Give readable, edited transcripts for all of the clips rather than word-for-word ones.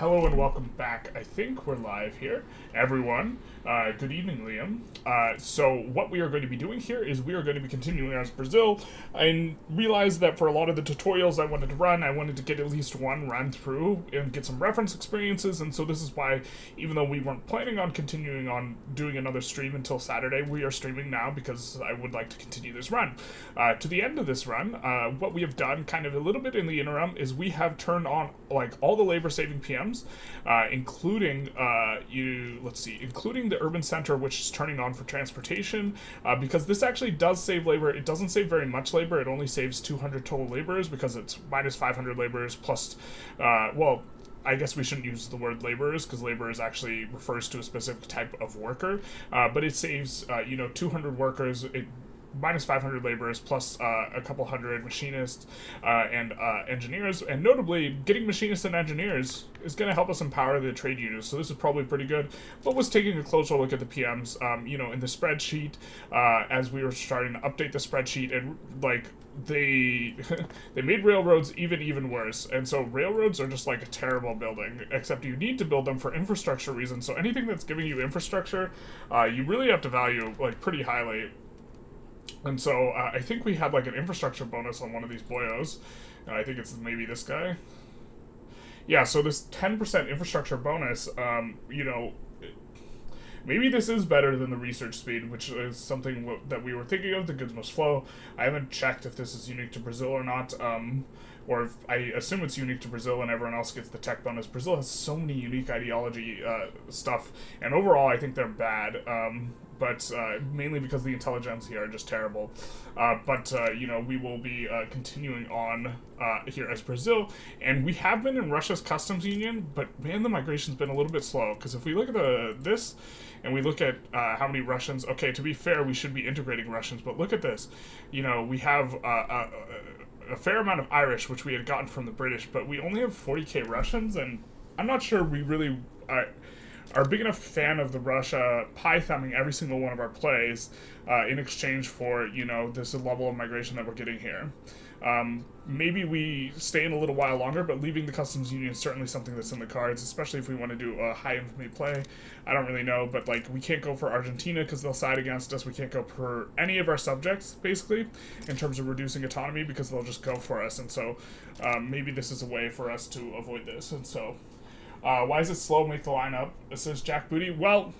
Hello and welcome back. I think we're live here. Everyone, good evening, Liam. So what we are going to be doing here is we are going to be continuing as Brazil. I realized that for a lot of the tutorials I wanted to run, I wanted to get at least one run through and get some reference experiences, and so this is why, even though we weren't planning on continuing on doing another stream until Saturday, we are streaming now because I would like to continue this run. To the end of this run, what we have done kind of a little bit in the interim is we have turned on like all the labor-saving PMs, including including the urban center, which is turning on for transportation, because this actually does save labor. It doesn't save very much labor. It only saves 200 total laborers because it's minus 500 laborers plus, I guess we shouldn't use the word laborers because laborers actually refers to a specific type of worker, but it saves 200 workers. It minus 500 laborers plus a couple hundred machinists and engineers, and notably getting machinists and engineers is going to help us empower the trade unions, so this is probably pretty good. But was taking a closer look at the PMs in the spreadsheet as we were starting to update the spreadsheet, and like they made railroads even worse, and so railroads are just like a terrible building, except you need to build them for infrastructure reasons. So anything that's giving you infrastructure you really have to value like pretty highly. And so I think we had like an infrastructure bonus on one of these boyos. I think it's maybe this guy. Yeah, so this 10% infrastructure bonus, maybe this is better than the research speed, which is something that we were thinking of. The goods must flow. I haven't checked if this is unique to Brazil or not, or if I assume it's unique to Brazil and everyone else gets the tech bonus. Brazil has so many unique ideology stuff, and overall I think they're bad. But mainly because the Intelligentsia are just terrible. We will be continuing on here as Brazil, and we have been in Russia's customs union, but man, the migration's been a little bit slow, because if we look at this, and we look at how many Russians, okay, to be fair, we should be integrating Russians, but look at this, we have a fair amount of Irish, which we had gotten from the British, but we only have 40k Russians, and I'm not sure we really are a big enough fan of the Russia pie-thumbing every single one of our plays in exchange for, this level of migration that we're getting here. Maybe we stay in a little while longer, but leaving the customs union is certainly something that's in the cards, especially if we want to do a high infamy play. I don't really know, but like we can't go for Argentina because they'll side against us. We can't go for any of our subjects, basically, in terms of reducing autonomy, because they'll just go for us. And so maybe this is a way for us to avoid this. And so why is it slow? Make the line up. It says Jack Booty. Well,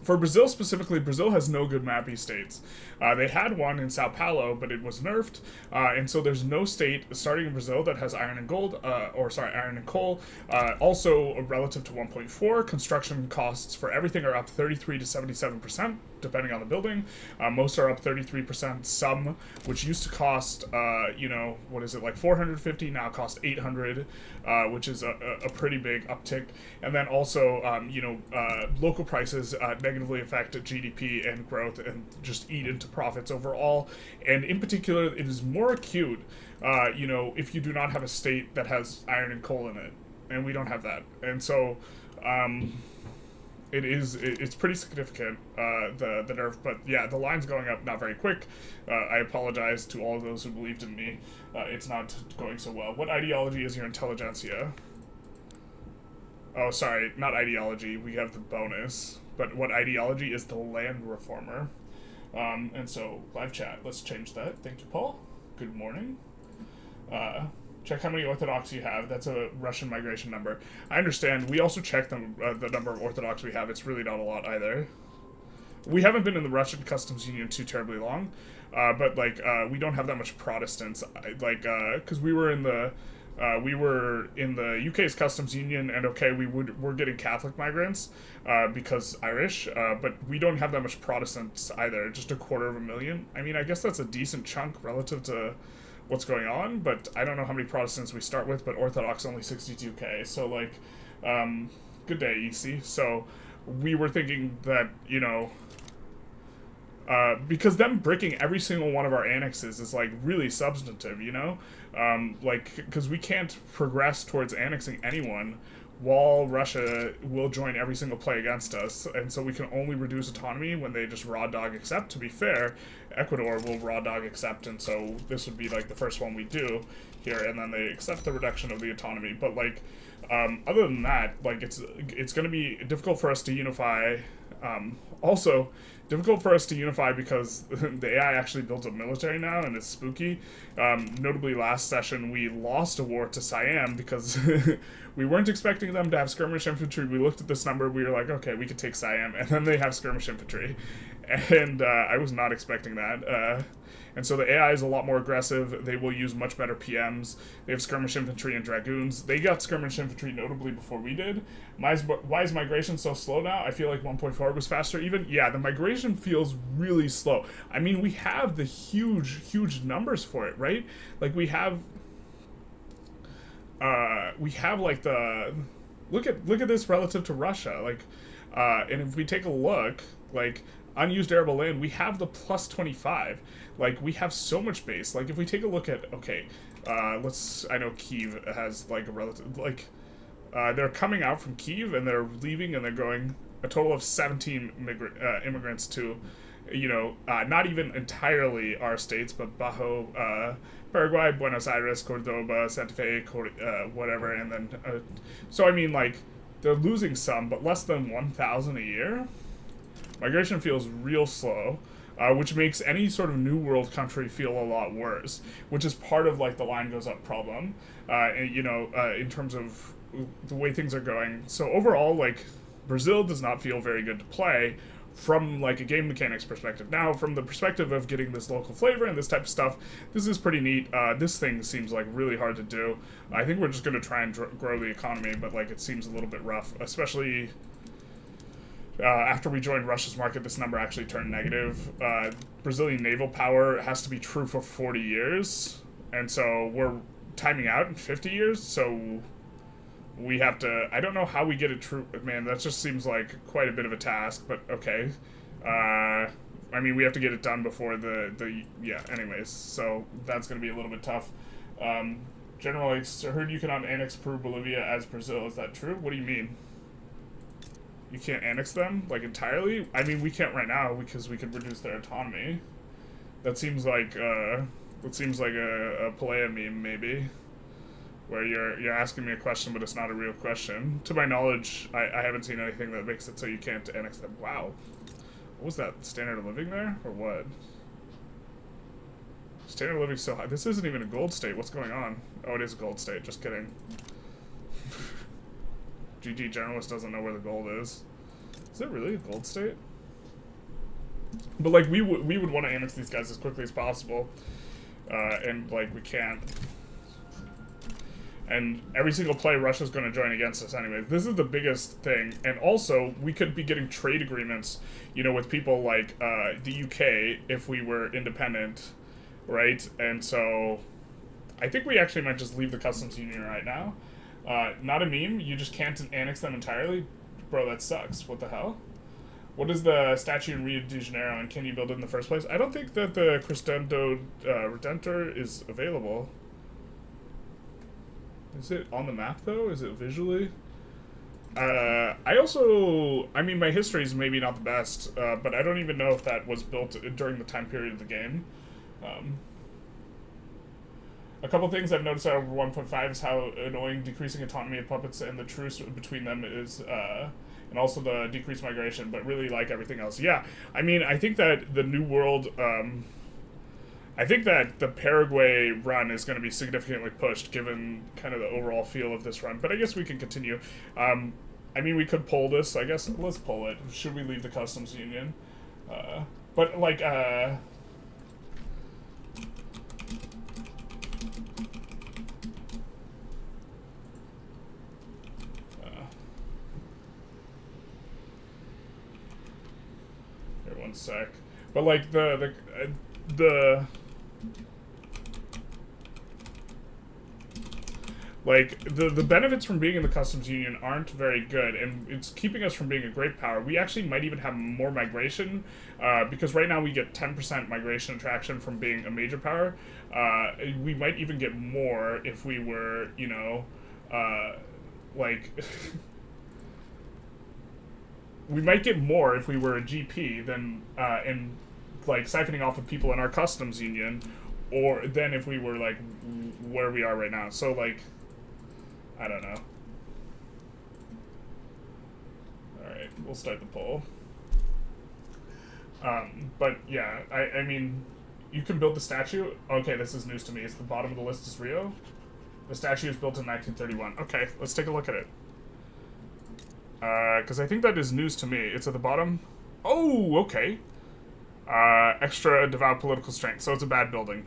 for Brazil specifically, Brazil has no good mappy states. They had one in Sao Paulo, but it was nerfed, and so there's no state starting in Brazil that has iron and iron and coal. Also, relative to 1.4, construction costs for everything are up 33 to 77%, depending on the building. Most are up 33%. Some, which used to cost, like 450, now cost 800, which is a pretty big uptick. And then also, local prices negatively affect GDP and growth and just eat into profits overall. And in particular, it is more acute, if you do not have a state that has iron and coal in it. And we don't have that. And so, it's pretty significant, the nerf, but yeah, the line's going up not very quick. I apologize to all of those who believed in me. It's not going so well. What ideology is your Intelligentsia? Oh, sorry, not ideology, we have the bonus. But what ideology is the land reformer? And so, live chat, let's change that. Thank you, Paul. Good morning. Check how many Orthodox you have. That's a Russian migration number. I understand. We also check the number of Orthodox we have. It's really not a lot either. We haven't been in the Russian customs union too terribly long, but we don't have that much Protestants. Because we were in the UK's customs union, and okay, we're getting Catholic migrants because Irish, but we don't have that much Protestants either. Just 250,000. I mean, I guess that's a decent chunk relative to what's going on, but I don't know how many Protestants we start with, but Orthodox only 62k, so good day, EC. So we were thinking that, because them breaking every single one of our annexes is really substantive, because we can't progress towards annexing anyone while Russia will join every single play against us, and so we can only reduce autonomy when they just raw dog accept. To be fair, Ecuador will raw dog accept, and so this would be like the first one we do here, and then they accept the reduction of the autonomy. But like, other than that, like it's going to be difficult for us to unify. Also, difficult for us to unify because the AI actually builds a military now, and it's spooky. Notably, last session we lost a war to Siam because we weren't expecting them to have skirmish infantry. We looked at this number, we were like, okay, we could take Siam, and then they have skirmish infantry, and I was not expecting that. And so the AI is a lot more aggressive. They will use much better PMs. They have skirmish infantry and dragoons. They got skirmish infantry notably before we did. Why is migration so slow now? I feel like 1.4 was faster even. Yeah, the migration feels really slow. I mean, we have the huge numbers for it, right? Like we have like the look at this relative to Russia. Like, and if we take a look, like unused arable land, we have the plus 25. Like we have so much base. Like if we take a look at I know Kyiv has like a relative like they're coming out from Kyiv and they're leaving and they're going a total of 17 immigrants to not even entirely our states, but Bajo, Paraguay, Buenos Aires, Cordoba, Santa Fe, whatever, and then so I mean like they're losing some, but less than 1,000 a year. Migration feels real slow, which makes any sort of new world country feel a lot worse, which is part of like the line goes up problem, in terms of the way things are going. So overall, like Brazil does not feel very good to play from like a game mechanics perspective. Now, from the perspective of getting this local flavor and this type of stuff, this is pretty neat. This thing seems like really hard to do. I think we're just going to try and grow the economy, but like it seems a little bit rough, especially after we joined Russia's market. This number actually turned negative. Brazilian naval power has to be true for 40 years, and so we're timing out in 50 years, so we have to, I don't know how we get it true, man, that just seems like quite a bit of a task, but okay. I mean, we have to get it done before yeah, anyways, so that's going to be a little bit tough. Generalist, I heard you cannot annex Peru, Bolivia as Brazil, is that true? What do you mean? You can't annex them, like, entirely? I mean, we can't right now, because we could reduce their autonomy. That seems like, a Palea meme, maybe, where you're asking me a question, but it's not a real question. To my knowledge, I haven't seen anything that makes it so you can't annex them. Wow. What was that, standard of living there, or what? Standard of living so high. This isn't even a gold state. What's going on? Oh, it is a gold state. Just kidding. GG Generalist doesn't know where the gold is. Is it really a gold state? But like we would want to annex these guys as quickly as possible, and like we can't. And every single play, Russia's going to join against us anyway. This is the biggest thing. And also, we could be getting trade agreements, with people like the UK if we were independent, right? And so I think we actually might just leave the customs union right now. Not a meme, you just can't annex them entirely? Bro, that sucks. What the hell? What is the statue in Rio de Janeiro, and can you build it in the first place? I don't think that the Cristo Redentor is available. Is it on the map, though? Is it visually? I mean, my history is maybe not the best, but I don't even know if that was built during the time period of the game. A couple things I've noticed out of 1.5 is how annoying decreasing autonomy of puppets and the truce between them is, and also the decreased migration, but really like everything else. Yeah, I mean, I think that the New World, I think that the Paraguay run is going to be significantly pushed given kind of the overall feel of this run, but I guess we can continue. I mean, we could pull this, I guess. Let's pull it. Should we leave the customs union? But like, here, one sec. But like the benefits from being in the customs union aren't very good, and it's keeping us from being a great power. We actually might even have more migration, because right now we get 10% migration attraction from being a major power. We might even get more if we were, like, we might get more if we were a GP than, in, like, siphoning off of people in our customs union, or than if we were, like, where we are right now. So, like, I don't know. Alright, we'll start the poll. But, yeah, I mean, you can build the statue. Okay, this is news to me. It's the bottom of the list is Rio. The statue is built in 1931. Okay, let's take a look at it. Because I think that is news to me. It's at the bottom. Oh, okay. Extra devout political strength. So it's a bad building,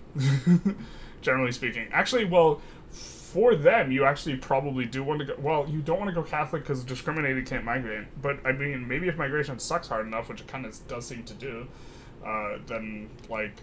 generally speaking. Actually, well, for them, you actually probably do want to go... Well, you don't want to go Catholic because discriminated can't migrate. But, I mean, maybe if migration sucks hard enough, which it kind of does seem to do, then, like...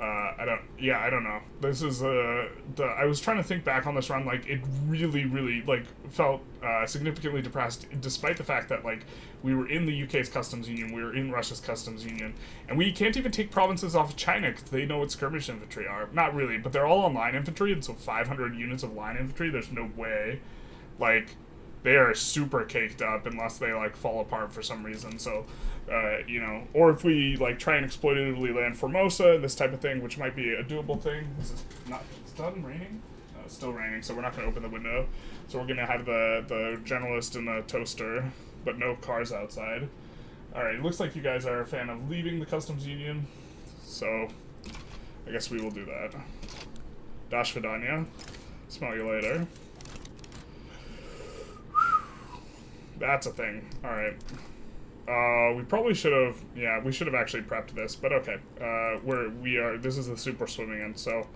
I don't know. This is, I was trying to think back on this run, like, it really, really, like, felt, significantly depressed, despite the fact that, like, we were in the UK's customs union, we were in Russia's customs union, and we can't even take provinces off of China, because they know what skirmish infantry are. Not really, but they're all on line infantry, and so 500 units of line infantry, there's no way, like, they are super caked up unless they, like, fall apart for some reason, so... you know, or if we, like, try and exploitatively land Formosa, this type of thing, which might be a doable thing. This is not, it's done raining? No, it's still raining, so we're not going to open the window. So we're going to have the Generalist and the toaster, but no cars outside. Alright, it looks like you guys are a fan of leaving the customs union, so I guess we will do that. Dash Vidania. Smell you later. That's a thing. Alright. We probably should have, yeah, we should have actually prepped this, but okay. This is the super swimming in, so,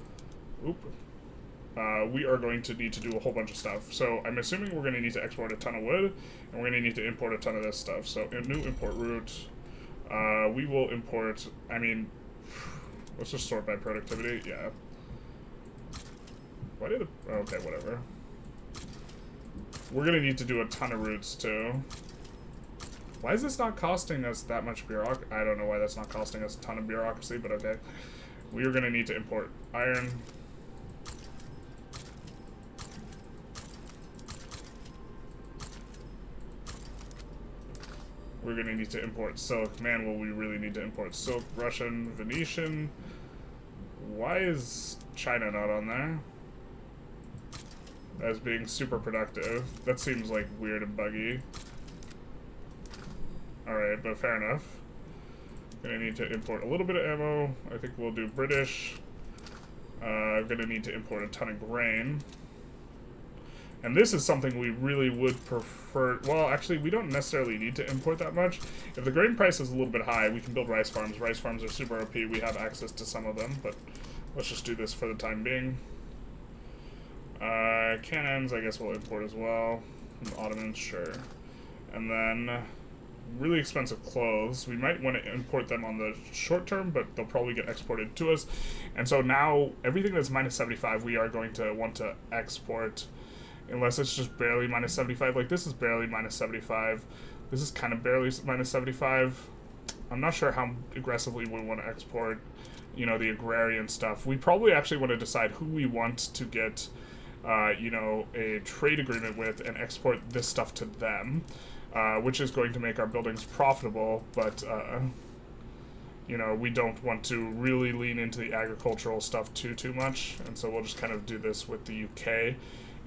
we are going to need to do a whole bunch of stuff. So I'm assuming we're going to need to export a ton of wood, and we're going to need to import a ton of this stuff. So a new import route, we will import, I mean, let's just sort by productivity, yeah. Why did okay, whatever. We're going to need to do a ton of routes, too. Why is this not costing us that much bureaucracy? I don't know why that's not costing us a ton of bureaucracy, but okay. We are going to need to import iron. We're going to need to import silk. Man, will we really need to import silk. Russian, Venetian. Why is China not on there? As being super productive. That seems like weird and buggy. Alright, but fair enough. Gonna need to import a little bit of ammo. I think we'll do British. Gonna need to import a ton of grain. And this is something we really would prefer. Well, actually, we don't necessarily need to import that much. If the grain price is a little bit high, we can build rice farms. Rice farms are super OP. We have access to some of them, but let's just do this for the time being. Cannons, I guess we'll import as well. From Ottomans, sure. And then... really expensive clothes. We might want to import them on the short term, but they'll probably get exported to us. And so now, everything that's minus 75, we are going to want to export, unless it's just barely minus 75. Like, this is barely minus 75. This is kind of barely minus 75. I'm not sure how aggressively we want to export, you know, the agrarian stuff. We probably actually want to decide who we want to get, you know, a trade agreement with and export this stuff to them. Which is going to make our buildings profitable, but, you know, we don't want to really lean into the agricultural stuff too much, and so we'll just kind of do this with the UK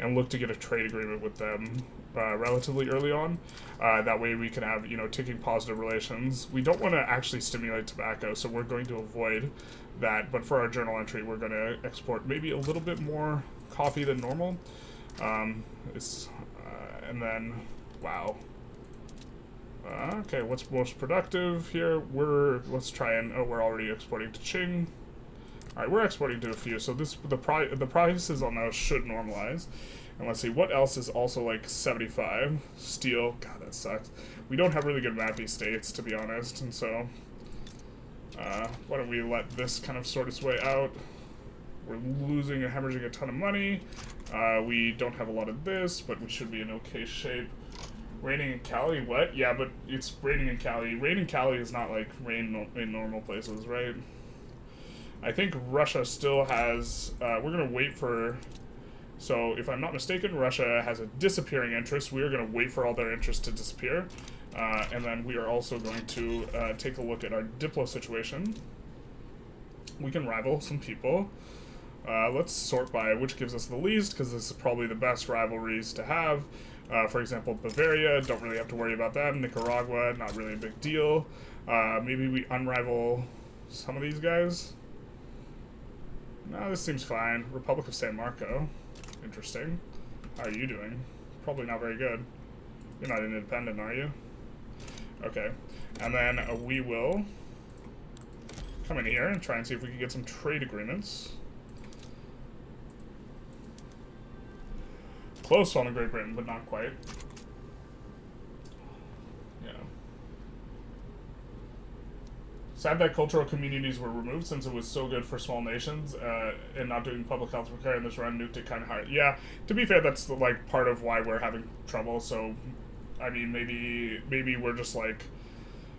and look to get a trade agreement with them relatively early on. That way we can have, you know, ticking positive relations. We don't want to actually stimulate tobacco, so we're going to avoid that, but for our journal entry, we're going to export maybe a little bit more coffee than normal. And then, wow. Okay, what's most productive here? Let's try and, we're already exporting to Qing. Alright, we're exporting to a few, so the prices on those should normalize. And let's see, what else is also like 75? Steel, god, that sucks. We don't have really good mappy states, to be honest, and so, why don't we let this kind of sort its way out. We're hemorrhaging a ton of money. We don't have a lot of this, but we should be in okay shape. Raining in Cali? What? Yeah, but it's raining in Cali. Rain in Cali is not like rain in normal places, right? I think Russia still has... we're going to wait for So if I'm not mistaken, Russia has a disappearing interest. We are going to wait for all their interests to disappear. And then we are also going to take a look at our Diplo situation. We can rival some people. Let's sort by which gives us the least, because this is probably the best rivalries to have. For example, Bavaria, don't really have to worry about them. Nicaragua, not really a big deal. Maybe we unrival some of these guys. No, this seems fine. Republic of San Marco. Interesting. How are you doing? Probably not very good. You're not independent, are you? Okay. And then we will come in here and try and see if we can get some trade agreements. Close on Great Britain, but not quite. Yeah. Sad that cultural communities were removed since it was so good for small nations, and not doing public health care in this run nuked it kind of hard. Yeah, to be fair, that's like part of why we're having trouble. So, I mean, maybe we're just like,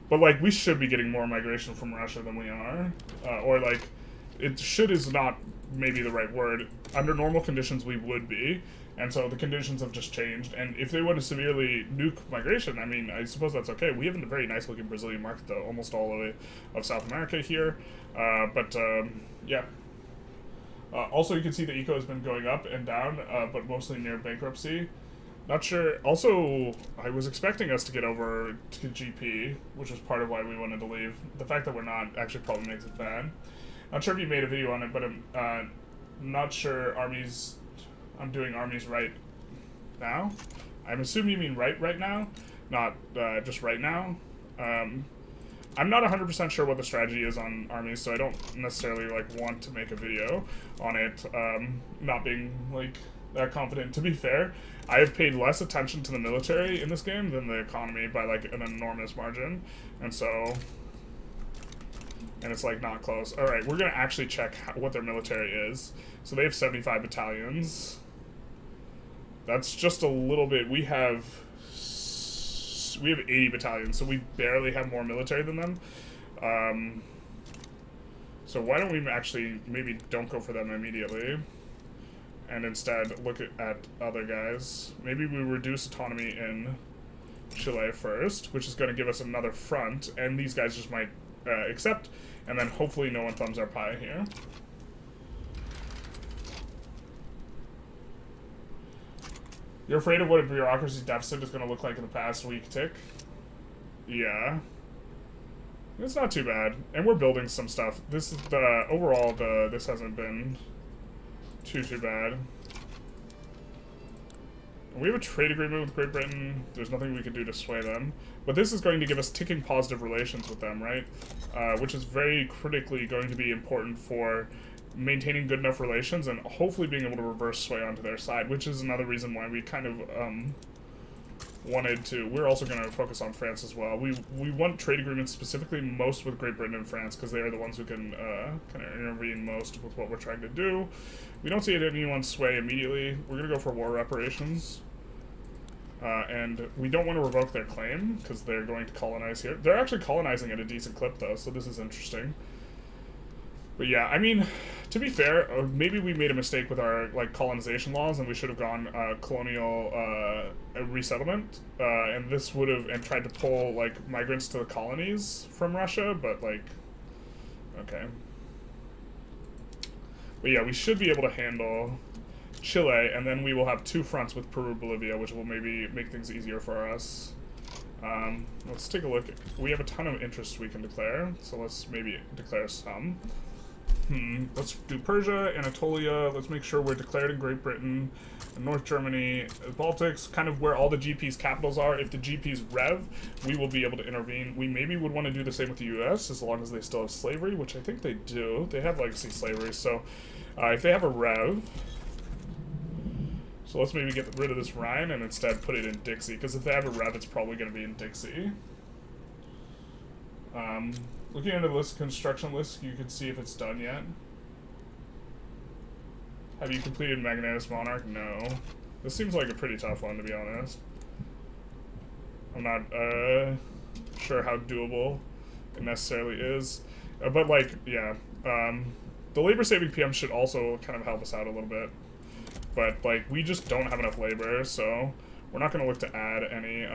but like we should be getting more migration from Russia than we are, or like, it should is not maybe the right word. Under normal conditions, we would be. And so the conditions have just changed. And if they want to severely nuke migration, I mean, I suppose that's okay. We have a very nice looking Brazilian market, though, almost all of South America here. Yeah. Also, you can see the eco has been going up and down, but mostly near bankruptcy. Not sure. Also, I was expecting us to get over to GP, which was part of why we wanted to leave. The fact that we're not actually probably makes it bad. Not sure if you made a video on it, but I'm not sure armies... I'm doing armies right now. I'm assuming you mean right now, not just right now. I'm not 100% sure what the strategy is on armies, so I don't necessarily like want to make a video on it. Not being like that confident. To be fair, I have paid less attention to the military in this game than the economy by like an enormous margin, and it's like not close. All right, we're gonna actually check what their military is. So they have 75 battalions. That's just a little bit. We have 80 battalions, so we barely have more military than them. So why don't we actually maybe don't go for them immediately, and instead look at other guys. Maybe we reduce autonomy in Chile first, which is going to give us another front, and these guys just might accept, and then hopefully no one thumbs our pie here. You're afraid of what a bureaucracy deficit is going to look like in the past week, Tick? Yeah. It's not too bad. And we're building some stuff. This is overall, this hasn't been too bad. We have a trade agreement with Great Britain. There's nothing we can do to sway them. But this is going to give us ticking positive relations with them, right? Which is very critically going to be important for maintaining good enough relations and hopefully being able to reverse sway onto their side, which is another reason why we kind of wanted to. We're also going to focus on France as well. We want trade agreements specifically most with Great Britain and France because they are the ones who can kind of intervene most with what we're trying to do. We don't see anyone sway immediately. We're going to go for war reparations. And we don't want to revoke their claim because they're going to colonize here. They're actually colonizing at a decent clip though, so this is interesting. But yeah, I mean, to be fair, maybe we made a mistake with our like colonization laws, and we should have gone colonial resettlement, and this would have and tried to pull like migrants to the colonies from Russia. But like, okay, but yeah, we should be able to handle Chile, and then we will have two fronts with Peru, Bolivia, which will maybe make things easier for us. Let's take a look. We have a ton of interests we can declare, so let's maybe declare some. Let's do Persia, Anatolia. Let's make sure we're declared in Great Britain, North Germany, Baltics, kind of where all the GP's capitals are. If the GP's rev, we will be able to intervene. We maybe would want to do the same with the US as long as they still have slavery, which I think they do. They have legacy slavery, so if they have a rev, so let's maybe get rid of this Rhine and instead put it in Dixie, because if they have a rev, it's probably going to be in Dixie. Looking at the list, construction list, you can see if it's done yet. Have you completed Magnanimous Monarch? No. This seems like a pretty tough one, to be honest. I'm not sure how doable it necessarily is. But, like, yeah. The labor-saving PM should also kind of help us out a little bit. But, like, we just don't have enough labor, so we're not going to look to add any,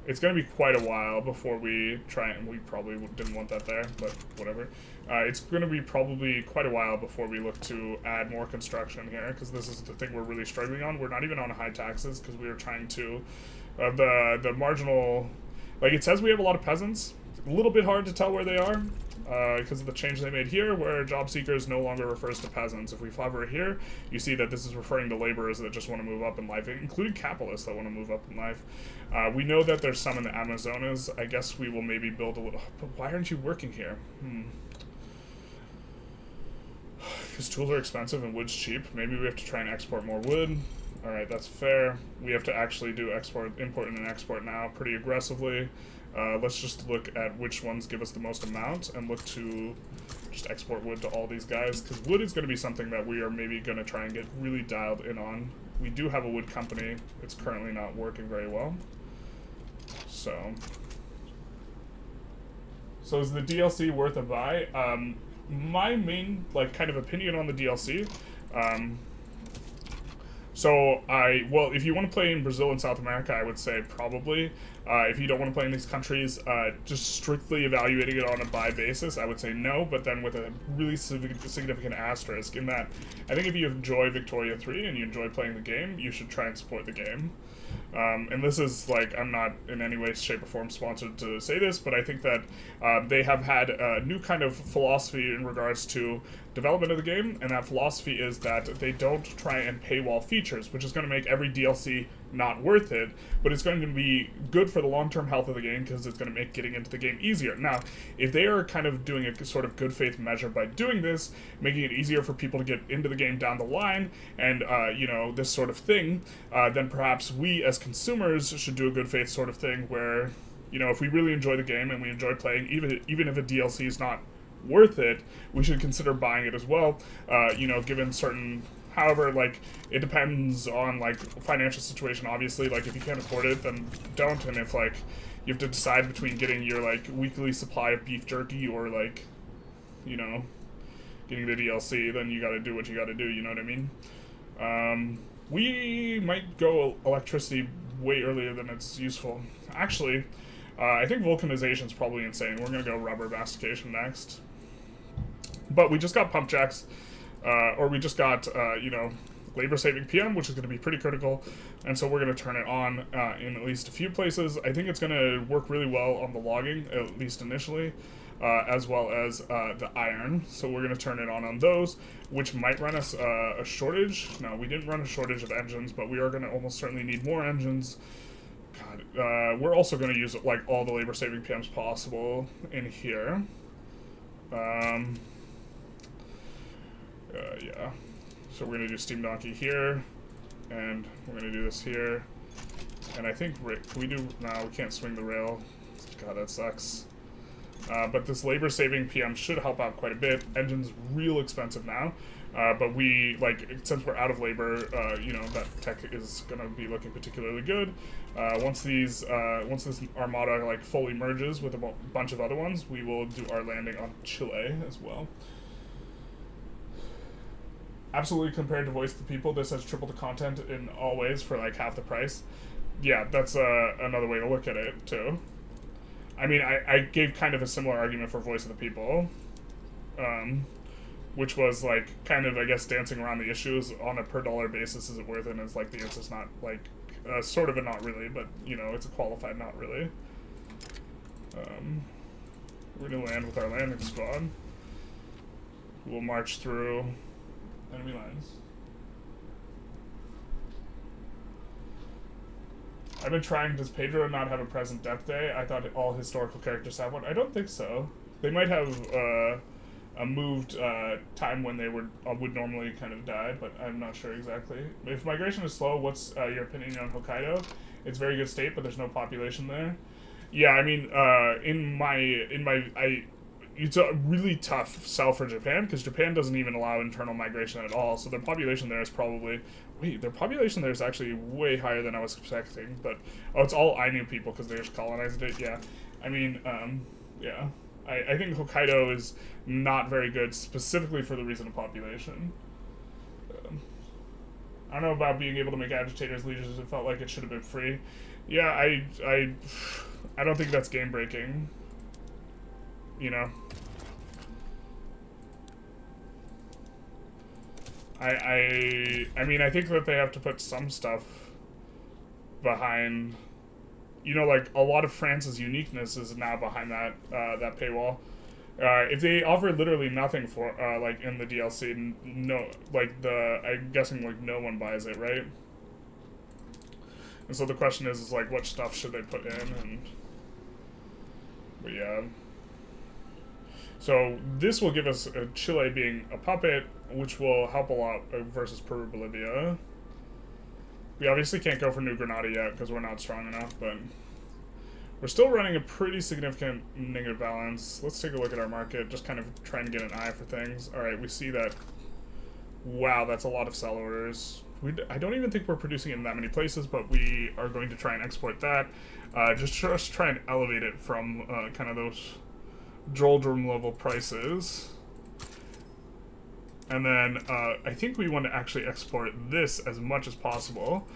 it's going to be quite a while before we try, and we probably didn't want that there, but whatever. It's going to be probably quite a while before we look to add more construction here, because this is the thing we're really struggling on. We're not even on high taxes, because we are trying to, the marginal, like, it says we have a lot of peasants. A little bit hard to tell where they are, because of the change they made here, where job seekers no longer refers to peasants. If we hover here, you see that this is referring to laborers that just want to move up in life, including capitalists that want to move up in life. We know that there's some in the Amazonas. I guess we will maybe build a little... But why aren't you working here? Because tools are expensive and wood's cheap. Maybe we have to try and export more wood. Alright, that's fair. We have to actually do import and export now pretty aggressively. Let's just look at which ones give us the most amount and look to just export wood to all these guys, because wood is going to be something that we are maybe going to try and get really dialed in on. We do have a wood company. It's currently not working very well. So is the DLC worth a buy? My main, like, kind of opinion on the DLC, well, if you want to play in Brazil and South America, I would say probably. If you don't want to play in these countries, just strictly evaluating it on a buy basis, I would say no, but then with a really significant asterisk in that I think if you enjoy Victoria 3 and you enjoy playing the game, you should try and support the game. And this is, like, I'm not in any way, shape, or form sponsored to say this, but I think that they have had a new kind of philosophy in regards to development of the game, and that philosophy is that they don't try and paywall features, which is going to make every DLC not worth it, but it's going to be good for the long-term health of the game because it's going to make getting into the game easier. Now, if they are kind of doing a sort of good faith measure by doing this, making it easier for people to get into the game down the line, and, you know, this sort of thing, then perhaps we as consumers should do a good faith sort of thing where, you know, if we really enjoy the game and we enjoy playing, even if a DLC is not worth it, we should consider buying it as well, you know, given certain... However, like, it depends on, like, financial situation, obviously. Like, if you can't afford it, then don't. And if, like, you have to decide between getting your, like, weekly supply of beef jerky or, like, you know, getting the DLC, then you gotta do what you gotta do, you know what I mean? We might go electricity way earlier than it's useful. Actually, I think vulcanization is probably insane. We're gonna go rubber mastication next. But we just got pump jacks. Or we just got, you know, labor-saving PM, which is going to be pretty critical, and so we're going to turn it on in at least a few places. I think it's going to work really well on the logging, at least initially, as well as the iron, so we're going to turn it on those, which might run us a shortage. No, we didn't run a shortage of engines, but we are going to almost certainly need more engines. God, we're also going to use, like, all the labor-saving PMs possible in here. Yeah, so we're going to do Steam Donkey here, and we're going to do this here, and I think, can we do, no, we can't swing the rail, god, that sucks, but this labor-saving PM should help out quite a bit. Engine's real expensive now, but we, like, since we're out of labor, you know, that tech is going to be looking particularly good. Once this armada, like, fully merges with a bunch of other ones, we will do our landing on Chile as well. Absolutely, compared to Voice of the People, this has triple the content in all ways for, like, half the price. Yeah, that's another way to look at it, too. I mean, I gave kind of a similar argument for Voice of the People, which was, like, kind of, I guess, dancing around the issues on a per-dollar basis. Is it worth it? And it's, like, the answer's not, like, sort of a not really, but, you know, it's a qualified not really. We're going to land with our landing squad. We'll march through... enemy lines. I've been trying, does Pedro not have a present death day? I thought all historical characters have one. I don't think so. They might have a moved time when they would normally kind of die, but I'm not sure exactly. If migration is slow, what's your opinion on Hokkaido? It's very good state, but there's no population there. Yeah, I mean, it's a really tough sell for Japan, because Japan doesn't even allow internal migration at all, so their population there is probably... Wait, their population there is actually way higher than I was expecting, but... Oh, it's all Ainu people, because they just colonized it, yeah. I mean, yeah. I think Hokkaido is not very good, specifically for the reason of population. I don't know about being able to make agitators leaders. It felt like it should have been free. Yeah, I don't think that's game breaking. You know. I mean, I think that they have to put some stuff behind, you know, like a lot of France's uniqueness is now behind that that paywall. If they offer literally nothing for like in the DLC, no, like I'm guessing like no one buys it, right? And so the question is like what stuff should they put in? And but yeah. So this will give us Chile being a puppet, which will help a lot versus Peru, Bolivia. We obviously can't go for New Granada yet because we're not strong enough, but we're still running a pretty significant negative balance. Let's take a look at our market, just kind of trying to get an eye for things. All right, we see that. Wow, that's a lot of sell orders. I don't even think we're producing in that many places, but we are going to try and export that. Just try and elevate it from kind of those doldrum level prices. And then I think we want to actually export this as much as possible.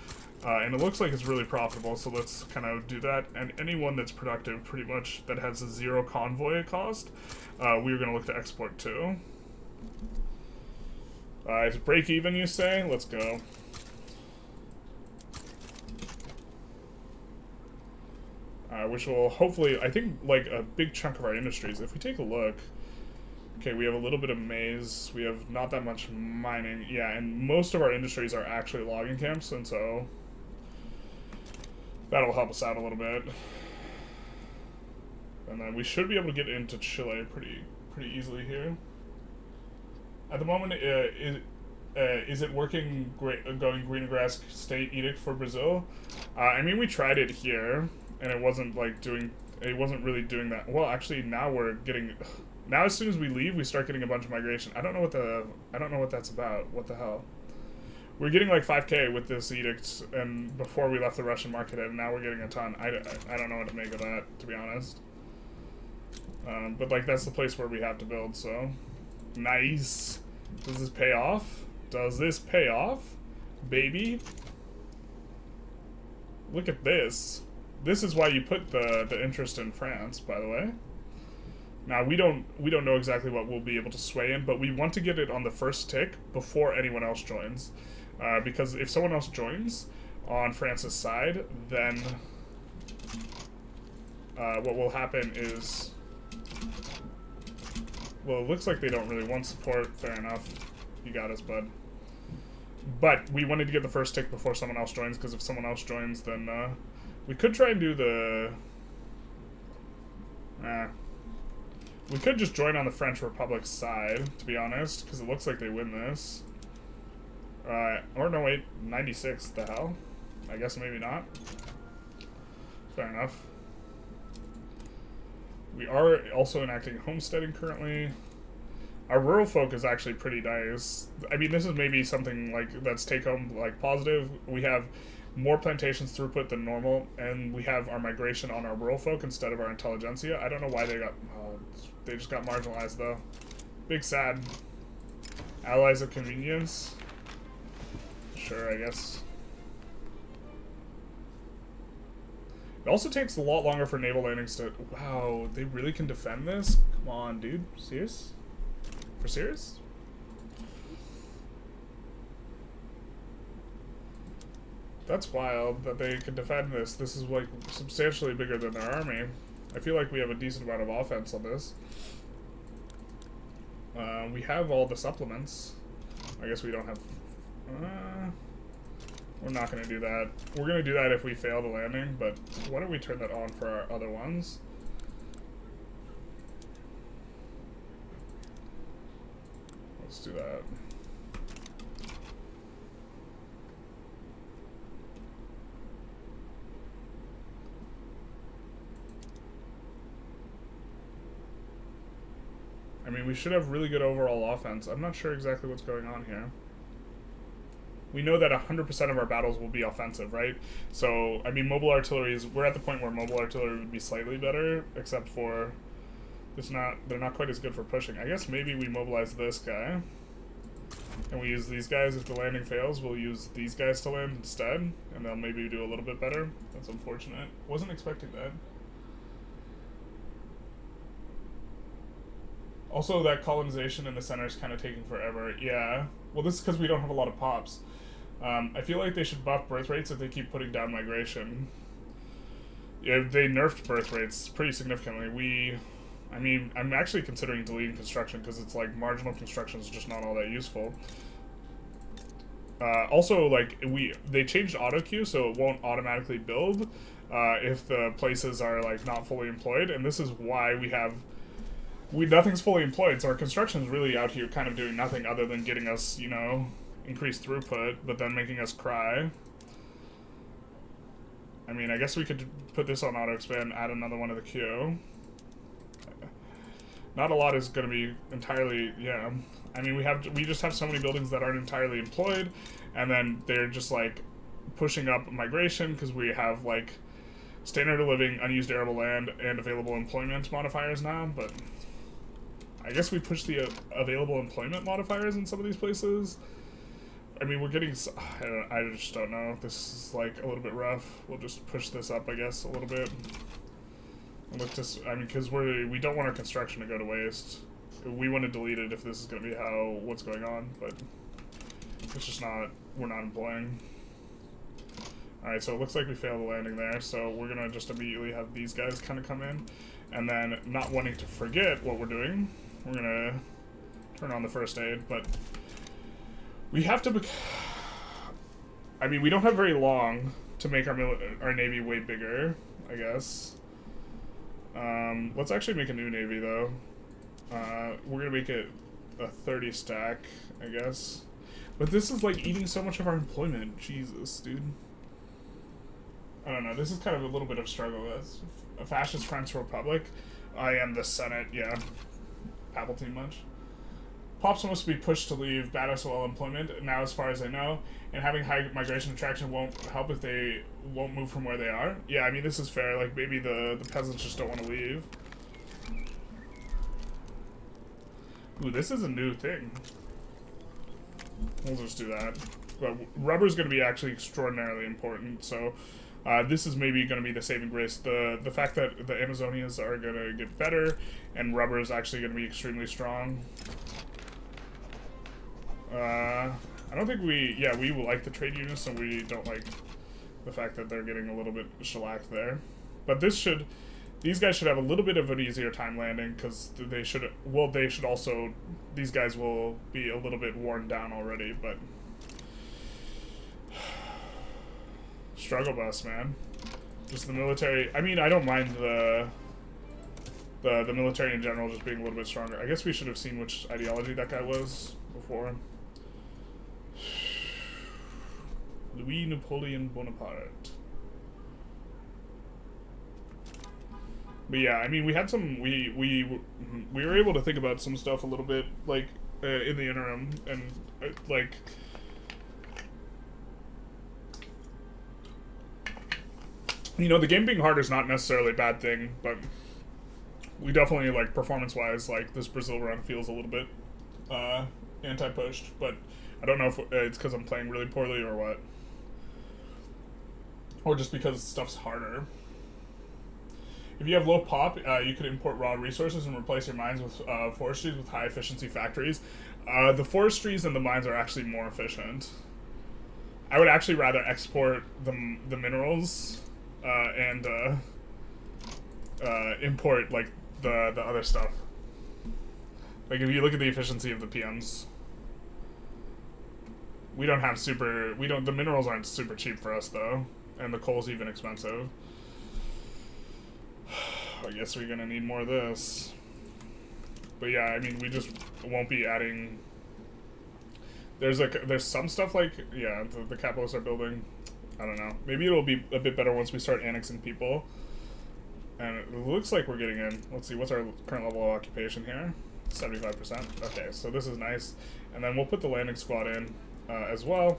And it looks like it's really profitable, so let's kind of do that. And anyone that's productive, pretty much, that has a zero convoy cost, we're going to look to export to. It's break even, you say? Let's go. Which will hopefully, I think, like a big chunk of our industries. If we take a look, okay, we have a little bit of maize. We have not that much mining. Yeah, and most of our industries are actually logging camps, and so that'll help us out a little bit. And then we should be able to get into Chile pretty easily here. At the moment, is it working great, going green grass state edict for Brazil? I mean, we tried it here, and it wasn't like it wasn't really doing that. Well, actually, now we're getting, now as soon as we leave, we start getting a bunch of migration. I don't know what that's about. What the hell? We're getting like 5K with this edict, and before we left the Russian market, and now we're getting a ton. I don't know what to make of that, to be honest. But like that's the place where we have to build. So nice. Does this pay off? Does this pay off, baby? Look at this. This is why you put the interest in France, by the way. Now we don't know exactly what we'll be able to sway in, but we want to get it on the first tick before anyone else joins, because if someone else joins on France's side, then what will happen is, well, it looks like they don't really want support. Fair enough, you got us, bud. But we wanted to get the first tick before someone else joins, because if someone else joins, then we could try and do the. We could just join on the French Republic's side, to be honest, because it looks like they win this. Or no, wait, 96, the hell? I guess maybe not. Fair enough. We are also enacting homesteading currently. Our rural folk is actually pretty nice. I mean, this is maybe something like that's take-home like positive. We have more plantations throughput than normal, and we have our migration on our rural folk instead of our intelligentsia. I don't know why they just got marginalized though. Big sad. Allies of convenience. Sure, I guess. It also takes a lot longer for naval landings to. Wow, they really can defend this? Come on, dude. Serious? For serious? That's wild that they can defend this. This is like substantially bigger than their army. I feel like we have a decent amount of offense on this. We have all the supplements. I guess we don't have. We're not going to do that. We're going to do that if we fail the landing, but why don't we turn that on for our other ones? Let's do that. I mean, we should have really good overall offense. I'm not sure exactly what's going on here. We know that 100% of our battles will be offensive, right? So, I mean, mobile artillery is... We're at the point where mobile artillery would be slightly better, except for... They're not quite as good for pushing. I guess maybe we mobilize this guy. And we use these guys. If the landing fails, we'll use these guys to land instead, and they'll maybe do a little bit better. That's unfortunate. Wasn't expecting that. Also, that colonization in the center is kind of taking forever. Yeah. Well, this is because we don't have a lot of pops. I feel like they should buff birth rates if they keep putting down migration. Yeah, they nerfed birth rates pretty significantly. I mean, I'm actually considering deleting construction because it's like marginal construction is just not all that useful. Also, like, they changed auto queue, so it won't automatically build if the places are like not fully employed, and this is why nothing's fully employed, so our construction is really out here kind of doing nothing other than getting us, you know, increased throughput, but then making us cry. I mean, I guess we could put this on auto expand, add another one to the queue. Not a lot is going to be entirely, yeah. I mean, we just have so many buildings that aren't entirely employed, and then they're just like pushing up migration because we have like standard of living, unused arable land, and available employment modifiers now, but I guess we push the available employment modifiers in some of these places. I mean, we're getting, I just don't know. This is like a little bit rough. We'll just push this up, I guess, a little bit. And look to, I mean, because we don't want our construction to go to waste. We want to delete it if this is going to be what's going on, but it's just not, we're not employing. Alright, so it looks like we failed the landing there, so we're going to just immediately have these guys kind of come in, and then not wanting to forget what we're doing, we're going to turn on the first aid, but we have to, I mean, we don't have very long to make our navy way bigger, I guess. Let's actually make a new navy, though. We're going to make it a 30 stack, I guess. But this is, like, eating so much of our employment. Jesus, dude. I don't know. This is kind of a little bit of struggle. As a fascist French Republic. I am the Senate, yeah. Palpatine much. Pops must be pushed to leave bad SOL employment, now as far as I know, and having high migration attraction won't help if they won't move from where they are. Yeah, I mean, this is fair. Like, maybe the peasants just don't want to leave. Ooh, this is a new thing. We'll just do that. But rubber's going to be actually extraordinarily important, so this is maybe going to be the saving grace. The fact that the Amazonians are going to get better, and rubber is actually going to be extremely strong. I don't think we like the trade unions, so we don't like the fact that they're getting a little bit shellacked there. But these guys should have a little bit of an easier time landing, because these guys will be a little bit worn down already, but struggle bus, man. Just the military, I mean, I don't mind the military in general just being a little bit stronger. I guess we should have seen which ideology that guy was before. Louis Napoleon Bonaparte. But yeah, I mean, we had some, we were able to think about some stuff a little bit, like, in the interim, and, like, you know, the game being harder is not necessarily a bad thing, but we definitely, like, performance-wise, like, this Brazil run feels a little bit, anti-pushed, but I don't know if it's because I'm playing really poorly or what. Or just because stuff's harder. If you have low pop, you could import raw resources and replace your mines with forestries with high efficiency factories. The forestries and the mines are actually more efficient. I would actually rather export the minerals and import like the other stuff. Like if you look at the efficiency of the PMs, the minerals aren't super cheap for us though, and the coal's even expensive. I guess we're gonna need more of this. But yeah, I mean, we just won't be adding. There's some stuff like, yeah, the capitalists are building. I don't know. Maybe it'll be a bit better once we start annexing people. And it looks like we're getting in. Let's see, what's our current level of occupation here? 75%. Okay, so this is nice. And then we'll put the landing squad in as well,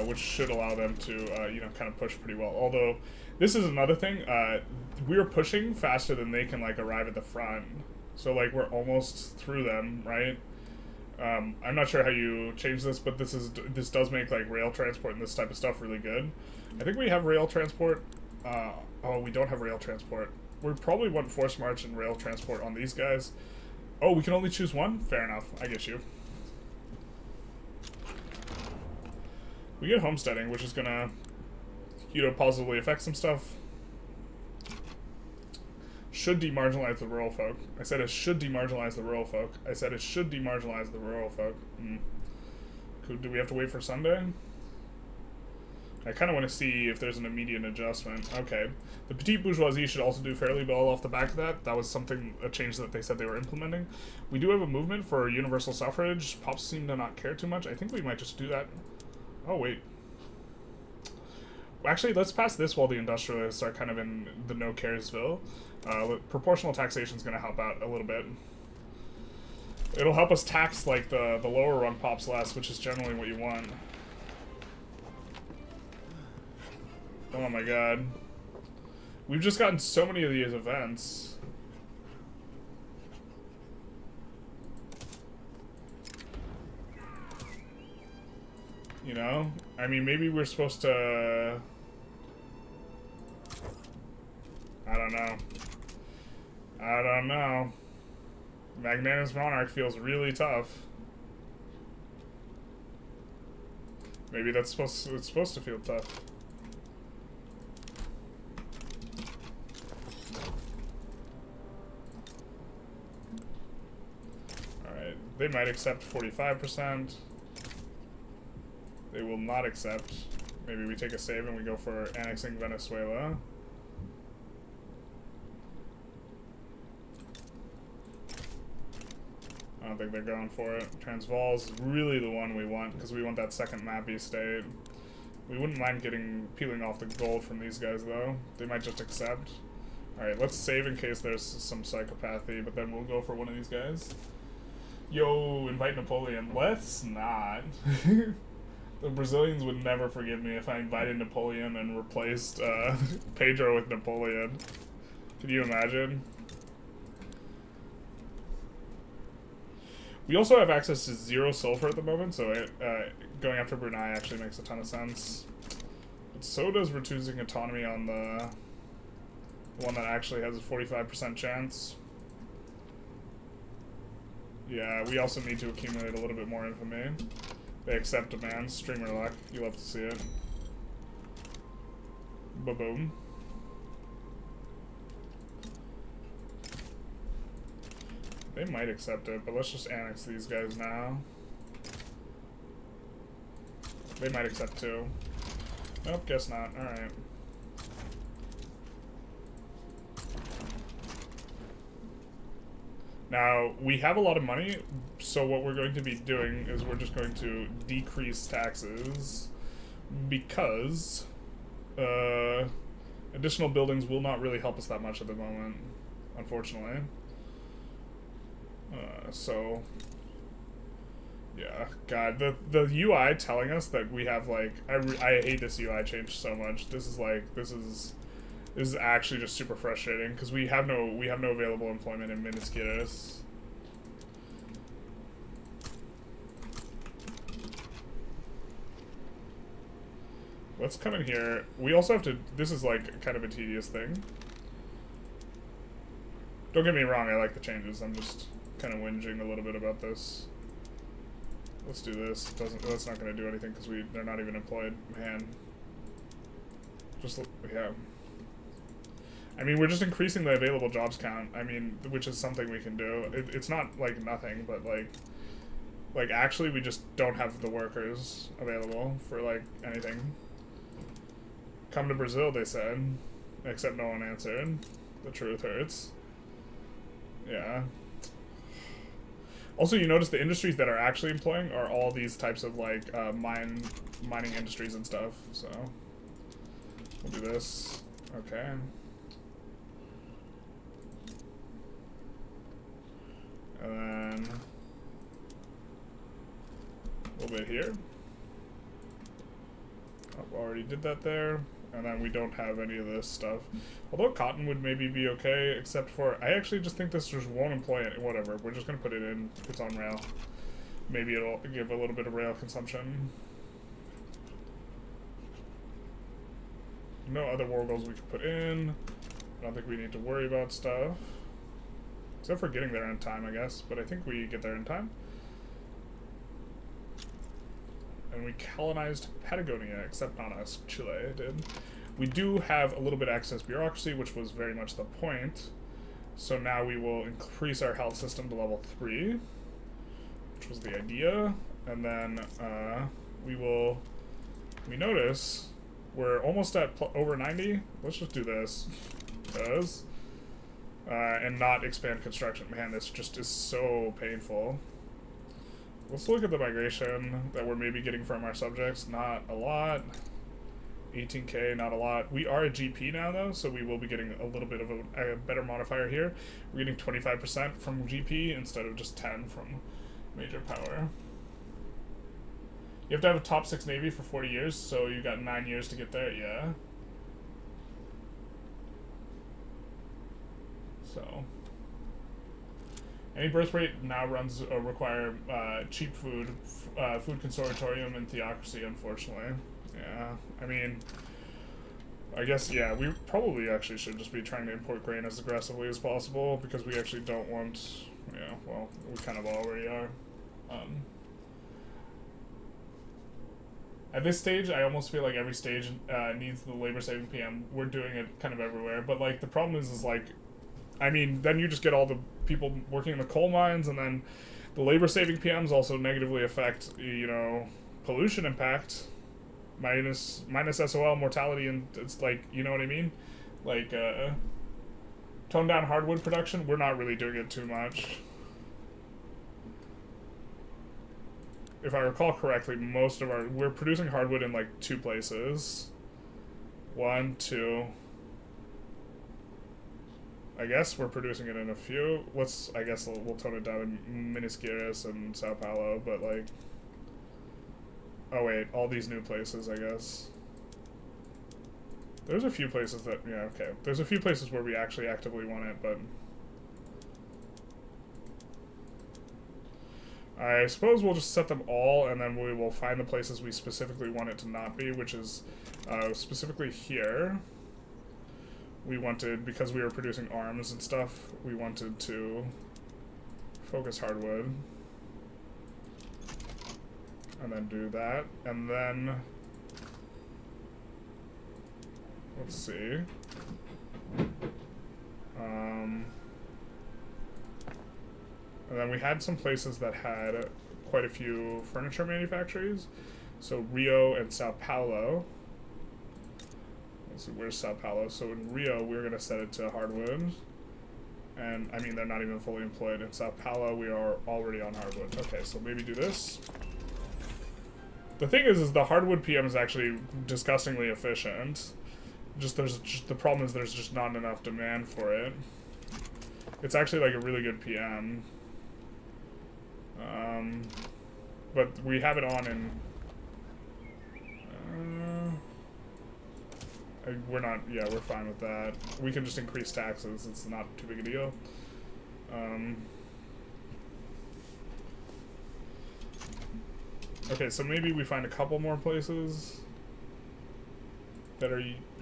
which should allow them to, you know, kind of push pretty well. Although, this is another thing. We're pushing faster than they can, like, arrive at the front. So, like, we're almost through them, right? I'm not sure how you change this, but this does make like rail transport and this type of stuff really good. I think we have rail transport. Oh, we don't have rail transport. We probably want force march and rail transport on these guys. Oh, we can only choose one? Fair enough. I get you. We get homesteading, which is gonna, positively affect some stuff. Should demarginalize the rural folk. I said it should demarginalize the rural folk. I said it should demarginalize the rural folk. Do we have to wait for Sunday? I kind of want to see if there's an immediate adjustment. Okay. The petite bourgeoisie should also do fairly well off the back of that. That was a change that they said they were implementing. We do have a movement for universal suffrage. Pops seem to not care too much. I think we might just do that. Oh, wait. Actually, let's pass this while the industrialists are kind of in the no-caresville. Proportional taxation is going to help out a little bit. It'll help us tax, like, the lower rung pops less, which is generally what you want. Oh my god. We've just gotten so many of these events. You know? I mean, maybe we're supposed to... I don't know. I don't know. Magnanimous Monarch feels really tough. Maybe it's supposed to feel tough. Alright, they might accept 45%. They will not accept. Maybe we take a save and we go for annexing Venezuela. I don't think they're going for it. Transvaal's really the one we want, because we want that second mappy state. We wouldn't mind peeling off the gold from these guys, though. They might just accept. Alright, let's save in case there's some psychopathy, but then we'll go for one of these guys. Yo, invite Napoleon. Let's not. The Brazilians would never forgive me if I invited Napoleon and replaced Pedro with Napoleon. Can you imagine? We also have access to 0 sulfur at the moment, so going after Brunei actually makes a ton of sense. But so does reducing autonomy on the one that actually has a 45% chance. Yeah, we also need to accumulate a little bit more infamy. They accept demands. Streamer luck. You love to see it. Ba-boom. They might accept it, but let's just annex these guys now. They might accept too. Nope, guess not. Alright. Now, we have a lot of money, so what we're going to be doing is we're just going to decrease taxes because additional buildings will not really help us that much at the moment, unfortunately. So, yeah, God, the UI telling us that we have, like, I hate this UI change so much. This is actually just super frustrating because we have no available employment in Minusculus. Let's come in here. We also have to. This is like kind of a tedious thing. Don't get me wrong. I like the changes. I'm just kind of whinging a little bit about this. Let's do this. That's not going to do anything because they're not even employed. Man. Just yeah. I mean, we're just increasing the available jobs count. I mean, which is something we can do. It's not, like, nothing, but, like, actually we just don't have the workers available for, like, anything. Come to Brazil, they said. Except no one answered. The truth hurts. Yeah. Also, you notice the industries that are actually employing are all these types of, like, mining industries and stuff, so. We'll do this. Okay. And then a little bit here. Oh, already did that there. And then we don't have any of this stuff. Although cotton would maybe be okay, except for... I actually just think this just won't employ it. Whatever, we're just going to put it in. It's on rail. Maybe it'll give a little bit of rail consumption. No other war goals we can put in. I don't think we need to worry about stuff. Except for getting there in time, I guess. But I think we get there in time. And we colonized Patagonia, except not us. Chile did. We do have a little bit of excess bureaucracy, which was very much the point. So now we will increase our health system to level 3, which was the idea. And then we notice we're almost at over 90. Let's just do this. Because, and not expand construction. Man, this just is so painful. Let's look at the migration that we're maybe getting from our subjects. Not a lot. 18k, not a lot. We are a GP now, though, so we will be getting a little bit of a better modifier here. We're getting 25% from GP instead of just 10 from major power. You have to have a top 6 Navy for 40 years, so you got 9 years to get there, yeah. So, any birth rate now runs require cheap food, food consortium, and theocracy, unfortunately. Yeah, I mean, I guess, yeah, we probably actually should just be trying to import grain as aggressively as possible, because we actually don't want, yeah, well, we kind of already are. At this stage, I almost feel like every stage needs the labor-saving PM. We're doing it kind of everywhere, but, like, the problem is like, I mean, then you just get all the people working in the coal mines, and then the labor-saving PMs also negatively affect, you know, pollution impact, minus SOL mortality, and it's like, you know what I mean? Like, tone down hardwood production, we're not really doing it too much. If I recall correctly, most of we're producing hardwood in like 2 places. 1, 2. I guess we're producing it in a few. I guess we'll tone it down in Minas Gerais and Sao Paulo, but like, oh wait, all these new places, I guess. There's a few places that, yeah, okay. There's a few places where we actually actively want it, but I suppose we'll just set them all, and then we will find the places we specifically want it to not be, which is specifically here. We wanted, because we were producing arms and stuff, we wanted to focus hardwood. And then do that. And then, let's see. And then we had some places that had quite a few furniture manufacturers. So Rio and Sao Paulo. Let's see, where's Sao Paulo? So in Rio, we're going to set it to hardwood. And, I mean, they're not even fully employed. In Sao Paulo, we are already on hardwood. Okay, so maybe do this. The thing is the hardwood PM is actually disgustingly efficient. The problem is there's just not enough demand for it. It's actually like a really good PM. But we have it on in... we're not... Yeah, we're fine with that. We can just increase taxes. It's not too big a deal. Okay, so maybe we find a couple more places that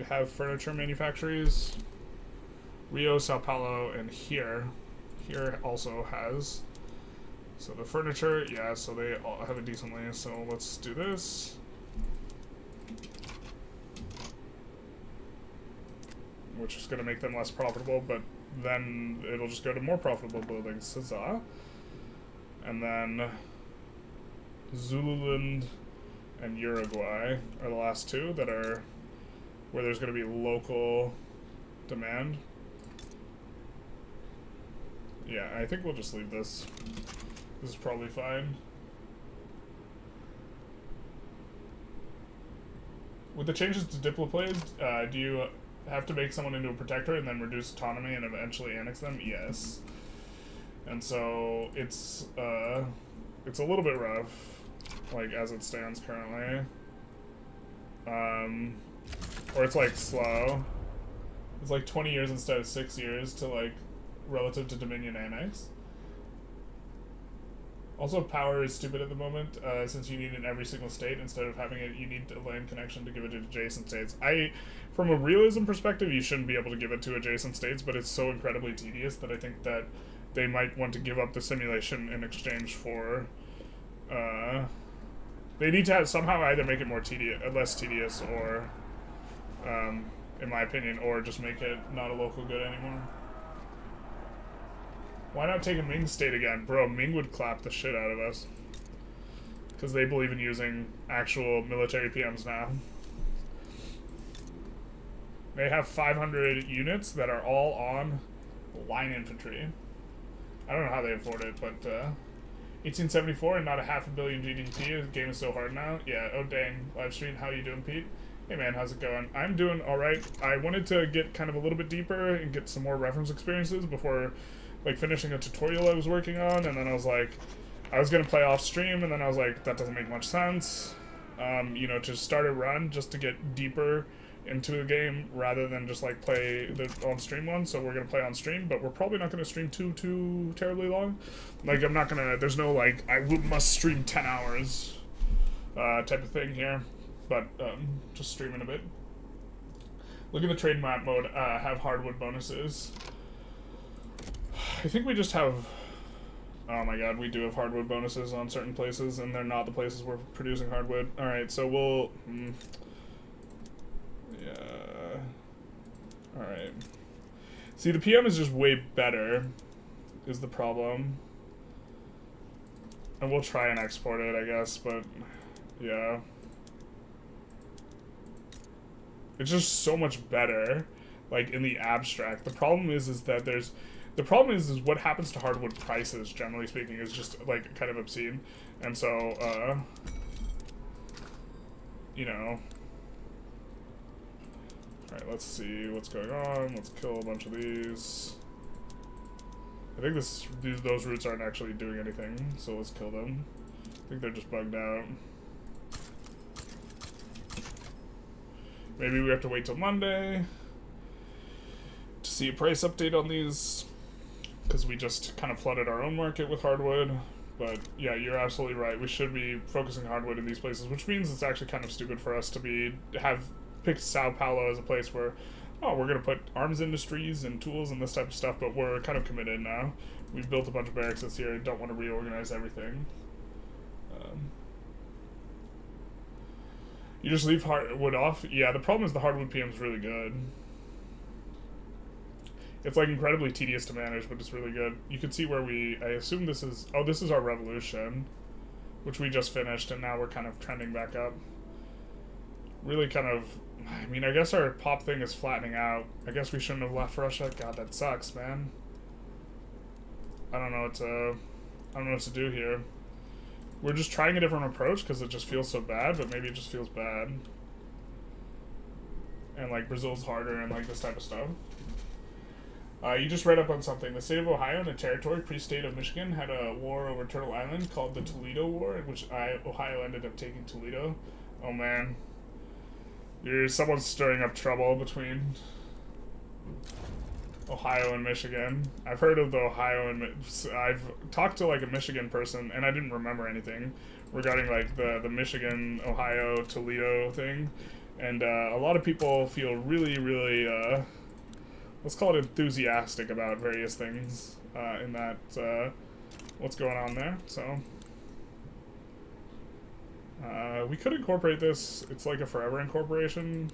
have furniture manufacturers. Rio, Sao Paulo, and here. Here also has. So the furniture, yeah, so they all have it decently. So let's do this. Which is going to make them less profitable, but then it'll just go to more profitable buildings. Huzzah. And then Zululand and Uruguay are the last two that are where there's going to be local demand. Yeah, I think we'll just leave this. This is probably fine. With the changes to diploplays, do you have to make someone into a protectorate and then reduce autonomy and eventually annex them? Yes. And so it's a little bit rough, like as it stands currently. Or it's like slow. It's like 20 years instead of 6 years to like relative to Dominion Annex. Also, power is stupid at the moment, since you need it in every single state instead of having it. You need a land connection to give it to adjacent states. From a realism perspective, you shouldn't be able to give it to adjacent states, but it's so incredibly tedious that I think that they might want to give up the simulation in exchange for. They need to have, somehow either make it less tedious, or, in my opinion, or just make it not a local good anymore. Why not take a Ming state again? Bro, Ming would clap the shit out of us. Because they believe in using actual military PMs now. They have 500 units that are all on line infantry. I don't know how they afford it, but 1874 and not a $500 million GDP. The game is so hard now. Yeah, oh dang. Live stream, how you doing, Pete? Hey man, how's it going? I'm doing alright. I wanted to get kind of a little bit deeper and get some more reference experiences before like finishing a tutorial I was working on, and then I was like, I was gonna play off stream, and then I was like, that doesn't make much sense. You know, to start a run just to get deeper into the game rather than just like play the on stream one. So we're gonna play on stream, but we're probably not gonna stream too terribly long. Like I'm not gonna. There's no like must stream 10 hours type of thing here, but just streaming a bit. Look at the trade map mode. Have hardwood bonuses. I think we just have. Oh my god, we do have hardwood bonuses on certain places, and they're not the places we're producing hardwood. Alright, so we'll. Yeah. Alright. See, the PM is just way better, is the problem. And we'll try and export it, I guess, but. Yeah. It's just so much better, like, in the abstract. The problem is that there's. The problem is what happens to hardwood prices, generally speaking, is just, like, kind of obscene. And so, you know. Alright, let's see what's going on. Let's kill a bunch of these. I think those roots aren't actually doing anything, so let's kill them. I think they're just bugged out. Maybe we have to wait till Monday to see a price update on these, because we just kind of flooded our own market with hardwood. But yeah, you're absolutely right. We should be focusing hardwood in these places, which means it's actually kind of stupid for us to have picked Sao Paulo as a place where, oh, we're going to put arms industries and tools and this type of stuff, but we're kind of committed now. We've built a bunch of barracks this year and don't want to reorganize everything. You just leave hardwood off? Yeah, the problem is the hardwood PM is really good. It's like incredibly tedious to manage, but it's really good. You can see where I assume this is, oh, this is our revolution, which we just finished, and now we're kind of trending back up. Really kind of, I mean, I guess our pop thing is flattening out. I guess we shouldn't have left Russia. God, that sucks, man. I don't know what to do here. We're just trying a different approach because it just feels so bad, but maybe it just feels bad. And like Brazil's harder and like this type of stuff. You just read up on something. The state of Ohio and the territory pre-state of Michigan had a war over Turtle Island called the Toledo War, in which Ohio ended up taking Toledo. Oh man. Someone's stirring up trouble between Ohio and Michigan. I've heard of the Ohio and I've talked to like a Michigan person, and I didn't remember anything regarding like the Michigan, Ohio, Toledo thing. And a lot of people feel really, really, let's call it enthusiastic about various things in that, what's going on there. So, we could incorporate this. It's like a forever incorporation,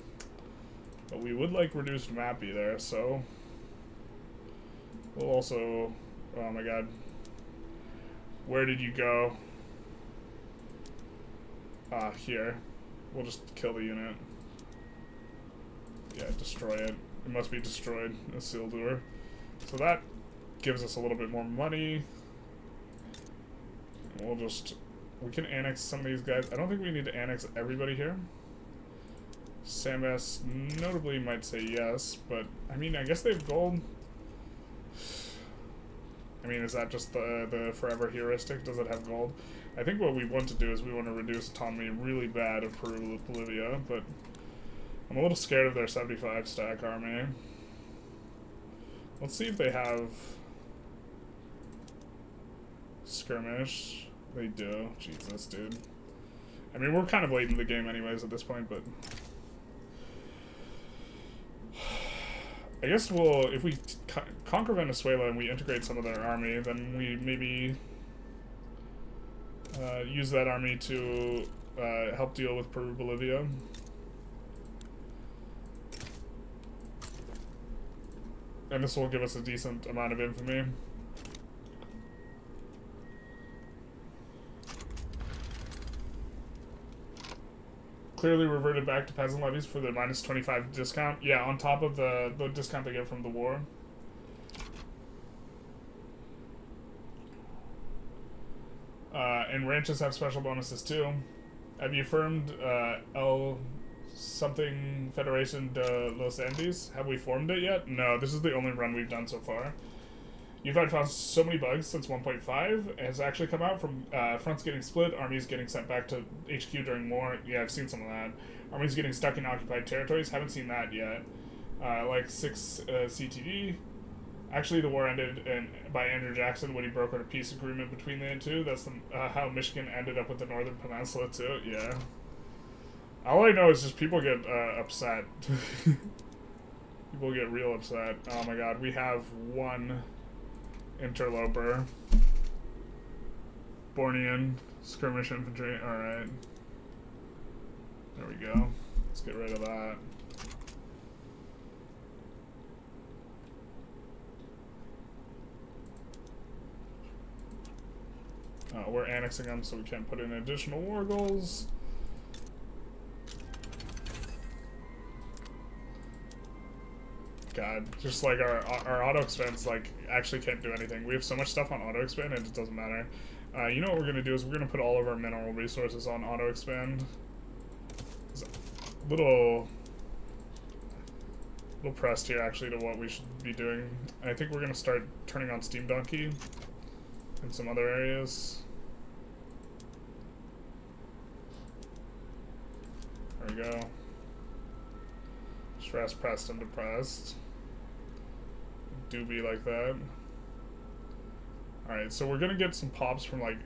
but we would like reduced MAPI there, so we'll also, oh my god, where did you go? Here. We'll just kill the unit. Yeah, destroy it. It must be destroyed, a Sildur. So that gives us a little bit more money. We can annex some of these guys. I don't think we need to annex everybody here. Sambas notably might say yes, but I mean, I guess they have gold. I mean, is that just the forever heuristic? Does it have gold? I think what we want to do is we want to reduce autonomy really bad of Peru with Bolivia, but I'm a little scared of their 75 stack army. Let's see if they have skirmish. They do. Jesus, dude. I mean, we're kind of late in the game anyways at this point, but... I guess if we conquer Venezuela and we integrate some of their army, then we maybe use that army to help deal with Peru, Bolivia. And this will give us a decent amount of infamy. Clearly reverted back to peasant levies for the minus 25 discount. Yeah, on top of the discount they get from the war. And ranches have special bonuses too. Have you affirmed El something Federation de los Andes? Have we formed it yet? No, this is the only run we've done so far. You've found so many bugs since 1.5. It has actually come out from fronts getting split, armies getting sent back to HQ during war. Yeah, I've seen some of that. Armies getting stuck in occupied territories. Haven't seen that yet. Like 6 CTD. Actually, the war ended by Andrew Jackson when he brokered a peace agreement between the two. That's how Michigan ended up with the Northern Peninsula too. Yeah. All I know is just people get upset. People get real upset. Oh my god, we have one interloper. Bornean skirmish infantry. Alright. There we go. Let's get rid of that. We're annexing them, so we can't put in additional war goals. God, just like our auto expense, like, actually can't do anything. We have so much stuff on auto expand, and it doesn't matter. You know what we're gonna do is we're gonna put all of our mineral resources on auto expand. It's a little pressed here actually to what we should be doing. I think we're gonna start turning on Steam Donkey in some other areas. There we go. Stress pressed and depressed. Do be like that. Alright, so we're gonna get some pops from like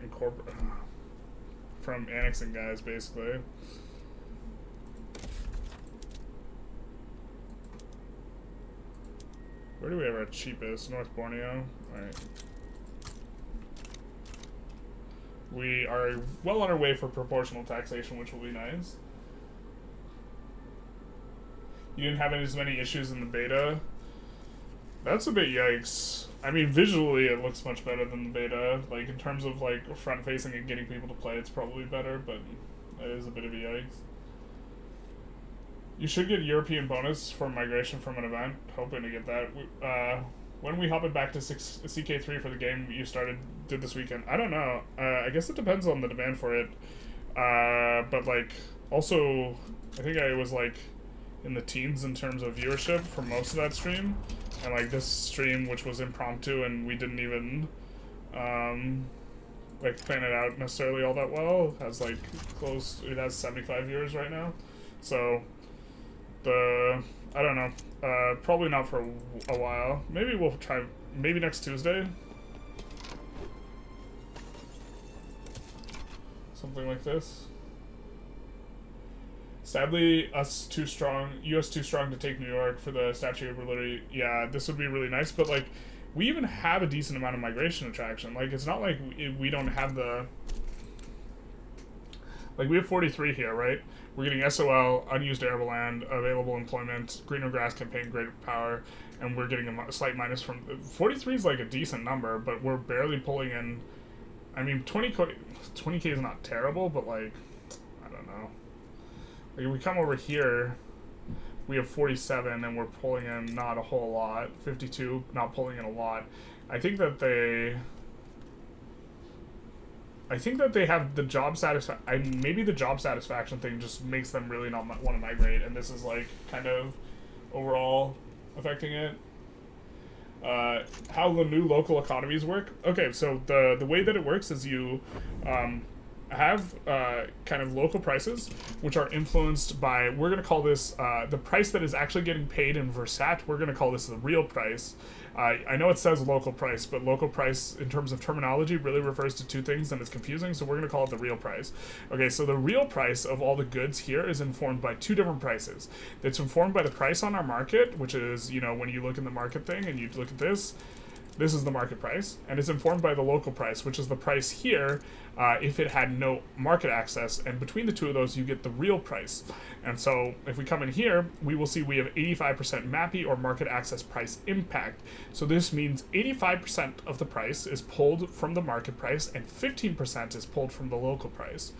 from annexing guys basically. Where do we have our cheapest? North Borneo? Alright. We are well on our way for proportional taxation, which will be nice. You didn't have as many issues in the beta. That's a bit yikes. I mean, visually it looks much better than the beta. Like, in terms of, like, front-facing and getting people to play, it's probably better, but that is a bit of a yikes. You should get European bonus for migration from an event. Hoping to get that. When we hop it back to CK3 for the game you did this weekend? I don't know. I guess it depends on the demand for it. But, like, also, I think I was, like, in the teens in terms of viewership for most of that stream, and like this stream, which was impromptu and we didn't even like plan it out necessarily all that well, has like it has 75 viewers right now, so I don't know, probably not for a while. Maybe we'll try, maybe next Tuesday, something like this. Sadly, US too strong to take New York for the Statue of Liberty. Yeah, this would be really nice, but like, we even have a decent amount of migration attraction. Like, it's not like we don't have the... Like, we have 43 here, right? We're getting SOL, unused arable land, available employment, greener grass campaign, greater power, and we're getting a slight minus from... 43 is like a decent number, but we're barely pulling in... I mean, 20K is not terrible, but like, I don't know. Like, if we come over here, we have 47, and we're pulling in not a whole lot. 52, not pulling in a lot. I think that they have the job satisfaction. Maybe the job satisfaction thing just makes them really not want to migrate, and this is like kind of overall affecting it. How the new local economies work. Okay, so the way that it works is you have kind of local prices, which are influenced by, we're going to call this the price that is actually getting paid in Versat. We're going to call this the real price. I know it says local price, but local price in terms of terminology really refers to two things, and it's confusing, so we're going to call it the real price. Okay, so the real price of all the goods here is informed by two different prices. It's informed by the price on our market, which is, you know, when you look in the market thing and you look at this is the market price, and it's informed by the local price, which is the price here if it had no market access, and between the two of those you get the real price. And so if we come in here, we will see we have 85% MAPI, or market access price impact. So this means 85% of the price is pulled from the market price and 15% is pulled from the local price.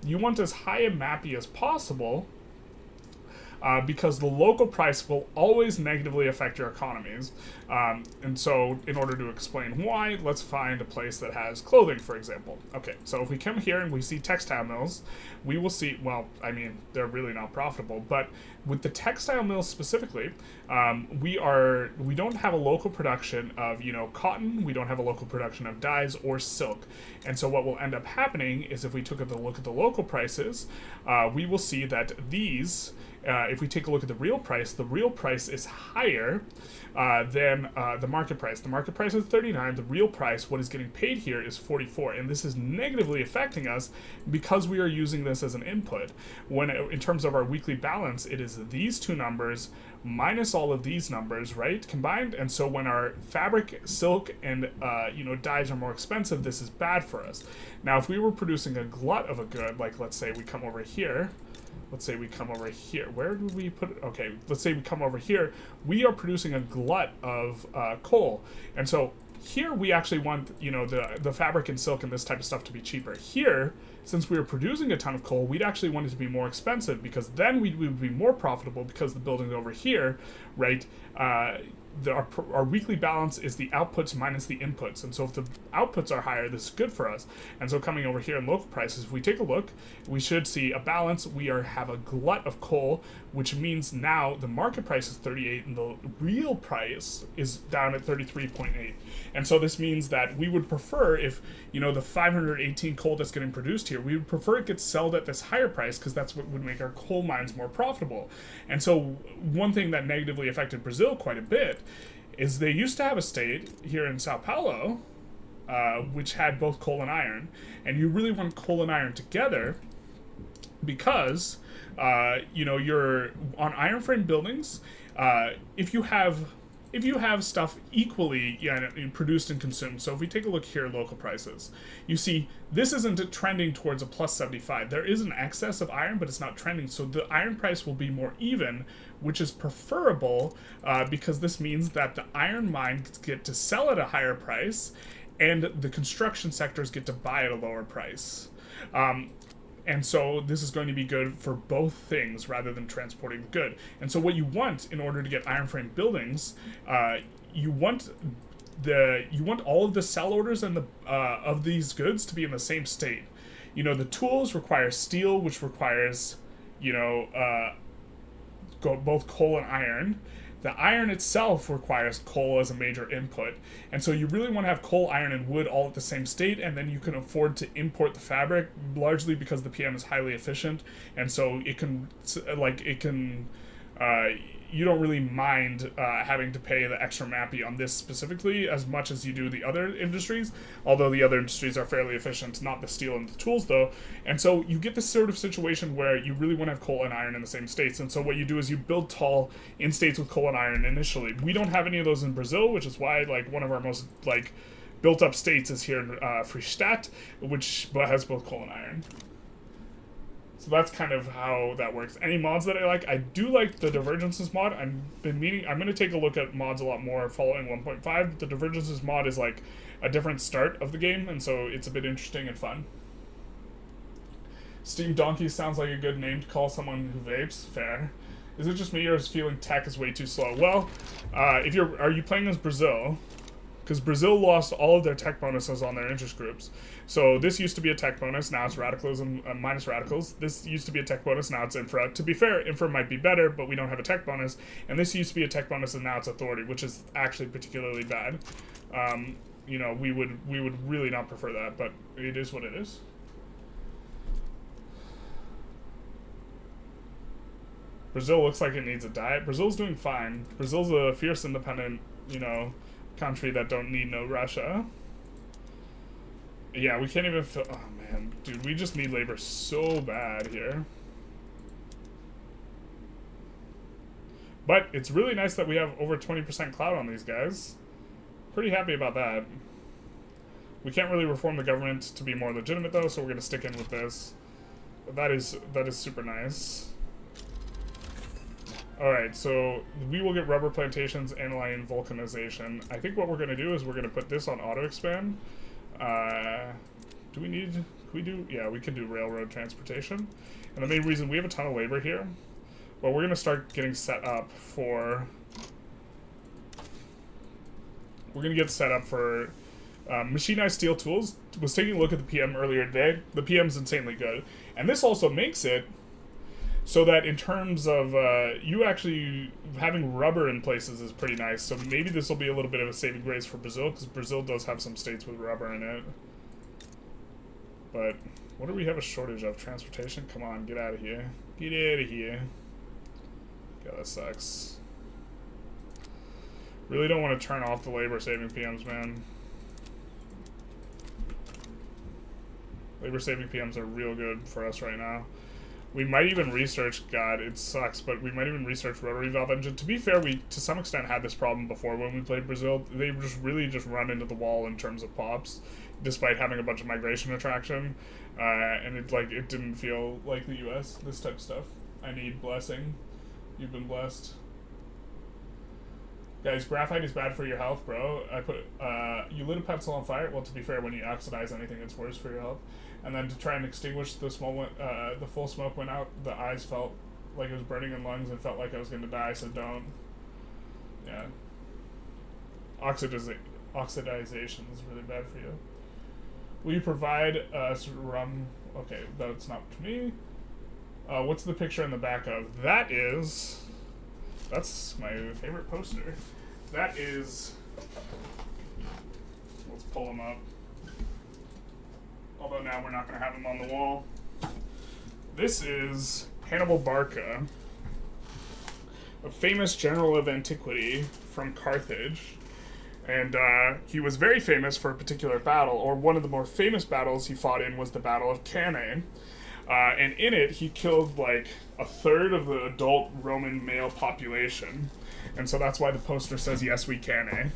You want as high a MAPI as possible, because the local price will always negatively affect your economies. And so in order to explain why, let's find a place that has clothing, for example. Okay, so if we come here and we see textile mills, we will see, well, I mean, they're really not profitable, but with the textile mills specifically, we don't have a local production of, you know, cotton, we don't have a local production of dyes or silk. And so what will end up happening is, if we took a look at the local prices, we will see that these, if we take a look at the real price is higher than the market price. The market price is 39. The real price, what is getting paid here, is 44. And this is negatively affecting us because we are using this as an input. When, in terms of our weekly balance, it is these two numbers minus all of these numbers, right, combined. And so when our fabric, silk, and you know, dyes are more expensive, this is bad for us. Now, if we were producing a glut of a good, like let's say we come over here, where do we put it? Okay, let's say we come over here, we are producing a glut of coal. And so here we actually want, you know, the fabric and silk and this type of stuff to be cheaper. Here, since we are producing a ton of coal, we'd actually want it to be more expensive, because then we would be more profitable, because the buildings over here, right, our weekly balance is the outputs minus the inputs. And so if the outputs are higher, this is good for us. And so coming over here in local prices, if we take a look, we should see a balance. We have a glut of coal, which means now the market price is 38 and the real price is down at 33.8. And so this means that we would prefer, if, you know, the 518 coal that's getting produced here, we would prefer it gets sold at this higher price, because that's what would make our coal mines more profitable. And so one thing that negatively affected Brazil quite a bit is they used to have a state here in Sao Paulo, which had both coal and iron, and you really want coal and iron together, because you know, you're on iron frame buildings. If you have stuff equally produced and consumed, so if we take a look here at local prices, you see this isn't trending towards a plus 75. There is an excess of iron, but it's not trending, so the iron price will be more even, which is preferable, because this means that the iron mines get to sell at a higher price, and the construction sectors get to buy at a lower price. And so this is going to be good for both things rather than transporting the good. And so what you want in order to get iron frame buildings, you want all of the sell orders and of these goods to be in the same state. You know, the tools require steel, which requires, you know, both coal and iron. The iron itself requires coal as a major input. And so you really want to have coal, iron, and wood all at the same state, and then you can afford to import the fabric, largely because the PM is highly efficient, and so you don't really mind having to pay the extra MAPI on this specifically as much as you do the other industries, although the other industries are fairly efficient, not the steel and the tools though. And so you get this sort of situation where you really want to have coal and iron in the same states, and so what you do is you build tall in states with coal and iron initially. We don't have any of those in Brazil, which is why like one of our most like built up states is here in Freistadt, which has both coal and iron. So that's kind of how that works. Any mods that I like? I do like the Divergences mod. I'm going to take a look at mods a lot more following 1.5. The Divergences mod is like a different start of the game, and so it's a bit interesting and fun. Steam Donkey sounds like a good name to call someone who vapes. Fair. Is it just me, or is feeling tech is way too slow? Well, are you playing as Brazil? Because Brazil lost all of their tech bonuses on their interest groups. So this used to be a tech bonus, now it's radicalism minus radicals. This used to be a tech bonus, now it's infra. To be fair, infra might be better, but we don't have a tech bonus. And this used to be a tech bonus, and now it's authority, which is actually particularly bad. You know, we would really not prefer that, but it is what it is. Brazil looks like it needs a diet. Brazil's doing fine. Brazil's a fierce, independent, you know, country that don't need no Russia. Yeah, we can't even fill... Oh, man. Dude, we just need labor so bad here. But it's really nice that we have over 20% clout on these guys. Pretty happy about that. We can't really reform the government to be more legitimate, though, so we're going to stick in with this. But that is super nice. Alright, so we will get rubber plantations, aniline vulcanization. I think what we're going to do is we're going to put this on auto-expand. Do we need... Can we do... Yeah, we can do railroad transportation. And the main reason... We have a ton of labor here. But we're going to start getting set up for... We're going to get set up for... machinized steel tools. Was taking a look at the PM earlier today. The PM's insanely good. And this also makes it so that in terms of you actually having rubber in places is pretty nice. So maybe this will be a little bit of a saving grace for Brazil, because Brazil does have some states with rubber in it. But what do we have a shortage of? Transportation? Come on, get out of here. Get out of here. God, that sucks. Really don't want to turn off the labor saving PMs, man. Labor saving PMs are real good for us right now. We might even research, God, it sucks, but we might even research rotary valve engine. To be fair, we to some extent had this problem before when we played Brazil. They just really just run into the wall in terms of pops, despite having a bunch of migration attraction. And it didn't feel like the US, this type of stuff. I need blessing. You've been blessed. Guys, graphite is bad for your health, bro. You lit a pencil on fire. Well, to be fair, when you oxidize anything, it's worse for your health. And then to try and extinguish the the full smoke went out. The eyes felt like it was burning in lungs and felt like I was going to die, so don't. Yeah. Oxidization is really bad for you. Will you provide us rum? Okay, that's not to me. What's the picture in the back of? That's my favorite poster. That is... Let's pull him up. Although now we're not going to have him on the wall. This is Hannibal Barca, a famous general of antiquity from Carthage. And he was very famous for a particular battle, or one of the more famous battles he fought in was the Battle of Canal. And in it, he killed like a third of the adult Roman male population. And so that's why the poster says, "Yes, we can."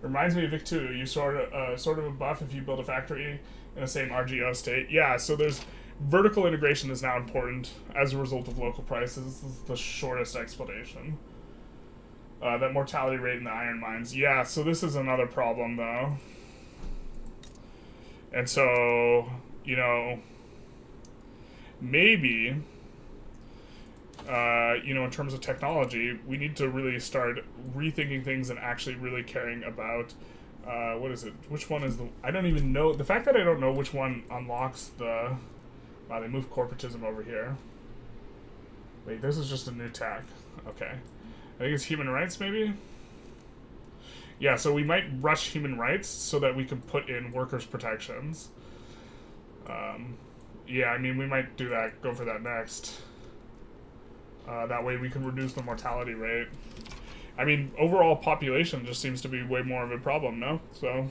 Reminds me of Vic 2. You sort of a buff if you build a factory in the same RGO state. Yeah, so there's vertical integration is now important as a result of local prices. This is the shortest explanation. That mortality rate in the iron mines. Yeah, so this is another problem though. And so, you know, maybe, in terms of technology, we need to really start rethinking things and actually really caring about, what is it? Which one is I don't even know. The fact that I don't know which one unlocks the... Wow, they moved corporatism over here. Wait, this is just a new tack. Okay. I think it's human rights, maybe? Yeah, so we might rush human rights so that we can put in workers' protections. Yeah, I mean, we might do that, go for that next. That way we can reduce the mortality rate. I mean, overall population just seems to be way more of a problem, no? So,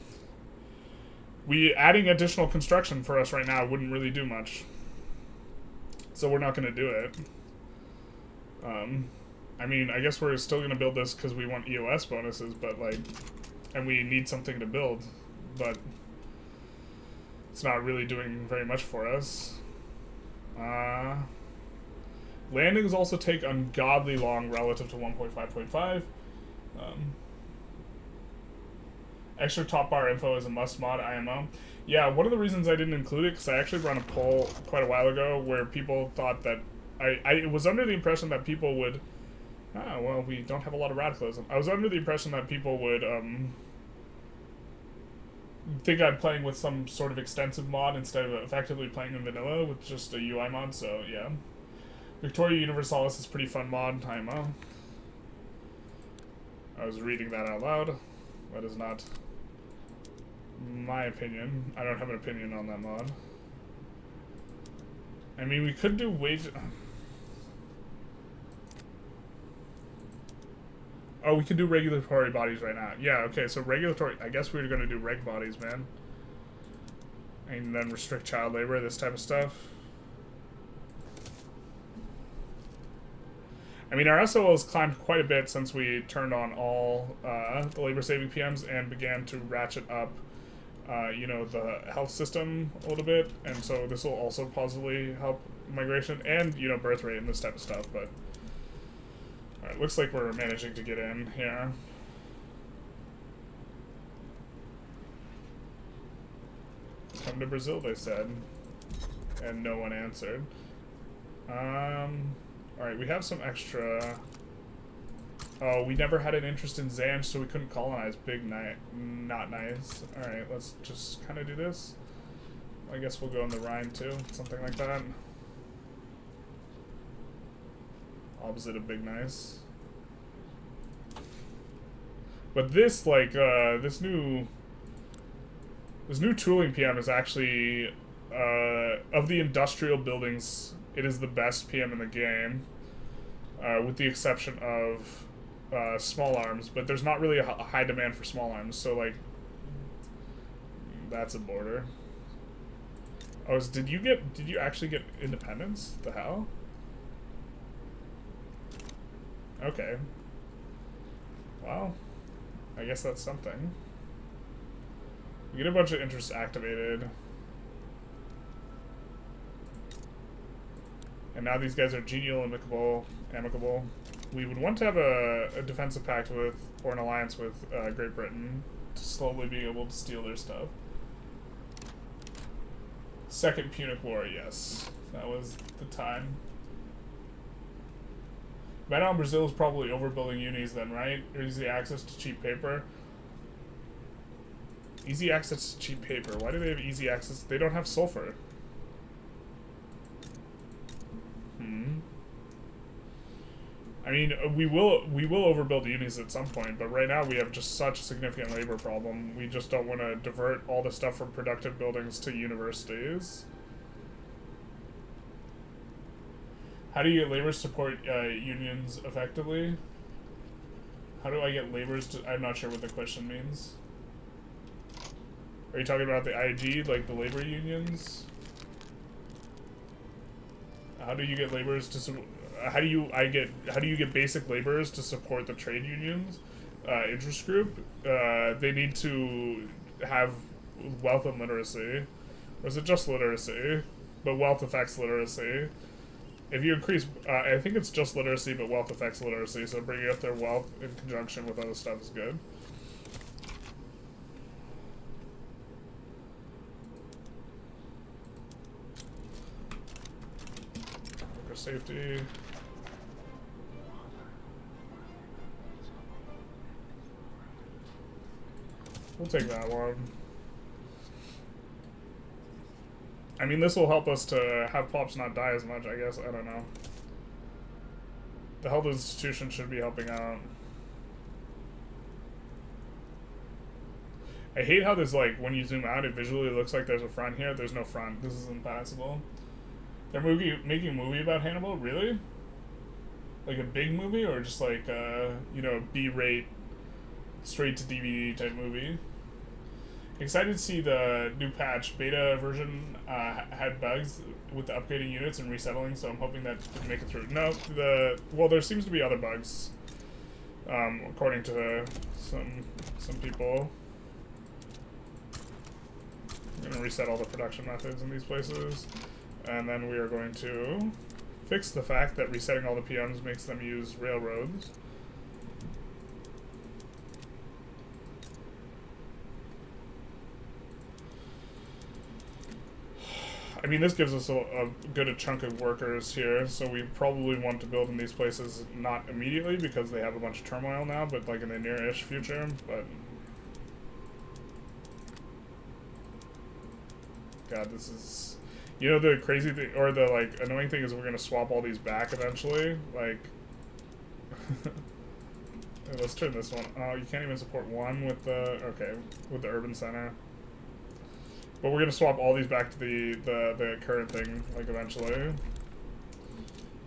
adding additional construction for us right now wouldn't really do much. So we're not going to do it. I mean, I guess we're still going to build this because we want EOS bonuses, but like, and we need something to build, but it's not really doing very much for us. Landings also take ungodly long relative to 1.5.5. Extra top bar info is a must mod IMO. Yeah, one of the reasons I didn't include it, because I actually ran a poll quite a while ago where people thought that, I was under the impression that people would, well, we don't have a lot of radicalism. I was under the impression that people would think I'm playing with some sort of extensive mod instead of effectively playing in vanilla with just a UI mod, so yeah. Victoria Universalis is pretty fun mod, IMO. I was reading that out loud. That is not my opinion. I don't have an opinion on that mod. I mean, we could do wage... Oh, we can do regulatory bodies right now. Yeah, okay, so regulatory... I guess we were going to do reg bodies, man. And then restrict child labor, this type of stuff. I mean, our SOL has climbed quite a bit since we turned on all the labor-saving PMs and began to ratchet up, you know, the health system a little bit. And so this will also positively help migration and, you know, birth rate and this type of stuff. But all right, looks like we're managing to get in here. Come to Brazil, they said. And no one answered. Alright, we have some extra... Oh, we never had an interest in Zanj, so we couldn't colonize. Not nice. Alright, let's just kind of do this. I guess we'll go in the Rhine, too. Something like that. Opposite of big nice. But this, like, this new tooling PM is actually, of the industrial buildings, it is the best PM in the game, with the exception of small arms. But there's not really a high demand for small arms, so like, that's a border. Oh, did you actually get independence? The hell? Okay. Well, I guess that's something. We get a bunch of interests activated. And now these guys are genial, amicable. We would want to have a defensive pact with, or an alliance with, Great Britain, to slowly be able to steal their stuff. Second Punic War, yes. That was the time. Right now Brazil is probably overbuilding unis then, right? Or easy access to cheap paper. Easy access to cheap paper. Why do they have easy access? They don't have sulfur. I mean, we will overbuild unis at some point, but right now we have just such a significant labor problem. We just don't want to divert all the stuff from productive buildings to universities. How do you get laborers to support unions effectively? How do I get laborers to... I'm not sure what the question means. Are you talking about the IG, like the labor unions? How do you get laborers to... How do you get basic laborers to support the trade unions interest group? They need to have wealth and literacy. Or is it just literacy? But wealth affects literacy. If you increase, I think it's just literacy, but wealth affects literacy, so bringing up their wealth in conjunction with other stuff is good. Worker safety. We'll take that one. I mean, this will help us to have pops not die as much, I guess. I don't know. The health institution should be helping out. I hate how this, like, when you zoom out, it visually looks like there's a front here. There's no front. This is impassable. They're making a movie about Hannibal? Really? Like a big movie? Or just like, you know, B-rate, straight-to-DVD type movie? Excited to see the new patch. Beta version had bugs with the upgrading units and resettling, so I'm hoping that we can make it through. No, well, there seems to be other bugs, according to some people. I'm going to reset all the production methods in these places, and then we are going to fix the fact that resetting all the PMs makes them use railroads. I mean, this gives us a good chunk of workers here, so we probably want to build in these places not immediately because they have a bunch of turmoil now, but like in the near-ish future. But God, this is, you know, the crazy thing, or the like annoying thing is we're gonna swap all these back eventually. Like, let's turn this one. Oh, you can't even support one with the with the urban center. But we're gonna swap all these back to the current thing, like, eventually.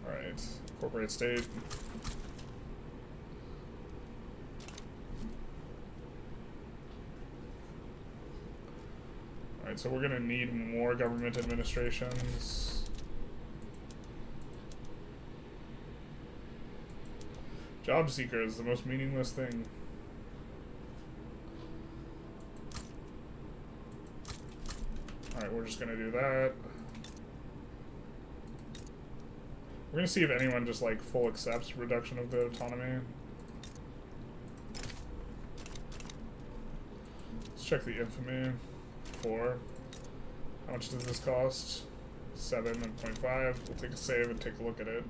Alright. Incorporate state. Alright, so we're gonna need more government administrations. Job seeker is the most meaningless thing. Alright, we're just gonna do that. We're gonna see if anyone just, like, full accepts reduction of the autonomy. Let's check the infamy. 4. How much does this cost? 7.5. We'll take a save and take a look at it.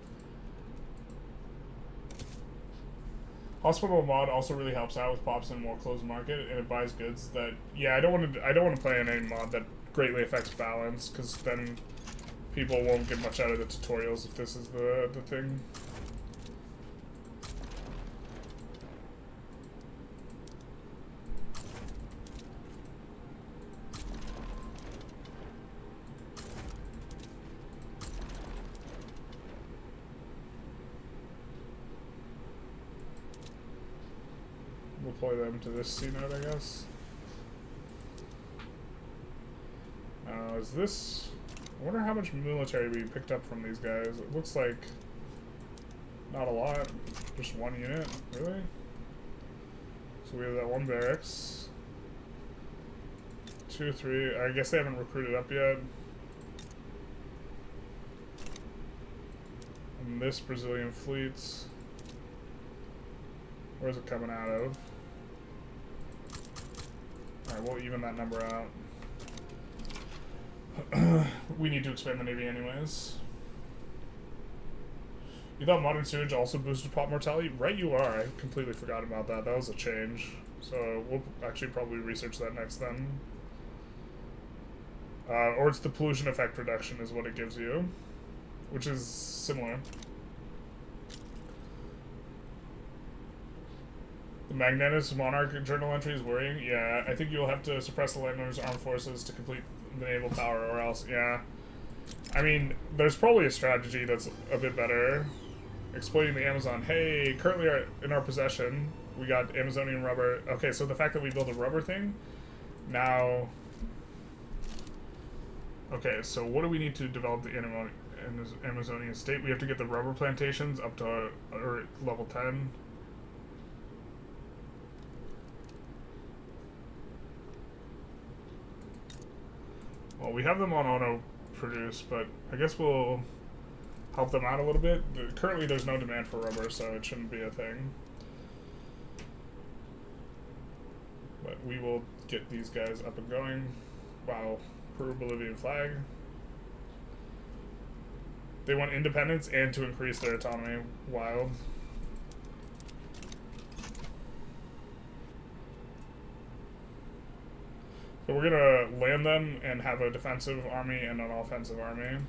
Hospital mod also really helps out with pops in a more closed market, and it buys goods that, yeah, I don't want to play in any mod that greatly affects balance, because then people won't get much out of the tutorials if this is the thing. Deploy them to this C node, I guess. Is this... I wonder how much military we picked up from these guys. It looks like not a lot. Just one unit, really? So we have that one barracks. 2, 3. I guess they haven't recruited up yet. And this Brazilian fleet. Where's it coming out of? Alright, we'll even that number out. We need to expand the Navy anyways. You thought modern sewage also boosted pop mortality? Right you are. I completely forgot about that. That was a change. So we'll actually probably research that next then. Or it's the pollution effect reduction is what it gives you. Which is similar. The Magnanimous Monarch journal entry is worrying. Yeah, I think you'll have to suppress the Landowners' armed forces to complete the naval power, or else, yeah. I mean, there's probably a strategy that's a bit better. Exploiting the Amazon. Hey, currently in our possession, we got Amazonian rubber. Okay, so the fact that we built a rubber thing, now... Okay, so what do we need to develop the Amazonian state? We have to get the rubber plantations up to level 10. Well, we have them on auto-produce, but I guess we'll help them out a little bit. Currently, there's no demand for rubber, so it shouldn't be a thing. But we will get these guys up and going. Wow, Peru-Bolivian flag. They want independence and to increase their autonomy. Wild. So we're gonna land them and have a defensive army and an offensive army.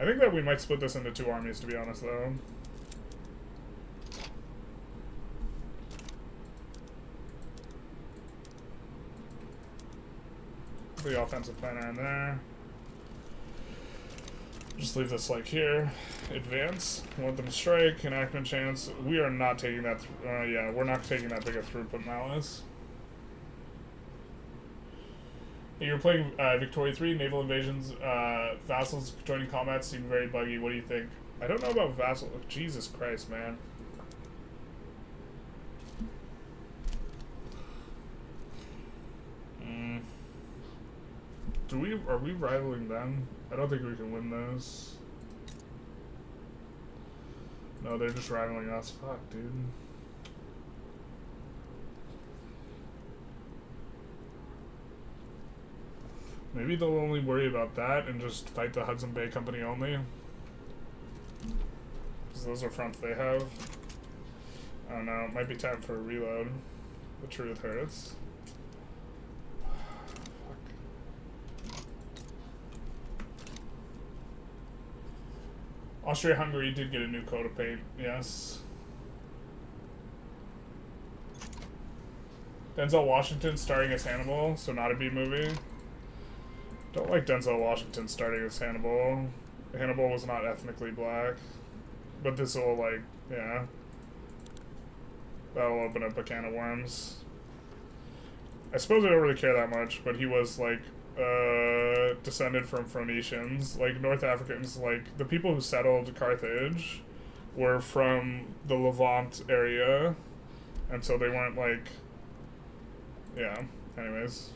I think that we might split this into 2 armies, to be honest, though. The offensive planner in there. Just leave this like here. Advance. Want them to strike. Enactment chance. We are not taking that. Yeah, we're not taking that big a throughput malice. You're playing Victoria 3, naval invasions, vassals joining combat seem very buggy. What do you think? I don't know about vassal. Oh, Jesus Christ, man. Are we rivaling them? I don't think we can win those. No, they're just rivaling us. Fuck, dude. Maybe they'll only worry about that and just fight the Hudson Bay Company only. Because those are fronts they have. I don't know, it might be time for a reload. The truth hurts. Austria-Hungary did get a new coat of paint, yes. Denzel Washington starring as Hannibal, so not a B movie. Don't like Denzel Washington starting as Hannibal. Hannibal was not ethnically black. But this will, like, yeah. That'll open up a can of worms. I suppose I don't really care that much, but he was, like, descended from Phoenicians. Like, North Africans, like, the people who settled Carthage were from the Levant area. And so they weren't, like, yeah, anyways.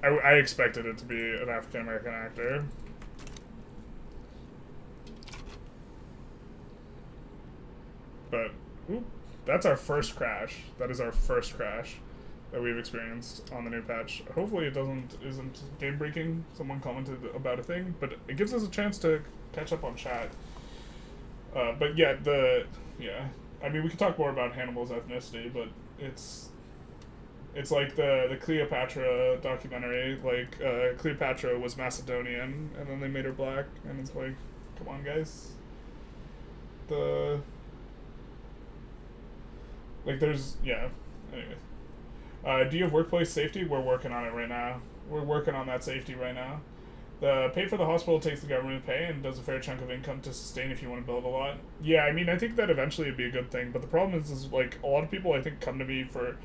I expected it to be an African-American actor. But, ooh, that's our first crash. That is our first crash that we've experienced on the new patch. Hopefully it isn't game breaking. Someone commented about a thing, but it gives us a chance to catch up on chat. But yeah, I mean, we could talk more about Hannibal's ethnicity, but it's like the Cleopatra documentary. Like, Cleopatra was Macedonian, and then they made her black, and it's like, come on, guys. Yeah, anyway. Do you have workplace safety? We're working on it right now. We're working on that safety right now. The pay for the hospital takes the government pay and does a fair chunk of income to sustain if you want to build a lot. Yeah, I mean, I think that eventually it'd be a good thing, but the problem is like, a lot of people, I think, come to me for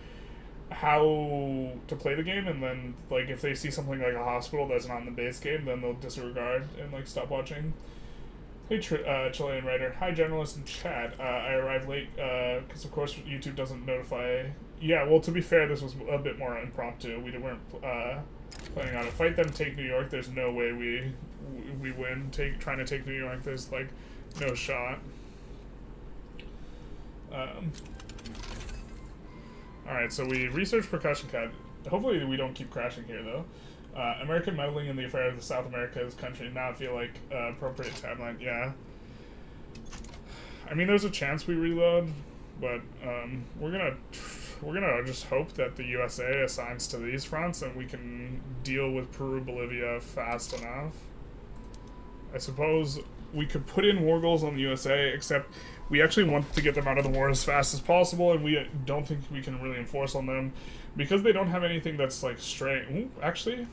how to play the game, and then, like, if they see something like a hospital that's not in the base game, then they'll disregard and, like, stop watching. Hey, Chilean writer. Hi, Generalist in chat. I arrived late, because, of course, YouTube doesn't notify. Yeah, well, to be fair, this was a bit more impromptu. We weren't, planning on it. Fight them, take New York. There's no way we win. Trying to take New York, there's, like, no shot. Alright, so we researched percussion cat. Hopefully we don't keep crashing here, though. American meddling in the affairs of South America's country now feel like appropriate timeline. Yeah. I mean, there's a chance we reload, but we're gonna just hope that the USA assigns to these fronts and we can deal with Peru, Bolivia fast enough. I suppose we could put in war goals on the USA, except we actually want to get them out of the war as fast as possible, and we don't think we can really enforce on them because they don't have anything that's like straight. Ooh, actually,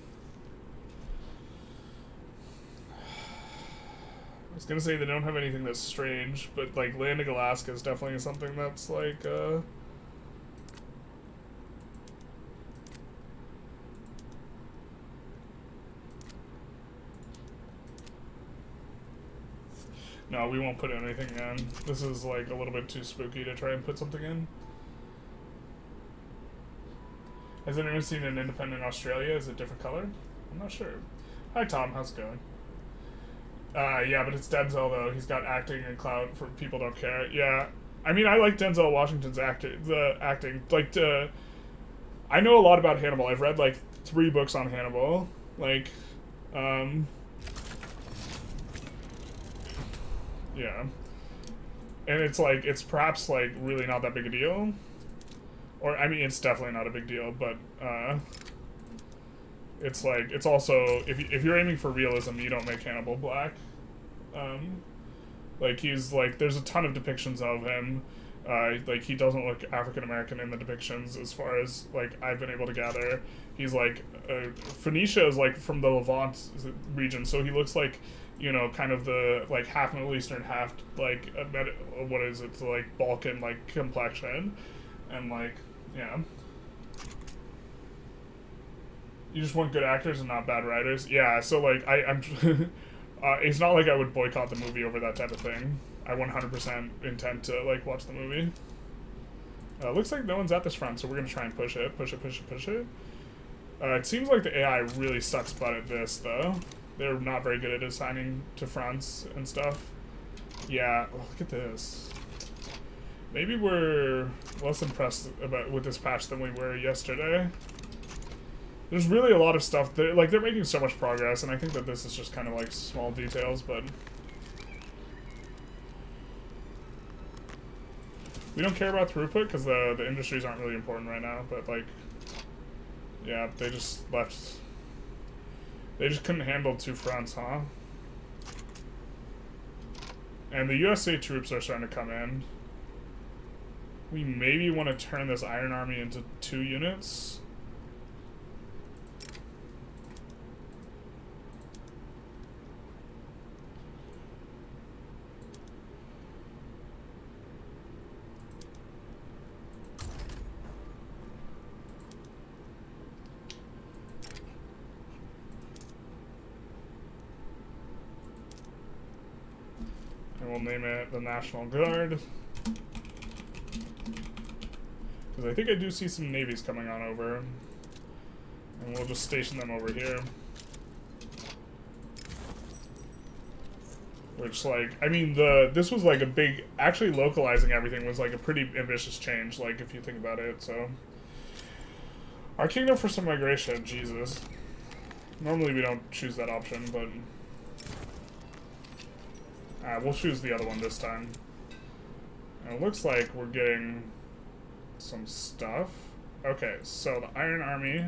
I was gonna say they don't have anything that's strange, but like landing Alaska is definitely something that's like no, we won't put anything in. This is like a little bit too spooky to try and put something in. Has anyone seen an independent Australia? Is it a different color? I'm not sure. Hi Tom, how's it going? Yeah, but it's Denzel though. He's got acting and clout for people don't care. Yeah, I mean, I like Denzel Washington's acting. Like, I know a lot about Hannibal. I've read like 3 books on Hannibal. Like, yeah. And it's like, it's perhaps like really not that big a deal. Or, I mean, it's definitely not a big deal, but, it's like, it's also, if you're aiming for realism, you don't make Hannibal black. Like, he's like, there's a ton of depictions of him. Like, he doesn't look African-American in the depictions as far as, like, I've been able to gather. He's like, Phoenicia is like from the Levant region, so he looks like, you know, kind of the, like, half Middle Eastern, half, like, what is it, like, Balkan, like, complexion. And, like, yeah. You just want good actors and not bad writers? Yeah, so, like, I'm it's not like I would boycott the movie over that type of thing. I 100% intend to, like, watch the movie. Looks like no one's at this front, so we're gonna try and push it. It seems like the AI really sucks butt at this, though. They're not very good at assigning to fronts and stuff. Yeah, oh, look at this. Maybe we're less impressed with this patch than we were yesterday. There's really a lot of stuff. They're making so much progress, and I think that this is just kind of like small details, but we don't care about throughput because the industries aren't really important right now. But like, yeah, they just left. They just couldn't handle 2 fronts, huh? And the USA troops are starting to come in. We maybe want to turn this Iron Army into 2 units. And we'll name it the National Guard. Because I think I do see some navies coming on over. And we'll just station them over here. Which, like, I mean, this was like a big, actually localizing everything was like a pretty ambitious change, like, if you think about it, so. Our kingdom for some migration, Jesus. Normally we don't choose that option, but we'll choose the other one this time. And it looks like we're getting some stuff. Okay, so the Iron Army,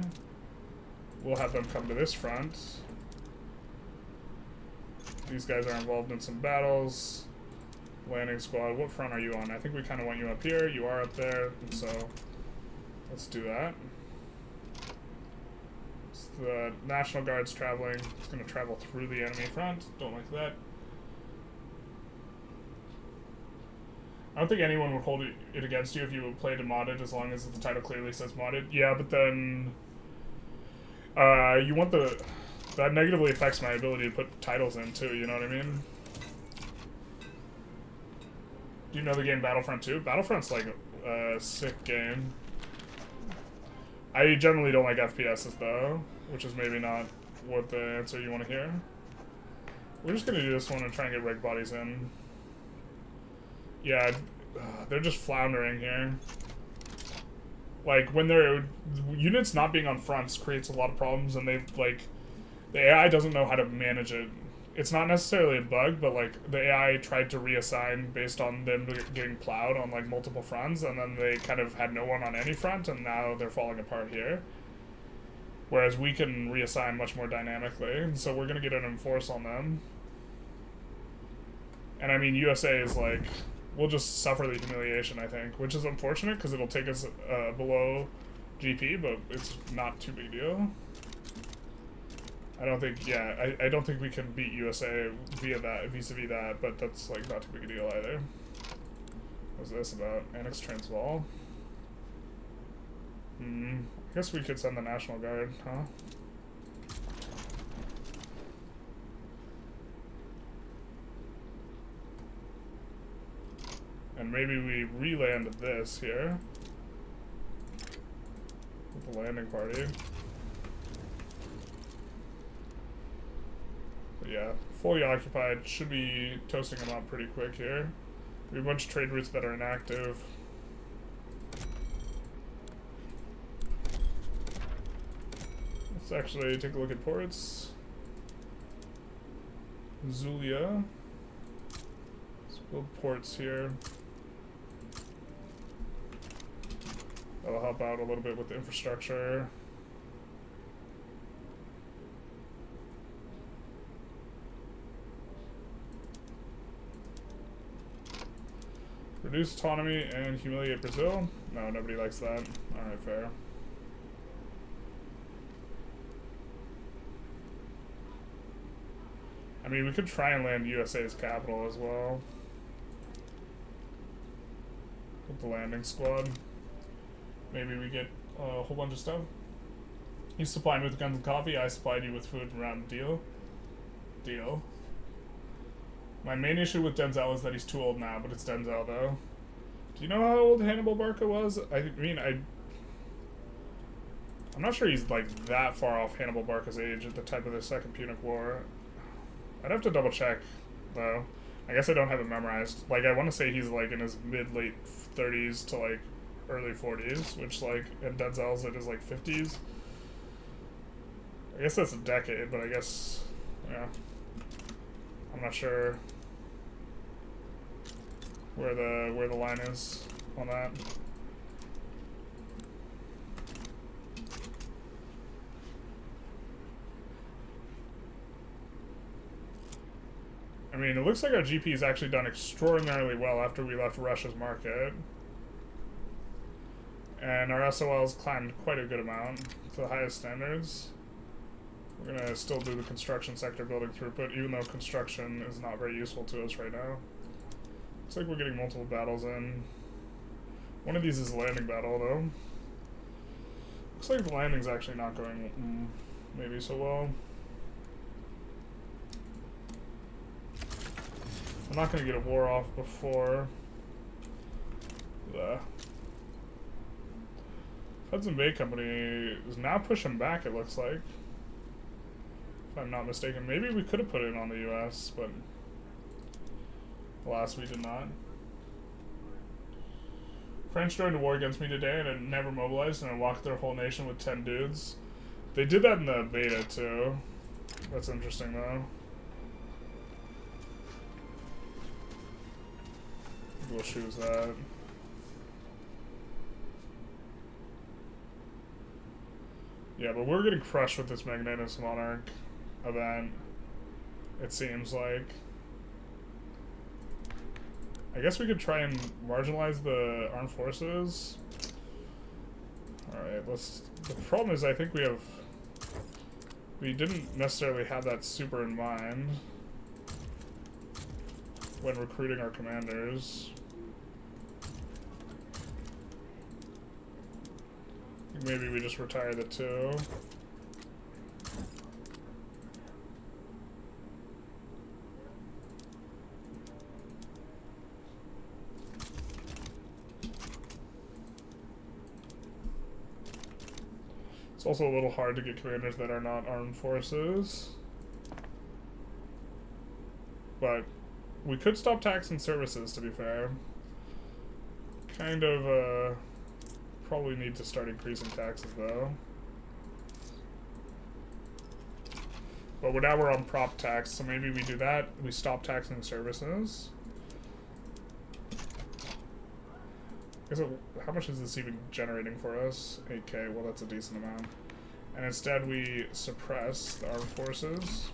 we'll have them come to this front. These guys are involved in some battles. Landing squad, what front are you on? I think we kind of want you up here. You are up there, and so let's do that. So the National Guard's traveling. It's going to travel through the enemy front. Don't like that. I don't think anyone would hold it against you if you played and modded, as long as the title clearly says modded. Yeah, but then you want the... That negatively affects my ability to put titles in, too, you know what I mean? Do you know the game Battlefront 2? Battlefront's like a sick game. I generally don't like FPSs, though, which is maybe not what the answer you want to hear. We're just going to do this one and try and get rig bodies in. Yeah, they're just floundering here. Like, when they're... Units not being on fronts creates a lot of problems, and they've, like... The AI doesn't know how to manage it. It's not necessarily a bug, but, like, the AI tried to reassign based on them getting plowed on, like, multiple fronts, and then they kind of had no one on any front, and now they're falling apart here. Whereas we can reassign much more dynamically, and so we're going to get an enforce on them. And, I mean, USA is, like, we'll just suffer the humiliation, I think, which is unfortunate, because it'll take us below GP, but it's not too big a deal. I don't think, yeah, I don't think we can beat USA via that, vis-a-vis that, but that's, like, not too big a deal either. What's this about? Annex Transvaal? I guess we could send the National Guard, huh? And maybe we re-land this here. With the landing party. But yeah, fully occupied. Should be toasting them up pretty quick here. We have a bunch of trade routes that are inactive. Let's actually take a look at ports. Zulia. Let's build ports here. That'll help out a little bit with the infrastructure. Reduce autonomy and humiliate Brazil? No, nobody likes that. Alright, fair. I mean, we could try and land USA's capital as well. With the landing squad. Maybe we get a whole bunch of stuff. You supplied me with guns and coffee, I supplied you with food and round deal. Deal. My main issue with Denzel is that he's too old now, but it's Denzel, though. Do you know how old Hannibal Barca was? I mean, I'm not sure he's, like, that far off Hannibal Barca's age at the time of the Second Punic War. I'd have to double-check, though. I guess I don't have it memorized. Like, I want to say he's, like, in his mid-late 30s to, like, early 40s, which, like, and Denzel's in his, like, 50s. I guess that's a decade, but I guess, yeah. I'm not sure where the line is on that. I mean, it looks like our GP's actually done extraordinarily well after we left Russia's market. And our SOL's climbed quite a good amount to the highest standards. We're gonna still do the construction sector building throughput, even though construction is not very useful to us right now. Looks like we're getting multiple battles in. One of these is a landing battle, though. Looks like the landing's actually not going maybe so well. I'm not going to get a war off before the Hudson Bay Company is now pushing back, it looks like. If I'm not mistaken. Maybe we could have put it on the US, but alas, we did not. French joined a war against me today and it never mobilized and I walked their whole nation with 10 dudes. They did that in the beta too. That's interesting though. We'll choose that. Yeah, but we're getting crushed with this Magnanimous Monarch event, it seems like. I guess we could try and marginalize the armed forces. Alright, let's... The problem is I think we didn't necessarily have that super in mind when recruiting our commanders. Maybe we just retire the 2. It's also a little hard to get commanders that are not armed forces. But we could stop taxing services, to be fair. Kind of, probably need to start increasing taxes, though. But now we're on prop tax, so maybe we do that. We stop taxing services. How much is this even generating for us? 8K, well that's a decent amount. And instead we suppress the armed forces.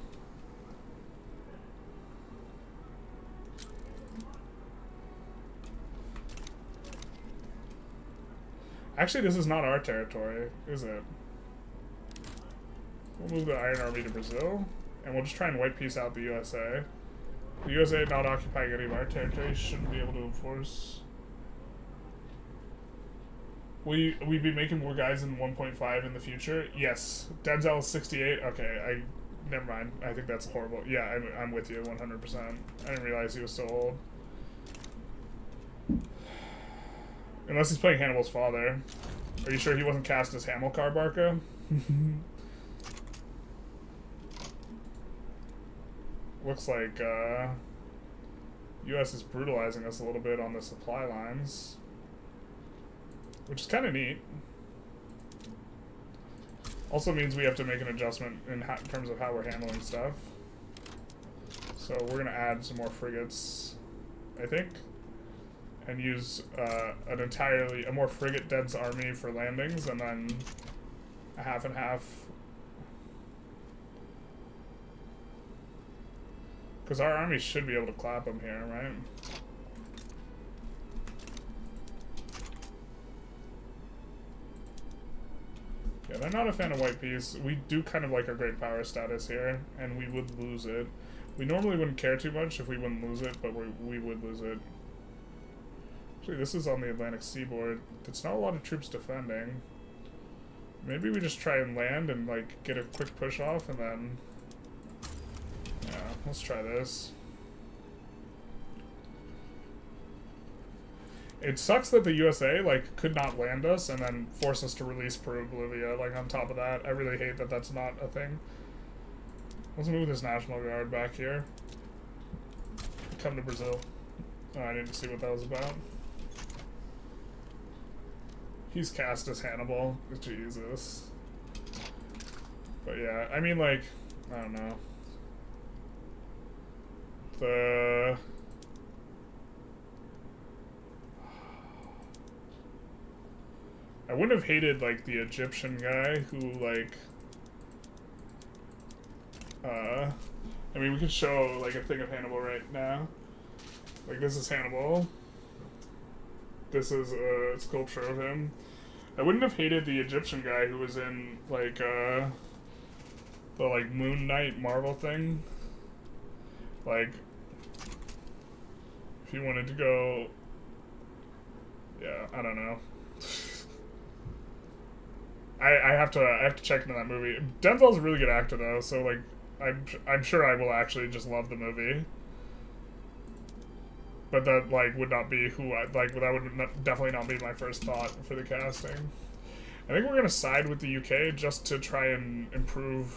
Actually, this is not our territory, is it? We'll move the Iron Army to Brazil, and we'll just try and white piece out the USA. The USA not occupying any of our territory shouldn't be able to enforce. We'd be making more guys in 1.5 in the future? Yes. Denzel is 68? Okay, never mind. I think that's horrible. Yeah, I'm with you 100%. I didn't realize he was so old. Unless he's playing Hannibal's father. Are you sure he wasn't cast as Hamilcar, Barca? Looks like, US is brutalizing us a little bit on the supply lines. Which is kind of neat. Also means we have to make an adjustment in terms of how we're handling stuff. So we're going to add some more frigates, I think. And use a more frigate-dense army for landings, and then a half and half. Because our army should be able to clap them here, right? Yeah, they're not a fan of white peace. We do kind of like our great power status here, and we would lose it. We normally wouldn't care too much if we wouldn't lose it, but we would lose it. Actually, this is on the Atlantic seaboard. It's not a lot of troops defending. Maybe we just try and land and, like, get a quick push off, and then... Yeah, let's try this. It sucks that the USA, like, could not land us and then force us to release Peru Bolivia, like, on top of that. I really hate that that's not a thing. Let's move this National Guard back here. Come to Brazil. Oh, I didn't see what that was about. He's cast as Hannibal. Jesus. But yeah, I mean, like, I don't know. I wouldn't have hated, like, the Egyptian guy who, like, I mean, we could show, like, a thing of Hannibal right now. Like, this is Hannibal. This is a sculpture of him. I wouldn't have hated the Egyptian guy who was in, like, the, like, Moon Knight Marvel thing. Like, if you wanted to go... Yeah, I don't know. I have to check into that movie. Denzel's a really good actor though, so like I'm sure I will actually just love the movie. But that, like, would not be who I, like, that would definitely not be my first thought for the casting. I think we're going to side with the UK just to try and improve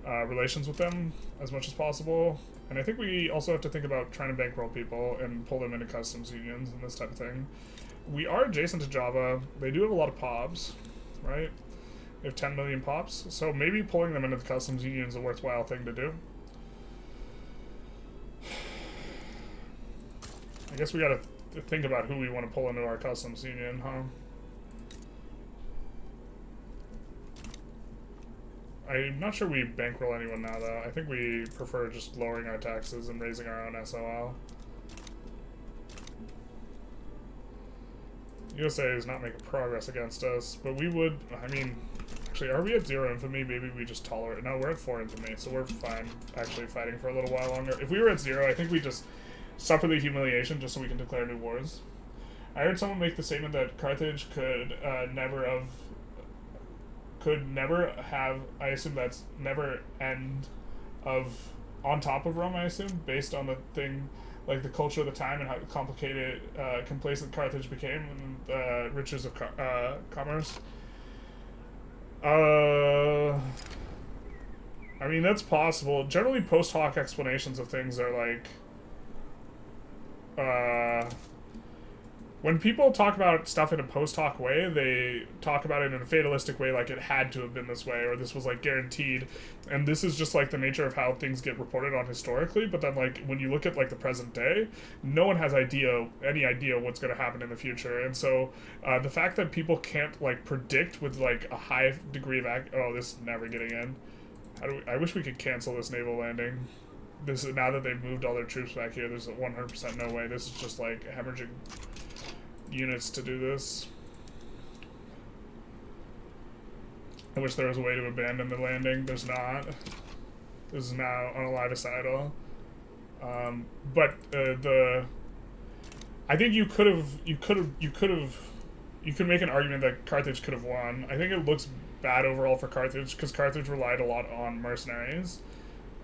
relations with them as much as possible. And I think we also have to think about trying to bankroll people and pull them into customs unions and this type of thing. We are adjacent to Java. They do have a lot of POBs, right? They have 10 million POPs. So maybe pulling them into the customs union is a worthwhile thing to do. I guess we gotta think about who we want to pull into our customs union, huh? I'm not sure we bankroll anyone now, though. I think we prefer just lowering our taxes and raising our own SOL. USA is not making progress against us, but we would, I mean, actually, are we at 0 infamy? Maybe we just tolerate. No, we're at 4 infamy, so we're fine actually fighting for a little while longer. If we were at 0, I think we just suffer the humiliation just so we can declare new wars. I heard someone make the statement that Carthage could never have, I assume that's never end of on top of Rome, I assume, based on the thing, like the culture of the time and how complicated, complacent Carthage became and the riches of commerce. I mean, that's possible. Generally, post hoc explanations of things are like, when people talk about stuff in a post hoc way, they talk about it in a fatalistic way, like it had to have been this way, or this was like guaranteed. And this is just like the nature of how things get reported on historically. But then, like, when you look at like the present day, no one has any idea what's going to happen in the future. And so the fact that people can't like predict with like a high degree of oh, this is never getting in. I wish we could cancel this naval landing. This is now that they've moved all their troops back here. There's 100% no way. This is just like hemorrhaging units to do this. I wish there was a way to abandon the landing. There's not. This is now unalive-icidal. But I think you could make an argument that Carthage could have won. I think it looks bad overall for Carthage because Carthage relied a lot on mercenaries.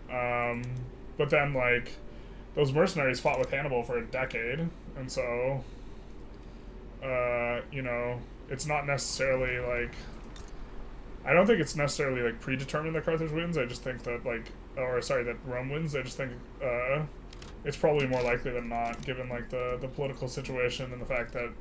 But then, like, those mercenaries fought with Hannibal for a decade, and so, you know, it's not necessarily, like, I don't think it's necessarily, like, predetermined that Carthage wins. I just think that, like, that Rome wins. I just think, it's probably more likely than not, given, like, the political situation and the fact that,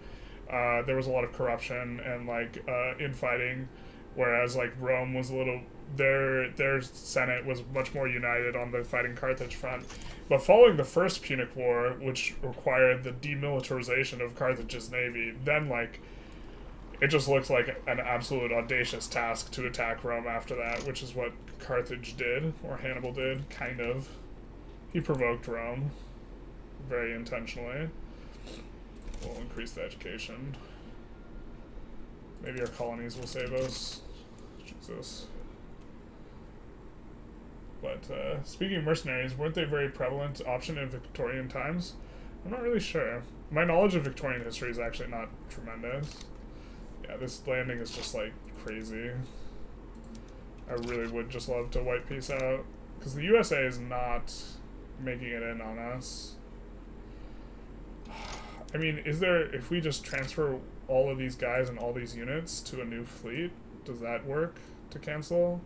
there was a lot of corruption and, like, infighting, whereas, like, Rome was a little... Their Senate was much more united on the fighting Carthage front. But following the First Punic War, which required the demilitarization of Carthage's navy, then, like, it just looks like an absolute audacious task to attack Rome after that, which is what Carthage did, or Hannibal did, kind of. He provoked Rome very intentionally. We'll increase the education. Maybe our colonies will save us. Jesus. But speaking of mercenaries, weren't they a very prevalent option in Victorian times? I'm not really sure. My knowledge of Victorian history is actually not tremendous. Yeah, this landing is just, like, crazy. I really would just love to wipe peace out. Because the USA is not making it in on us. I mean, if we just transfer all of these guys and all these units to a new fleet, does that work to cancel?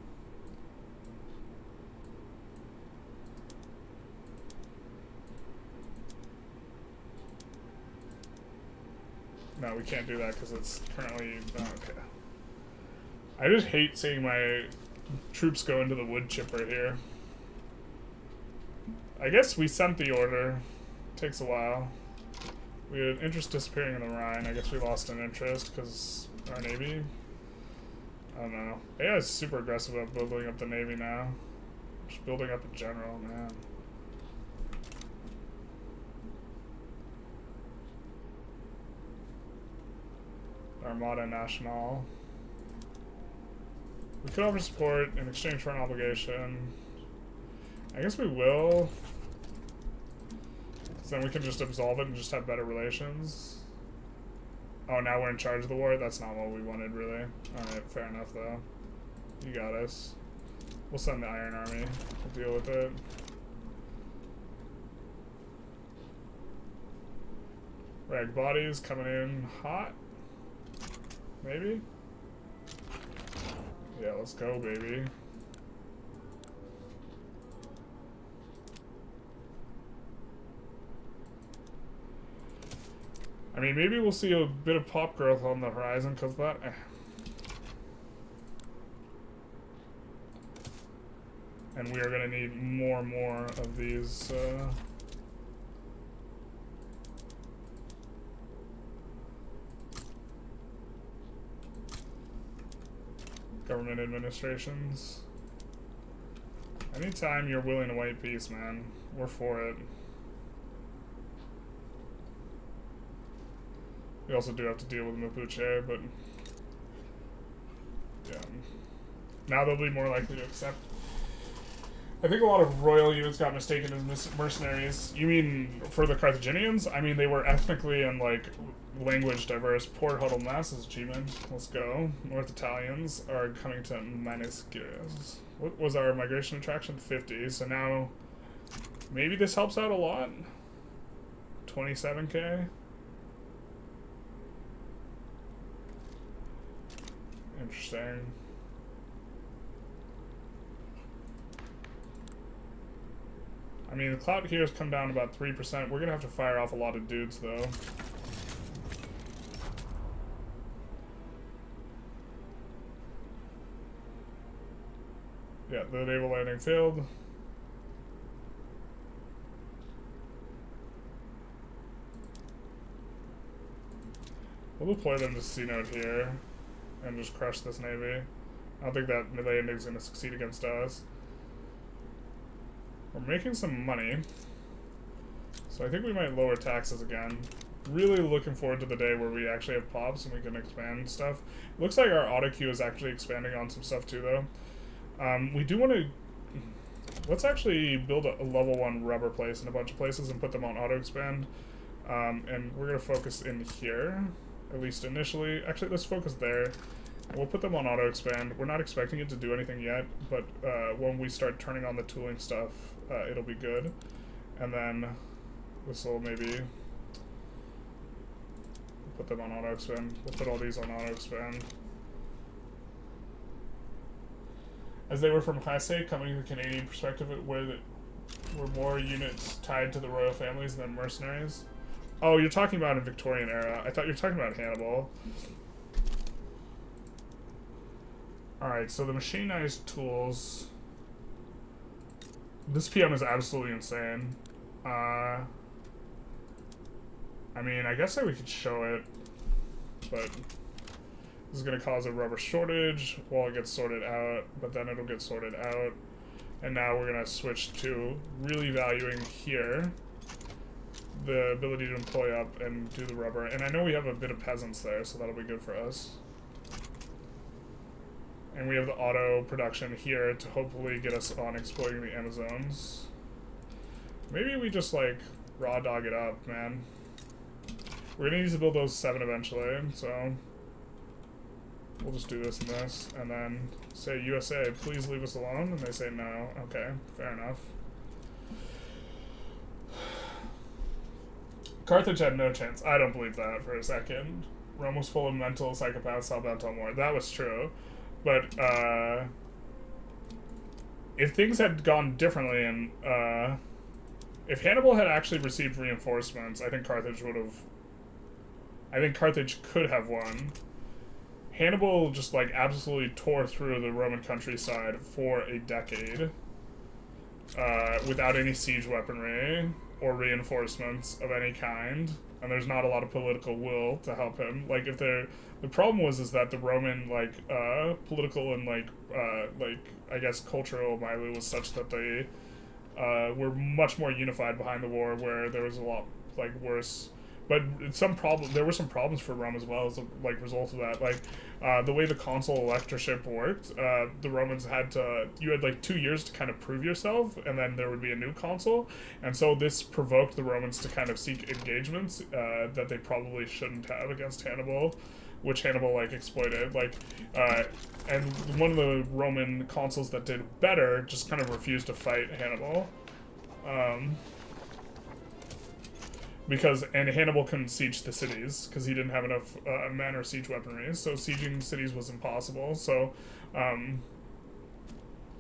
No, we can't do that because it's currently... Oh, okay. I just hate seeing my troops go into the wood chipper here. I guess we sent the order. Takes a while. We had interest disappearing in the Rhine. I guess we lost an interest because our navy... I don't know. AI is super aggressive about building up the navy now. Just building up in general, man. Armada National. We could offer support in exchange for an obligation. I guess we will. So then we can just absolve it and just have better relations. Oh, now we're in charge of the war? That's not what we wanted, really. Alright, fair enough, though. You got us. We'll send the Iron Army to deal with it. Rag bodies coming in hot. Maybe? Yeah, let's go, baby. I mean, maybe we'll see a bit of pop growth on the horizon, because that... And we are going to need more and more of these... government administrations. Anytime you're willing to white peace, man, we're for it. We also do have to deal with Mapuche, but yeah. Now they'll be more likely to accept. I think a lot of royal units got mistaken as mercenaries. You mean for the Carthaginians? I mean, they were ethnically and, like, language diverse. Port huddled masses achievement. Let's go. North Italians are coming to minus gears. What was our migration attraction? 50. So now maybe this helps out a lot. 27k. Interesting. I mean, the clout here has come down about 3%. We're going to have to fire off a lot of dudes, though. Yeah, the naval landing failed. We'll deploy them to C-Note here and just crush this navy. I don't think that landing is going to succeed against us. We're making some money, so I think we might lower taxes again. Really looking forward to the day where we actually have pops and we can expand stuff. Looks like our auto queue is actually expanding on some stuff too, though. We do want to... Let's actually build a level 1 rubber place in a bunch of places and put them on auto expand. And we're going to focus in here, at least initially. Actually, let's focus there. We'll put them on auto expand. We're not expecting it to do anything yet, but when we start turning on the tooling stuff, it'll be good. And then this will maybe put them on auto expand. We'll put all these on auto expand. As they were from Classe, coming to the Canadian perspective, where were more units tied to the royal families than mercenaries. Oh, you're talking about in Victorian era. I thought you were talking about Hannibal. Alright, so the machinized tools. This PM is absolutely insane. I mean, I guess that we could show it, but this is going to cause a rubber shortage while it gets sorted out, but then it'll get sorted out. And now we're going to switch to really valuing here the ability to employ up and do the rubber. And I know we have a bit of peasants there, so that'll be good for us. And we have the auto production here to hopefully get us on exploiting the Amazons. Maybe we just, like, raw dog it up, man. We're gonna need to build those 7 eventually, so we'll just do this and this, and then say, USA, please leave us alone, and they say no. Okay, fair enough. Carthage had no chance. I don't believe that for a second. Rome was full of mental psychopaths all bent on war. That was true. But, if things had gone differently and, if Hannibal had actually received reinforcements, I think Carthage would have... I think Carthage could have won. Hannibal just, like, absolutely tore through the Roman countryside for a decade, without any siege weaponry or reinforcements of any kind. And there's not a lot of political will to help him. Like, if the problem is that the Roman, like, political and, like, I guess cultural milieu was such that they, were much more unified behind the war, where there was a lot, like, worse. But there were some problems for Rome as well as a, like, result of that. Like, the way the consul electorship worked, the Romans you had like 2 years to kind of prove yourself, and then there would be a new consul. And so this provoked the Romans to kind of seek engagements that they probably shouldn't have against Hannibal, which Hannibal, like, exploited. Like, and one of the Roman consuls that did better just kind of refused to fight Hannibal. and Hannibal couldn't siege the cities because he didn't have enough men or siege weaponry, so sieging cities was impossible. So,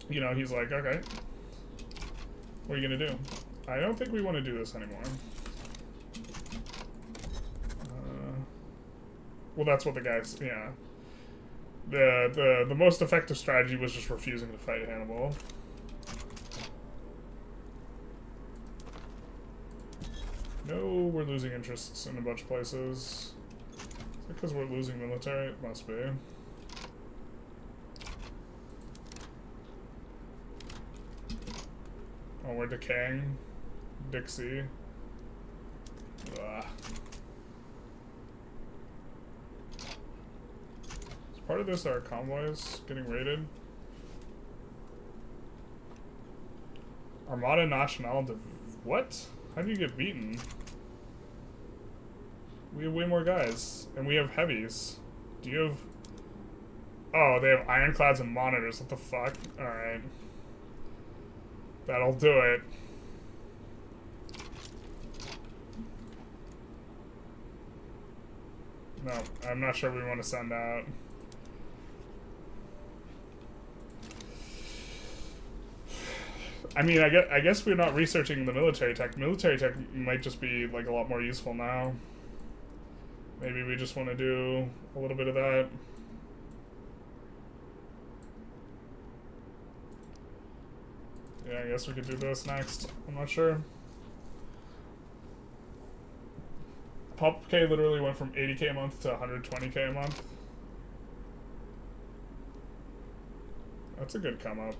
he's like, okay, what are you gonna do? I don't think we want to do this anymore. Well, that's what the guys, yeah. The most effective strategy was just refusing to fight Hannibal. No, we're losing interests in a bunch of places. Is it because we're losing military? It must be. Oh, we're decaying. Dixie. Ugh. Is part of this our convoys getting raided? Armada Nacional de... What? How do you get beaten? We have way more guys. And we have heavies. Do you have... Oh, they have ironclads and monitors. What the fuck? Alright. That'll do it. No, I'm not sure we want to send out. I mean, I guess we're not researching the military tech. Military tech might just be, like, a lot more useful now. Maybe we just want to do a little bit of that. Yeah, I guess we could do this next. I'm not sure. Pop K literally went from 80k a month to 120k a month. That's a good come up.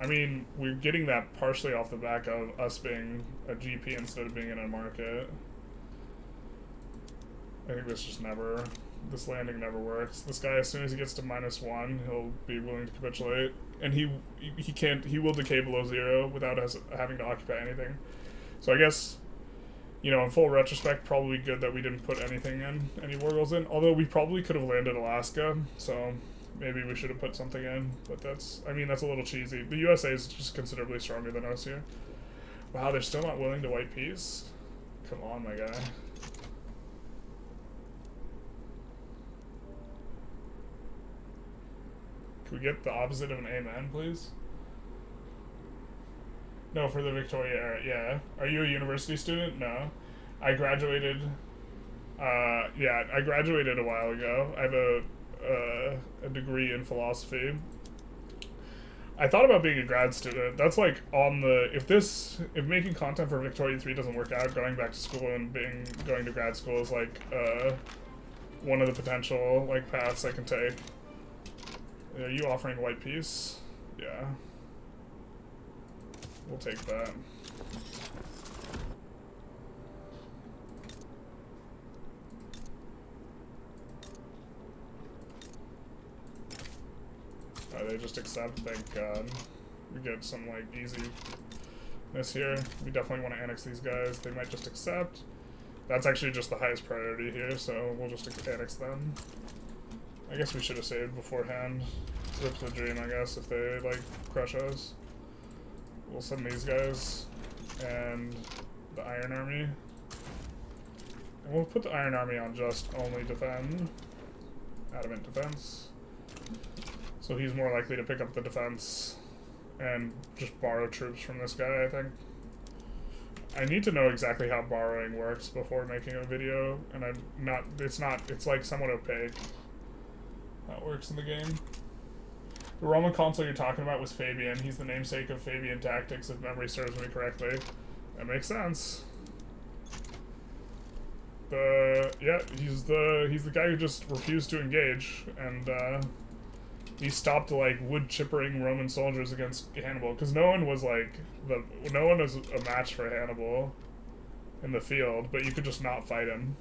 I mean, we're getting that partially off the back of us being a GP instead of being in a market. I think this landing never works. This guy, as soon as he gets to -1, he'll be willing to capitulate. And he will decay below 0 without us having to occupy anything. So I guess, in full retrospect, probably good that we didn't put any war goals in. Although we probably could have landed Alaska, so maybe we should have put something in. But that's a little cheesy. The USA is just considerably stronger than us here. Wow, they're still not willing to white peace? Come on, my guy. Can we get the opposite of an amen, please? No, for the Victoria era, yeah. Are you a university student? No. I graduated, I graduated a while ago. I have a degree in philosophy. I thought about being a grad student. That's like if making content for Victoria 3 doesn't work out, going back to school and going to grad school is like, one of the potential, like, paths I can take. Are you offering white peace? Yeah. We'll take that. They just accept, thank God. We get some, like, easiness here. We definitely want to annex these guys. They might just accept. That's actually just the highest priority here, so we'll just annex them. I guess we should have saved beforehand. Rip the dream, I guess, if they, like, crush us. We'll send these guys and the Iron Army. And we'll put the Iron Army on just only defend. Adamant defense. So he's more likely to pick up the defense and just borrow troops from this guy, I think. I need to know exactly how borrowing works before making a video, and it's like somewhat opaque how it works in the game. The Roman consul you're talking about was Fabian. He's the namesake of Fabian tactics, if memory serves me correctly. That makes sense. He's the guy who just refused to engage, and he stopped like wood chippering Roman soldiers against Hannibal, because no one was a match for Hannibal in the field, but you could just not fight him.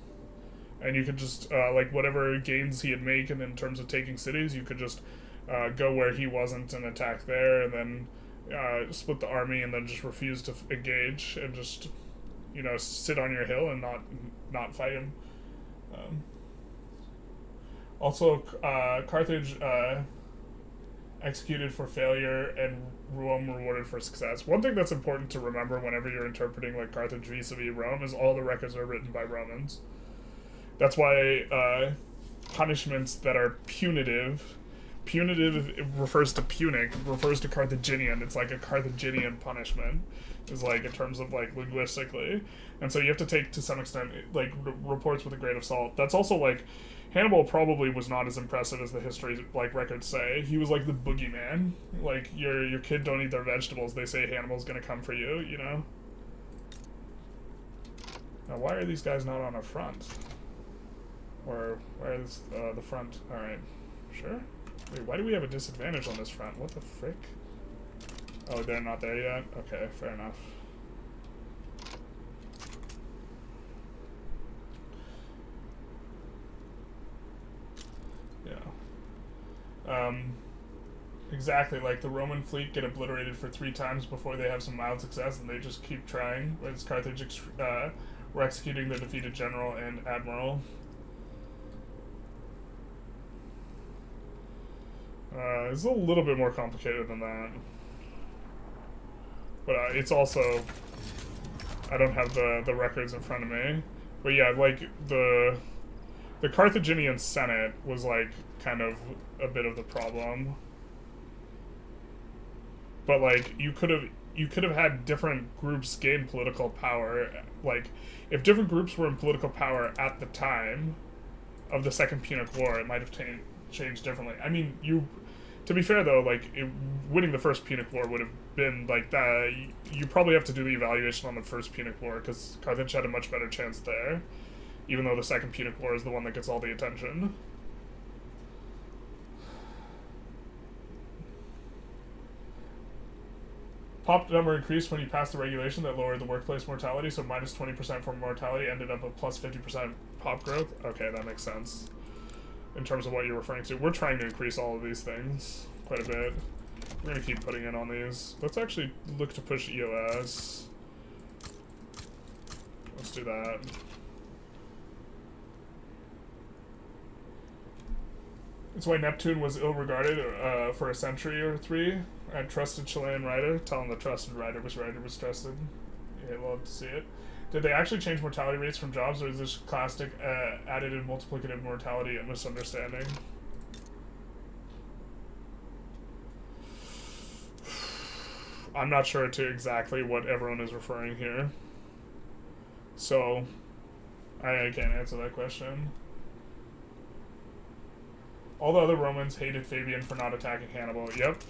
And you could just, like, whatever gains he had made in terms of taking cities, you could just go where he wasn't and attack there, and then split the army, and then just refuse to engage, and just, sit on your hill and not fight him. Also, Carthage executed for failure, and Rome rewarded for success. One thing that's important to remember whenever you're interpreting like Carthage vis-a-vis Rome is all the records are written by Romans. That's why punishments that are punitive it refers to Punic, refers to Carthaginian. It's like a Carthaginian punishment, is like in terms of like linguistically, and so you have to take to some extent like reports with a grain of salt. That's also like Hannibal probably was not as impressive as the history like records say. He was like the boogeyman. Like your kid don't eat their vegetables. They say Hannibal's gonna come for you. You know. Now why are these guys not on a front? Or where is the front? All right, sure. Wait, why do we have a disadvantage on this front? What the frick? Oh, they're not there yet? Okay, fair enough. Yeah. Exactly, like the Roman fleet get obliterated for 3 times before they have some mild success, and they just keep trying. Whereas Carthage were executing their defeated general and admiral. It's a little bit more complicated than that. But it's also... I don't have the records in front of me. But yeah, like, the Carthaginian Senate was, like, kind of a bit of the problem. But, like, you could have had different groups gain political power. Like, if different groups were in political power at the time of the Second Punic War, it might have changed differently. I mean, to be fair though, like winning the First Punic War would have been like that. You probably have to do the evaluation on the First Punic War because Carthage had a much better chance there, even though the Second Punic War is the one that gets all the attention. Pop number increased when you passed the regulation that lowered the workplace mortality, so minus 20% for mortality ended up with plus 50% pop growth. Okay, that makes sense. In terms of what you're referring to. We're trying to increase all of these things quite a bit. We're going to keep putting in on these. Let's actually look to push EOS. Let's do that. That's why Neptune was ill-regarded for a century or 3. A trusted Chilean writer. Tell him the trusted writer was trusted. Yeah, love to see it. Did they actually change mortality rates from jobs, or is this classic additive multiplicative mortality and misunderstanding? I'm not sure to exactly what everyone is referring here. So, I can't answer that question. All the other Romans hated Fabian for not attacking Hannibal. Yep.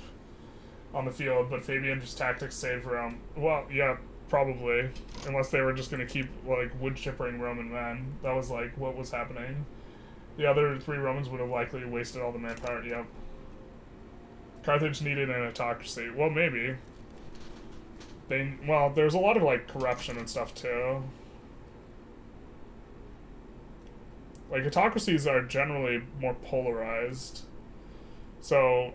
On the field, but Fabian's tactics saved Rome. Well, yeah. Probably, unless they were just going to keep, like, wood chippering Roman men. That was, like, what was happening. The other 3 Romans would have likely wasted all the manpower. Yep. Carthage needed an autocracy. Well, maybe. Well, there's a lot of, like, corruption and stuff, too. Like, autocracies are generally more polarized. So,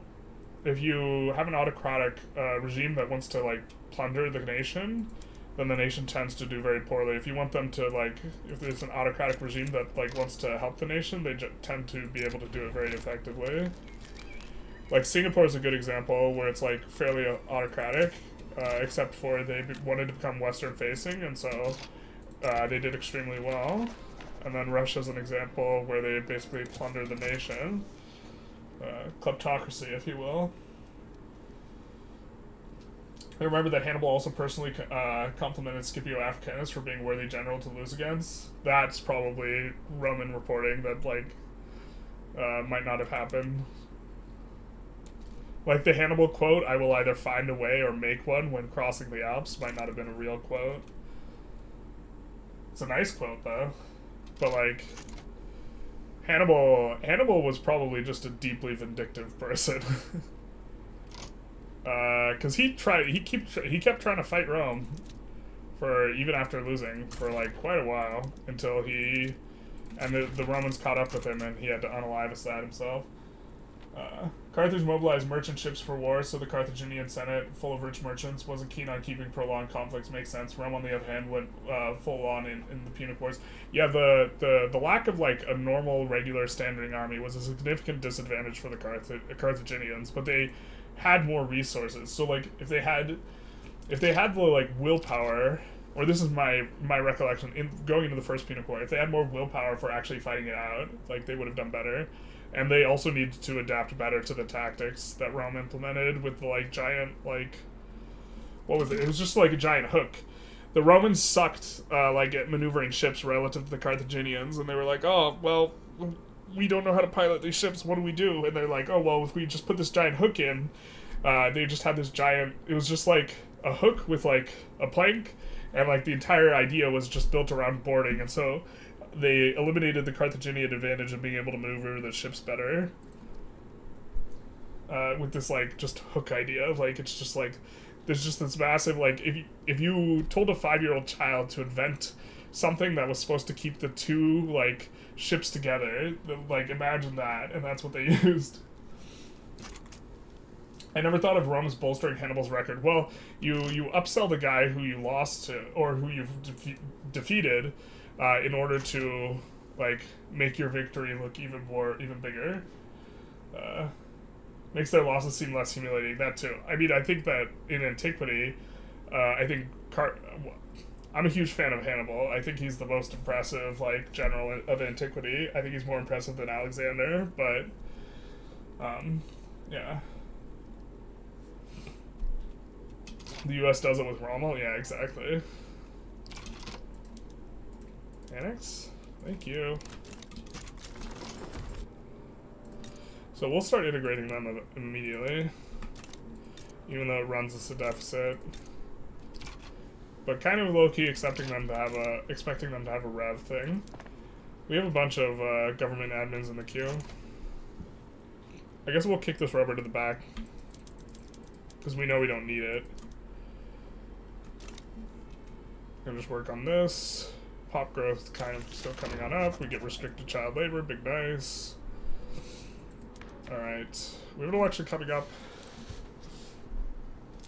if you have an autocratic regime that wants to, like, plunder the nation, then the nation tends to do very poorly. If you want them to, like, if there's an autocratic regime that, like, wants to help the nation, they tend to be able to do it very effectively. Like, Singapore is a good example where it's, like, fairly autocratic, except for they wanted to become Western-facing, and so they did extremely well. And then Russia's an example where they basically plunder the nation. Kleptocracy, if you will. I remember that Hannibal also personally complimented Scipio Africanus for being a worthy general to lose against. That's probably Roman reporting that, like, might not have happened. Like the Hannibal quote, "I will either find a way or make one when crossing the Alps," might not have been a real quote. It's a nice quote, though. But, like, Hannibal was probably just a deeply vindictive person. Because he kept trying to fight Rome for even after losing for like quite a while until the Romans caught up with him and he had to unalive Assad himself. Carthage mobilized merchant ships for war, so the Carthaginian Senate, full of rich merchants, wasn't keen on keeping prolonged conflicts. Makes sense. Rome, on the other hand, went full on in the Punic Wars. Yeah, the lack of like a normal, regular, standing army was a significant disadvantage for the Carthaginians, but they had more resources. So like, if they had the like willpower, or this is my recollection in going into the First Punic War, if they had more willpower for actually fighting it out, like they would have done better. And they also needed to adapt better to the tactics that Rome implemented with the, like, giant, like... What was it? It was just, like, a giant hook. The Romans sucked, like, at maneuvering ships relative to the Carthaginians, and they were like, oh, well, we don't know how to pilot these ships, what do we do? And they're like, oh, well, if we just put this giant hook in, they just had this giant... It was just, like, a hook with, like, a plank, and, like, the entire idea was just built around boarding, and so... They eliminated the Carthaginian advantage of being able to maneuver the ships better. With this, like, just hook idea. Like, it's just, like, there's just this massive, like, if you told a 5-year-old child to invent something that was supposed to keep the two, like, ships together, like, imagine that, and that's what they used. I never thought of Rome as bolstering Hannibal's record. Well, you upsell the guy who you lost to, or who you've defeated, in order to, like, make your victory look even bigger. Makes their losses seem less humiliating, that too. I mean, I think that in antiquity, I'm a huge fan of Hannibal. I think he's the most impressive, like, general of antiquity. I think he's more impressive than Alexander, but, yeah. The U.S. does it with Rommel? Yeah, exactly. Annex? Thank you. So we'll start integrating them immediately, even though it runs us a deficit. But kind of low-key expecting them to have a rev thing. We have a bunch of government admins in the queue. I guess we'll kick this rubber to the back, because we know we don't need it. Gonna just work on this. Pop growth kind of still coming on up. We get restricted child labor, big nice. Alright, we have an election coming up.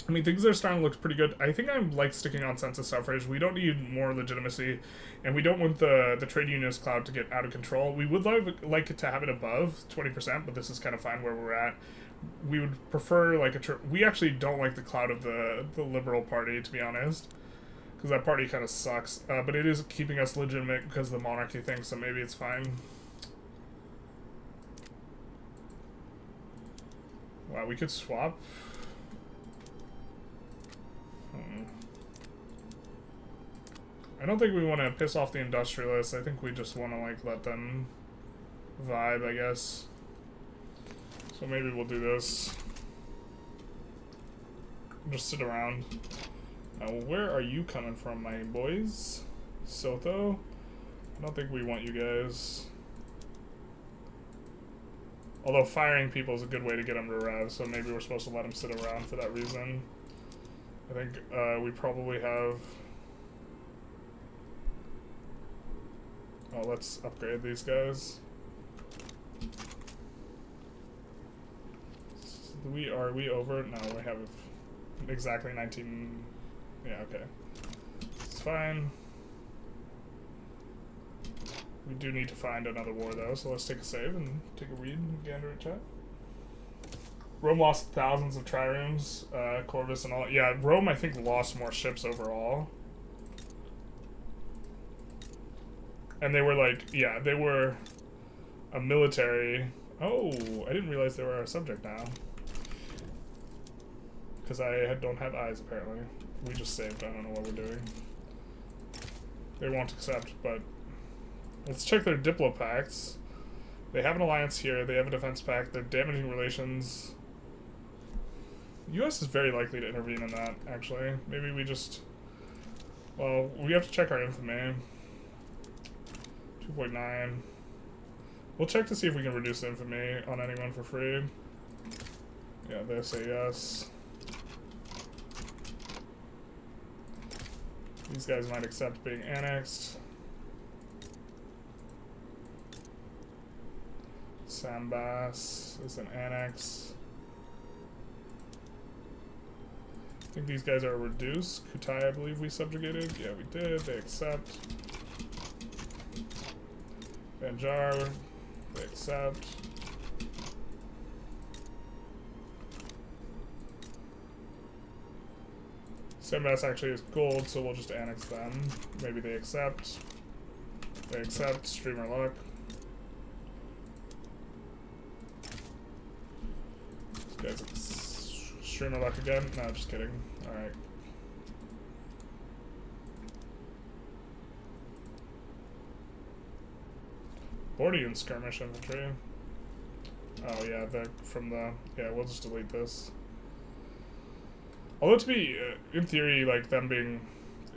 I mean, things are starting to look pretty good. I think I'm, like, sticking on census suffrage. We don't need more legitimacy, and we don't want the trade unionist cloud to get out of control. We would like to have it above 20%, but this is kind of fine where we're at. We would prefer, like, we actually don't like the cloud of the Liberal Party, to be honest. Because that party kind of sucks. But it is keeping us legitimate because of the monarchy thing, so maybe it's fine. Wow, we could swap. I don't think we want to piss off the Industrialists. I think we just want to, like, let them vibe, I guess. So maybe we'll do this. Just sit around. Now, where are you coming from, my boys? Soto? I don't think we want you guys. Although firing people is a good way to get them to rev, so maybe we're supposed to let them sit around for that reason. I think we probably have... Oh, let's upgrade these guys. Are we over? No, we have exactly 19... Yeah, okay. It's fine. We do need to find another war, though, so let's take a save and take a read and gander at chat. Rome lost thousands of triremes, Corvus and all. Yeah, Rome, I think, lost more ships overall. And they were like, yeah, they were a military... Oh, I didn't realize they were our subject now. Because I don't have eyes, apparently. We just saved, I don't know what we're doing. They won't accept, but... Let's check their Diplo pacts. They have an alliance here, they have a defense pact, they're damaging relations. The US is very likely to intervene in that, actually. Maybe we just... Well, we have to check our infamy. 2.9. We'll check to see if we can reduce infamy on anyone for free. Yeah, they say yes. These guys might accept being annexed. Sambas is an annex. think these guys are reduced. Kutai, I believe we subjugated. Yeah, we did. They accept. Banjar, they accept. Sembas actually is gold, so we'll just annex them. Maybe they accept. They accept. Streamer luck. This guy's streamer luck again? No, just kidding. Alright. Bordean skirmish infantry. Oh yeah, they're from the... Yeah, we'll just delete this. Although to be, in theory, like, them being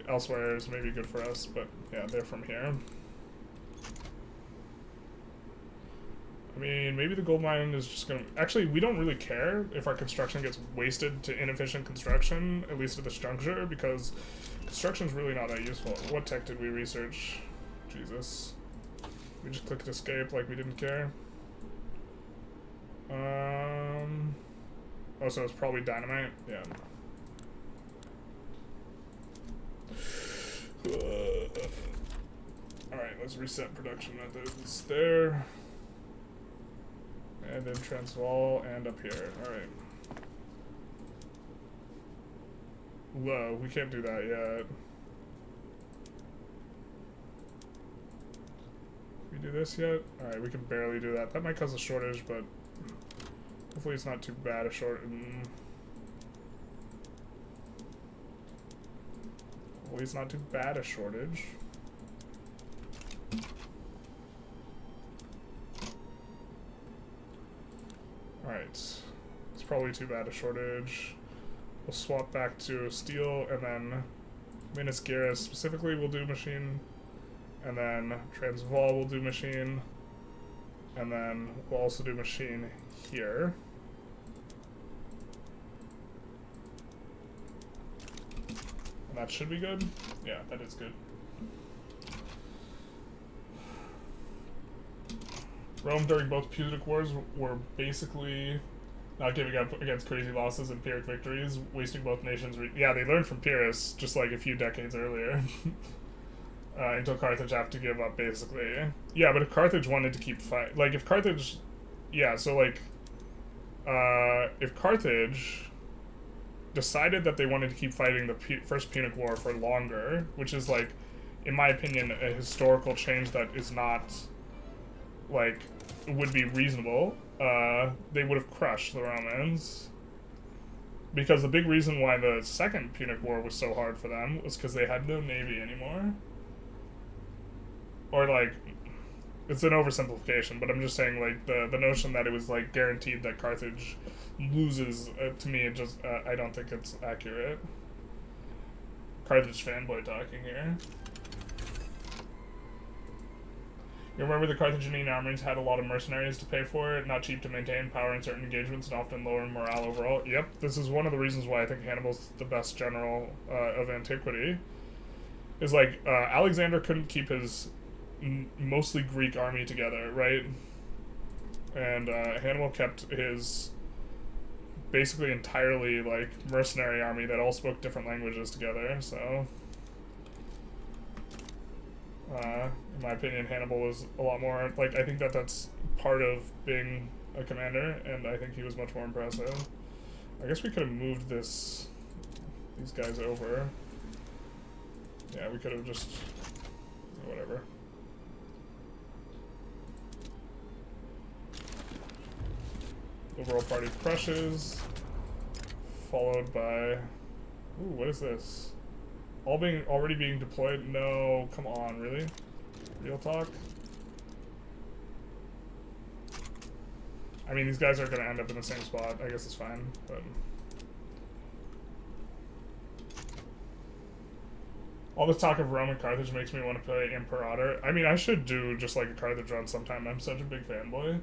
elsewhere is maybe good for us, but yeah, they're from here. I mean, maybe the gold mine is just gonna... Actually, we don't really care if our construction gets wasted to inefficient construction, at least at this juncture, because construction's really not that useful. What tech did we research? Jesus. We just clicked escape like we didn't care. Oh, so it's probably dynamite? Yeah. Alright, let's reset production methods there. And then Transvaal and up here. Alright. Whoa, we can't do that yet. Can we do this yet? Alright, we can barely do that. That might cause a shortage, but hopefully it's not too bad a shortage. Hopefully it's not too bad a shortage. Alright. It's probably too bad a shortage. We'll swap back to steel, and then Minas Gerais specifically will do machine, and then Transvaal will do machine, and then we'll also do machine here. And that should be good. Yeah, that is good. Rome during both Punic Wars were basically not giving up against crazy losses and Pyrrhic victories, wasting both nations. Yeah, they learned from Pyrrhus just like a few decades earlier. Until Carthage have to give up, basically. Yeah, but if Carthage wanted to keep fight, like if Carthage, yeah, so like, if Carthage decided that they wanted to keep fighting the First Punic War for longer, which is like, in my opinion, a historical change that is not, like, would be reasonable, they would have crushed the Romans. Because the big reason why the Second Punic War was so hard for them was because they had no navy anymore. Or, like, it's an oversimplification, but I'm just saying, like, the notion that it was, like, guaranteed that Carthage loses, to me, it just, I don't think it's accurate. Carthage fanboy talking here. You remember the Carthaginian armies had a lot of mercenaries to pay for it, not cheap to maintain, power in certain engagements, and often lower morale overall. Yep, this is one of the reasons why I think Hannibal's the best general of antiquity. Is like, Alexander couldn't keep his mostly Greek army together, right? And Hannibal kept his basically entirely, like, mercenary army that all spoke different languages together, so... in my opinion, Hannibal was a lot more, like, I think that that's part of being a commander, and I think he was much more impressive. I guess we could have moved these guys over. Yeah, we could have just, whatever. Overall party crushes, followed by, ooh, what is this? Already being deployed? No, come on, really? Real talk? I mean, these guys are gonna end up in the same spot. I guess it's fine, but... All this talk of Rome and Carthage makes me want to play Imperator. I mean, I should do just like a Carthage run sometime. I'm such a big fanboy.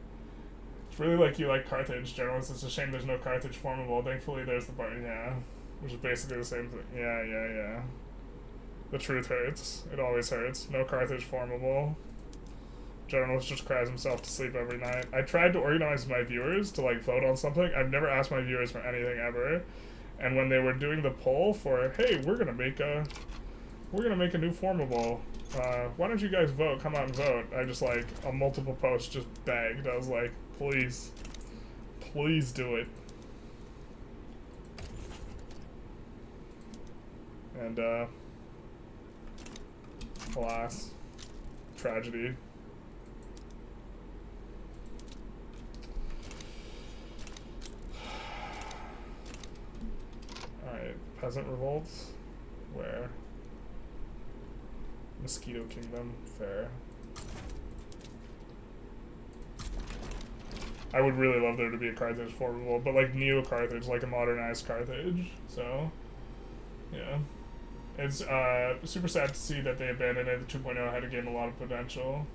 It's really like you like Carthage, Generalist. It's a shame there's no Carthage formable. Thankfully, there's the bar, yeah. Which is basically the same thing. Yeah. The truth hurts. It always hurts. No Carthage formable. Generalist just cries himself to sleep every night. I tried to organize my viewers to, like, vote on something. I've never asked my viewers for anything ever. And when they were doing the poll for, hey, we're gonna make a new formable, why don't you guys vote? Come out and vote. I just like a multiple posts just begged. I was like, please do it. And alas, tragedy. Alright, peasant revolts. Where? Mosquito Kingdom, fair. I would really love there to be a Carthage formable, but like Neo-Carthage, like a modernized Carthage, so, yeah. It's super sad to see that they abandoned it. The 2.0 had to gain a lot of potential.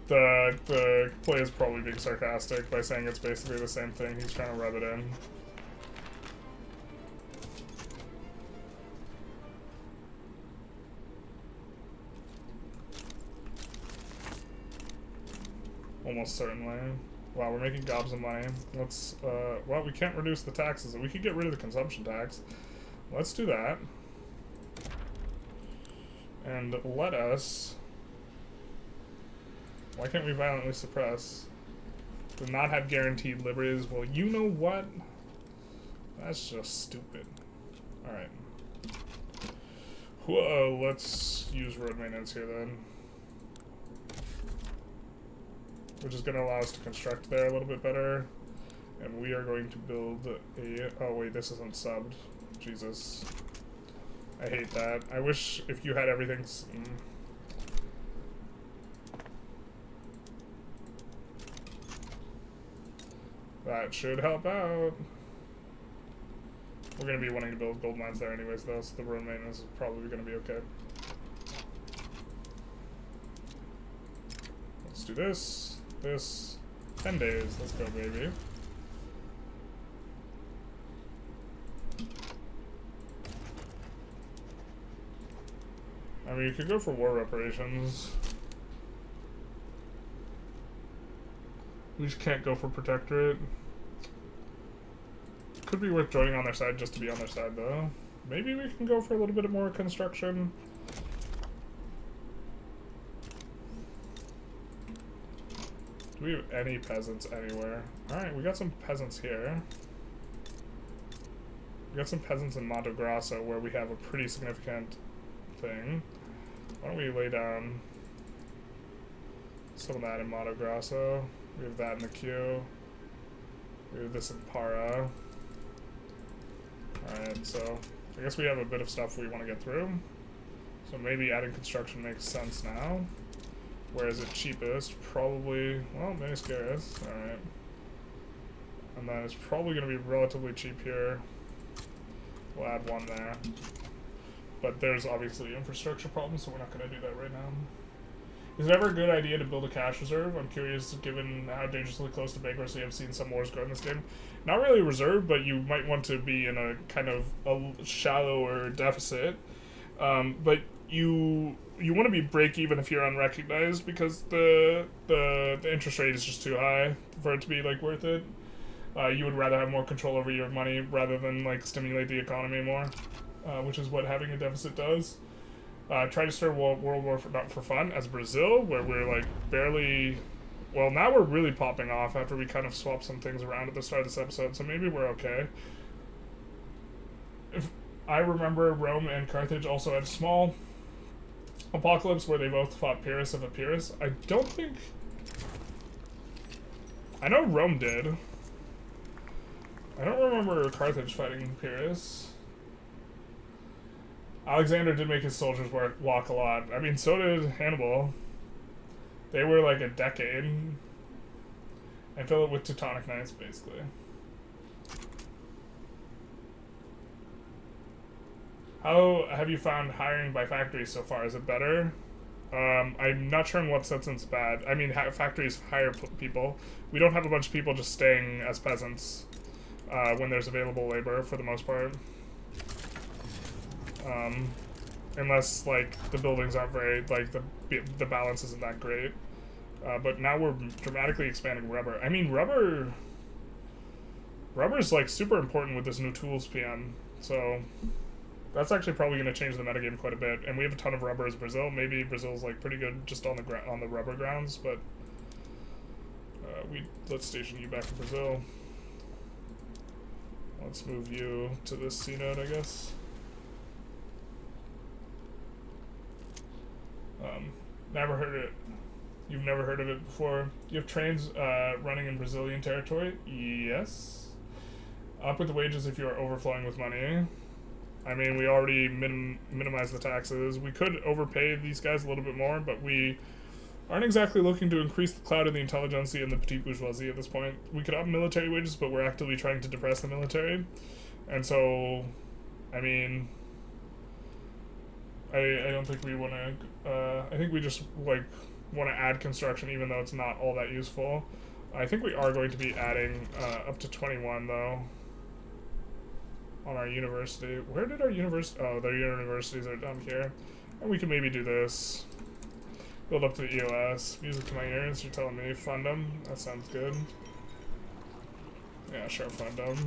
The play is probably being sarcastic by saying it's basically the same thing. He's trying to rub it in. Almost certainly. Wow, we're making gobs of money. Let's, well, we can't reduce the taxes. We could get rid of the consumption tax. Let's do that. And let us... Why can't we violently suppress? Do not have guaranteed liberties. Well, you know what? That's just stupid. Alright. Whoa, let's use road maintenance here then. Which is going to allow us to construct there a little bit better. And we are going to build a... Oh wait, this isn't subbed. Jesus. I hate that. I wish if you had everything... That should help out. We're going to be wanting to build gold mines there anyways though, so the road maintenance is probably going to be okay. Let's do this. This 10 days. Let's go, baby. I mean, you could go for war reparations. We just can't go for protectorate. Could be worth joining on their side just to be on their side, though. Maybe we can go for a little bit more construction. Do we have any peasants anywhere? Alright, we got some peasants here. We got some peasants in Mato Grosso where we have a pretty significant thing. Why don't we lay down some of that in Mato Grosso? We have that in the queue. We have this in Para. Alright, so I guess we have a bit of stuff we want to get through. So maybe adding construction makes sense now. Where is it cheapest? Probably, well, Meniscaris, alright. And then it's probably going to be relatively cheap here. We'll add one there. But there's obviously infrastructure problems, so we're not going to do that right now. Is it ever a good idea to build a cash reserve? I'm curious, given how dangerously close to bankruptcy I've seen some wars go in this game. Not really a reserve, but you might want to be in a kind of a shallower deficit. But you want to be break even if you're unrecognized, because the interest rate is just too high for it to be like worth it. You would rather have more control over your money rather than like stimulate the economy more, which is what having a deficit does. Try to start World War for fun as Brazil, where we're like barely. Well, now we're really popping off after we kind of swapped some things around at the start of this episode, so maybe we're okay. If I remember, Rome and Carthage also had a small apocalypse where they both fought Pyrrhus of Epirus. I don't think... I know Rome did. I don't remember Carthage fighting Pyrrhus. Alexander did make his soldiers walk a lot. I mean, so did Hannibal. They were like a decade. And fill it with Teutonic Knights, basically. How have you found hiring by factories so far? Is it better? I'm not sure in what sense it's bad. I mean, factories hire people. We don't have a bunch of people just staying as peasants when there's available labor, for the most part. Unless, like, the buildings aren't very, like, the balance isn't that great. But now we're dramatically expanding rubber. I mean, rubber is like super important with this new tools PM. So that's actually probably going to change the metagame quite a bit. And we have a ton of rubber as Brazil. Maybe Brazil's like pretty good just on the rubber grounds, but let's station you back to Brazil. Let's move you to this C node, I guess. Never heard of it. You've never heard of it before. You have trains running in Brazilian territory? Yes. Up with the wages if you are overflowing with money. I mean, we already minimize the taxes. We could overpay these guys a little bit more, but we aren't exactly looking to increase the clout of the Intelligentsia and the petite bourgeoisie at this point. We could up military wages, but we're actively trying to depress the military. And so, I mean, I don't think we want to, I think we just, like, want to add construction even though it's not all that useful. I think we are going to be adding up to 21, though, on our university. Where did our university, oh, their universities are down here. And we can maybe do this. Build up to the EOS. Music to my ears, you're telling me. Fund them. That sounds good. Yeah, sure, fund them.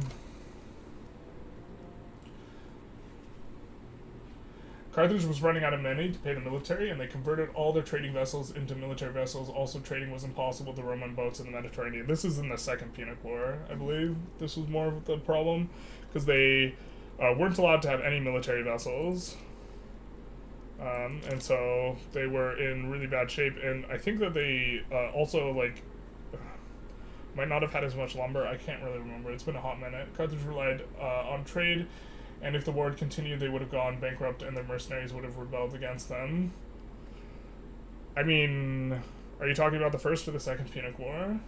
Carthage was running out of money to pay the military, and they converted all their trading vessels into military vessels. Also, trading was impossible with the Roman boats in the Mediterranean. This is in the Second Punic War, I believe. This was more of the problem, because they weren't allowed to have any military vessels. And so they were in really bad shape, and I think that they also, like, might not have had as much lumber. I can't really remember. It's been a hot minute. Carthage relied on trade, and if the war had continued, they would have gone bankrupt, and their mercenaries would have rebelled against them. I mean, are you talking about the First or the Second Punic War?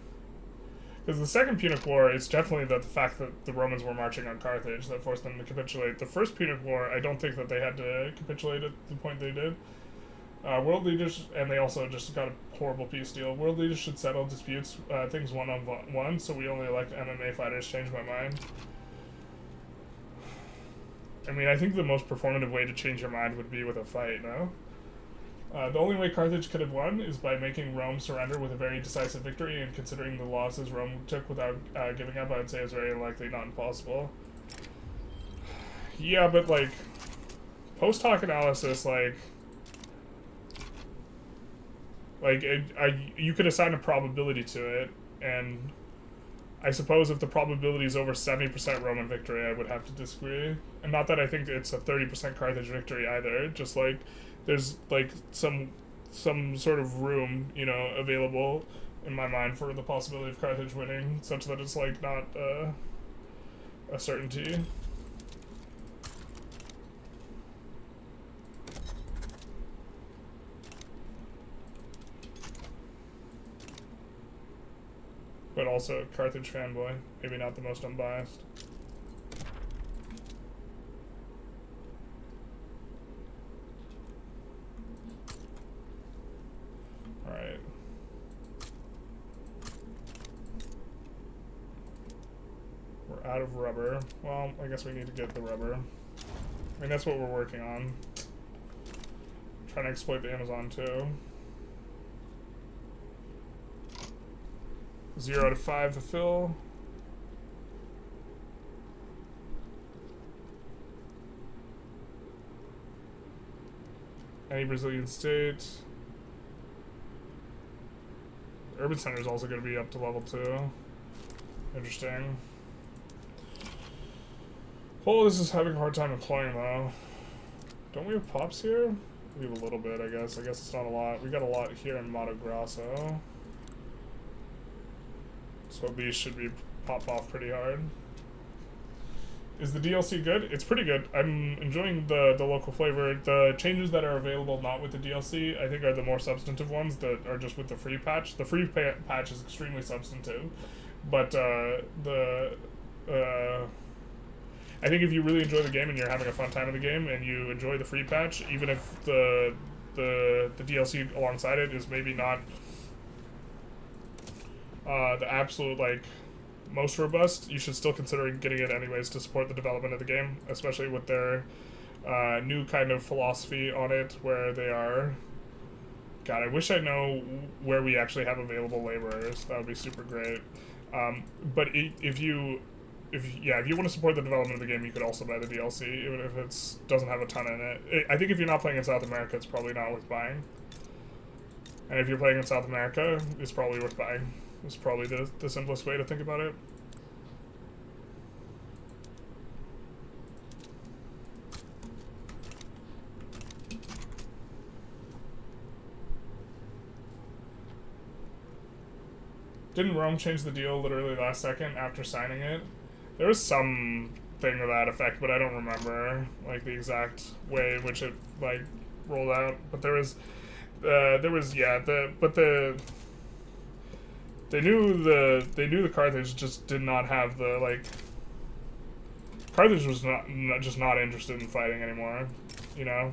Because the Second Punic War is definitely the fact that the Romans were marching on Carthage that forced them to capitulate. The First Punic War, I don't think that they had to capitulate at the point they did. World leaders, and they also just got a horrible peace deal. World leaders should settle disputes, things one-on-one, so we only elect MMA fighters. Change my mind. I mean, I think the most performative way to change your mind would be with a fight, no? The only way Carthage could have won is by making Rome surrender with a very decisive victory, and considering the losses Rome took without giving up, I would say it's very unlikely, not impossible. Yeah, but, like, post-hoc analysis, you could assign a probability to it, and I suppose if the probability is over 70% Roman victory, I would have to disagree. And not that I think it's a 30% Carthage victory either, just, like, there's, like, some sort of room, you know, available in my mind for the possibility of Carthage winning, such that it's, like, not a certainty. But also Carthage fanboy, maybe not the most unbiased. Alright. We're out of rubber. Well, I guess we need to get the rubber. I mean, that's what we're working on. Trying to exploit the Amazon too. 0 out of 5 to fill. Any Brazilian state. Urban center is also going to be up to level 2. Interesting. Oh, this is having a hard time employing though. Don't we have pops here? We have a little bit, I guess. I guess it's not a lot. We got a lot here in Mato Grosso. So these should be pop off pretty hard. Is the DLC good? It's pretty good. I'm enjoying the local flavor. The changes that are available not with the DLC, I think, are the more substantive ones that are just with the free patch. The free patch is extremely substantive, but I think if you really enjoy the game and you're having a fun time in the game and you enjoy the free patch, even if the DLC alongside it is maybe not the absolute, like, most robust, you should still consider getting it anyways to support the development of the game, especially with their new kind of philosophy on it, where they are God, I wish I know where we actually have available laborers. That would be super great. But if you want to support the development of the game, you could also buy the DLC, even if it doesn't have a ton in it. I think if you're not playing in South America, it's probably not worth buying. And if you're playing in South America, it's probably worth buying. It's probably the simplest way to think about it. Didn't Rome change the deal literally last second after signing it? There was some thing to that effect, but I don't remember like the exact way in which it like rolled out. But they knew the Carthage just did not have the like. Carthage was just not interested in fighting anymore, you know.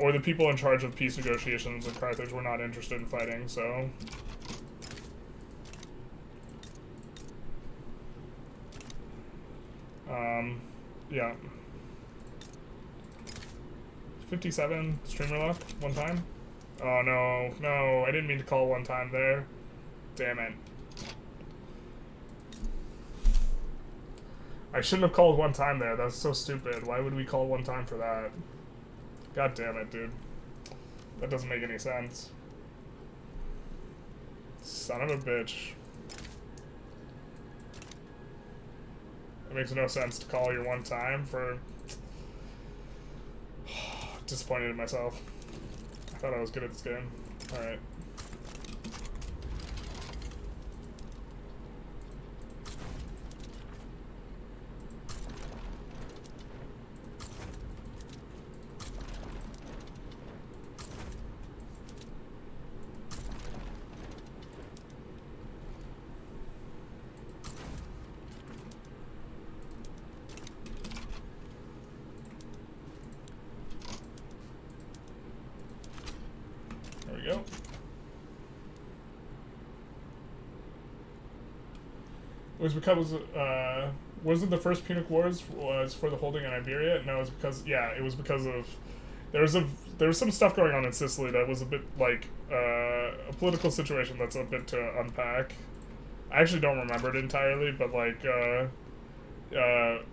Or the people in charge of peace negotiations in Carthage were not interested in fighting, so. Yeah. 57 streamer luck one time. Oh no, I didn't mean to call one time there. Damn it. I shouldn't have called one time there. That's so stupid. Why would we call one time for that? God damn it, dude. That doesn't make any sense. Son of a bitch. It makes no sense to call your one time for... Disappointed in myself. I thought I was good at this game. Alright. It was because, wasn't the first Punic Wars was for the holding in Iberia? No, it was because, it was because of, there was some stuff going on in Sicily that was a bit like, a political situation that's a bit to unpack. I actually don't remember it entirely, but like,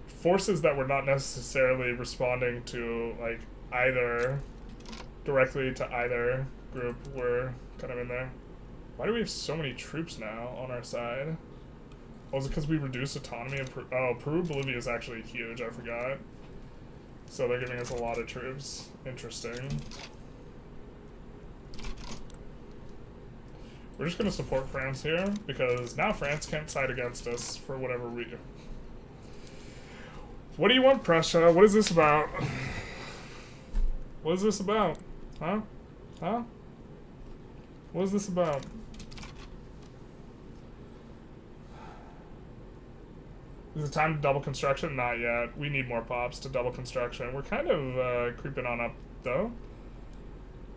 forces that were not necessarily responding to, like, either, directly to either group were kind of in there. Why do we have so many troops now on our side? Oh, is it because we reduced autonomy in Peru? Oh, Peru, Bolivia is actually huge, I forgot. So they're giving us a lot of troops. Interesting. We're just going to support France here, because now France can't side against us for whatever reason. What do you want, Prussia? What is this about? What is this about? Huh? Huh? What is this about? Is it time to double construction? Not yet. We need more pops to double construction. We're kind of creeping on up, though.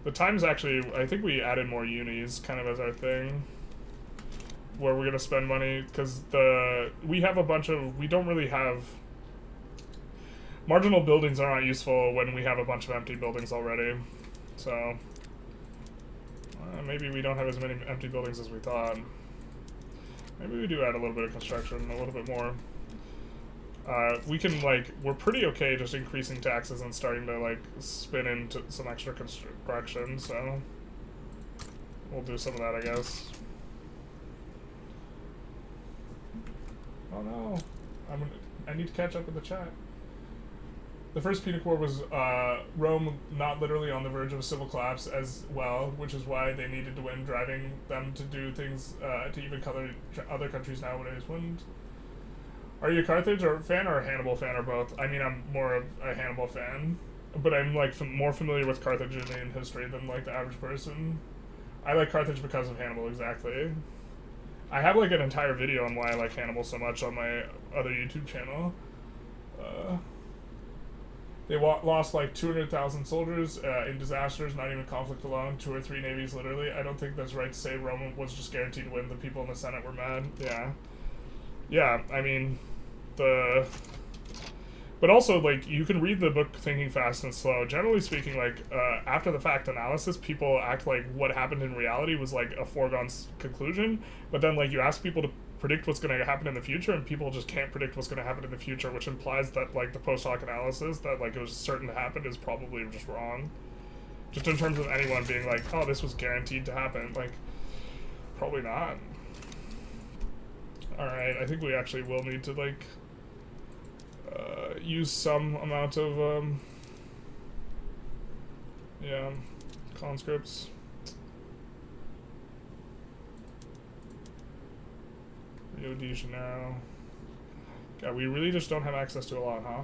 The time's actually... I think we added more unis kind of as our thing. Where we're going to spend money. Because we have a bunch of... We don't really have... Marginal buildings are not useful when we have a bunch of empty buildings already. So... maybe we don't have as many empty buildings as we thought. Maybe we do add a little bit of construction, a little bit more. We can, like, we're pretty okay just increasing taxes and starting to, like, spin into some extra construction, so we'll do some of that, I guess. Oh no, I need to catch up with the chat. The first Punic War was Rome not literally on the verge of a civil collapse as well, which is why they needed to win, driving them to do things to even other countries nowadays wouldn't. Are you a Carthage fan or a Hannibal fan or both? I mean, I'm more of a Hannibal fan, but I'm like more familiar with Carthaginian history than like the average person. I like Carthage because of Hannibal, exactly. I have like an entire video on why I like Hannibal so much on my other YouTube channel. They lost like 200,000 soldiers in disasters, not even conflict alone, 2 or 3 navies literally. I don't think that's right to say Rome was just guaranteed to win. The people in the Senate were mad. Yeah. Yeah, I mean, But also, like, you can read the book Thinking Fast and Slow. Generally speaking, like, after the fact analysis, people act like what happened in reality was, like, a foregone conclusion. But then, like, you ask people to predict what's going to happen in the future, and people just can't predict what's going to happen in the future, which implies that, like, the post hoc analysis that, like, it was certain to happen is probably just wrong. Just in terms of anyone being like, oh, this was guaranteed to happen. Like, probably not. Alright, I think we actually will need to, like, use some amount of, yeah, conscripts. Rio de Janeiro. God, we really just don't have access to a lot, huh?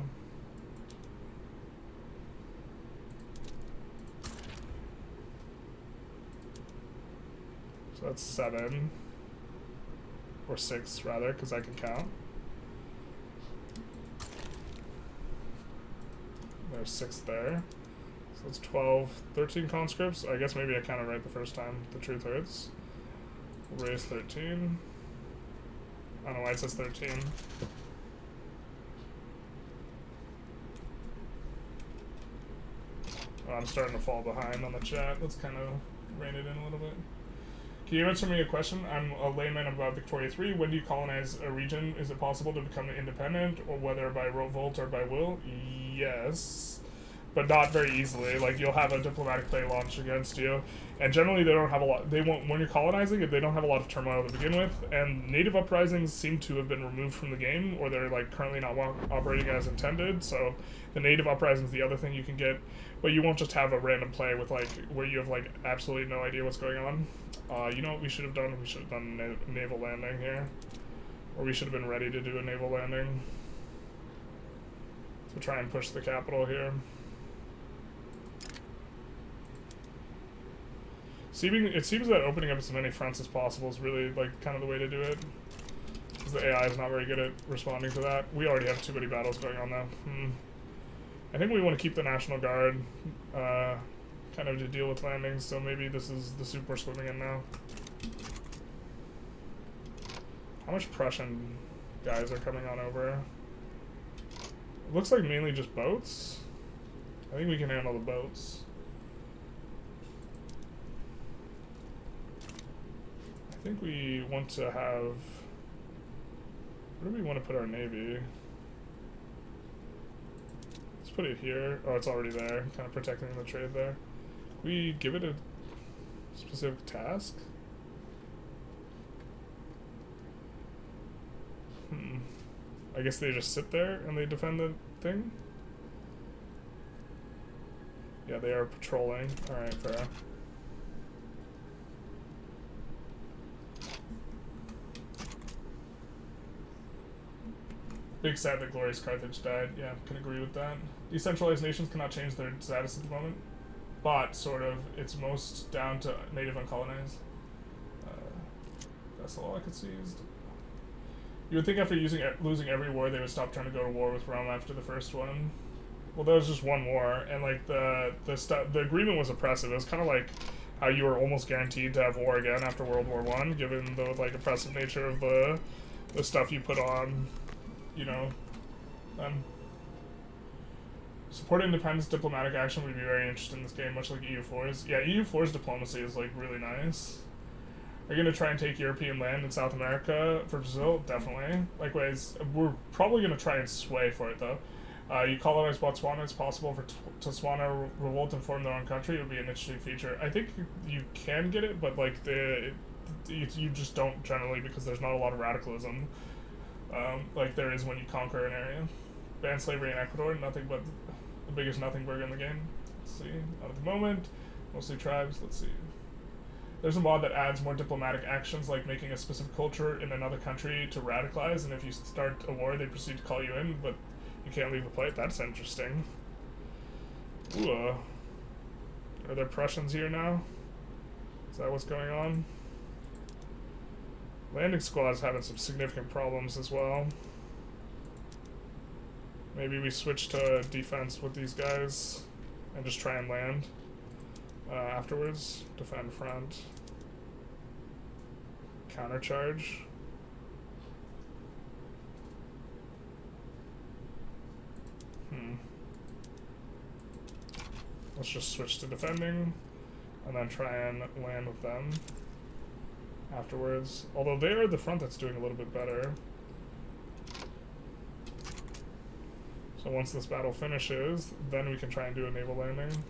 So that's 7. Or 6, rather, because I can count. There's 6 there. So it's 12, 13 conscripts. I guess maybe I counted right the first time. The truth hurts. We'll raise 13. I don't know why it says 13. Oh, I'm starting to fall behind on the chat. Let's kind of rein it in a little bit. Can you answer me a question? I'm a layman about Victoria 3. When do you colonize a region? Is it possible to become independent, or whether by revolt or by will? Yes, but not very easily. Like, you'll have a diplomatic play launched against you, and generally they don't have a lot. They won't, when you're colonizing it, they don't have a lot of turmoil to begin with, and native uprisings seem to have been removed from the game, or they're, like, currently not operating as intended. So the native uprising is the other thing you can get, but you won't just have a random play with, like, where you have, like, absolutely no idea what's going on. You know what we should have done? We should have done a naval landing here. Or we should have been ready to do a naval landing. So try and push the capital here. It seems that opening up as many fronts as possible is really, like, kind of the way to do it. Because the AI is not very good at responding to that. We already have too many battles going on, though. I think we want to keep the National Guard, kind of to deal with landings, so maybe this is the soup we're swimming in now. How much Prussian guys are coming on over? It looks like mainly just boats. I think we can handle the boats. I think we want to have... Where do we want to put our navy? Let's put it here. Oh, it's already there, kind of protecting the trade there. We give it a specific task? I guess they just sit there and they defend the thing? Yeah, they are patrolling. Alright, fair. Big sad that glorious Carthage died. Yeah, can agree with that. Decentralized nations cannot change their status at the moment. But, sort of, it's most down to native uncolonized. That's all I could see. You would think after losing every war, they would stop trying to go to war with Rome after the first one. Well, there was just one war, and, like, the agreement was oppressive. It was kind of like how you were almost guaranteed to have war again after World War I, given the, like, oppressive nature of the stuff you put on, you know, them. Support independence diplomatic action would be very interesting in this game, much like EU4's. Yeah, EU4's diplomacy is, like, really nice. Are you going to try and take European land in South America for Brazil? Definitely. Likewise, we're probably going to try and sway for it, though. You colonize Botswana, it's possible for Botswana revolt and form their own country. It would be an interesting feature. I think you can get it, but, like, you just don't generally, because there's not a lot of radicalism, like there is when you conquer an area. Ban slavery in Ecuador, nothing but the biggest nothing burger in the game. Let's see. Not at the moment. Mostly tribes. Let's see. There's a mod that adds more diplomatic actions, like making a specific culture in another country to radicalize, and if you start a war, they proceed to call you in, but you can't leave the plate. That's interesting. Ooh, are there Prussians here now? Is that what's going on? Landing squad's having some significant problems as well. Maybe we switch to defense with these guys and just try and land afterwards. Defend front. Countercharge. Let's just switch to defending, and then try and land with them afterwards. Although they are the front that's doing a little bit better. So once this battle finishes, then we can try and do a naval landing.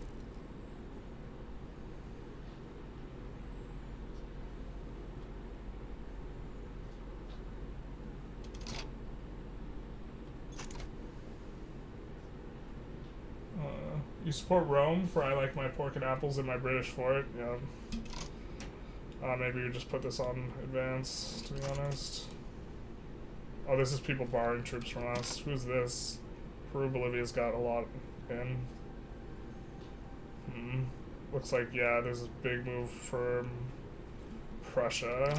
You support Rome for I like my pork and apples in my British fort. Yeah. Maybe you just put this on advance, to be honest. Oh, this is people borrowing troops from us. Who's this? Peru, Bolivia's got a lot in. Looks like, yeah, there's a big move for Prussia.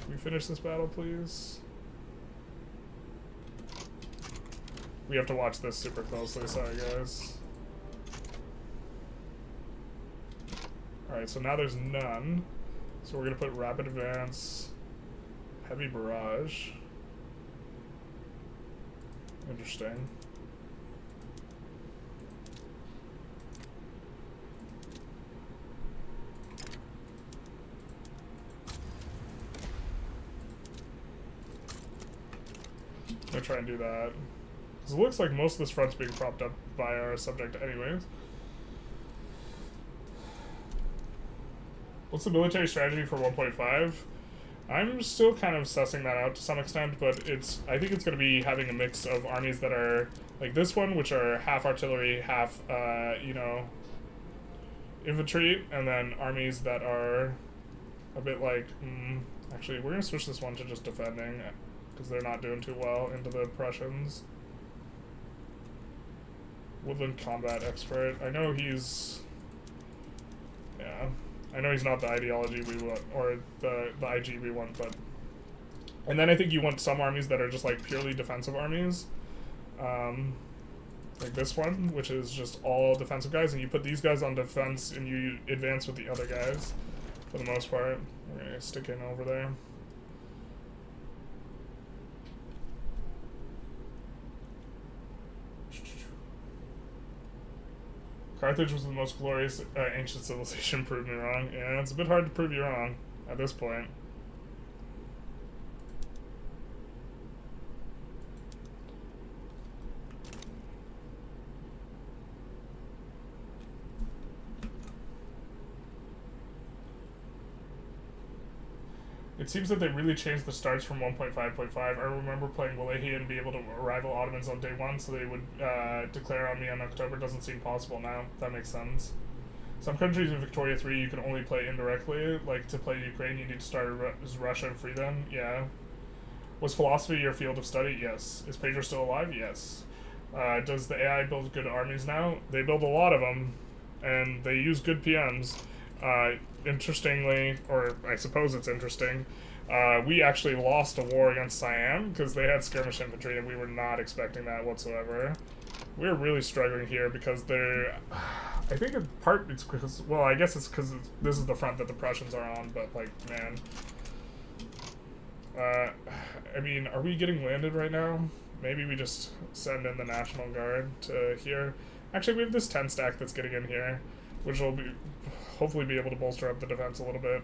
Can we finish this battle, please? We have to watch this super closely, sorry guys. Alright, so now there's none. So we're gonna put rapid advance, heavy barrage. Interesting. I'm gonna try and do that. Because it looks like most of this front's being propped up by our subject anyways. What's the military strategy for 1.5? I'm still kind of sussing that out to some extent, but I think it's going to be having a mix of armies that are like this one, which are half artillery, half, you know, infantry, and then armies that are a bit like, actually, we're going to switch this one to just defending, because they're not doing too well into the Prussians. Woodland combat expert. I know he's, yeah, I know he's not the ideology we want, or the IG we want, but, and then I think you want some armies that are just like purely defensive armies, like this one, which is just all defensive guys, and you put these guys on defense and you advance with the other guys, for the most part. We're gonna stick in over there. Carthage was the most glorious ancient civilization. Proved me wrong. Yeah, it's a bit hard to prove you wrong at this point. It seems that they really changed the starts from 1.5.5. I remember playing Walahi and be able to rival Ottomans on day one, so they would declare on me in October. Doesn't seem possible now. That makes sense. Some countries in Victoria 3 you can only play indirectly. Like, to play Ukraine, you need to start as Russia and free them. Yeah. Was philosophy your field of study? Yes. Is Pedro still alive? Yes. Does the AI build good armies now? They build a lot of them, and they use good PMs. Interestingly, or I suppose it's interesting, we actually lost a war against Siam because they had skirmish infantry and we were not expecting that whatsoever. We're really struggling here because they're, I think in part it's because, well, I guess it's because this is the front that the Prussians are on, but like, man. I mean, are we getting landed right now? Maybe we just send in the National Guard to here. Actually, we have this 10 stack that's getting in here, which will be hopefully be able to bolster up the defense a little bit.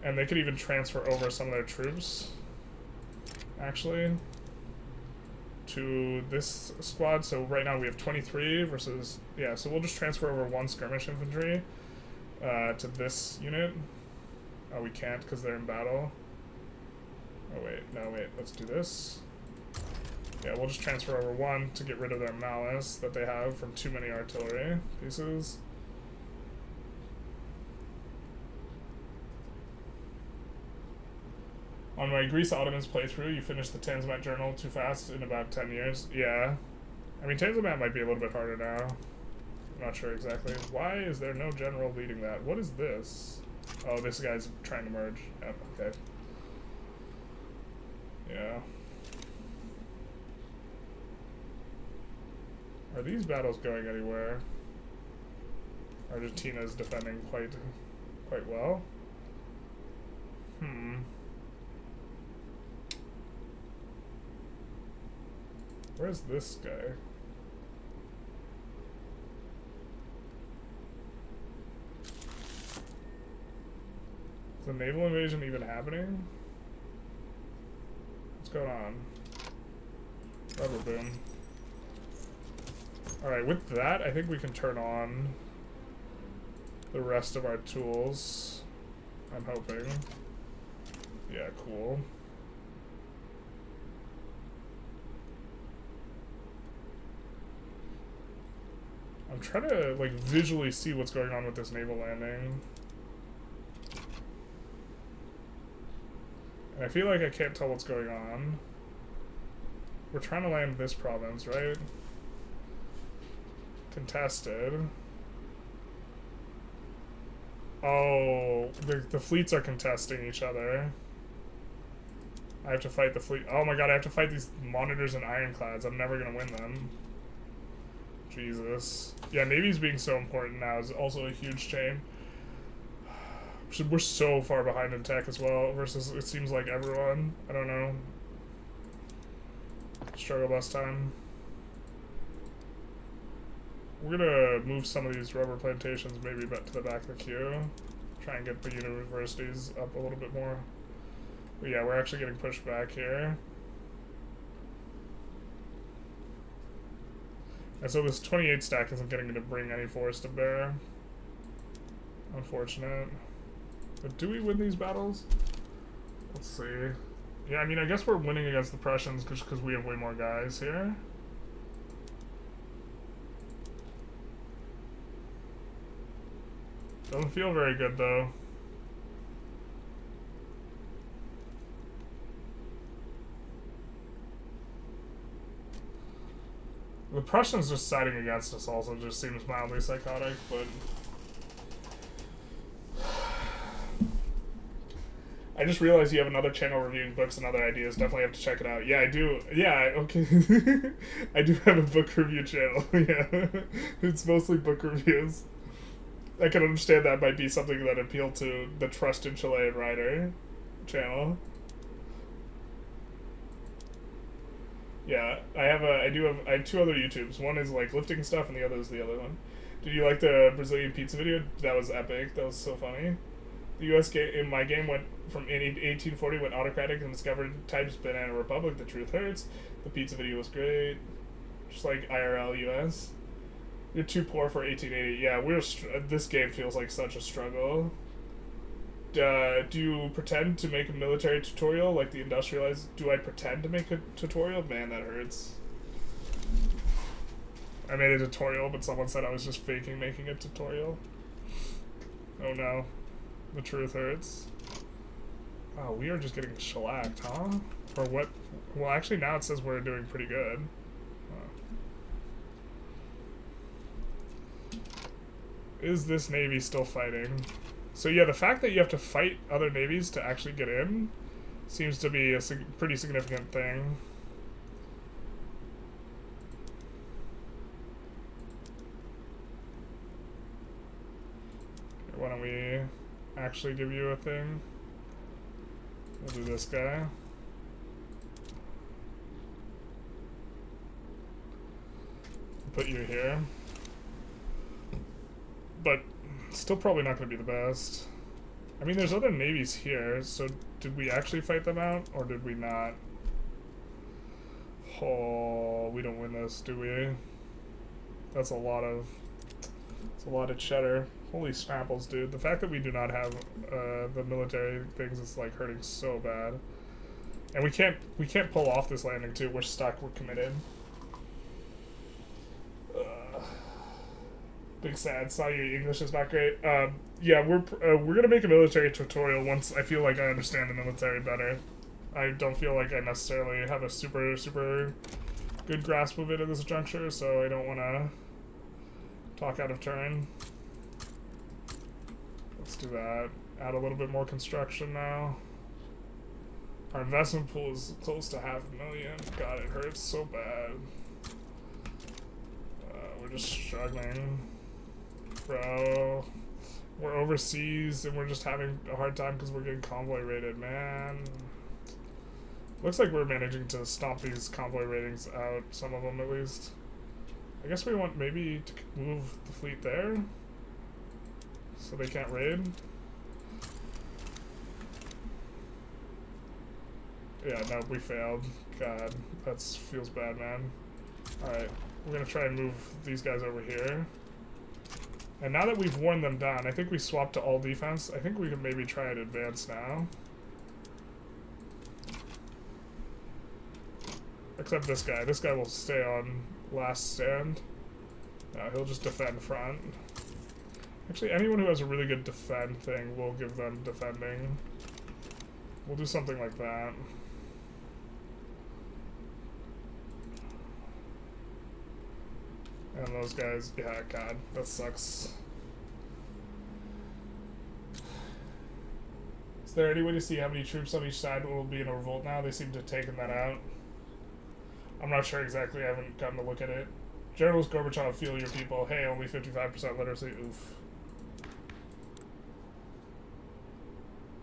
And they could even transfer over some of their troops, actually, to this squad. So right now we have 23 versus, yeah, so we'll just transfer over one skirmish infantry to this unit. Oh, we can't because they're in battle. Oh, wait, no, wait, let's do this. Yeah, we'll just transfer over one to get rid of their malice that they have from too many artillery pieces. On my Greece Ottomans playthrough, you finished the Tanzimat Journal too fast in about 10 years. Yeah. I mean, Tanzimat might be a little bit harder now. I'm not sure exactly. Why is there no general leading that? What is this? Oh, this guy's trying to merge. Oh, okay. Yeah. Are these battles going anywhere? Argentina's defending quite well. Where's this guy? Is the naval invasion even happening? What's going on? Rubber boom. Alright, with that, I think we can turn on the rest of our tools. I'm hoping. Yeah, cool. I'm trying to, like, visually see what's going on with this naval landing. And I feel like I can't tell what's going on. We're trying to land this province, right? Contested. Oh, the fleets are contesting each other. I have to fight the fleet. Oh my god, I have to fight these monitors and ironclads. I'm never gonna win them. Jesus. Yeah, Navy's being so important now is also a huge shame. We're so far behind in tech as well, versus it seems like everyone. I don't know. Struggle bus time. We're gonna move some of these rubber plantations maybe back to the back of the queue. Try and get the universities up a little bit more. But yeah, we're actually getting pushed back here. And so this 28 stack isn't getting me to bring any force to bear. Unfortunate. But do we win these battles? Let's see. Yeah, I mean, I guess we're winning against the Prussians because we have way more guys here. Doesn't feel very good, though. The Prussians just siding against us also just seems mildly psychotic, but... I just realized you have another channel reviewing books and other ideas. Definitely have to check it out. Yeah, I do. Yeah, okay. I do have a book review channel. Yeah. It's mostly book reviews. I can understand that might be something that appealed to the trusted Chilean writer channel. Yeah, I have two other YouTubes. One is like lifting stuff and the other is the other one. Did you like the Brazilian pizza video? That was epic. That was so funny. The U.S. in my game went from 1840 went autocratic and discovered types banana republic. The truth hurts. The pizza video was great. Just like IRL U.S. You're too poor for 1880. Yeah, this game feels like such a struggle. Do you pretend to make a military tutorial like the Industrialized? Do I pretend to make a tutorial? Man, that hurts. I made a tutorial, but someone said I was just faking making a tutorial. Oh no. The truth hurts. Oh, we are just getting shellacked, huh? Or what? Well, actually now it says we're doing pretty good. Is this navy still fighting? So yeah, the fact that you have to fight other navies to actually get in seems to be a pretty significant thing. Why don't we actually give you a thing? We'll do this guy. Put you here. But still probably not going to be the best. I mean, there's other navies here, so did we actually fight them out, or did we not? Oh, we don't win this, do we? That's a lot of cheddar. Holy snapples, dude. The fact that we do not have the military things is like hurting so bad. And we can't pull off this landing too. We're stuck, we're committed. Big sad. Sorry, your English is not great. Yeah, we're gonna make a military tutorial once I feel like I understand the military better. I don't feel like I necessarily have a super good grasp of it at this juncture, so I don't want to talk out of turn. Let's do that. Add a little bit more construction now. Our investment pool is close to 500,000. God, it hurts so bad. We're just struggling. Bro, we're overseas and we're just having a hard time because we're getting convoy raided, man. Looks like we're managing to stomp these convoy ratings out, some of them at least. I guess we want maybe to move the fleet there so they can't raid. Yeah, no, we failed. God, that feels bad, man. Alright, we're gonna try and move these guys over here. And now that we've worn them down, I think we swapped to all defense. I think we can maybe try and advance now. Except this guy. This guy will stay on last stand. No, he'll just defend front. Actually, anyone who has a really good defend thing, we'll give them defending. We'll do something like that. And those guys, yeah, God, that sucks. Is there any way to see how many troops on each side will be in a revolt now? They seem to have taken that out. I'm not sure exactly, I haven't gotten to look at it. Generalist Gorbachev, feel your people. Hey, only 55% literacy, oof.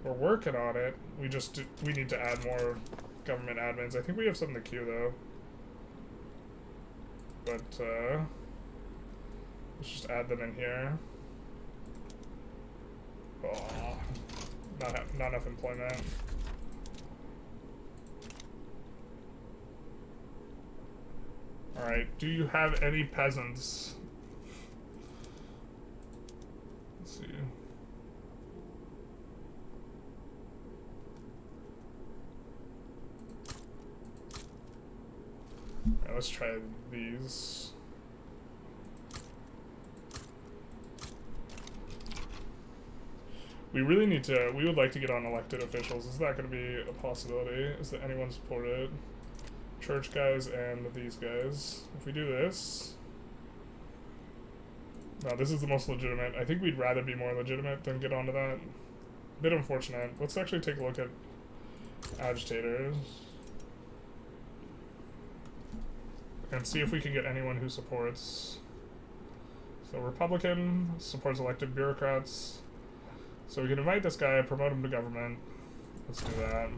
We're working on it. We need to add more government admins. I think we have some in the queue, though. But, let's just add them in here. Oh, not enough employment. Alright, do you have any peasants? Let's see. Alright, let's try these. We really need to, we would like to get on elected officials. Is that going to be a possibility? Is that anyone supported? Church guys and these guys. If we do this... No, this is the most legitimate. I think we'd rather be more legitimate than get onto that. Bit unfortunate. Let's actually take a look at agitators. And see if we can get anyone who supports. So Republican supports elected bureaucrats. So we can invite this guy, promote him to government. Let's do that.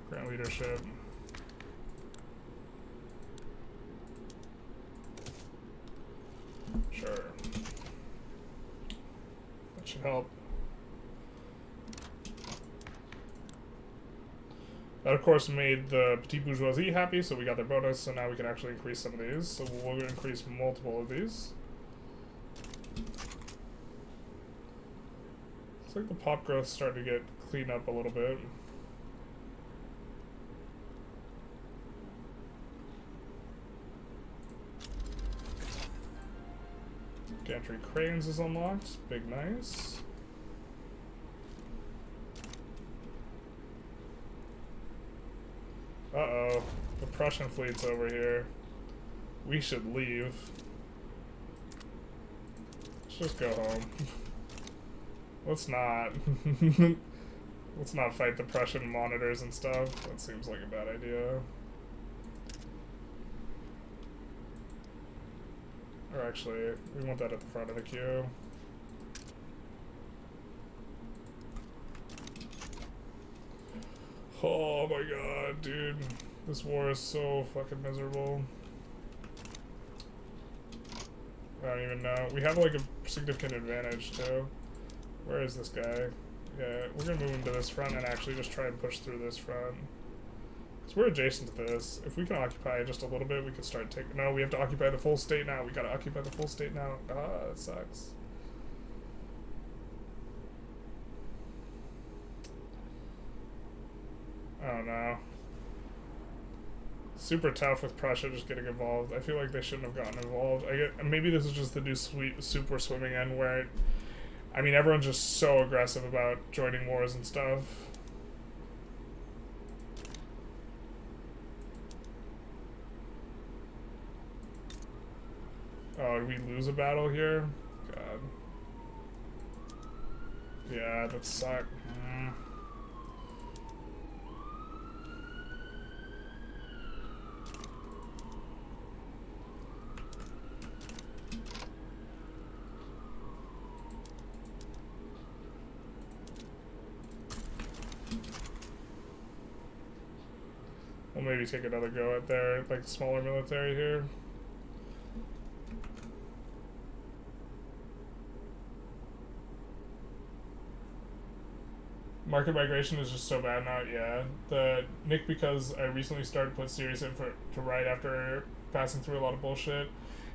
Grant leadership. Sure. That should help. That, of course, made the petite bourgeoisie happy, so we got their bonus, so now we can actually increase some of these. So we'll increase multiple of these. Looks like the pop growth's starting to get cleaned up a little bit. Gantry Cranes is unlocked. Big nice. Uh-oh. The Prussian fleet's over here. We should leave. Let's just go home. Let's not. Let's not fight the Prussian monitors and stuff. That seems like a bad idea. Or actually, we want that at the front of the queue. Oh my god, dude. This war is so fucking miserable. I don't even know. We have like a significant advantage too. Where is this guy? Yeah, we're gonna move him to this front and actually just try and push through this front. Because we're adjacent to this. If we can occupy just a little bit, we could start taking... No, we have to occupy the full state now. We gotta occupy the full state now. Ah, that sucks. Oh no. Super tough with Prussia just getting involved. I feel like they shouldn't have gotten involved. Maybe this is just the new soup we're swimming in where... I mean, everyone's just so aggressive about joining wars and stuff. Oh, did we lose a battle here? God. Yeah, that sucked. maybe take another go at their, like, smaller military here. Market migration is just so bad now, yeah. Nick, because I recently started to put series in to write after passing through a lot of bullshit.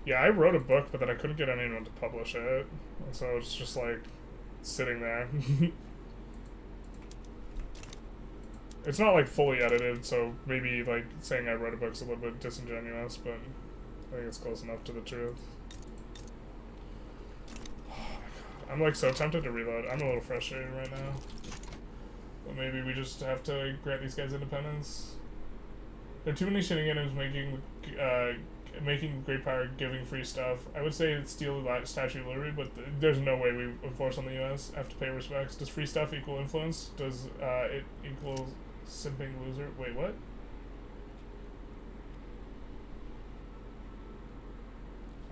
Yeah, I wrote a book, but then I couldn't get anyone to publish it. And so it's just, like, sitting there. It's not, like, fully edited, so maybe, like, saying I wrote a book's a little bit disingenuous, but I think it's close enough to the truth. Oh my god. I'm, like, so tempted to reload. I'm a little frustrated right now. But maybe we just have to grant these guys independence. There are too many shenanigans making great power giving free stuff. I would say steal the Statue of Liberty, but there's no way we enforce on the U.S. Have to pay respects. Does free stuff equal influence? Does it equal simping loser? Wait, what?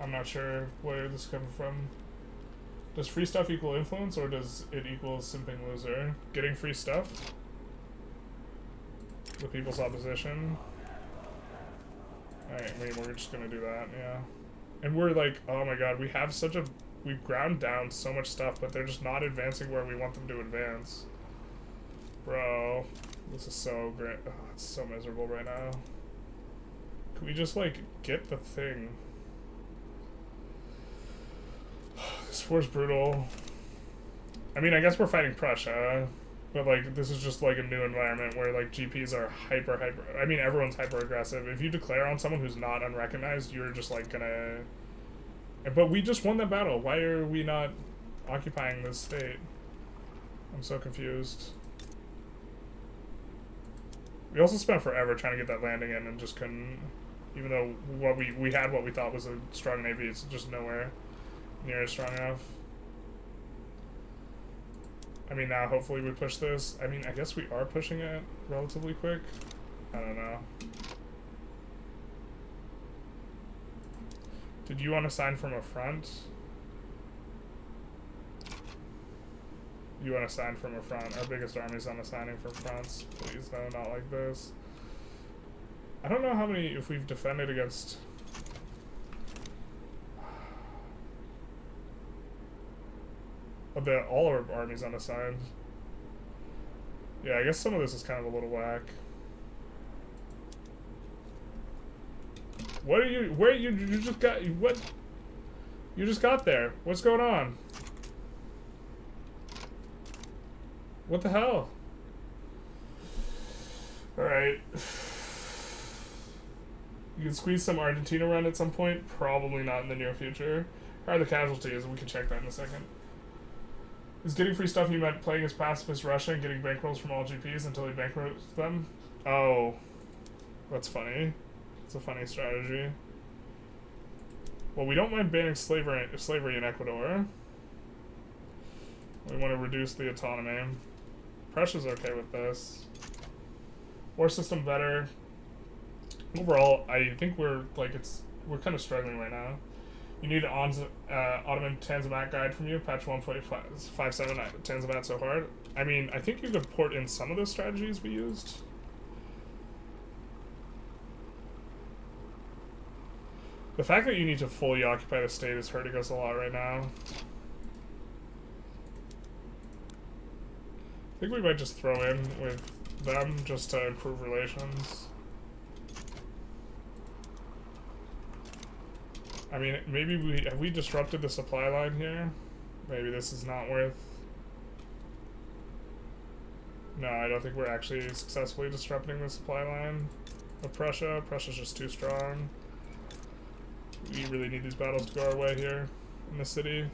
I'm not sure where this is coming from. Does free stuff equal influence, or does it equal simping loser? Getting free stuff? The people's opposition? Alright, we're just gonna do that, yeah. And we're like, oh my god, we've ground down so much stuff, but they're just not advancing where we want them to advance. Bro, this is so great. Oh, it's so miserable right now. Can we just, like, get the thing? This war's brutal. I mean, I guess we're fighting Prussia, but, like, this is just, like, a new environment where, like, GPs are hyper... I mean, everyone's hyper-aggressive. If you declare on someone who's not unrecognized, you're just, like, gonna... But we just won that battle. Why are we not occupying this state? I'm so confused. We also spent forever trying to get that landing in and just couldn't... Even though we had what we thought was a strong navy, it's just nowhere near as strong enough. I mean, now hopefully we push this. I mean, I guess we are pushing it relatively quick. I don't know. Did you want to sign from a front? You want to sign from a front. Our biggest army's on assigning from fronts. Please, no, not like this. I don't know how many, if we've defended against... all our armies unassigned. Yeah, I guess some of this is kind of a little whack. What are you, where you just got, what? You just got there. What's going on? What the hell? Alright. You can squeeze some Argentina run at some point. Probably not in the near future. How are the casualties? We can check that in a second. Is getting free stuff you meant playing as pacifist Russia and getting bankrolls from all GPs until he bankrolls them? Oh. That's funny. It's a funny strategy. Well, we don't mind banning slavery in Ecuador. We want to reduce the autonomy. Prussia's okay with this. War system better. Overall, I think we're kind of struggling right now. You need an Ottoman Tanzimat guide from you, patch 1.57 Tanzimat so hard. I mean, I think you could port in some of the strategies we used. The fact that you need to fully occupy the state is hurting us a lot right now. I think we might just throw in with them just to improve relations. I mean, maybe have we disrupted the supply line here? Maybe this is not worth... No, I don't think we're actually successfully disrupting the supply line of Prussia. Prussia's just too strong. We really need these battles to go our way here in the city.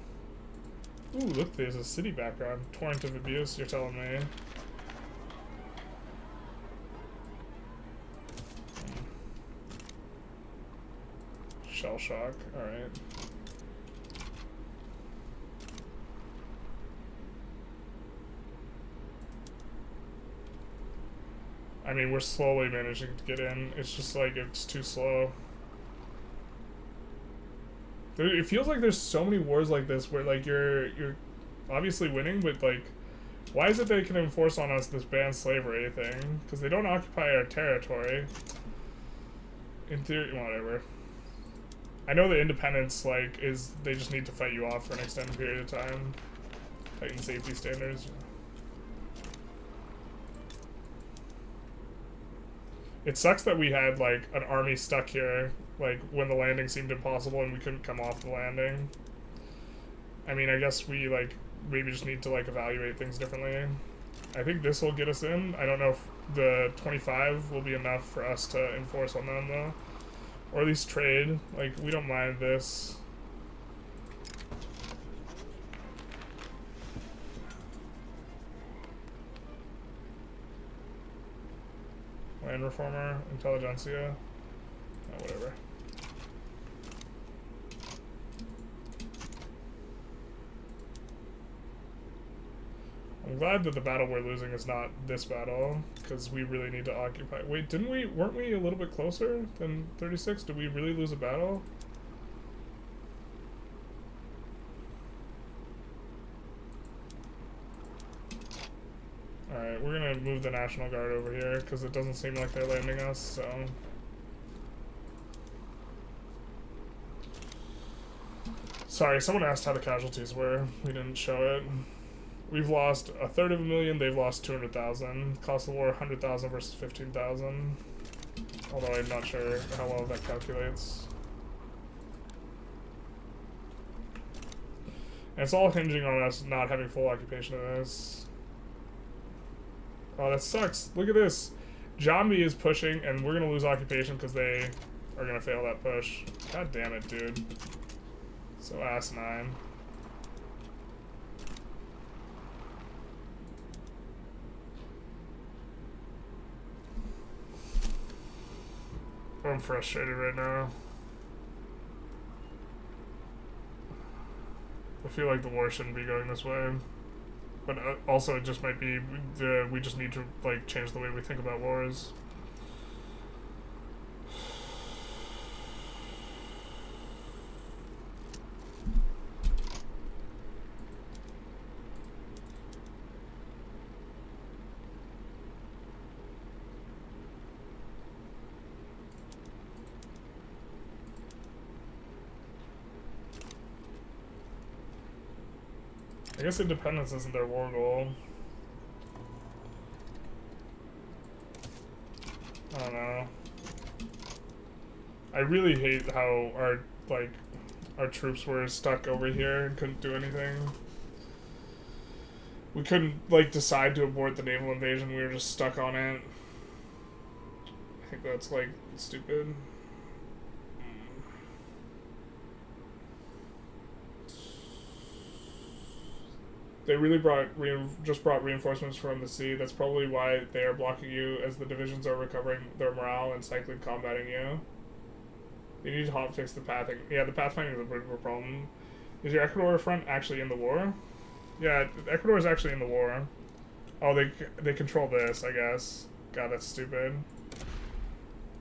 Ooh, look, there's a city background. Torrent of abuse, you're telling me. Shell shock, alright. I mean, we're slowly managing to get in. It's just like, it's too slow. It feels like there's so many wars like this where, like, you're obviously winning, but, like, why is it they can enforce on us this ban slavery thing? Because they don't occupy our territory. In theory, whatever. I know the independence, like, is they just need to fight you off for an extended period of time. Tighten safety standards. It sucks that we had, like, an army stuck here, like, when the landing seemed impossible and we couldn't come off the landing. I mean, I guess we, like, maybe just need to, like, evaluate things differently. I think this will get us in. I don't know if the 25 will be enough for us to enforce on them, though. Or at least trade. Like, we don't mind this. Land reformer, Intelligentsia. Oh, whatever. I'm glad that the battle we're losing is not this battle, because we really need to occupy. Wait, weren't we a little bit closer than 36? Did we really lose a battle? Alright, we're gonna move the National Guard over here, because it doesn't seem like they're landing us, so... Sorry, someone asked how the casualties were. We didn't show it. We've lost 1/3 they've lost 200,000. Cost of war 100,000 versus 15,000. Although I'm not sure how well that calculates. And it's all hinging on us not having full occupation of this. Oh, that sucks. Look at this. Jambi is pushing, and we're gonna lose occupation because they are gonna fail that push. God damn it, dude. So asinine. I'm frustrated right now. I feel like the war shouldn't be going this way. But also it just might be, we just need to, like, change the way we think about wars. I guess independence isn't their war goal. I don't know. I really hate how our troops were stuck over here and couldn't do anything. We couldn't, like, decide to abort the naval invasion. We were just stuck on it. I think that's, like, stupid. They really just brought reinforcements from the sea. That's probably why they are blocking you, as the divisions are recovering their morale and cycling combating you. They need to hotfix the pathing. Yeah, the pathfinding is a bit of a problem. Is your Ecuador front actually in the war? Yeah, Ecuador is actually in the war. Oh, they control this, I guess. God, that's stupid.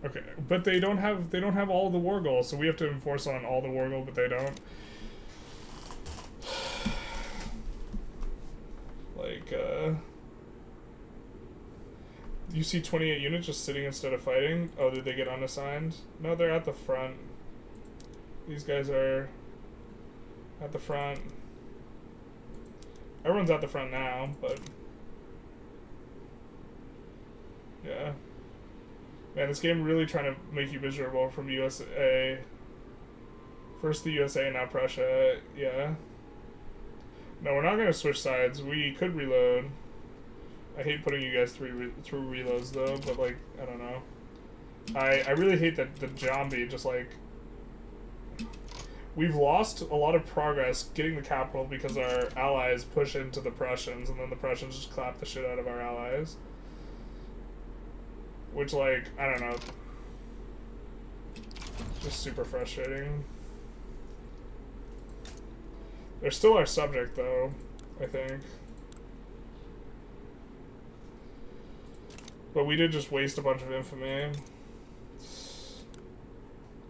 Okay, but they don't have all the war goals, so we have to enforce on all the war goals, but they don't. Like, you see 28 units just sitting instead of fighting? Oh, did they get unassigned? No, they're at the front. These guys are at the front. Everyone's at the front now, but... yeah. Man, this game really trying to make you miserable from USA. First the USA, now Prussia. Yeah. No, we're not going to switch sides. We could reload. I hate putting you guys through reloads, though, but, like, I don't know. I really hate that the Jambi just, like... We've lost a lot of progress getting the capital because our allies push into the Prussians, and then the Prussians just clap the shit out of our allies. Which, like, I don't know. Just super frustrating. They're still our subject, though, I think. But we did just waste a bunch of infamy.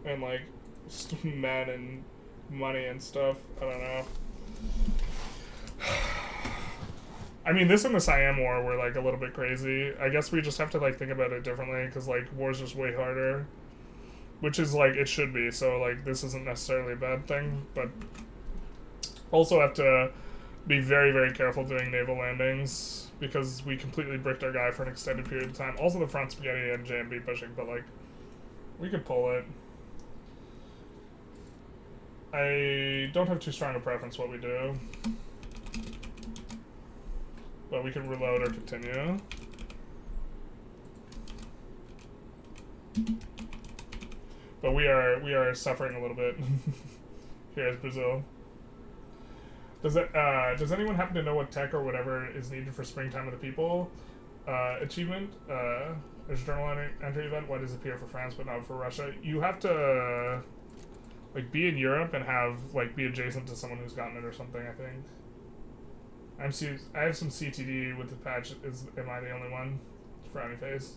And, like, men and money and stuff. I don't know. I mean, this and the Siam War were, like, a little bit crazy. I guess we just have to, like, think about it differently, because, like, war's just way harder. which is like it should be. So like this isn't necessarily a bad thing, but also have to be very, very careful doing naval landings because we completely bricked our guy for an extended period of time. Also the front spaghetti and JMB pushing, but like we could pull it. I don't have too strong a preference what we do, but we can reload or continue. But we are suffering a little bit here as Brazil. Does anyone happen to know what tech or whatever is needed for Springtime of the People achievement? There's a journal entry event. Why does it appear for France but not for Russia? You have to like be in Europe and have like be adjacent to someone who's gotten it or something. I think. I have some CTD with the patch. Am I the only one? Frowny face.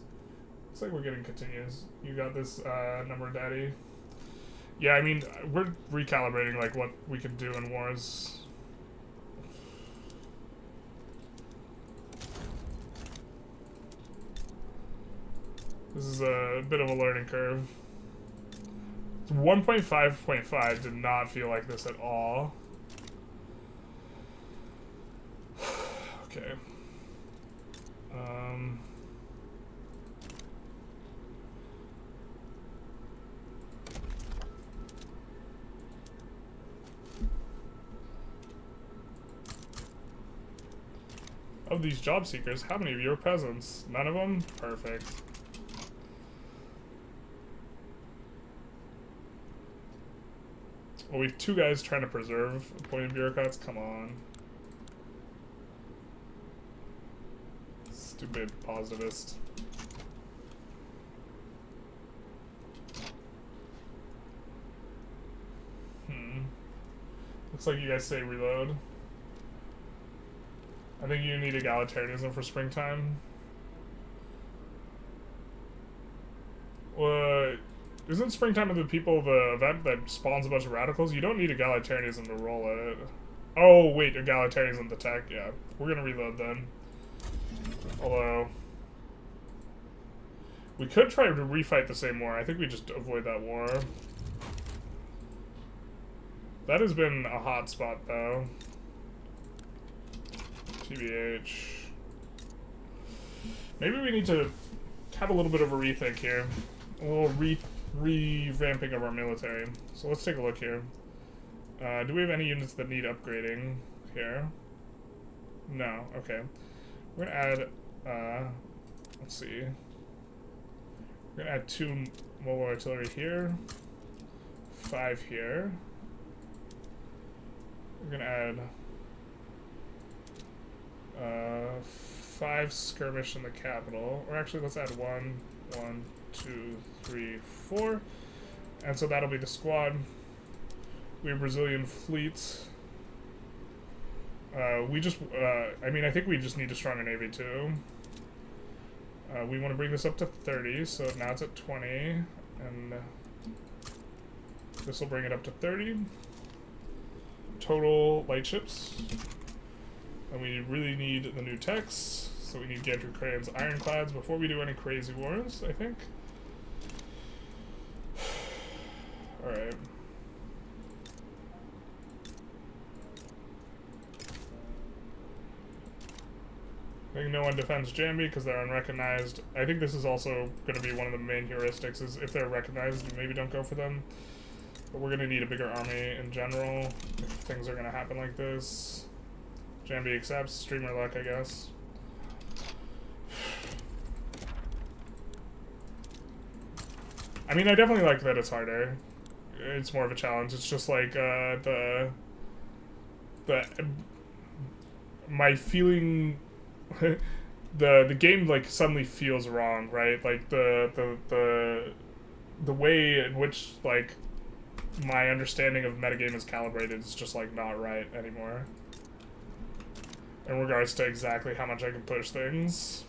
Looks like we're getting continues. You got this number, Daddy. Yeah, I mean we're recalibrating like what we can do in wars. This is a bit of a learning curve. 1.5.5 did not feel like this at all. Okay. Of these job seekers, how many of you are peasants? None of them? Perfect. Well, we have two guys trying to preserve appointed bureaucrats. Come on. Stupid positivist. Looks like you guys say reload. I think you need egalitarianism for Springtime. Isn't Springtime of the People the event that spawns a bunch of radicals? You don't need egalitarianism to roll it. Oh, wait, egalitarianism the tech? Yeah. We're gonna reload then. Although we could try to refight the same war. I think we just avoid that war. That has been a hot spot, though. TBH. Maybe we need to have a little bit of a rethink here. A little revamping of our military. So let's take a look here. Do we have any units that need upgrading here? No. Okay. We're gonna add, let's see. We're gonna add 2 mobile artillery here. 5 here. We're gonna add 5 skirmish in the capital. Or actually, let's add 1, 2, 3, 4. And so that'll be the squad. We have Brazilian fleets. I mean, I think we just need a stronger navy too. We want to bring this up to 30, so now it's at 20. And this will bring it up to 30. Total light ships. And we really need the new techs. So we need Gantry Crayons Ironclads before we do any crazy wars, I think. Alright. I think no one defends Jambi because they're unrecognized. I think this is also going to be one of the main heuristics, is if they're recognized, maybe don't go for them. But we're going to need a bigger army in general if things are going to happen like this. Jambi accepts. Streamer luck, I guess. I mean, I definitely like that it's harder. It's more of a challenge. It's just like my feeling, the game like suddenly feels wrong, right? Like the way in which like my understanding of metagame is calibrated is just like not right anymore. In regards to exactly how much I can push things.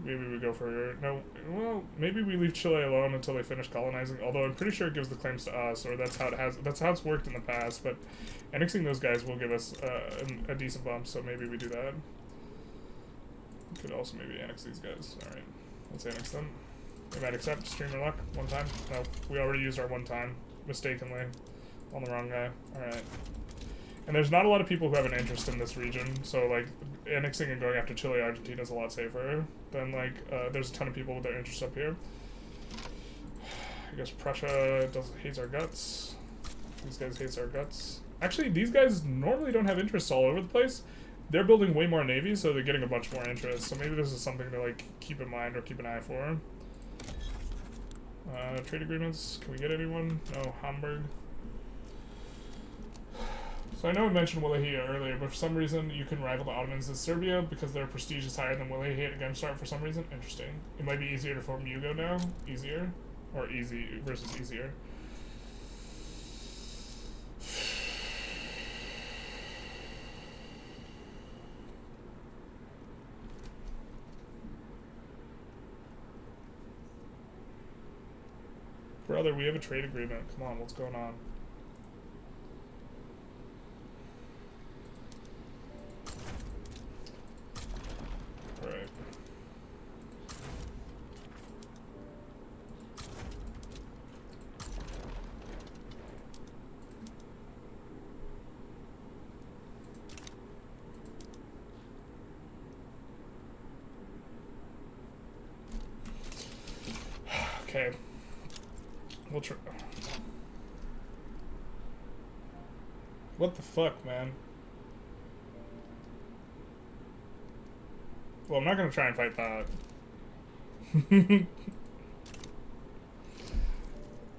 Maybe we go for no. Well, maybe we leave Chile alone until they finish colonizing. Although I'm pretty sure it gives the claims to us, or that's how it has. That's how it's worked in the past. But annexing those guys will give us a decent bump. So maybe we do that. We could also maybe annex these guys. All right. Let's annex them. We might accept streamer luck one time. No, we already used our one time mistakenly on the wrong guy. Alright. And there's not a lot of people who have an interest in this region, so like annexing and going after Chile, Argentina is a lot safer than like there's a ton of people with their interests up here. I guess Prussia hates our guts. These guys hate our guts. Actually, these guys normally don't have interests all over the place. They're building way more navies, so they're getting a bunch more interest. So maybe this is something to like keep in mind or keep an eye for. Trade agreements. Can we get anyone? No, Hamburg. So I know I mentioned Wallachia earlier, but for some reason you can rival the Ottomans in Serbia because their prestige is higher than Wallachia at Gemstart for some reason. Interesting. It might be easier to form Yugo now. Easier. Or easy versus easier. Brother, we have a trade agreement. Come on, what's going on? Alright. Okay. We'll try. What the fuck, man? Well, I'm not gonna try and fight that.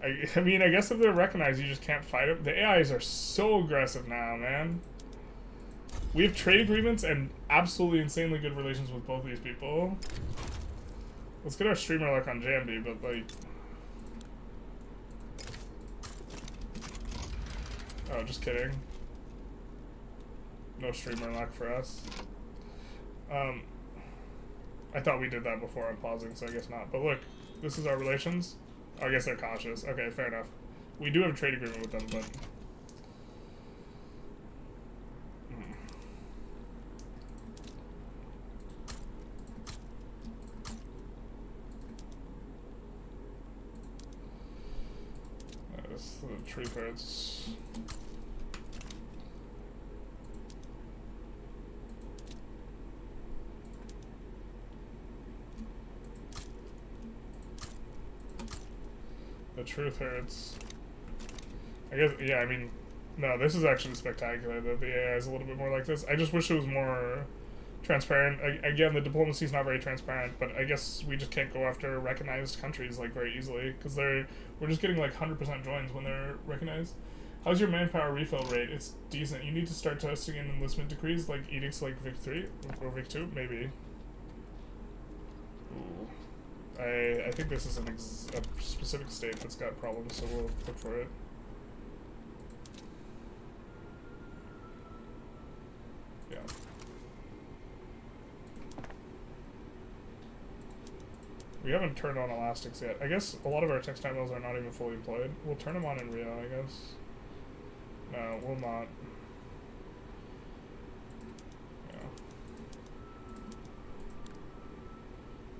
I mean, I guess if they're recognized, you just can't fight them. The AIs are so aggressive now, man. We have trade agreements and absolutely insanely good relations with both of these people. Let's get our streamer luck on Jambi, but like... Oh, just kidding. No streamer luck for us. I thought we did that before I'm pausing, so I guess not. But look, this is our relations. Oh, I guess they're cautious. Okay, fair enough. We do have a trade agreement with them, but... The tree cards. The truth hurts. I guess, yeah, I mean, no, this is actually spectacular that the AI is a little bit more like this. I just wish it was more transparent. Again, the diplomacy is not very transparent, but I guess we just can't go after recognized countries like very easily because we're just getting like 100% joins when they're recognized. How's your manpower refill rate? It's decent. You need to start testing in enlistment decrees like edicts like Vic 3 or Vic 2, maybe. Ooh. I think this is a specific state that's got problems, so we'll look for it. Yeah. We haven't turned on elastics yet. I guess a lot of our textile mills are not even fully employed. We'll turn them on in Rio, I guess. No, we'll not.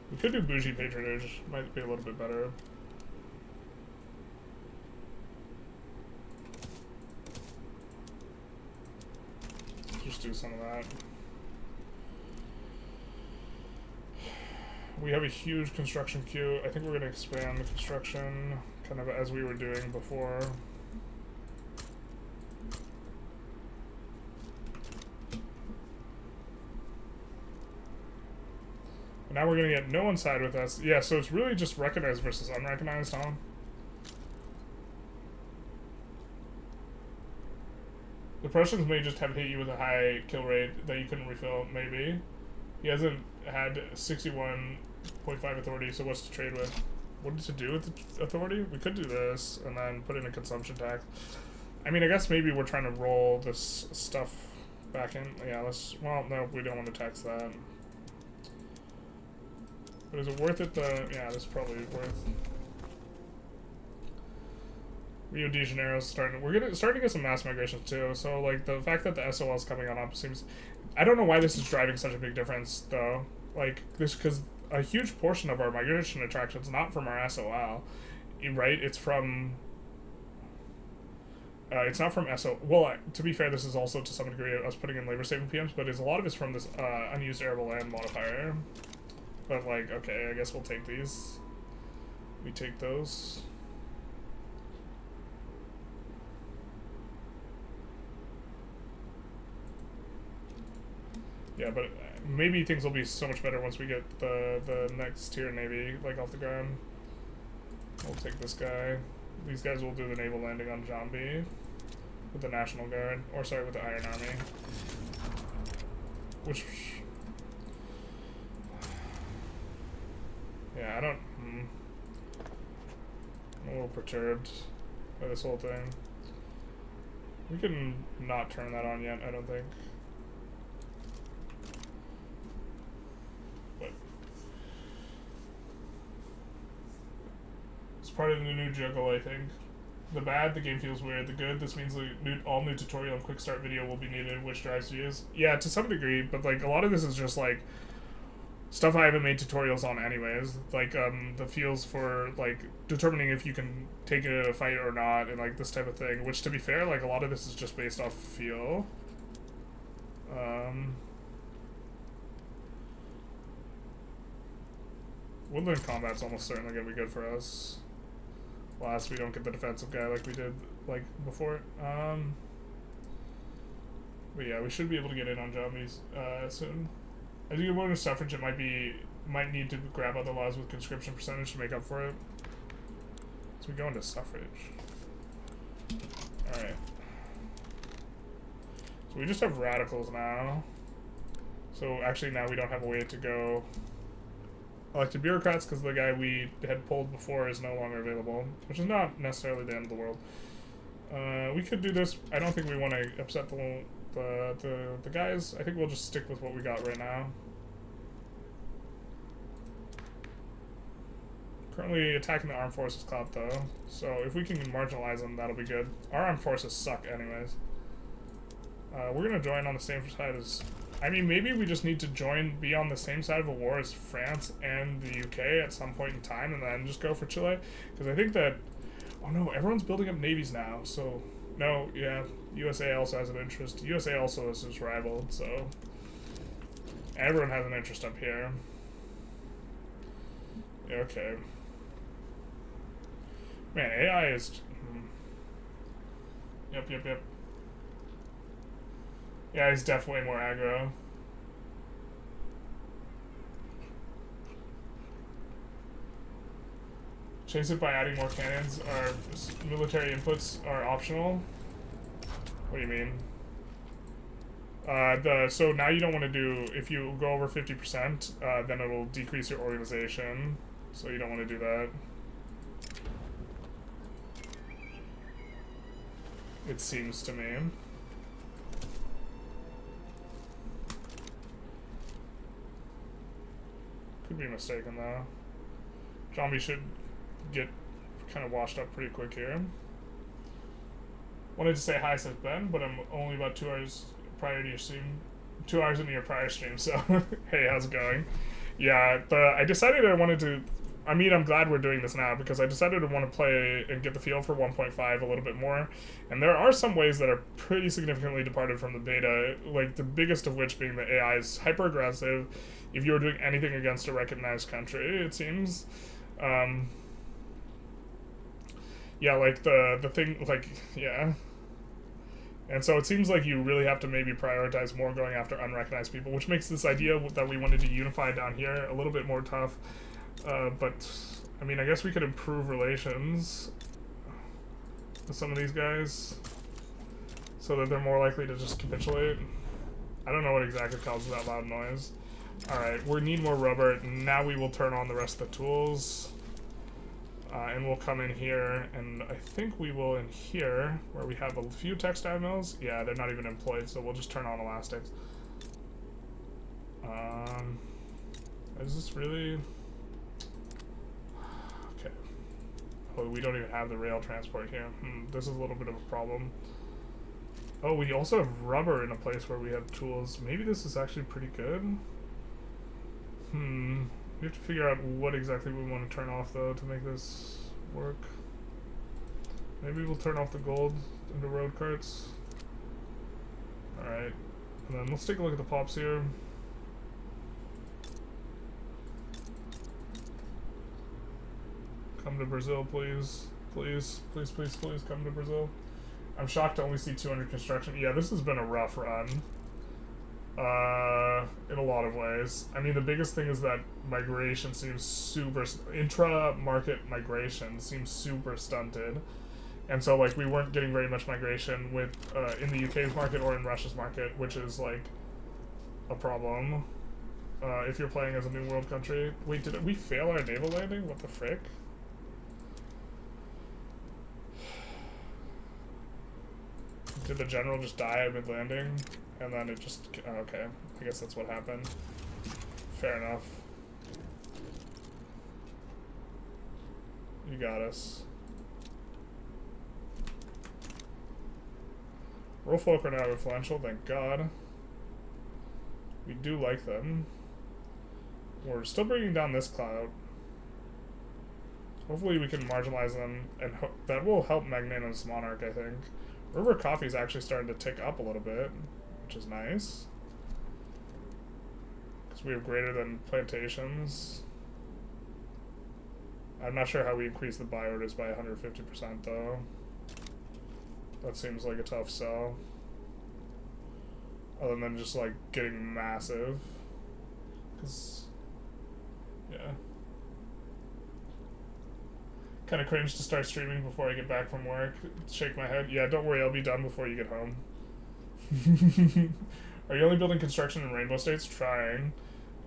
We could do bougie patronage, might be a little bit better. Just do some of that. We have a huge construction queue. I think we're going to expand the construction kind of as we were doing before. Now we're going to get no one side with us. Yeah, so it's really just recognized versus unrecognized, huh? The Prussians may just have hit you with a high kill rate that you couldn't refill, maybe. He hasn't had 61.5 authority, so what's to trade with? What to do with the authority? We could do this, and then put in a consumption tax. I mean, I guess maybe we're trying to roll this stuff back in. Yeah, well, no, we don't want to tax that. But is it worth it yeah, this is probably worth. Rio de Janeiro's starting, starting to get some mass migrations too, so like the fact that the SOL is coming on up seems, I don't know why this is driving such a big difference though, like this, because a huge portion of our migration attraction is not from our SOL, right? It's not from SO. Well, to be fair, this is also to some degree us putting in labor saving PMs, but a lot of it's from this unused arable land modifier. But like, okay, I guess we'll take these. We take those. Yeah, but maybe things will be so much better once we get the next tier navy like off the ground. We'll take this guy. These guys will do the naval landing on Jambi with the National Guard, or sorry, with the Iron Army. Which, yeah, I don't. I'm a little perturbed by this whole thing. We can not turn that on yet, I don't think. But it's part of the new juggle, I think. The bad, the game feels weird. The good, this means all new tutorial and quick start video will be needed, which drives views. Yeah, to some degree, but like a lot of this is just like stuff I haven't made tutorials on anyways. Like the feels for like determining if you can take it in a fight or not, and like this type of thing. Which, to be fair, like a lot of this is just based off feel. Woodland combat's almost certainly gonna be good for us. Last we don't get the defensive guy like we did like before. But yeah, we should be able to get in on zombies soon. As you get more into suffrage, it might need to grab other laws with conscription percentage to make up for it. So we go into suffrage. Alright. So we just have radicals now. So actually now we don't have a way to go elected bureaucrats because the guy we had pulled before is no longer available, which is not necessarily the end of the world. We could do this. I don't think we want to upset the guys. I think we'll just stick with what we got right now. Currently attacking the armed forces clout though, so if we can marginalize them, that'll be good. Our armed forces suck anyways. We're gonna join on the same side as... I mean, maybe we just need to be on the same side of a war as France and the UK at some point in time, and then just go for Chile. Because I think that... Oh no, everyone's building up navies now, so... No, yeah, USA also has an interest. USA also is just rivaled, so... Everyone has an interest up here. Yeah, okay. Man, AI is... Yep. Yeah, he's definitely more aggro. Chase it by adding more cannons. Our military inputs are optional. What do you mean? So now you don't want to do, if you go over 50%, then it'll decrease your organization. So you don't want to do that. It seems to me. Could be mistaken though. Zombie should get kind of washed up pretty quick here. Wanted to say hi, says Ben, but I'm only about 2 hours prior to your stream. 2 hours into your prior stream, so hey, how's it going? Yeah, I decided I wanted to... I mean, I'm glad we're doing this now because I decided to want to play and get the feel for 1.5 a little bit more. And there are some ways that are pretty significantly departed from the beta, like the biggest of which being the AI is hyper-aggressive if you're doing anything against a recognized country, it seems. Yeah, like the thing, like, yeah. And so it seems like you really have to maybe prioritize more going after unrecognized people, which makes this idea that we wanted to unify down here a little bit more tough. But, I mean, I guess we could improve relations with some of these guys so that they're more likely to just capitulate. I don't know what exactly causes that loud noise. Alright, we need more rubber. Now we will turn on the rest of the tools. And we'll come in here, and I think we will in here, where we have a few textile mills. Yeah, they're not even employed, so we'll just turn on elastics. Is this really... Okay. Oh, we don't even have the rail transport here. This is a little bit of a problem. Oh, we also have rubber in a place where we have tools. Maybe this is actually pretty good. We have to figure out what exactly we want to turn off, though, to make this work. Maybe we'll turn off the gold into road carts. Alright. And then let's take a look at the pops here. Come to Brazil, please. Please, please, please, please come to Brazil. I'm shocked to only see 200 construction. Yeah, this has been a rough run. In a lot of ways. I mean, the biggest thing is that migration seems super... Intra-market migration seems super stunted. And so, like, we weren't getting very much migration with in the UK's market or in Russia's market, which is, like, a problem. If you're playing as a new world country. Wait, did we fail our naval landing? What the frick? Did the general just die mid-landing? And then it just... Oh, okay. I guess that's what happened. Fair enough. You got us. Roll folk are now influential, thank God. We do like them. We're still bringing down this cloud. Hopefully we can marginalize them, and that will help Magnanimous Monarch, I think. River coffee is actually starting to tick up a little bit, which is nice. Because we have greater than plantations. I'm not sure how we increase the buy orders by 150% though. That seems like a tough sell. Other than just like getting massive. Because, yeah. Kind of cringe to start streaming before I get back from work. Shake my head. Yeah, don't worry, I'll be done before you get home. Are you only building construction in rainbow states? Trying.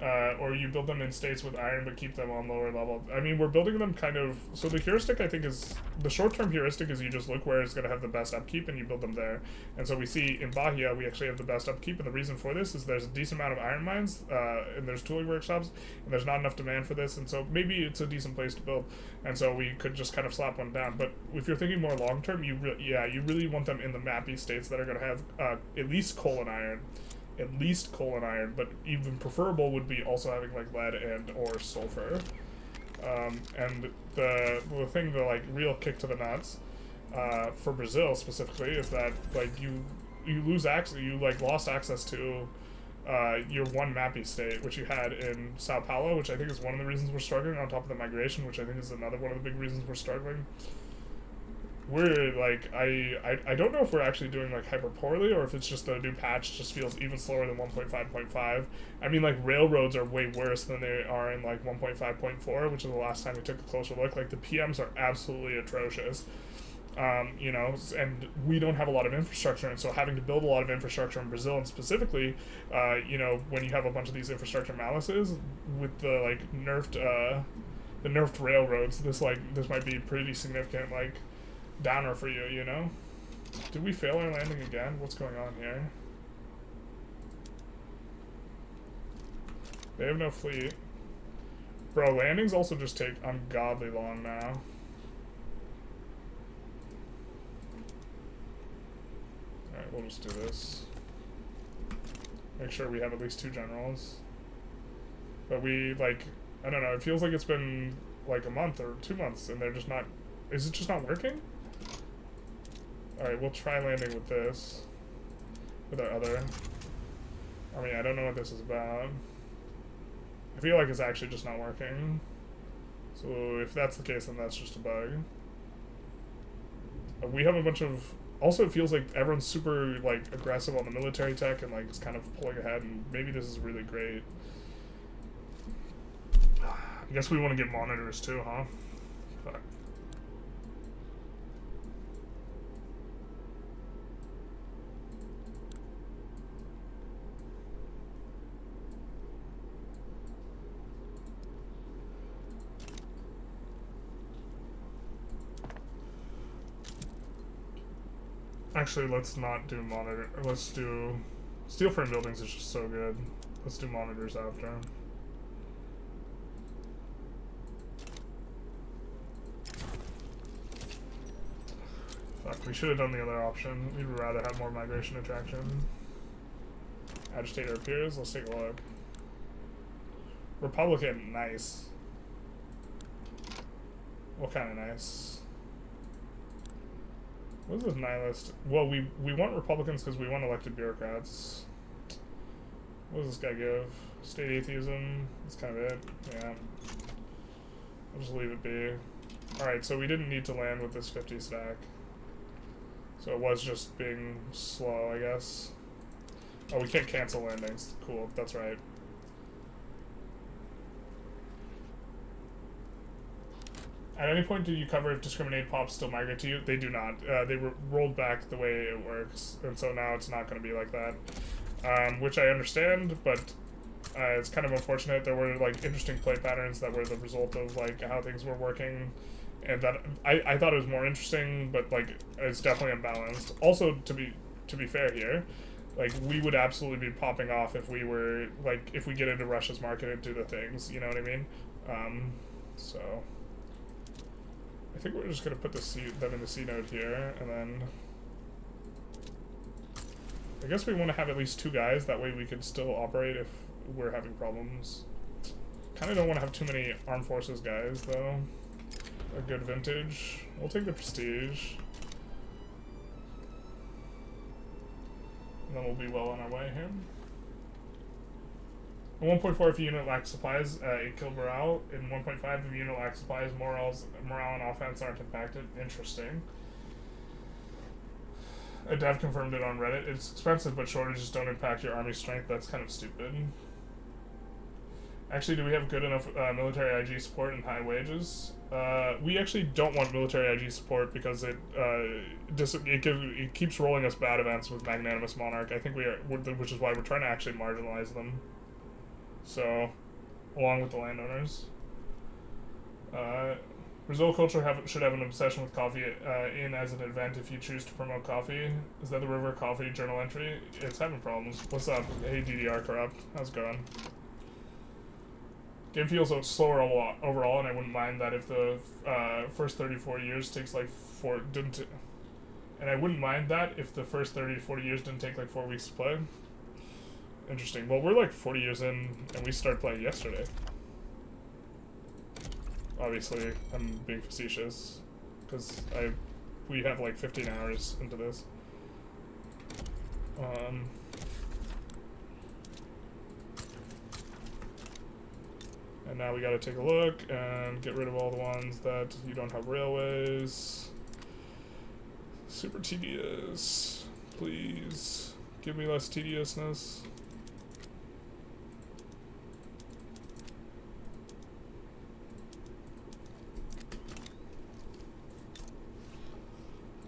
Or you build them in states with iron but keep them on lower level. I mean, we're building them kind of... So the heuristic, I think, is... The short-term heuristic is you just look where it's going to have the best upkeep and you build them there. And so we see in Bahia, we actually have the best upkeep. And the reason for this is there's a decent amount of iron mines, and there's tooling workshops, and there's not enough demand for this. And so maybe it's a decent place to build. And so we could just kind of slap one down. But if you're thinking more long-term, you really want them in the mappy states that are going to have at least coal and iron. At least coal and iron, but even preferable would be also having like lead and or sulfur. And the thing, the like real kick to the nuts for Brazil specifically is that like you lose access, you like lost access to your one mappy state, which you had in Sao Paulo, which I think is one of the reasons we're struggling, on top of the migration, which I think is another one of the big reasons we're struggling. We're like, I don't know if we're actually doing like hyper poorly or if it's just the new patch just feels even slower than 1.5.5. I mean, like railroads are way worse than they are in like 1.5.4, which is the last time we took a closer look. Like the PMs are absolutely atrocious. You know, and we don't have a lot of infrastructure, and so having to build a lot of infrastructure in Brazil, and specifically, you know, when you have a bunch of these infrastructure malices with the like nerfed railroads, this might be pretty significant like downer for you, you know? Did we fail our landing again? What's going on here? They have no fleet. Bro, landings also just take ungodly long now. Alright, we'll just do this. Make sure we have at least 2 generals. But we, like, I don't know, it feels like it's been like a month or 2 months and they're just not... Is it just not working? Alright, we'll try landing with this. With our other. I mean, I don't know what this is about. I feel like it's actually just not working. So if that's the case, then that's just a bug. We have a bunch of... Also, it feels like everyone's super, like, aggressive on the military tech and, like, it's kind of pulling ahead, and maybe this is really great. I guess we want to get monitors too, huh? Fuck. Actually, let's not do monitor. Let's do... Steel frame buildings is just so good. Let's do monitors after. Fuck, we should have done the other option. We'd rather have more migration attraction. Agitator appears. Let's take a look. Republican, nice. What kind of nice? What is this nihilist? Well, we want Republicans because we want elected bureaucrats. What does this guy give? State atheism. That's kind of it. Yeah. I'll just leave it be. Alright, so we didn't need to land with this 50 stack. So it was just being slow, I guess. Oh, we can't cancel landings. Cool, that's right. At any point do you cover if discriminate pops still migrate to you? They do not. They rolled back the way it works, and so now it's not going to be like that. Which I understand, but it's kind of unfortunate. There were like interesting play patterns that were the result of like how things were working, and that I thought it was more interesting, but like it's definitely unbalanced. Also, to be fair here, like we would absolutely be popping off if we were like if we get into Russia's market and do the things. You know what I mean? So. I think we're just going to put them in the C node here, and then I guess we want to have at least 2 guys, that way we can still operate if we're having problems. Kind of don't want to have too many armed forces guys, though. A good vintage. We'll take the prestige. And then we'll be well on our way here. In 1.4, if a unit lacks supplies, it killed morale. In 1.5, if a unit lacks supplies, morale and offense aren't impacted. Interesting. A dev confirmed it on Reddit. It's expensive, but shortages don't impact your army strength. That's kind of stupid. Actually, do we have good enough military IG support and high wages? We actually don't want military IG support because it keeps rolling us bad events with Magnanimous Monarch. I think which is why we're trying to actually marginalize them. So, along with the landowners. Brazil culture should have an obsession with coffee in as an event if you choose to promote coffee. Is that the River Coffee journal entry? It's having problems. What's up? Hey DDR Corrupt. How's it going? Game feels slower overall, and I wouldn't mind that if the first 34 years takes like and I wouldn't mind that if the first 30 to 40 years didn't take like 4 weeks to play. Interesting. Well, we're like 40 years in, and we started playing yesterday. Obviously, I'm being facetious, because we have like 15 hours into this. And now we gotta take a look and get rid of all the ones that you don't have railways. Super tedious. Please, give me less tediousness.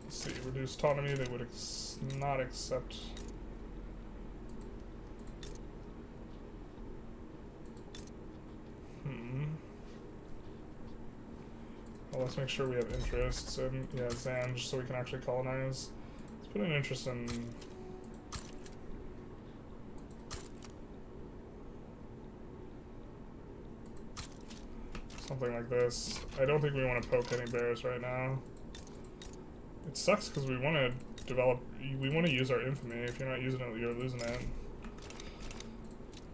See, reduced autonomy, they would not accept. Well, let's make sure we have interests in, yeah, Zanj, so we can actually colonize. Let's put an interest in... something like this. I don't think we want to poke any bears right now. It sucks because we want to we want to use our infamy. If you're not using it, you're losing it.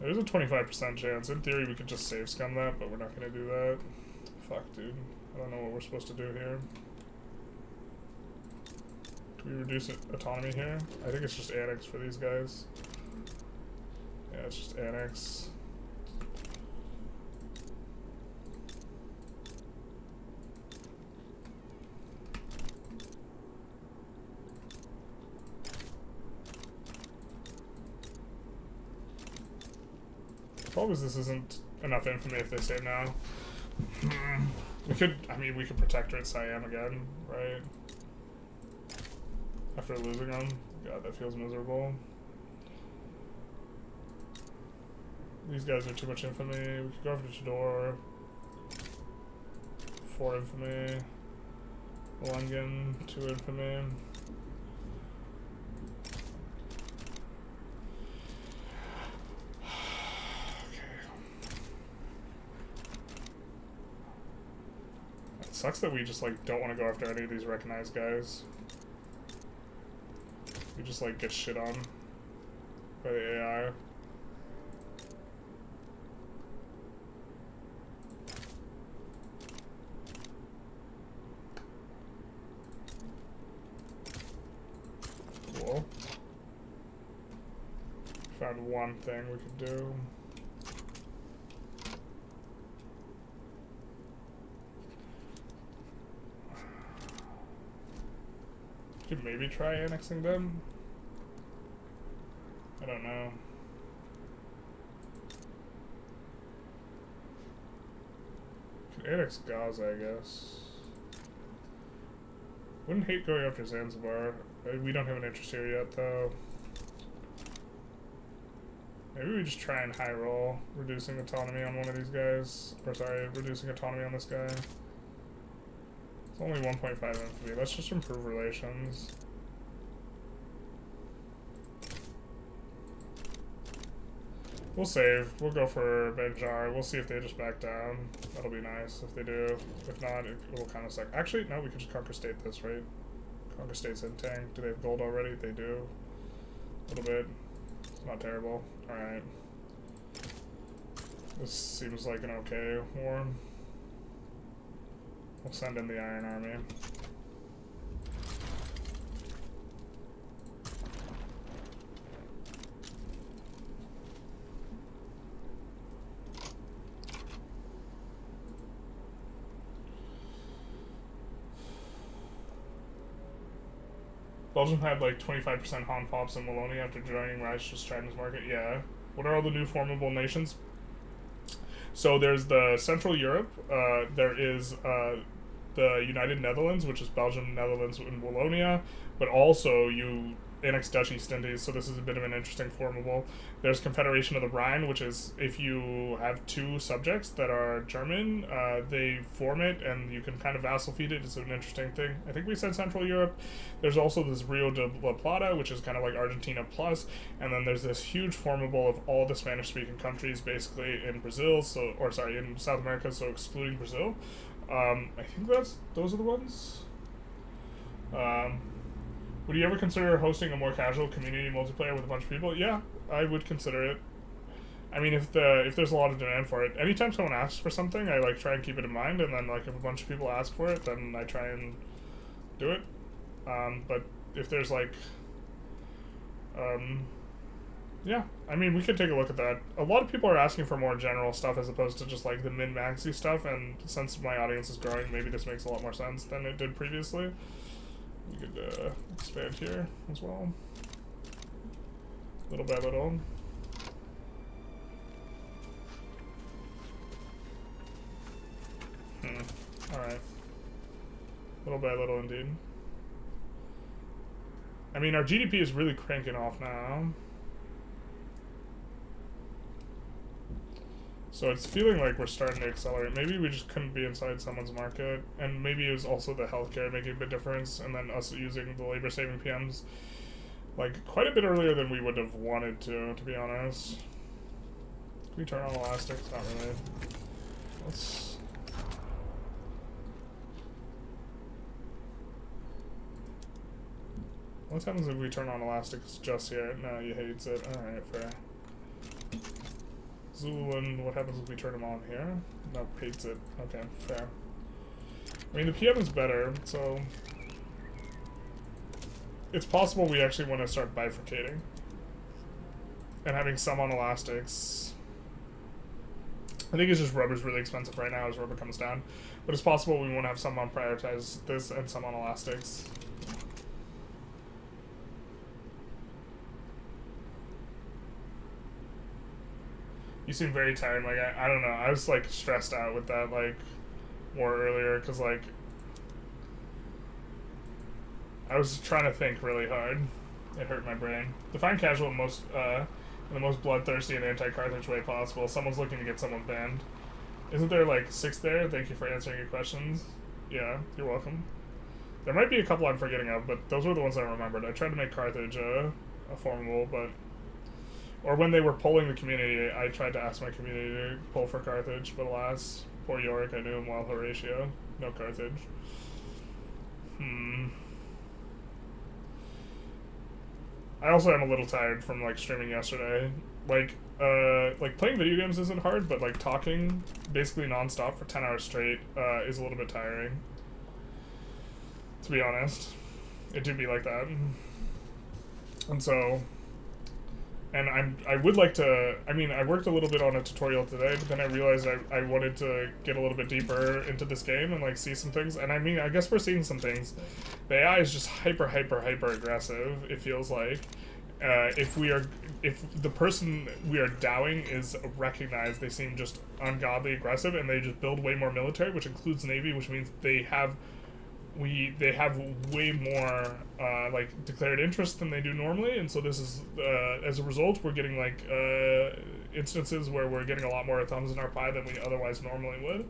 There's a 25% chance. In theory, we could just save scum that, but we're not going to do that. Fuck, dude. I don't know what we're supposed to do here. Do we reduce autonomy here? I think it's just annex for these guys. Yeah, it's just annex. The problem is this isn't enough infamy if they say no. We could, I mean, we could protectorate Siam again, right? After losing them. God, that feels miserable. These guys are too much infamy. We could go after Chador. 4 infamy. Lungen, 2 infamy. Sucks that we just like don't want to go after any of these recognized guys. We just like get shit on by the AI. one thing we could do. Could maybe try annexing them. I don't know. Could annex Gaza, I guess. Wouldn't hate going after Zanzibar. We don't have an interest here yet, though. Maybe we just try and high roll, reducing autonomy on one of these guys. Or sorry, reducing autonomy on this guy. It's only 1.5 infamy. Let's just improve relations. We'll save. We'll go for Benjar. We'll see if they just back down. That'll be nice if they do. If not, it will kind of suck. Actually, no, we could just conquer state this, right? Conquer state's in tank. Do they have gold already? They do. A little bit. It's not terrible. Alright. This seems like an okay war. We'll send in the Iron Army. Belgium had like 25% Han pops in Wallonia after joining Reich's China's market. Yeah. What are all the new formable nations? So there's the Central Europe. There is the United Netherlands, which is Belgium, Netherlands, and Wallonia. But also you annex Dutch East Indies, so this is a bit of an interesting formable. There's Confederation of the Rhine, which is if you have two subjects that are German, they form it and you can kind of vassal feed it. It's an interesting thing. I think we said Central Europe. There's also this Rio de la Plata, which is kind of like Argentina plus, and then there's this huge formable of all the Spanish-speaking countries basically in Brazil, so or sorry, in South America, so excluding Brazil. I think those are the ones. Would you ever consider hosting a more casual community multiplayer with a bunch of people? Yeah, I would consider it. I mean, if there's a lot of demand for it. Anytime someone asks for something, I like try and keep it in mind, and then like if a bunch of people ask for it, then I try and do it. But if there's like, yeah, I mean, we could take a look at that. A lot of people are asking for more general stuff as opposed to just like the min-maxy stuff, and since my audience is growing, maybe this makes a lot more sense than it did previously. We could expand here as well, little by little. Alright. Little by little indeed. I mean, our GDP is really cranking off now. So it's feeling like we're starting to accelerate. Maybe we just couldn't be inside someone's market, and maybe it was also the healthcare making a big difference, and then us using the labor-saving PMs like quite a bit earlier than we would have wanted to be honest. Can we turn on elastics? Not really. Let's... What happens if we turn on elastics just here? No, he hates it. Alright, fair. Zululand, what happens if we turn him on here? No, hates it. Okay, fair. I mean, the PM is better, so... It's possible we actually want to start bifurcating. And having some on elastics. I think it's just rubber's really expensive right now as rubber comes down. But it's possible we want to have some on prioritize this and some on elastics. You seem very tired. Like, I don't know. I was, like, stressed out with that, like, war earlier. Because, like, I was trying to think really hard. It hurt my brain. Define casual in the most bloodthirsty and anti-Carthage way possible. Someone's looking to get someone banned. Isn't there, like, 6 there? Thank you for answering your questions. Yeah, you're welcome. There might be a couple I'm forgetting of, but those were the ones I remembered. I tried to make Carthage a formable, but... Or when they were polling the community, I tried to ask my community to poll for Carthage, but alas, poor Yorick, I knew him well, Horatio. No Carthage. I also am a little tired from, like, streaming yesterday. Like, playing video games isn't hard, but, like, talking basically non-stop for 10 hours straight is a little bit tiring. To be honest. It do be like that. And so... And I would like to, I mean, I worked a little bit on a tutorial today, but then I realized I wanted to get a little bit deeper into this game and, like, see some things. And I mean, I guess we're seeing some things. The AI is just hyper aggressive, it feels like. If the person we are dowing is recognized, they seem just ungodly aggressive, and they just build way more military, which includes Navy, which means they have way more like declared interest than they do normally, and so this is as a result we're getting like instances where we're getting a lot more thumbs in our pie than we otherwise normally would,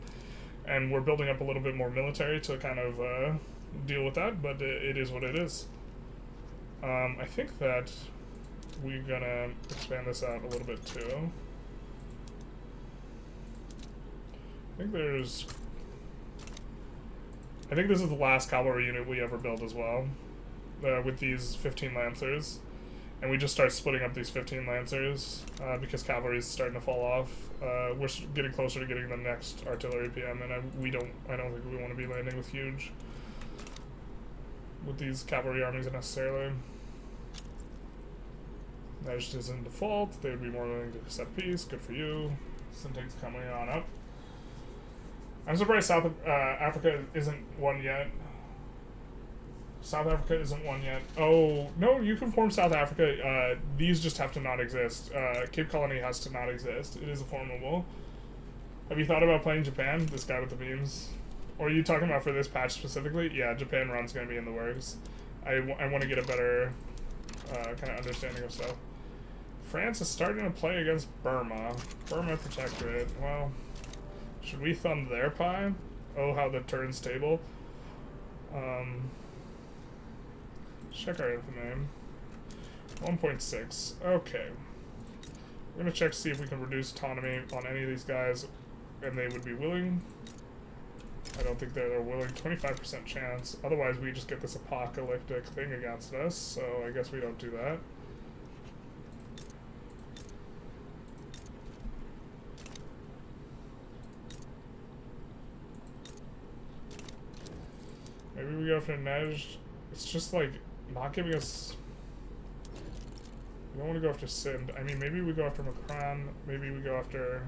and we're building up a little bit more military to kind of deal with that, but it is what it is. I think that we're gonna expand this out a little bit too. I think this is the last cavalry unit we ever build as well, with these 15 Lancers. And we just start splitting up these 15 Lancers, because cavalry is starting to fall off. We're getting closer to getting the next artillery PM, and I don't think we want to be landing with these cavalry armies necessarily. That just isn't default. They would be more willing to accept peace. Good for you. Something's coming on up. I'm surprised South Africa isn't one yet. South Africa isn't one yet. Oh, no, you can form South Africa. These just have to not exist. Cape Colony has to not exist. It is a formable. Have you thought about playing Japan? This guy with the beams? Or are you talking about for this patch specifically? Yeah, Japan run's going to be in the works. I want to get a better kind of understanding of stuff. France is starting to play against Burma. Burma Protectorate. Well, should we thumb their pie? Oh, how the turn's table. Check our info name. 1.6. Okay. We're going to check to see if we can reduce autonomy on any of these guys, and they would be willing. I don't think they're willing. 25% chance. Otherwise, we just get this apocalyptic thing against us, so I guess we don't do that. Maybe we go after Nej. It's just like not giving us. We don't want to go after Sind. I mean, maybe we go after Macron. Maybe we go after.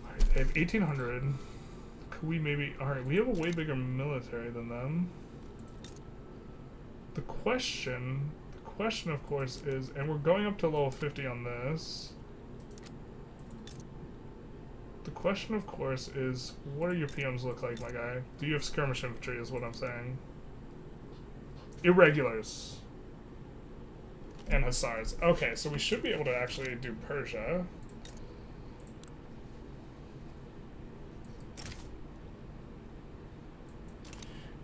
Alright, they have 1,800. Could we maybe. Alright, we have a way bigger military than them. The question, of course, is. And we're going up to level 50 on this. The question, of course, is what do your PMs look like, my guy? Do you have skirmish infantry, is what I'm saying. Irregulars. And hussars. Okay, so we should be able to actually do Persia.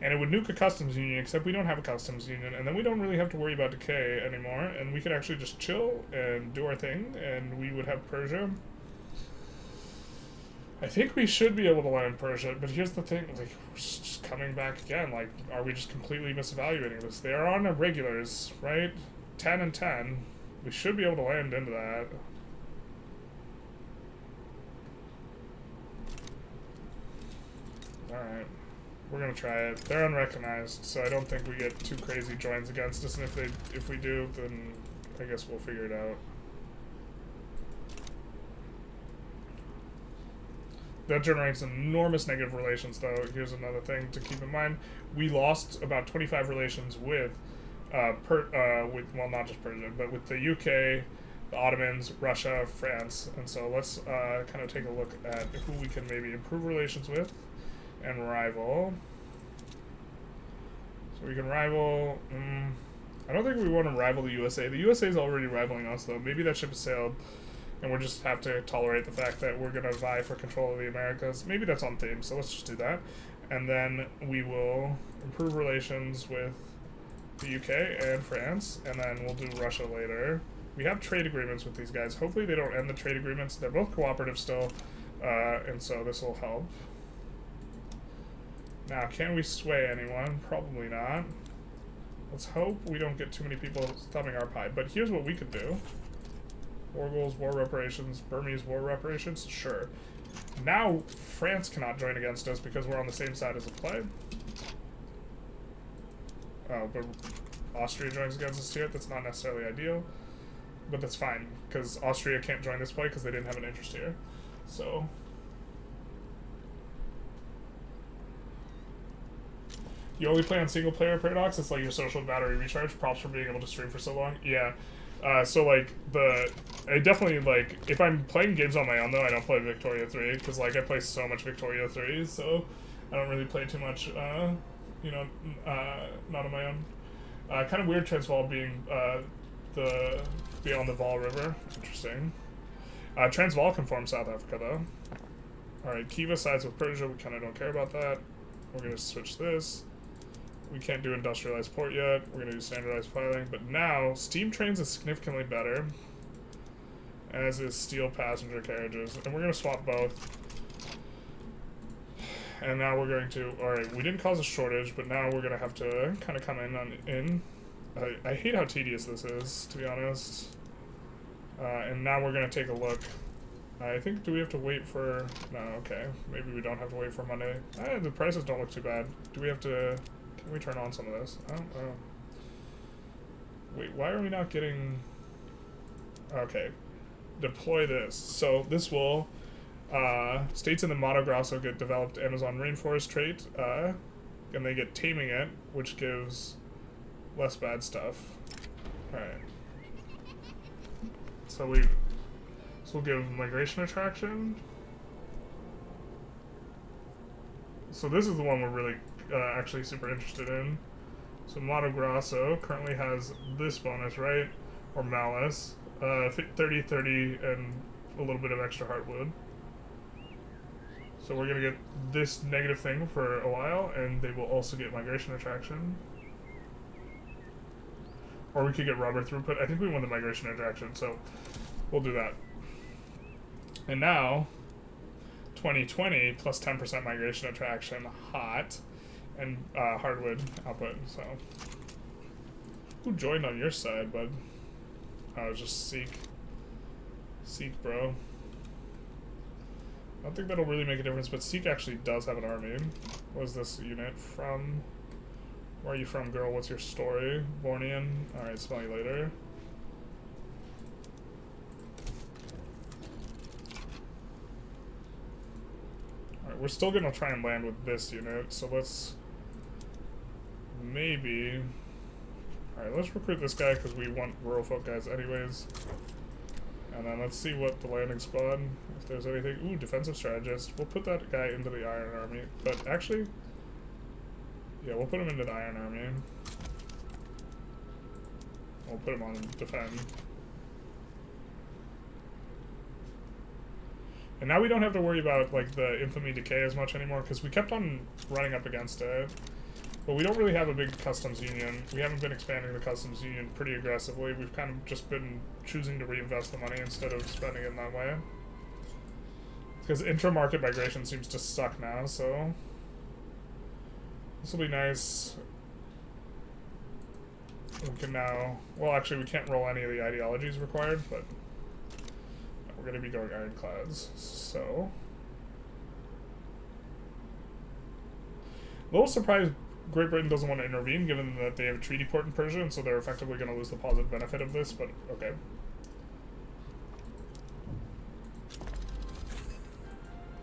And it would nuke a customs union, except we don't have a customs union, and then we don't really have to worry about decay anymore, and we could actually just chill and do our thing, and we would have Persia. I think we should be able to land Persia, but here's the thing, like, we're just coming back again, like, are we just completely misevaluating this? They are on irregulars, right? 10 and 10. We should be able to land into that. Alright. We're gonna try it. They're unrecognized, so I don't think we get too crazy joins against us, and if we do, then I guess we'll figure it out. That generates enormous negative relations, though. Here's another thing to keep in mind. We lost about 25 relations with, well, not just Persia, but with the UK, the Ottomans, Russia, France. And so let's kind of take a look at who we can maybe improve relations with and rival. So we can rival. I don't think we want to rival the USA. The USA is already rivaling us, though. Maybe that ship has sailed. And we'll just have to tolerate the fact that we're going to vie for control of the Americas. Maybe that's on theme, so let's just do that. And then we will improve relations with the UK and France, and then we'll do Russia later. We have trade agreements with these guys. Hopefully they don't end the trade agreements. They're both cooperative still, and so this will help. Now, can we sway anyone? Probably not. Let's hope we don't get too many people thumbing our pie. But here's what we could do. War goals, war reparations, Burmese war reparations, sure. Now France cannot join against us because we're on the same side as the play. Oh, but Austria joins against us here. That's not necessarily ideal, but that's fine, because Austria can't join this play because they didn't have an interest here. So... You only play on single player Paradox? It's like your social battery recharge. Props for being able to stream for so long. Yeah. So like I definitely like, if I'm playing games on my own though, I don't play Victoria 3, because like I play so much Victoria 3, so I don't really play too much, you know, not on my own. Kind of weird Transvaal being beyond the Vaal River. Interesting. Transvaal can form South Africa though. Alright, Khiva sides with Persia, we kind of don't care about that. We're going to switch this. We can't do industrialized port yet. We're going to do standardized filing. But now, steam trains is significantly better, as is steel passenger carriages. And we're going to swap both. And now we're going to... Alright, we didn't cause a shortage, but now we're going to have to kind of come in. I hate how tedious this is, to be honest. And now we're going to take a look. I think, do we have to wait for... No, okay. Maybe we don't have to wait for Monday. The prices don't look too bad. Do we have to... Can we turn on some of this? I don't know. Wait, why are we not getting... Okay. Deploy this. So this will... states in the Mato Grosso get developed Amazon rainforest trait, and they get taming it, which gives less bad stuff. Alright. So we'll give migration attraction. So this is the one we're really actually super interested in. So Mato Grosso currently has this bonus, right? Or malice. 30, 30, and a little bit of extra heartwood. So we're going to get this negative thing for a while, and they will also get migration attraction. Or we could get rubber throughput. I think we want the migration attraction, so we'll do that. And now, 2020 plus 10% migration attraction, hot, and hardwood output, so. Who joined on your side, bud? Oh, just Seek. Seek, bro. I don't think that'll really make a difference, but Seek actually does have an army. What is this unit from? Where are you from, girl? What's your story? Bornean? Alright, smell you later. Alright, we're still gonna try and land with this unit, so let's maybe... Alright, let's recruit this guy because we want rural folk guys anyways. And then let's see what the landing squad, if there's anything. Ooh, defensive strategist. We'll put that guy into the Iron Army. But actually, yeah, we'll put him into the Iron Army. We'll put him on defend. And now we don't have to worry about like the infamy decay as much anymore because we kept on running up against it. But we don't really have a big customs union. We haven't been expanding the customs union pretty aggressively. We've kind of just been choosing to reinvest the money instead of spending it in that way. Because intra-market migration seems to suck now, so... This will be nice. We can now... Well, actually, we can't roll any of the ideologies required, but... We're going to be going ironclads, so... A little surprised Great Britain doesn't want to intervene, given that they have a treaty port in Persia, and so they're effectively going to lose the positive benefit of this, but okay.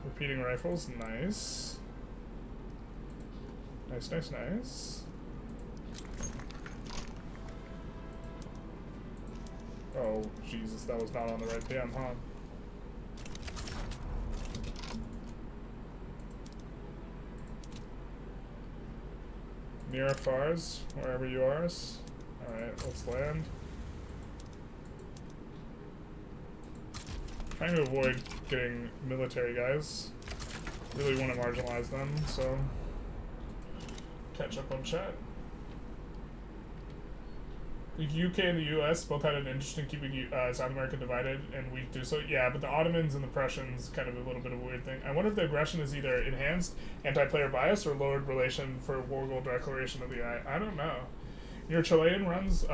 Repeating rifles, nice. Nice, nice, nice. Oh, Jesus, that was not on the right PM, huh? Near Fars, wherever you are. Alright, let's land. Trying to avoid getting military guys. Really want to marginalize them, so catch up on chat. The UK and the US both had an interest in keeping South America divided, and we do so. Yeah, but the Ottomans and the Prussians, kind of a little bit of a weird thing. I wonder if the aggression is either enhanced anti-player bias or lowered relation for war goal declaration of the eye. I don't know. Your Chilean runs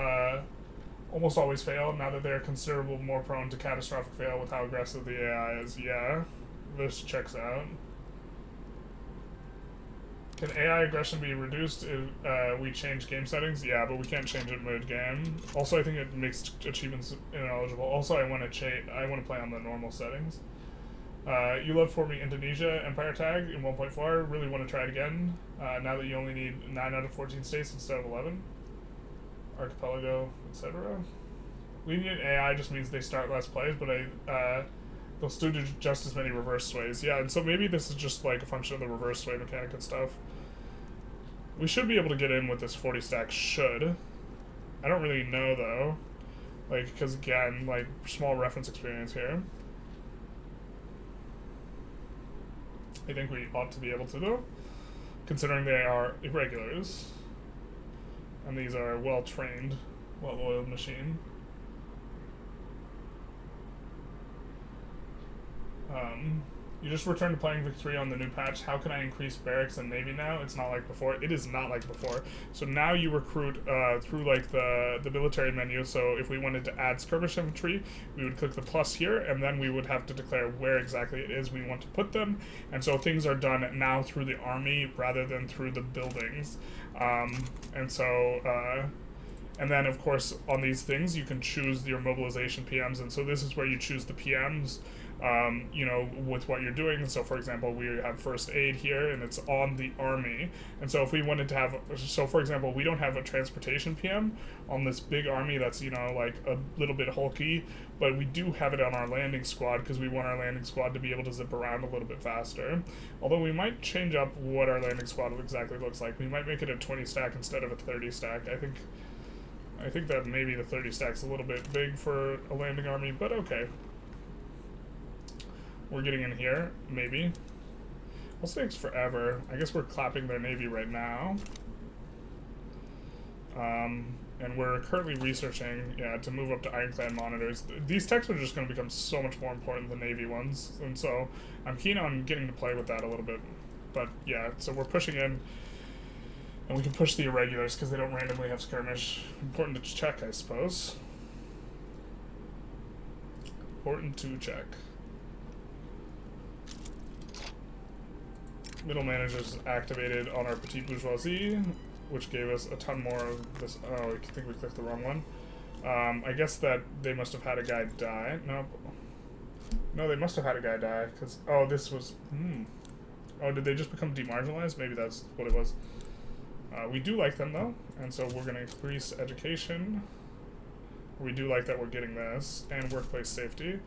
almost always fail, now that they're considerably more prone to catastrophic fail with how aggressive the AI is. Yeah, this checks out. Can AI aggression be reduced if we change game settings? Yeah, but we can't change it mid-game. Also, I think it makes achievements ineligible. Also, I want to play on the normal settings. You love for me Indonesia Empire tag in 1.4. Really want to try it again. Now that you only need 9 out of 14 states instead of 11. Archipelago, etc. Lenient AI just means they start less plays, but they'll still do just as many reverse sways. Yeah, and so maybe this is just like a function of the reverse sway mechanic and stuff. We should be able to get in with this 40 stack, should. I don't really know, though. Like, because again, like, small reference experience here. I think we ought to be able to, though, considering they are irregulars. And these are well-trained, well-oiled machine. You just returned to playing Vic 3 on the new patch. How can I increase barracks and navy now? It's not like before. It is not like before. So now you recruit through like the military menu. So if we wanted to add skirmish infantry, we would click the plus here, and then we would have to declare where exactly it is we want to put them. And so things are done now through the army rather than through the buildings. And then, of course, on these things, you can choose your mobilization PMs. And so this is where you choose the PMs, you know, with what you're doing. So, for example, we have first aid here, and it's on the army. And so if we wanted to have, so for example, we don't have a transportation PM on this big army that's, you know, like a little bit hulky, but we do have it on our landing squad because we want our landing squad to be able to zip around a little bit faster. Although we might change up what our landing squad exactly looks like. We might make it a 20 stack instead of a 30 stack. I think that maybe the 30 stack's a little bit big for a landing army, but okay. We're getting in here, maybe. This takes forever. I guess we're clapping their navy right now. And we're currently researching, yeah, to move up to ironclad monitors. These techs are just going to become so much more important than navy ones, and so I'm keen on getting to play with that a little bit. But yeah, so we're pushing in. And we can push the irregulars because they don't randomly have skirmish. Important to check, I suppose. Important to check. Middle managers activated on our petite bourgeoisie, which gave us a ton more of this. Oh, I think we clicked the wrong one. I guess that they must have had a guy die. No, they must have had a guy die because, oh, this was, Oh, did they just become demarginalized? Maybe that's what it was. We do like them, though, and so we're going to increase education. We do like that we're getting this, and workplace safety.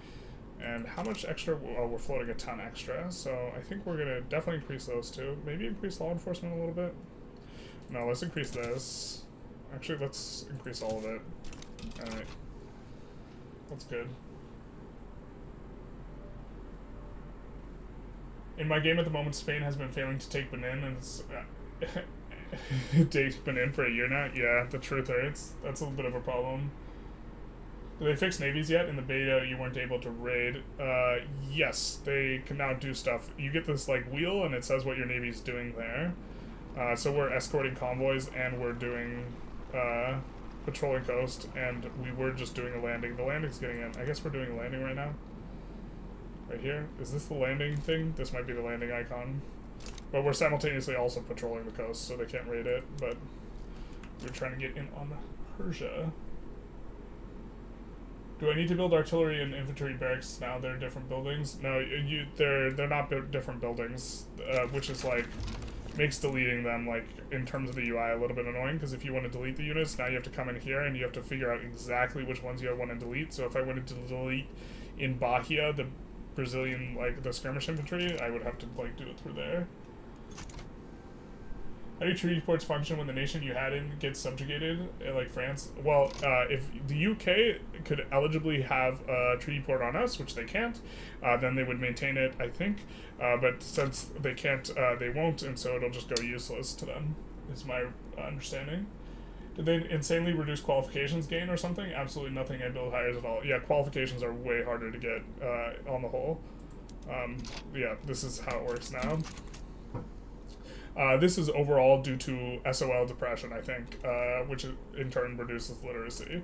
And how much extra? Oh, we're floating a ton extra, so I think we're going to definitely increase those two. Maybe increase law enforcement a little bit? No, let's increase this. Actually, let's increase all of it. Alright. That's good. In my game at the moment, Spain has been failing to take Benin, and it's... They've been in for a year now? Yeah, the truth hurts. That's a little bit of a problem. Did they fix navies yet? In the beta, you weren't able to raid. Yes, they can now do stuff. You get this, like, wheel, and it says what your navy's doing there. So we're escorting convoys, and we're doing, patrolling coast, and we were just doing a landing. The landing's getting in. I guess we're doing a landing right now. Right here. Is this the landing thing? This might be the landing icon. But we're simultaneously also patrolling the coast, so they can't raid it, but we're trying to get in on Persia. Do I need to build artillery and infantry barracks now? They're different buildings? No, they're not different buildings, which is like, makes deleting them, like, in terms of the UI a little bit annoying, because if you want to delete the units, now you have to come in here and you have to figure out exactly which ones you want to delete. So if I wanted to delete in Bahia, the Brazilian, like, the skirmish infantry, I would have to, like, do it through there. How do treaty ports function when the nation you had in gets subjugated, like France? Well, if the UK could eligibly have a treaty port on us, which they can't, then they would maintain it, I think. But since they can't, they won't, and so it'll just go useless to them, is my understanding. Did they insanely reduce qualifications gain or something? Absolutely nothing in build hires at all. Yeah, qualifications are way harder to get on the whole. Yeah, this is how it works now. This is overall due to SOL depression, I think, which in turn reduces literacy,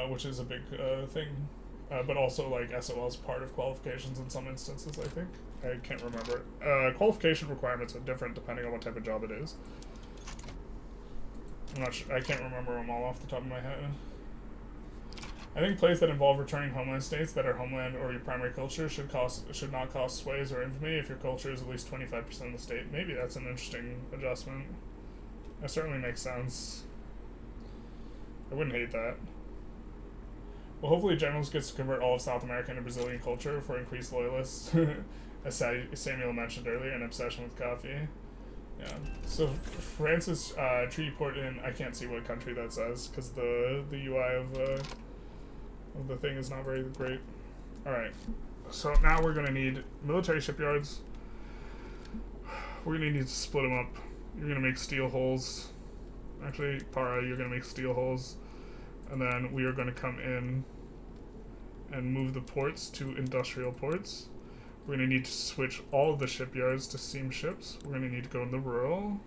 which is a big thing. But also, like, SOL is part of qualifications in some instances, I think. I can't remember. Qualification requirements are different depending on what type of job it is. I'm not sure. I can't remember them all off the top of my head. I think plays that involve returning homeland states that are homeland or your primary culture should not cost sways or infamy if your culture is at least 25% of the state. Maybe that's an interesting adjustment. That certainly makes sense. I wouldn't hate that. Well, hopefully Generalist gets to convert all of South America into Brazilian culture for increased loyalists, as Samuel mentioned earlier, an obsession with coffee. Yeah. So France's treaty port in, I can't see what country that says because the UI of the thing is not very great. All right. So now we're gonna need military shipyards. We're gonna need to split them up. You're gonna make steel holes. Actually, Para, you're gonna make steel holes, and then we are gonna come in and move the ports to industrial ports. We're going to need to switch all of the shipyards to steam ships. We're going to need to go in the rural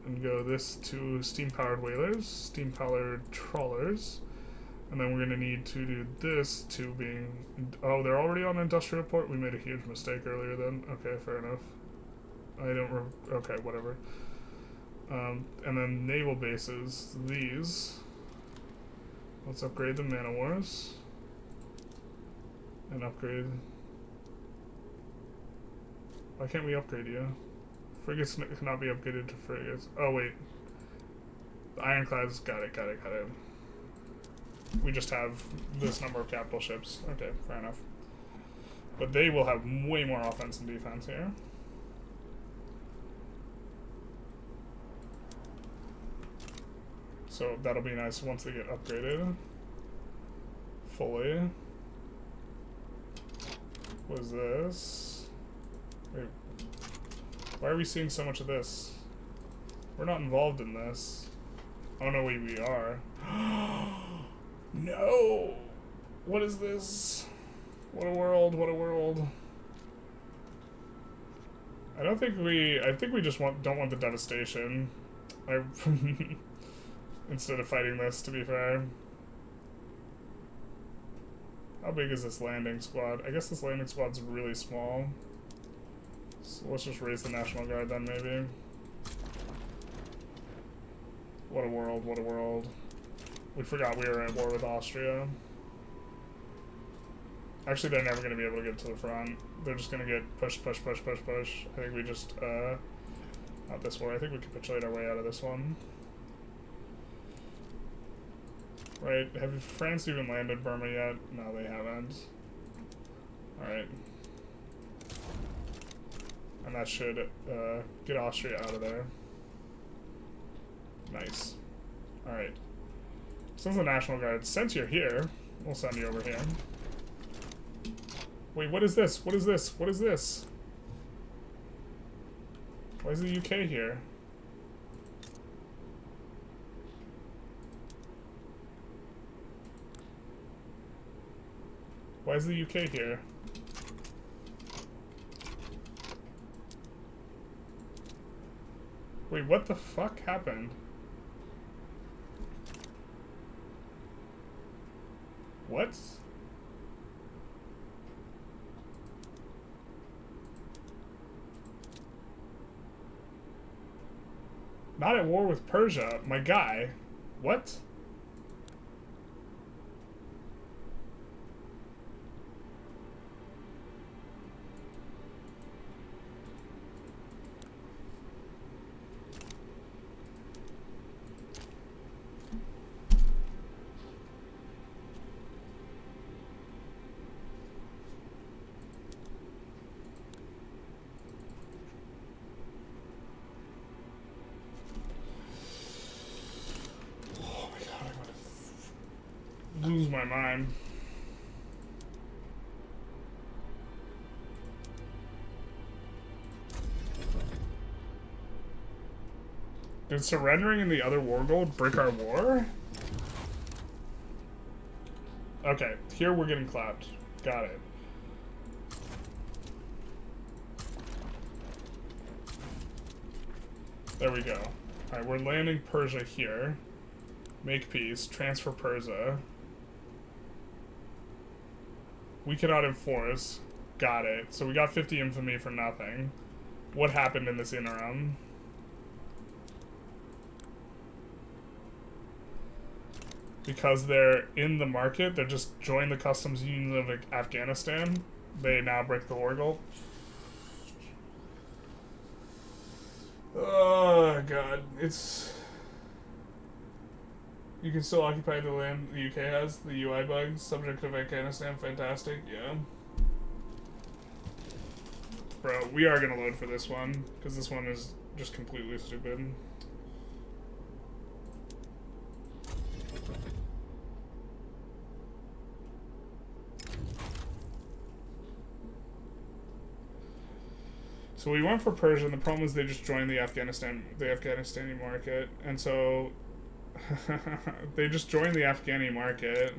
and go this to steam-powered whalers, steam-powered trawlers, and then we're going to need to do this to being... Oh, they're already on industrial port? We made a huge mistake earlier then. Okay, fair enough. I don't... Okay, whatever. And then naval bases, these. Let's upgrade the man-o-wars. And upgrade... Why can't we upgrade you? Frigates cannot be upgraded to frigates. Oh, wait. The ironclads, got it. We just have this number of capital ships. Okay, fair enough. But they will have way more offense and defense here. So that'll be nice once they get upgraded. Fully. What is this? Wait, why are we seeing so much of this? We're not involved in this. Oh no, we are. No! What is this? What a world, what a world. I think we just don't want the devastation. Instead of fighting this, to be fair. How big is this landing squad? I guess this landing squad's really small. So let's just raise the National Guard then, maybe. What a world, what a world. We forgot we were at war with Austria. Actually, they're never going to be able to get to the front. They're just going to get pushed. I think we just, not this war. I think we capitulate our way out of this one. Right, have France even landed Burma yet? No, they haven't. Alright. And that should get Austria out of there. Nice. Alright. Since the National Guard, since you're here, we'll send you over here. Wait, what is this? What is this? What is this? Why is the UK here? Why is the UK here? Wait, what the fuck happened? What? Not at war with Persia, my guy. What? Lose my mind. Did surrendering in the other war goal break our war? Okay, here we're getting clapped. Got it. There we go. Alright, we're landing Persia here. Make peace. Transfer Persia. We cannot enforce. Got it. So we got 50 infamy for nothing. What happened in this interim? Because they're in the market, they're just joined the customs union of Afghanistan. They now break the Orgle. Oh god, it's... You can still occupy the land the UK has. The UI bugs, subject of Afghanistan, fantastic, yeah. Bro, we are gonna load for this one, because this one is just completely stupid. So we went for Persia, and the problem is they just joined the Afghanistani market, and so they just joined the Afghani market.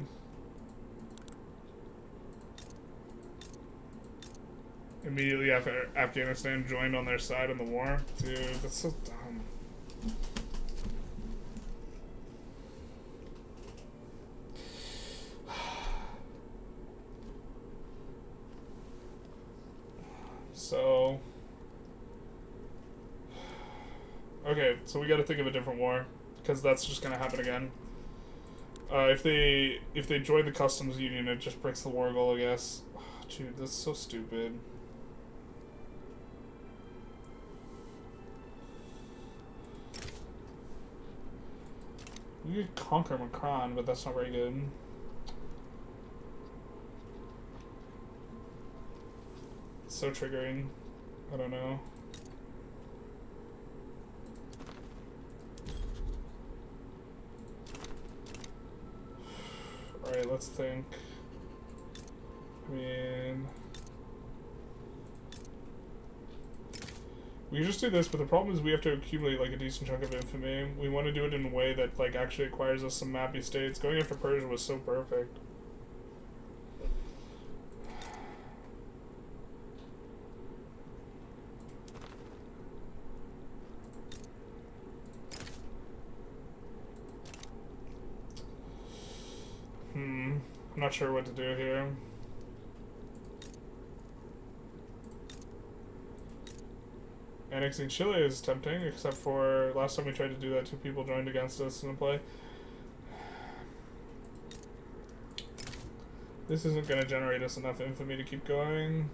Immediately after Afghanistan joined on their side in the war. Dude, that's so dumb. So... Okay, so we gotta think of a different war, because that's just gonna happen again. If they join the customs union, it just breaks the war goal, I guess. Oh, dude, that's so stupid. You could conquer Macron, but that's not very good. It's so triggering. I don't know. Alright, let's think. I mean... We just do this, but the problem is we have to accumulate like a decent chunk of infamy. We want to do it in a way that like actually acquires us some mappy states. Going after Persia was so perfect. I'm not sure what to do here. Annexing Chile is tempting, except for last time we tried to do that, 2 people joined against us in the play. This isn't going to generate us enough infamy to keep going.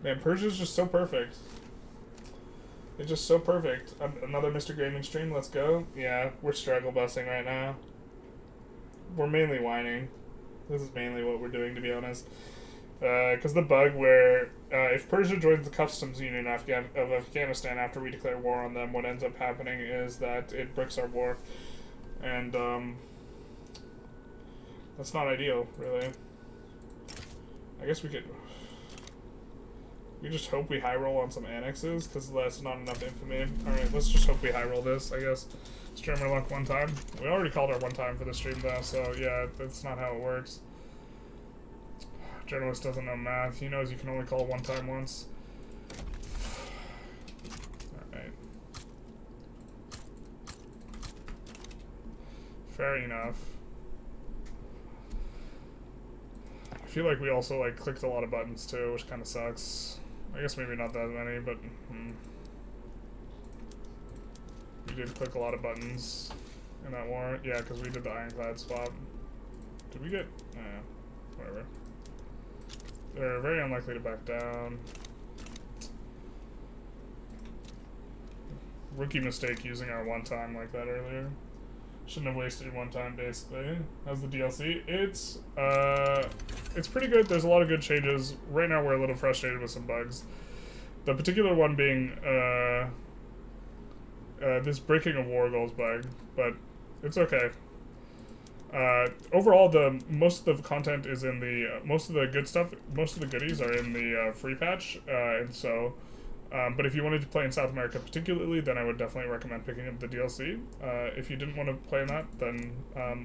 Man, Persia's just so perfect. It's just so perfect. Another Mr. Gaming stream, let's go. Yeah, we're struggle busing right now. We're mainly whining. This is mainly what we're doing, to be honest. Because the bug where if Persia joins the customs union of Afghanistan after we declare war on them, what ends up happening is that it bricks our war. And that's not ideal, really. I guess we could... We just hope we high roll on some annexes, because that's not enough infamy. Alright, let's just hope we high roll this, I guess. Streamer luck one time. We already called our one time for the stream, though, so yeah, that's not how it works. Generalist doesn't know math. He knows you can only call one time once. Alright. Fair enough. I feel like we also like clicked a lot of buttons too, which kind of sucks. I guess maybe not that many, but we did click a lot of buttons in that war. Yeah, because we did the ironclad swap. Did we get... whatever. They're very unlikely to back down. Rookie mistake using our one time like that earlier. Shouldn't have wasted one time, basically. How's the DLC? It's pretty good. There's a lot of good changes. Right now we're a little frustrated with some bugs. The particular one being this breaking of war goals bug, but it's okay. Overall, most of the content is in the most of the good stuff. Most of the goodies are in the free patch, and so. But if you wanted to play in South America particularly, then I would definitely recommend picking up the DLC. If you didn't want to play in that, then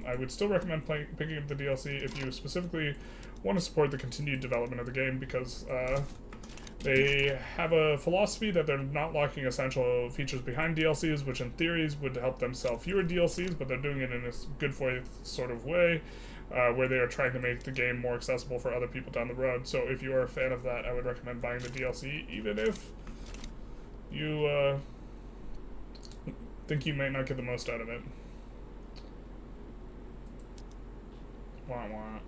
I would still recommend picking up the DLC if you specifically want to support the continued development of the game, because They have a philosophy that they're not locking essential features behind DLCs, which in theories would help them sell fewer DLCs, but they're doing it in a good for you sort of way, where they are trying to make the game more accessible for other people down the road. So if you are a fan of that, I would recommend buying the DLC, even if you think you might not get the most out of it. Wah wah.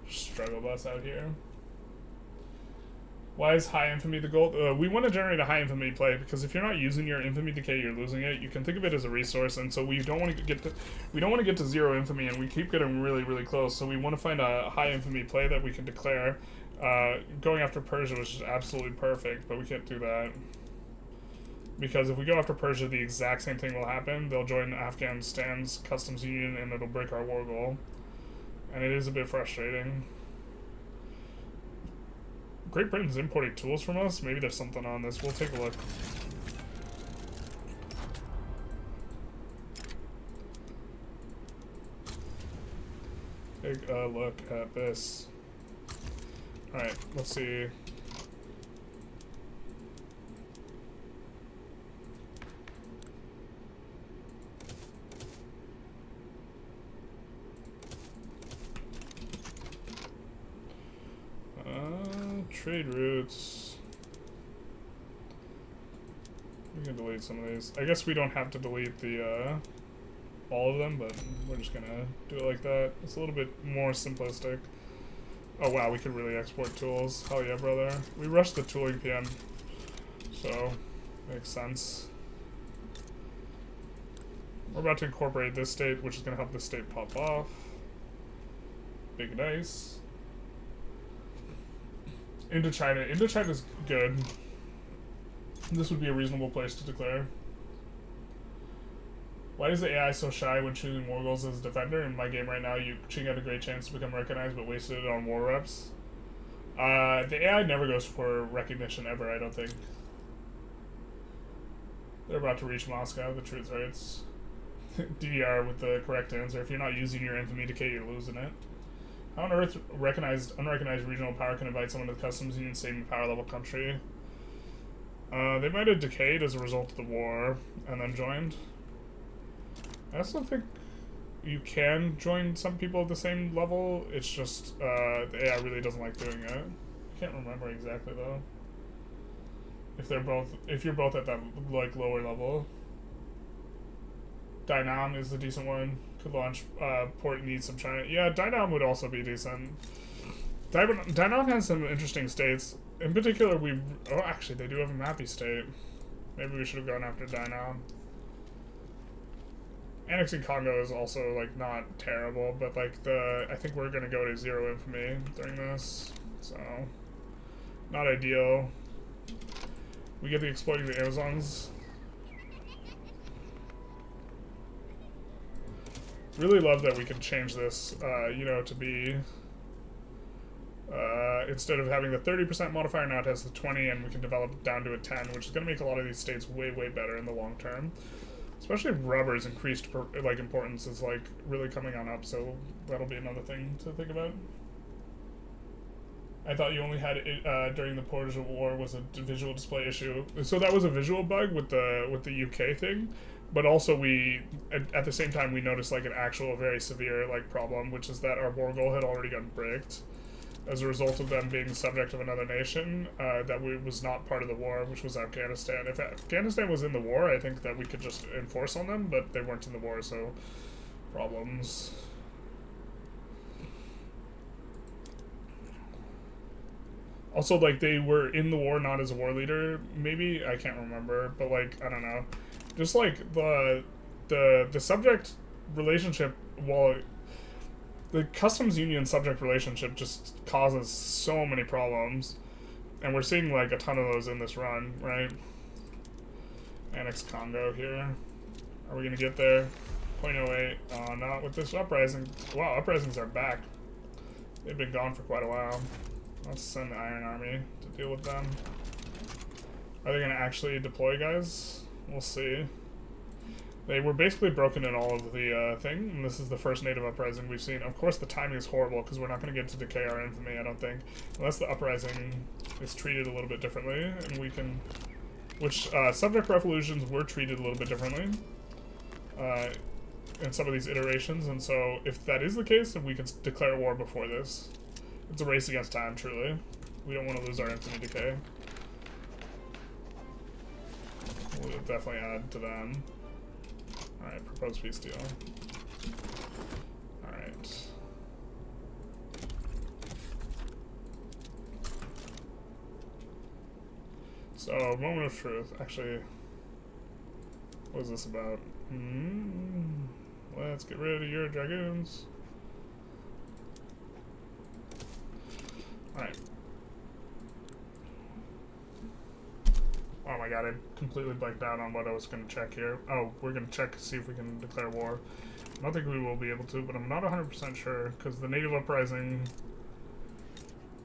Struggle bus out here. Why is high infamy the goal? We want to generate a high infamy play because if you're not using your infamy decay, you're losing it. You can think of it as a resource, and so we don't want to get to 0 infamy, and we keep getting really, really close. So we want to find a high infamy play that we can declare. Going after Persia was just absolutely perfect, but we can't do that because if we go after Persia, the exact same thing will happen. They'll join Afghanistan's customs union, and it'll break our war goal, and it is a bit frustrating. Great Britain's importing tools from us. Maybe there's something on this. We'll take a look. Take a look at this. Alright, let's see. Trade routes. We can delete some of these. I guess we don't have to delete the all of them, but we're just gonna do it like that. It's a little bit more simplistic. Oh wow, we could really export tools. Hell yeah, brother. We rushed the tooling PM, so makes sense. We're about to incorporate this state, which is gonna help this state pop off. Big nice. Indochina. Indochina's good. This would be a reasonable place to declare. Why is the AI so shy when choosing war goals as a defender? In my game right now, you got a great chance to become recognized, but wasted it on war reps. The AI never goes for recognition ever, I don't think. They're about to reach Moscow, the truth hurts. DDR with the correct answer. If you're not using your infamy decay, you're losing it. How on earth unrecognized regional power can invite someone to the customs union same power level country? They might have decayed as a result of the war and then joined. I also think you can join some people at the same level. It's just the AI really doesn't like doing it. I can't remember exactly though. If you're both at that like lower level. Dynam is the decent one. Could launch port needs some China. Yeah, Dynam would also be decent. Dynam has some interesting states. In particular, oh, actually, they do have a Mappy state. Maybe we should have gone after Dynam. Annexing Congo is also, like, not terrible, but, like, I think we're gonna go to 0 infamy during this, so not ideal. We get the exploiting the Amazons. Really love that we can change this, you know, to be, instead of having the 30% modifier, now it has the 20, and we can develop it down to a 10, which is going to make a lot of these states way, way better in the long term. Especially rubber's increased, like, importance is, like, really coming on up, so that'll be another thing to think about. I thought you only had it during the Persia War was a visual display issue. So that was a visual bug with the UK thing. But also we, at the same time, we noticed like an actual very severe like problem, which is that our war goal had already gotten bricked as a result of them being the subject of another nation that was not part of the war, which was Afghanistan. If Afghanistan was in the war, I think that we could just enforce on them, but they weren't in the war, so problems. Also, like, they were in the war not as a war leader, maybe? I can't remember, but like, I don't know. Just like the subject relationship, well, the customs union subject relationship just causes so many problems, and we're seeing like a ton of those in this run, right? Annex Congo here. Are we gonna get there? 0.08. Not with this uprising. Wow, uprisings are back. They've been gone for quite a while. Let's send the Iron Army to deal with them. Are they gonna actually deploy, guys? We'll see. They were basically broken in all of the thing, and this is the first native uprising we've seen. Of course, the timing is horrible, because we're not going to get to decay our infamy, I don't think. Unless the uprising is treated a little bit differently, and we can... Which, subject revolutions were treated a little bit differently in some of these iterations, and so if that is the case, then we can declare war before this. It's a race against time, truly. We don't want to lose our infamy decay. We'll definitely add to them. Alright, proposed peace deal. Alright. So, moment of truth. Actually, what is this about? Let's get rid of your dragoons. Alright. Oh my god, I completely blanked out on what I was going to check here. Oh, we're going to check to see if we can declare war. I don't think we will be able to, but I'm not 100% sure, because the native uprising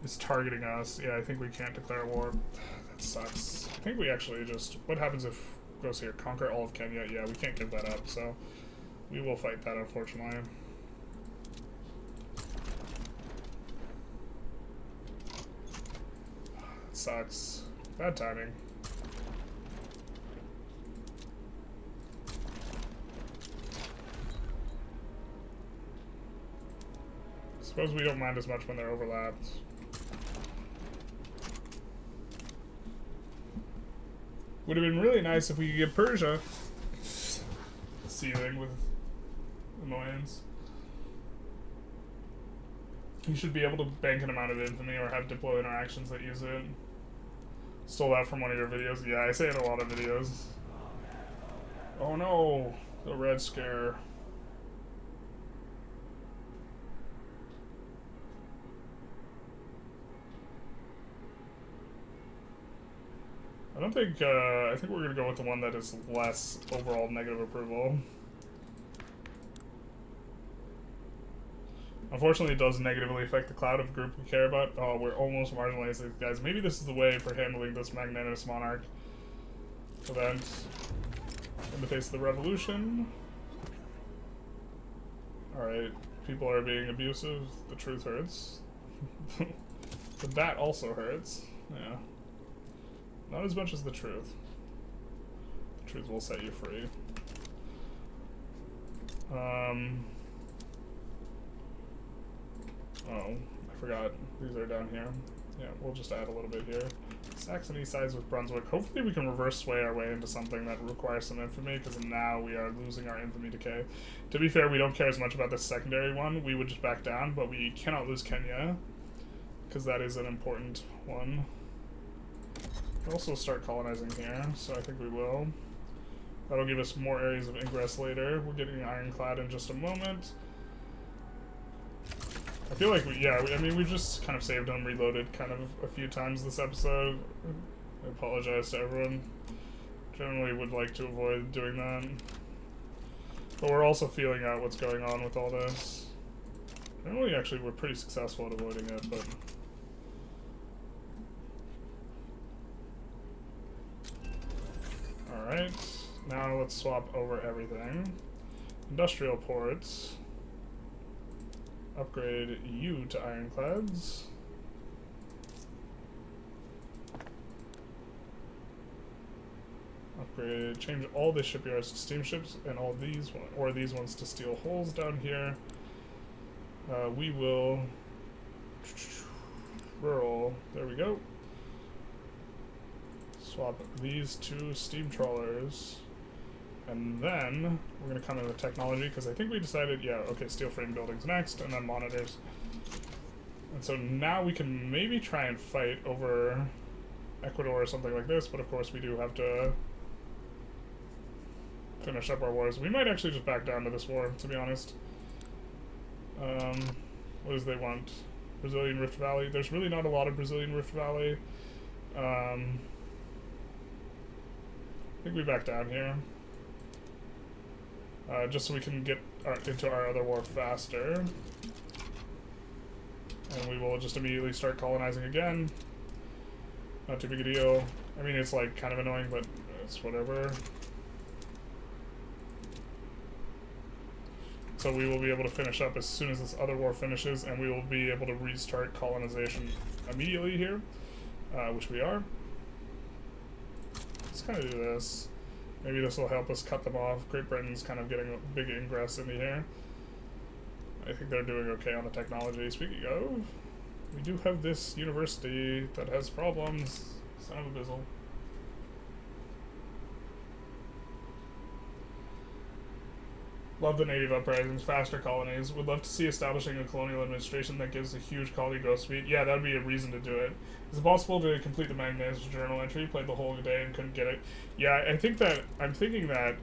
is targeting us. Yeah, I think we can't declare war. That sucks. I think we actually just... What happens if it goes here? Conquer all of Kenya? Yeah, we can't give that up, so we will fight that, unfortunately. That sucks. Bad timing. Suppose we don't mind as much when they're overlapped. Would have been really nice if we could get Persia seething with annoyance. You should be able to bank an amount of infamy or have diplo interactions that use it. Stole that from one of your videos. Yeah, I say it in a lot of videos. Oh no, the Red Scare. I think we're gonna go with the one that is less overall negative approval. Unfortunately, it does negatively affect the cloud of a group we care about. Oh, we're almost marginalized these guys. Maybe this is the way for handling this magnanimous monarch event in the face of the revolution. Alright, people are being abusive. The truth hurts. But that also hurts. Yeah. Not as much as the truth. The truth will set you free. Oh, I forgot. These are down here. Yeah, we'll just add a little bit here. Saxony sides with Brunswick. Hopefully we can reverse sway our way into something that requires some infamy, because now we are losing our infamy decay. To be fair, we don't care as much about this secondary one. We would just back down, but we cannot lose Kenya, because that is an important one. We'll also start colonizing here, so I think we will. That'll give us more areas of ingress later. We're getting ironclad in just a moment. I feel like, I mean, we've just kind of saved and reloaded kind of a few times this episode. I apologize to everyone. Generally would like to avoid doing that. But we're also feeling out what's going on with all this. Generally, actually, we're pretty successful at avoiding it, but... Alright, now let's swap over everything. Industrial ports. Upgrade you to ironclads. Upgrade, change all the shipyards to steamships and all these these ones to steel hulls down here. We will rural, there we go. Swap these two steam trawlers. And then we're going to come in with technology, because I think we decided, yeah, okay, steel frame buildings next, and then monitors. And so now we can maybe try and fight over Ecuador or something like this, but of course we do have to finish up our wars. We might actually just back down to this war, to be honest. What does they want? Brazilian Rift Valley. There's really not a lot of Brazilian Rift Valley. I think we back down here. Just so we can get into our other war faster. And we will just immediately start colonizing again. Not too big a deal. I mean, it's like kind of annoying, but it's whatever. So we will be able to finish up as soon as this other war finishes, and we will be able to restart colonization immediately here, which we are. Let's kind of do this. Maybe this will help us cut them off. Great Britain's kind of getting a big ingress into here. I think they're doing okay on the technology. Speaking of, we do have this university that has problems. Son of a bizzle. Love the native uprisings, faster colonies. Would love to see establishing a colonial administration that gives a huge colony growth speed. Yeah, that would be a reason to do it. Is it possible to complete the Magnus journal entry? Played the whole day and couldn't get it. Yeah, I'm thinking that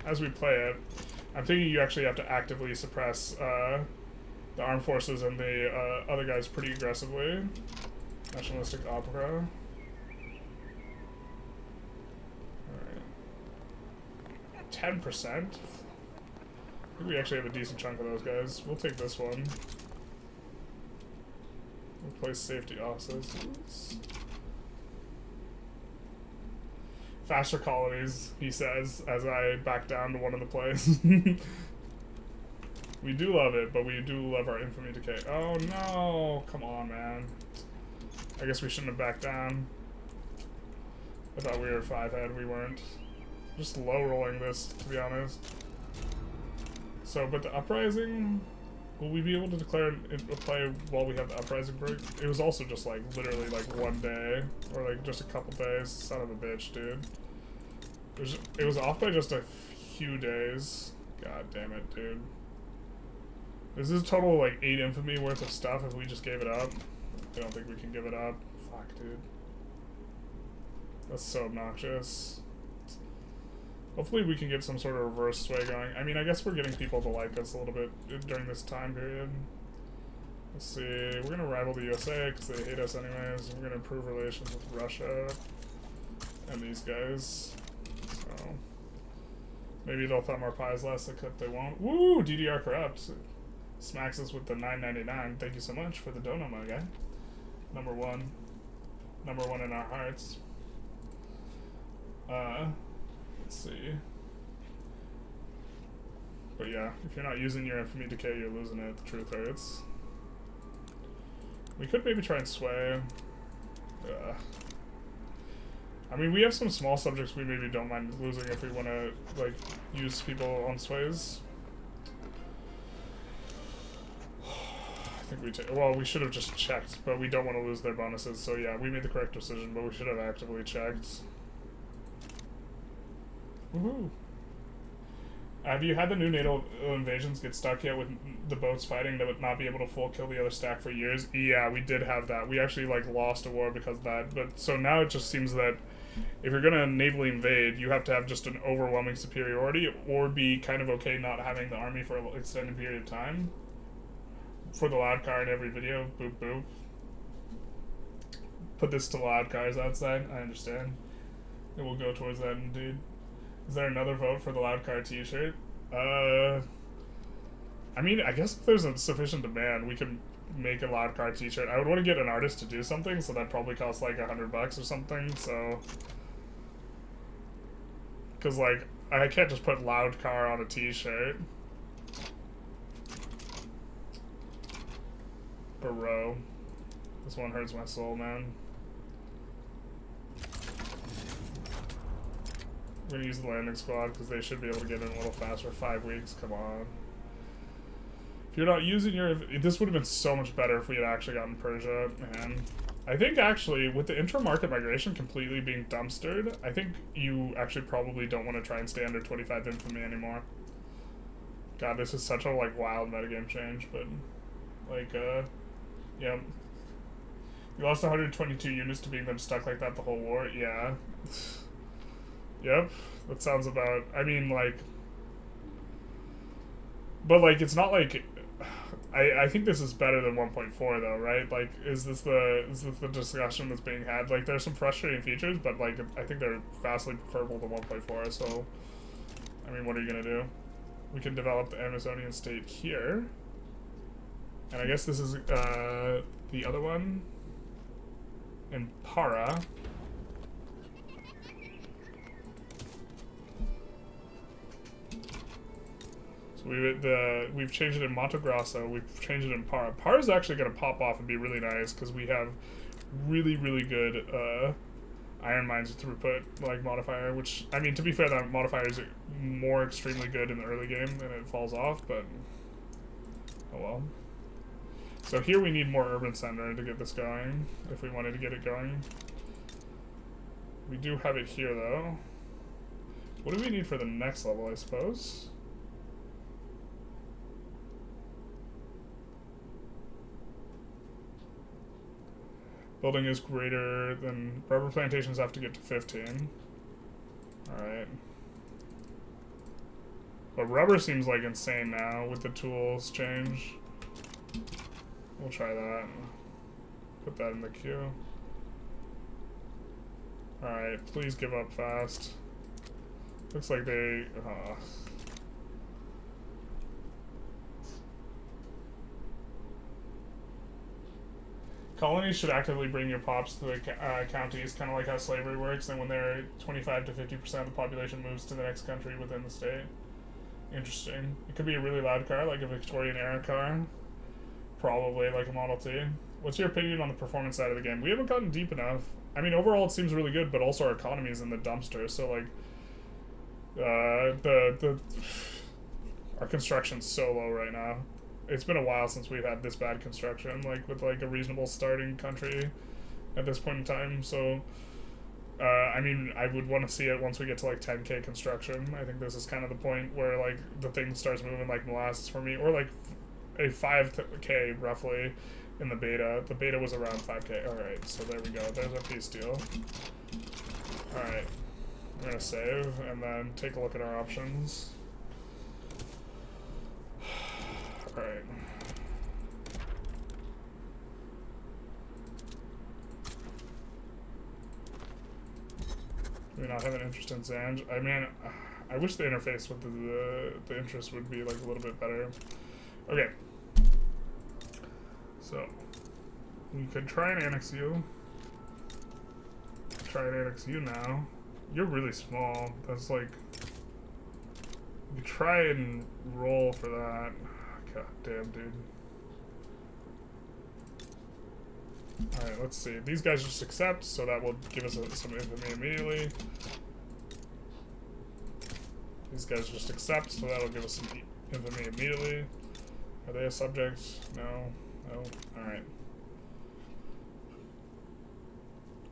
as we play it, I'm thinking you actually have to actively suppress the armed forces and the other guys pretty aggressively. Nationalistic opera. Alright. 10%? I think we actually have a decent chunk of those guys. We'll take this one. We'll play safety offices. Faster colonies, he says, as I back down to one of the plays. We do love it, but we do love our infamy decay. Oh no! Come on, man. I guess we shouldn't have backed down. I thought we were 5-head, we weren't. Just low rolling this, to be honest. So, but the uprising, will we be able to declare a play while we have the uprising break? It was also just like literally like 1 day, or like just a couple days. Son of a bitch, dude. It was off by just a few days. God damn it, dude. This is a total of like 8 infamy worth of stuff if we just gave it up. I don't think we can give it up. Fuck, dude. That's so obnoxious. Hopefully we can get some sort of reverse sway going. I mean, I guess we're getting people to like us a little bit during this time period. Let's see. We're going to rival the USA because they hate us anyways. We're going to improve relations with Russia and these guys. So maybe they'll thumb our pies less, except they won't. Woo! DDR corrupt. Smacks us with the $9.99. Thank you so much for the donut, my guy. Number one in our hearts. Let's see. But yeah, if you're not using your infamy decay, you're losing it. The truth hurts. We could maybe try and sway. I mean, we have some small subjects we maybe don't mind losing if we want to like use people on sways. I think we should have just checked, but we don't want to lose their bonuses. So yeah, we made the correct decision, but we should have actively checked. Woohoo! Have you had the new NATO invasions get stuck yet with the boats fighting that would not be able to full kill the other stack for years? Yeah, we did have that. We actually like lost a war because of that. But so now it just seems that if you're gonna navally invade, you have to have just an overwhelming superiority, or be kind of okay not having the army for an extended period of time. For the loud car in every video, boop boop. Put this to loud cars outside. I understand. It will go towards that indeed. Is there another vote for the loud car t-shirt? I mean, I guess if there's a sufficient demand, we can make a loud car t-shirt. I would want to get an artist to do something, so that probably costs like $100 or something, so... Because, like, I can't just put loud car on a t-shirt. Bro. This one hurts my soul, man. We're gonna use the landing squad because they should be able to get in a little faster. 5 weeks, come on. If you're not using your... This would have been so much better if we had actually gotten Persia, man. I think actually, with the intra-market migration completely being dumpstered, I think you actually probably don't want to try and stay under 25 infamy anymore. God, this is such a, like, wild metagame change, but, like, yeah. You lost 122 units to being them stuck like that the whole war? Yeah. Yep, that sounds about... I mean, like... But, like, it's not like... I think this is better than 1.4, though, right? Like, is this the discussion that's being had? Like, there's some frustrating features, but, like, I think they're vastly preferable to 1.4, so... I mean, what are you gonna do? We can develop the Amazonian state here. And I guess this is, the other one. In Para. So So we've changed it in Monte Grosso. We've changed it in Par. Par is actually going to pop off and be really nice because we have really good iron mines throughput like modifier. Which I mean, to be fair, that modifier is more extremely good in the early game and it falls off. But oh well. So here we need more urban center to get this going if we wanted to get it going. We do have it here though. What do we need for the next level, I suppose? Building is greater than... Rubber plantations have to get to 15. Alright. But rubber seems like insane now with the tools change. We'll try that. Put that in the queue. Alright, please give up fast. Looks like they... Colonies should actively bring your pops to the counties, kind of like how slavery works, and when they're 25 to 50% of the population moves to the next country within the state. Interesting. It could be a really loud car, like a Victorian-era car. Probably, like a Model T. What's your opinion on the performance side of the game? We haven't gotten deep enough. I mean, overall it seems really good, but also our economy is in the dumpster, so, like... our construction's so low right now. It's been a while since we've had this bad construction, like with like a reasonable starting country at this point in time. So, I mean, I would want to see it once we get to like 10K construction. I think this is kind of the point where like the thing starts moving like molasses for me, or like a 5K roughly in the beta. The beta was around 5K. All right, so there we go. There's our peace deal. All right, we're gonna save and then take a look at our options. Alright. Do we not have an interest in Zanj? I mean, I wish the interface with the interest would be like a little bit better. Okay. So, we could try and annex you. Try and annex you now. You're really small. That's like... You try and roll for that. God damn, dude. Alright, let's see. These guys just accept, so that will give us some infamy immediately. These guys just accept, so that'll give us some infamy immediately. Are they a subject? No. No. Alright.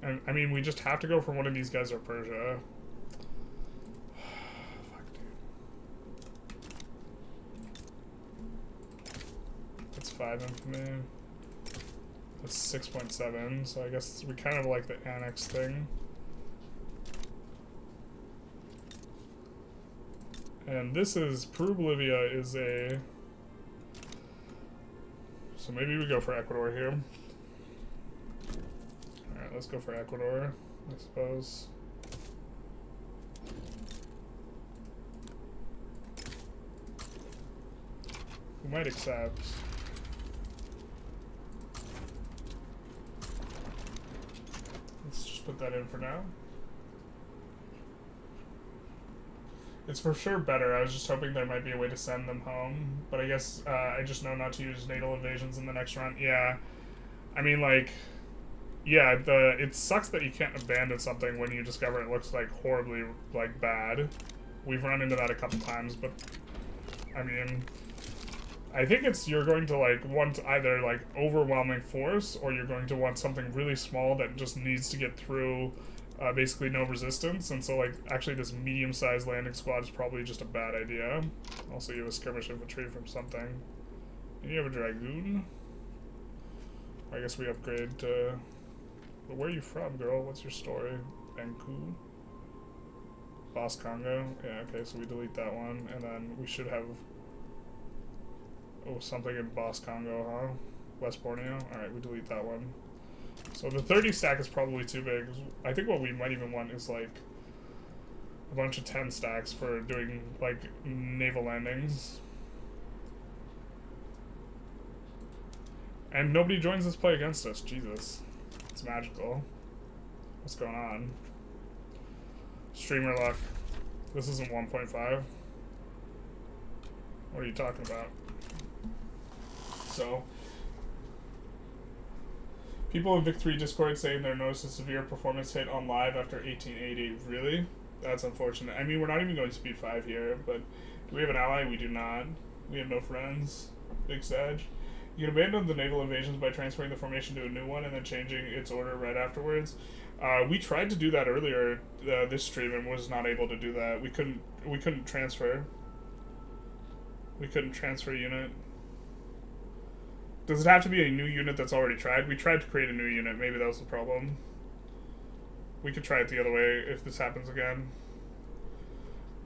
And, I mean, we just have to go for one of these guys or Persia. 5 infamy. That's 6.7, so I guess we kind of like the annex thing. And this is, Peru Bolivia is a... So maybe we go for Ecuador here. Alright, let's go for Ecuador, I suppose. We might accept. Put that in for now. It's for sure better. I was just hoping there might be a way to send them home, but I guess I just know not to use naval invasions in the next round. Yeah, I mean, like, yeah, it sucks that you can't abandon something when you discover it looks like horribly like bad. We've run into that a couple times, but I mean, I think it's you're going to like want either like overwhelming force, or you're going to want something really small that just needs to get through basically no resistance. And so like actually this medium-sized landing squad is probably just a bad idea. Also you have a skirmish infantry from something. And you have a dragoon. I guess we upgrade to... But where are you from, girl? What's your story? Banku? Boss Congo? Yeah, okay, so we delete that one, and then we should have... Oh, something in Boss Congo, huh? West Borneo? Alright, we delete that one. So the 30 stack is probably too big. I think what we might even want is like a bunch of 10 stacks for doing like naval landings. And nobody joins this play against us. Jesus. It's magical. What's going on? Streamer luck. This isn't 1.5. What are you talking about? So, people in Vic3 Discord saying they noticed a severe performance hit on live after 1880. Really? That's unfortunate. I mean, we're not even going speed 5 here, but do we have an ally? We do not. We have no friends. Big Sag. You can abandon the naval invasions by transferring the formation to a new one and then changing its order right afterwards. We tried to do that earlier this stream and was not able to do that. We couldn't transfer. We couldn't transfer unit. Does it have to be a new unit that's already tried? We tried to create a new unit. Maybe that was the problem. We could try it the other way if this happens again.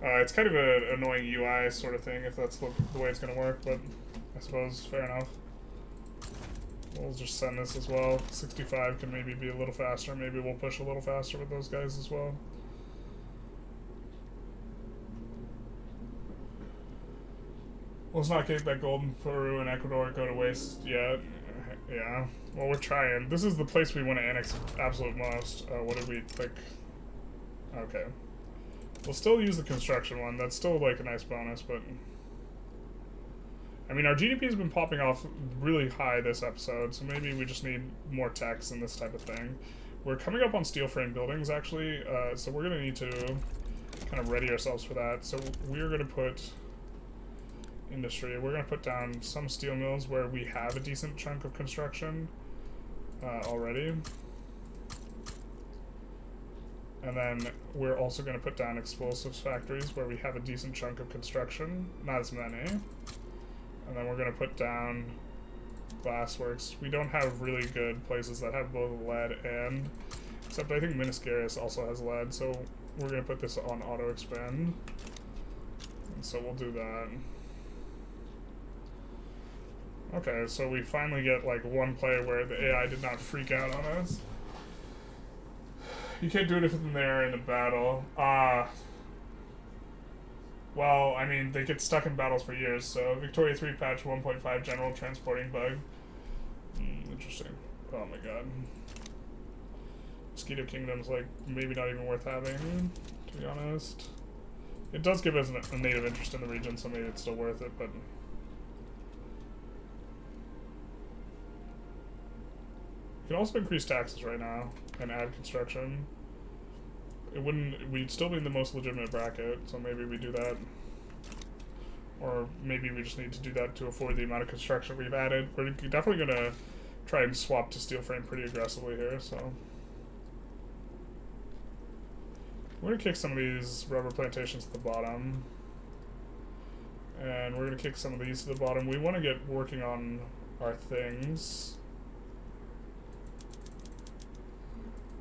It's kind of an annoying UI sort of thing if that's the way it's going to work, but I suppose fair enough. We'll just send this as well. 65 can maybe be a little faster. Maybe we'll push a little faster with those guys as well. Let's not get that gold in Peru and Ecuador go to waste yet. Yeah. Well, we're trying. This is the place we want to annex absolute most. What did we pick? Okay. We'll still use the construction one. That's still like a nice bonus, but... I mean, our GDP has been popping off really high this episode, so maybe we just need more techs and this type of thing. We're coming up on steel frame buildings, actually, so we're going to need to kind of ready ourselves for that. So we're going to put industry. We're going to put down some steel mills where we have a decent chunk of construction already. And then we're also going to put down explosives factories where we have a decent chunk of construction. Not as many. And then we're going to put down glassworks. We don't have really good places that have both lead and... Except I think Miniscaris also has lead, so we're going to put this on auto-expand. And so we'll do that. Okay, so we finally get like one play where the AI did not freak out on us. You can't do it if they're in a battle. Well, I mean, they get stuck in battles for years, so Victoria 3 patch 1.5 general transporting bug. Interesting. Oh my god. Mosquito Kingdom's like maybe not even worth having, to be honest. It does give us a native interest in the region, so maybe it's still worth it, but... We can also increase taxes right now and add construction. It wouldn't, we'd still be in the most legitimate bracket, so maybe we do that. Or maybe we just need to do that to afford the amount of construction we've added. We're definitely going to try and swap to steel frame pretty aggressively here, so. We're going to kick some of these rubber plantations at the bottom. And we're going to kick some of these to the bottom. We want to get working on our things.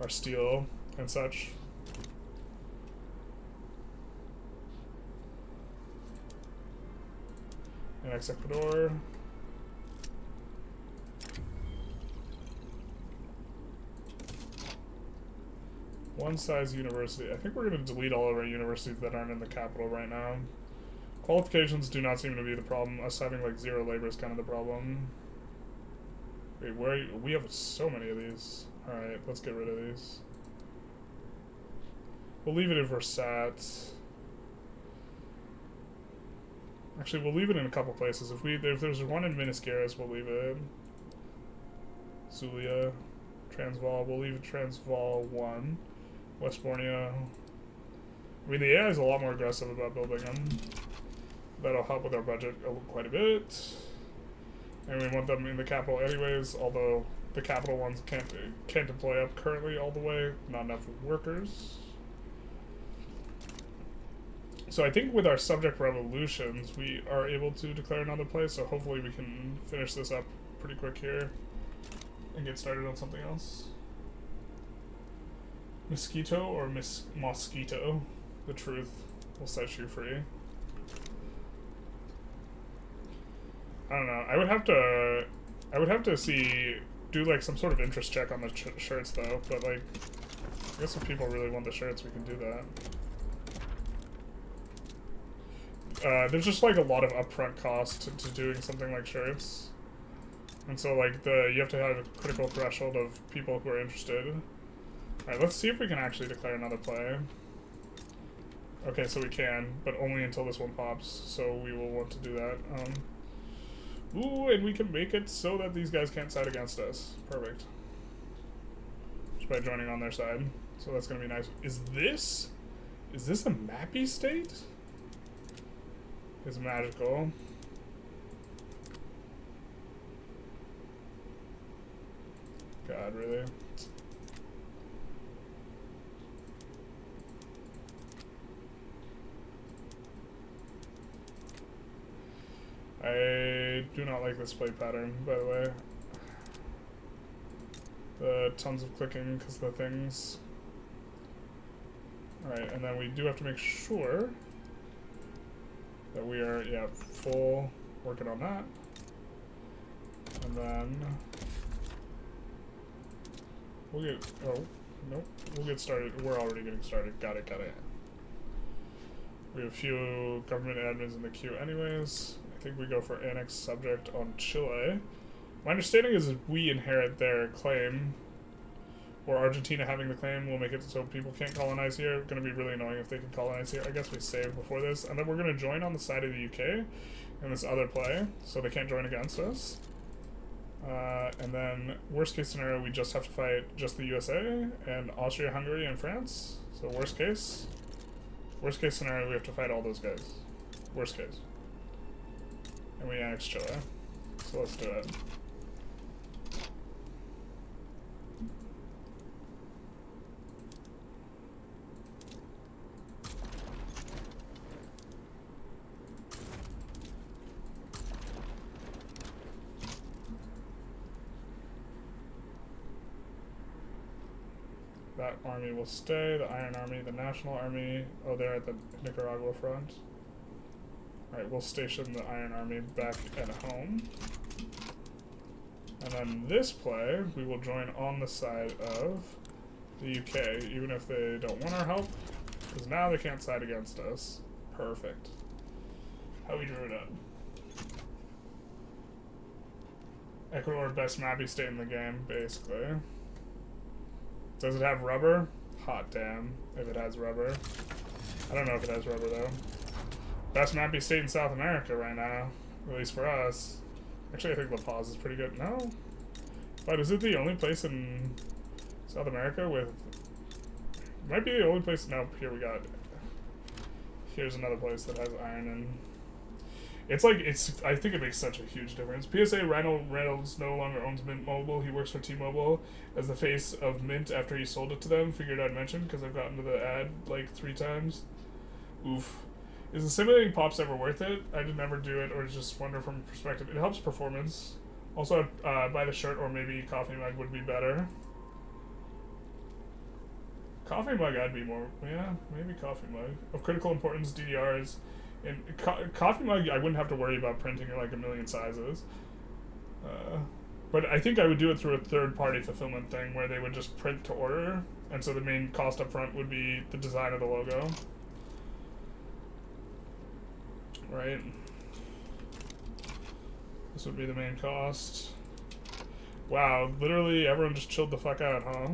Our steel and such. Annex Ecuador. One size university. I think we're going to delete all of our universities that aren't in the capital right now. Qualifications do not seem to be the problem. Us having like 0 labor is kind of the problem. Wait, where we have so many of these. Alright, let's get rid of these. We'll leave it in Versat. Actually, we'll leave it in a couple places. If there's one in Miniscaris, we'll leave it. Zulia, Transvaal, we'll leave it Transvaal 1. West Borneo. I mean, the AI is a lot more aggressive about building them. That'll help with our budget quite a bit. And we want them in the capital anyways, although the capital ones can't deploy up currently all the way. Not enough workers. So I think with our subject revolutions, we are able to declare another place, so hopefully we can finish this up pretty quick here and get started on something else. Mosquito or Mosquito? The truth will set you free. I don't know. I would have to do like some sort of interest check on the shirts though, but like, I guess if people really want the shirts, we can do that. There's just like a lot of upfront cost to doing something like shirts. And so like you have to have a critical threshold of people who are interested. Alright, let's see if we can actually declare another play. Okay, so we can, but only until this one pops, so we will want to do that. Ooh, and we can make it so that these guys can't side against us. Perfect. Just by joining on their side. So that's gonna be nice. Is this a mappy state? It's magical. God, really? I do not like this play pattern, by the way. The tons of clicking because the things. Alright, and then we do have to make sure that we are, yeah, full working on that. And then we'll get, oh, nope, we'll get started. We're already getting started. Got it. We have a few government admins in the queue anyways. I think we go for annex subject on Chile. My understanding is that we inherit their claim, or Argentina having the claim will make it so people can't colonize here. It's going to be really annoying if they can colonize here. I guess we save before this. And then we're going to join on the side of the UK in this other play, so they can't join against us. And then, worst case scenario, we just have to fight just the USA and Austria, Hungary, and France. So worst case scenario, we have to fight all those guys. Worst case. And we annex Chile. So let's do it. That army will stay, the Iron Army, the National Army. Oh, they're at the Nicaragua front. Alright, we'll station the Iron Army back at home. And then this play, we will join on the side of the UK, even if they don't want our help, because now they can't side against us. Perfect. How we drew it up. Ecuador, best mappy state in the game, basically. Does it have rubber? Hot damn, if it has rubber. I don't know if it has rubber, though. Best mappy state in South America right now, at least for us. Actually, I think La Paz is pretty good. No? But is it the only place in South America with... Might be the only place... No, here we got... Here's another place that has iron and... It's like, I think it makes such a huge difference. PSA, Reynolds no longer owns Mint Mobile. He works for T-Mobile as the face of Mint after he sold it to them. Figured I'd mention because I've gotten to the ad like 3 times. Oof. Is the simulating pops ever worth it? I did never do it, or just wonder from perspective. It helps performance. Also, buy the shirt or maybe coffee mug would be better. Coffee mug, I'd be more... Yeah, maybe coffee mug. Of critical importance, DDRs... In coffee mug, I wouldn't have to worry about printing like a million sizes. But I think I would do it through a third-party fulfillment thing where they would just print to order, and so the main cost up front would be the design of the logo. Right? This would be the main cost. Wow, literally everyone just chilled the fuck out, huh?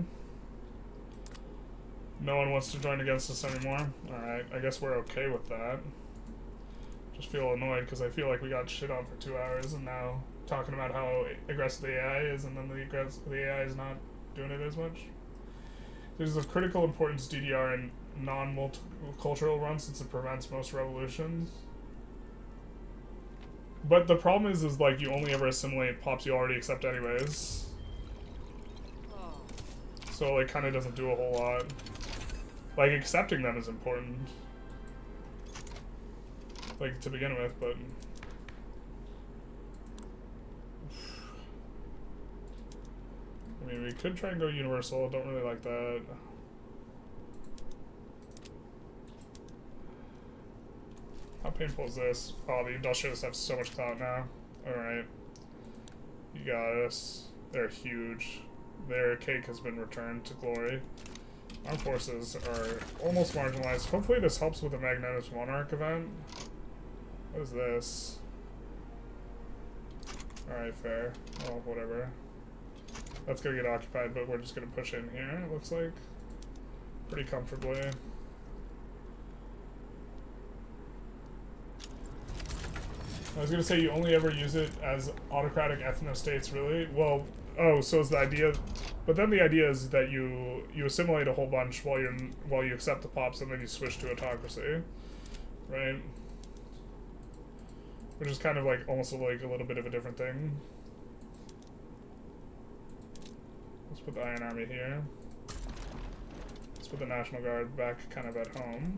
No one wants to join against us anymore? Alright, I guess we're okay with that. Just feel annoyed because I feel like we got shit on for 2 hours and now talking about how aggressive the AI is, and then the AI is not doing it as much. There's of critical importance DDR in non-multicultural runs since it prevents most revolutions. But the problem is like you only ever assimilate pops you already accept anyways. So like kind of doesn't do a whole lot. Like accepting them is important. Like, to begin with, but... I mean, we could try and go universal, don't really like that. How painful is this? Oh, the Industrialists have so much clout now. Alright. You got us. They're huge. Their cake has been returned to glory. Armed forces are almost marginalized. Hopefully this helps with the Magnanimous Monarch event. What is this? Alright, fair. Oh, whatever. That's gonna get occupied, but we're just gonna push in here, it looks like. Pretty comfortably. I was gonna say you only ever use it as autocratic ethno-states, really? Well, oh, so is the idea, but then the idea is that you assimilate a whole bunch while you accept the pops, and then you switch to autocracy, right? Which is kind of like almost like a little bit of a different thing. Let's put the Iron Army here. Let's put the National Guard back kind of at home.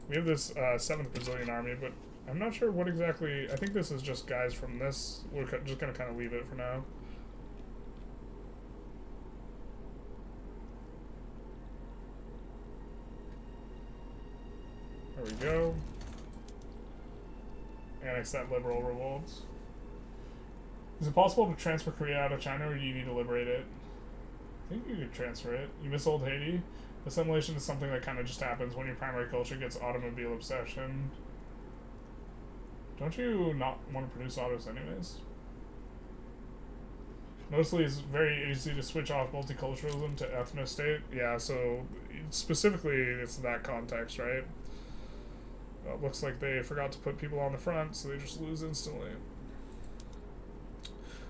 We have this 7th Brazilian Army, but I'm not sure what exactly. I think this is just guys from this. We're just going to kind of leave it for now. There we go. Annex that liberal revolt. Is it possible to transfer Korea out of China, or do you need to liberate it? I think you could transfer it. You miss old Haiti? Assimilation is something that kind of just happens when your primary culture gets automobile obsession. Don't you not want to produce autos anyways? Mostly it's very easy to switch off multiculturalism to ethno-state. Yeah, so specifically it's that context, right? Well, it looks like they forgot to put people on the front, so they just lose instantly.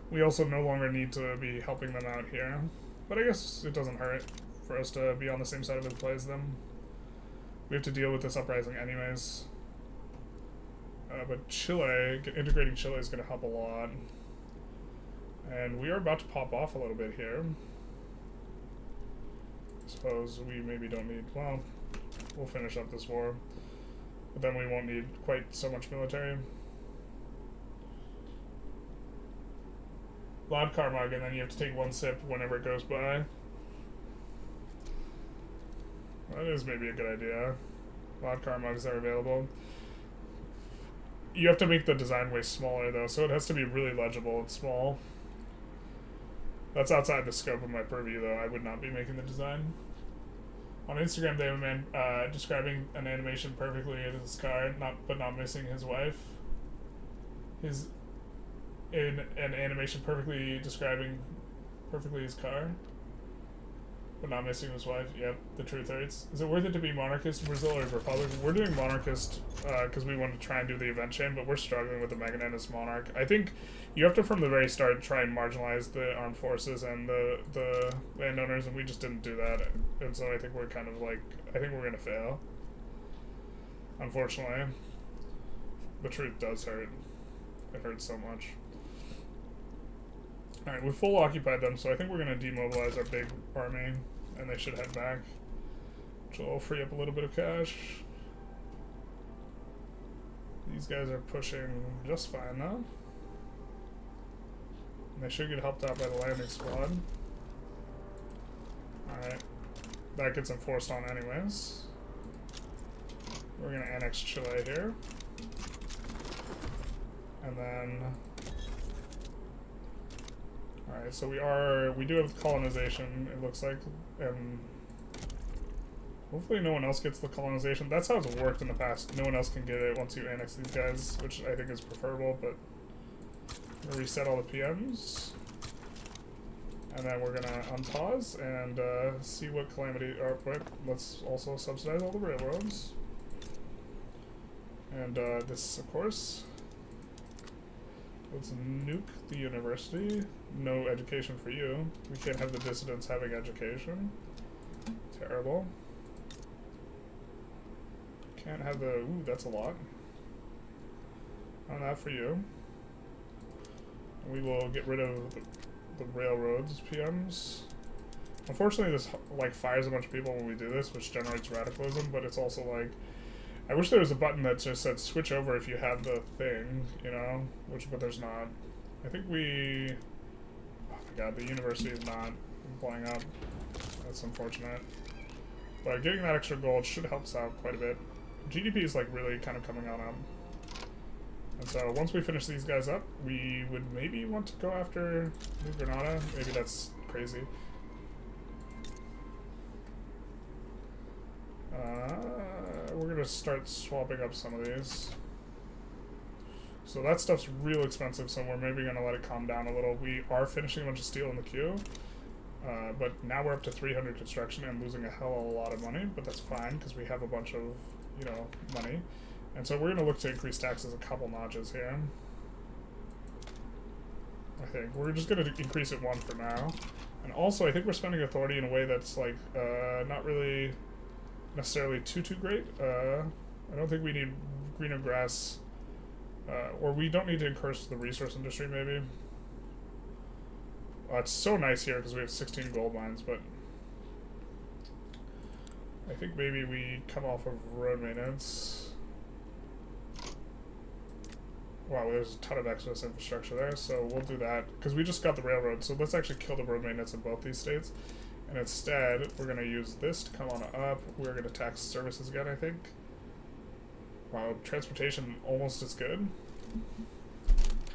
We also no longer need to be helping them out here. But I guess it doesn't hurt for us to be on the same side of the play as them. We have to deal with this uprising anyways. But Chile, integrating Chile is going to help a lot. And we are about to pop off a little bit here. I suppose we maybe don't need, well, we'll finish up this war. But then we won't need quite so much military. Loud car mug, and then you have to take one sip whenever it goes by. That is maybe a good idea. Loud car mugs are available. You have to make the design way smaller though, so it has to be really legible and small. That's outside the scope of my purview though. I would not be making the design. On Instagram they have a man describing an animation perfectly in his car, but not missing his wife. In an animation perfectly describing his car, but not missing his wife. Yep, the truth hurts. Is it worth it to be monarchist in Brazil or republic? We're doing monarchist because we want to try and do the event chain, but we're struggling with the Magnanimous monarch. I think you have to, from the very start, try and marginalize the armed forces and the landowners, and we just didn't do that. And so I think we're kind of like, I think we're going to fail. Unfortunately. The truth does hurt. It hurts so much. Alright, we full occupied them, so I think we're going to demobilize our big army, and they should head back, which will free up a little bit of cash. These guys are pushing just fine, though. And they should get helped out by the landing squad. Alright, that gets enforced on anyways. We're going to annex Chile here. And then... Alright, so we do have colonization, it looks like, and hopefully no one else gets the colonization. That's how it's worked in the past. No one else can get it once you annex these guys, which I think is preferable, but I'm gonna reset all the PMs. And then we're gonna unpause and see what calamity, or wait, let's also subsidize all the railroads. And this, of course, let's nuke the university. No education for you. We can't have the dissidents having education. Terrible. Can't have the... Ooh, that's a lot. Not that for you. We will get rid of the railroads PMs. Unfortunately, this like fires a bunch of people when we do this, which generates radicalism, but it's also like... I wish there was a button that just said switch over if you have the thing, you know? But there's not. I think we... Oh my god, the university is not blowing up. That's unfortunate. But getting that extra gold should help us out quite a bit. GDP is like really kind of coming on up. And so once we finish these guys up, we would maybe want to go after New Granada. Maybe that's crazy. We're going to start swapping up some of these. So that stuff's real expensive, so we're maybe going to let it calm down a little. We are finishing a bunch of steel in the queue, but now we're up to 300 construction and losing a hell of a lot of money, but that's fine because we have a bunch of, you know, money. And so we're going to look to increase taxes a couple notches here. I think. We're just going to increase it one for now. And also, I think we're spending authority in a way that's, like, not really necessarily too great. I don't think we need greener grass, or we don't need to encourage the resource industry, maybe. It's so nice here because we have 16 gold mines, but I think maybe we come off of road maintenance. Wow, there's a ton of excess infrastructure there, so we'll do that. Because we just got the railroad, so let's actually kill the road maintenance in both these states. And instead, we're going to use this to come on up. We're going to tax services again, I think. Wow, transportation almost as good.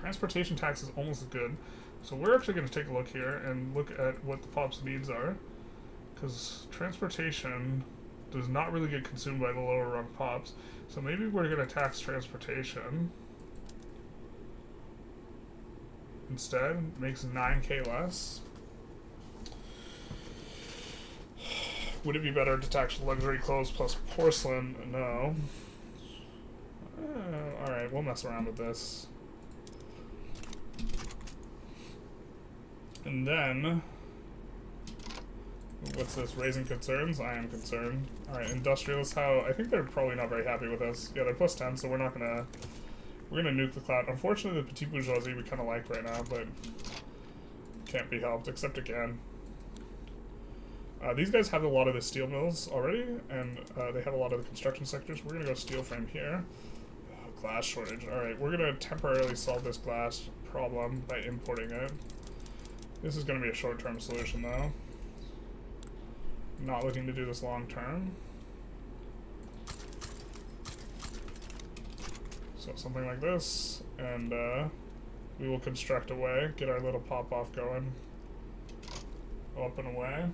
Transportation tax is almost as good. So we're actually going to take a look here and look at what the pop's needs are. Because transportation does not really get consumed by the lower rung pops. So maybe we're going to tax transportation. Instead, makes 9k less. Would it be better to tax luxury clothes plus porcelain? No. Alright, we'll mess around with this. And then, what's this? Raising concerns? I am concerned. Alright, Industrialists, how? I think they're probably not very happy with us. Yeah, they're plus 10, so we're not gonna... We're gonna nuke the cloud. Unfortunately, the petite bourgeoisie we kind of like right now, but can't be helped, except again. These guys have a lot of the steel mills already, and they have a lot of the construction sectors. We're gonna go steel frame here. Glass shortage. Alright, we're gonna temporarily solve this glass problem by importing it. This is gonna be a short-term solution, though. Not looking to do this long-term. So something like this, and we will construct away, get our little pop-off going. Up and away.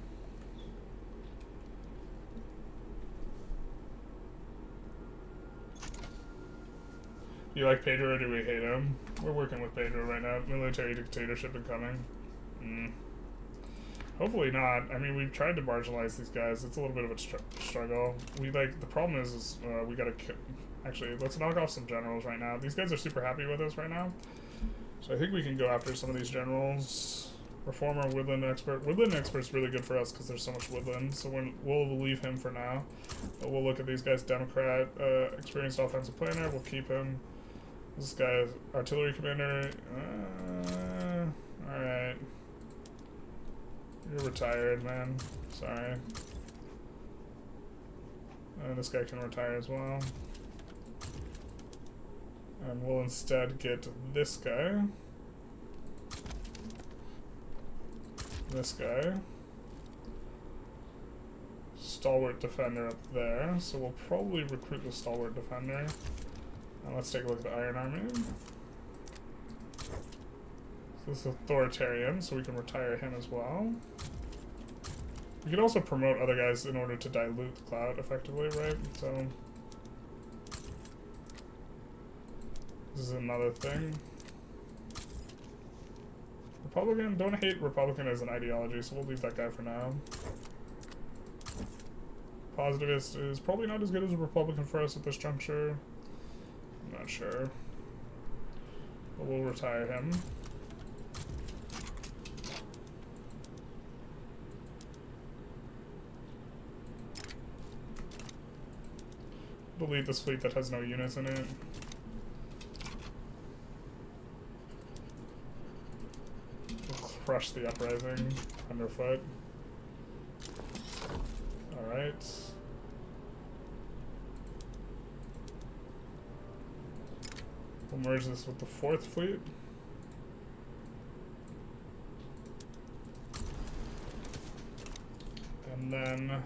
Do you like Pedro or do we hate him? We're working with Pedro right now. Military dictatorship incoming. Hopefully not. I mean, we've tried to marginalize these guys. It's a little bit of a struggle. The problem is we gotta actually, let's knock off some generals right now. These guys are super happy with us right now. So I think we can go after some of these generals. Reformer, woodland expert. Woodland expert's really good for us because there's so much woodland. So we'll leave him for now. But we'll look at these guys. Democrat, experienced offensive planner. We'll keep him. This guy is artillery commander. Alright. You're retired, man. Sorry. And this guy can retire as well. And we'll instead get this guy. This guy. Stalwart defender up there. So we'll probably recruit the stalwart defender. And let's take a look at the Iron Army. So this is authoritarian, so we can retire him as well. We could also promote other guys in order to dilute the cloud effectively, right? So this is another thing. Republican, don't hate Republican as an ideology, so we'll leave that guy for now. Positivist is probably not as good as a Republican for us at this juncture. I'm not sure. But we'll retire him. Delete this fleet that has no units in it. We'll crush the uprising underfoot. Alright. We'll merge this with the 4th fleet. And then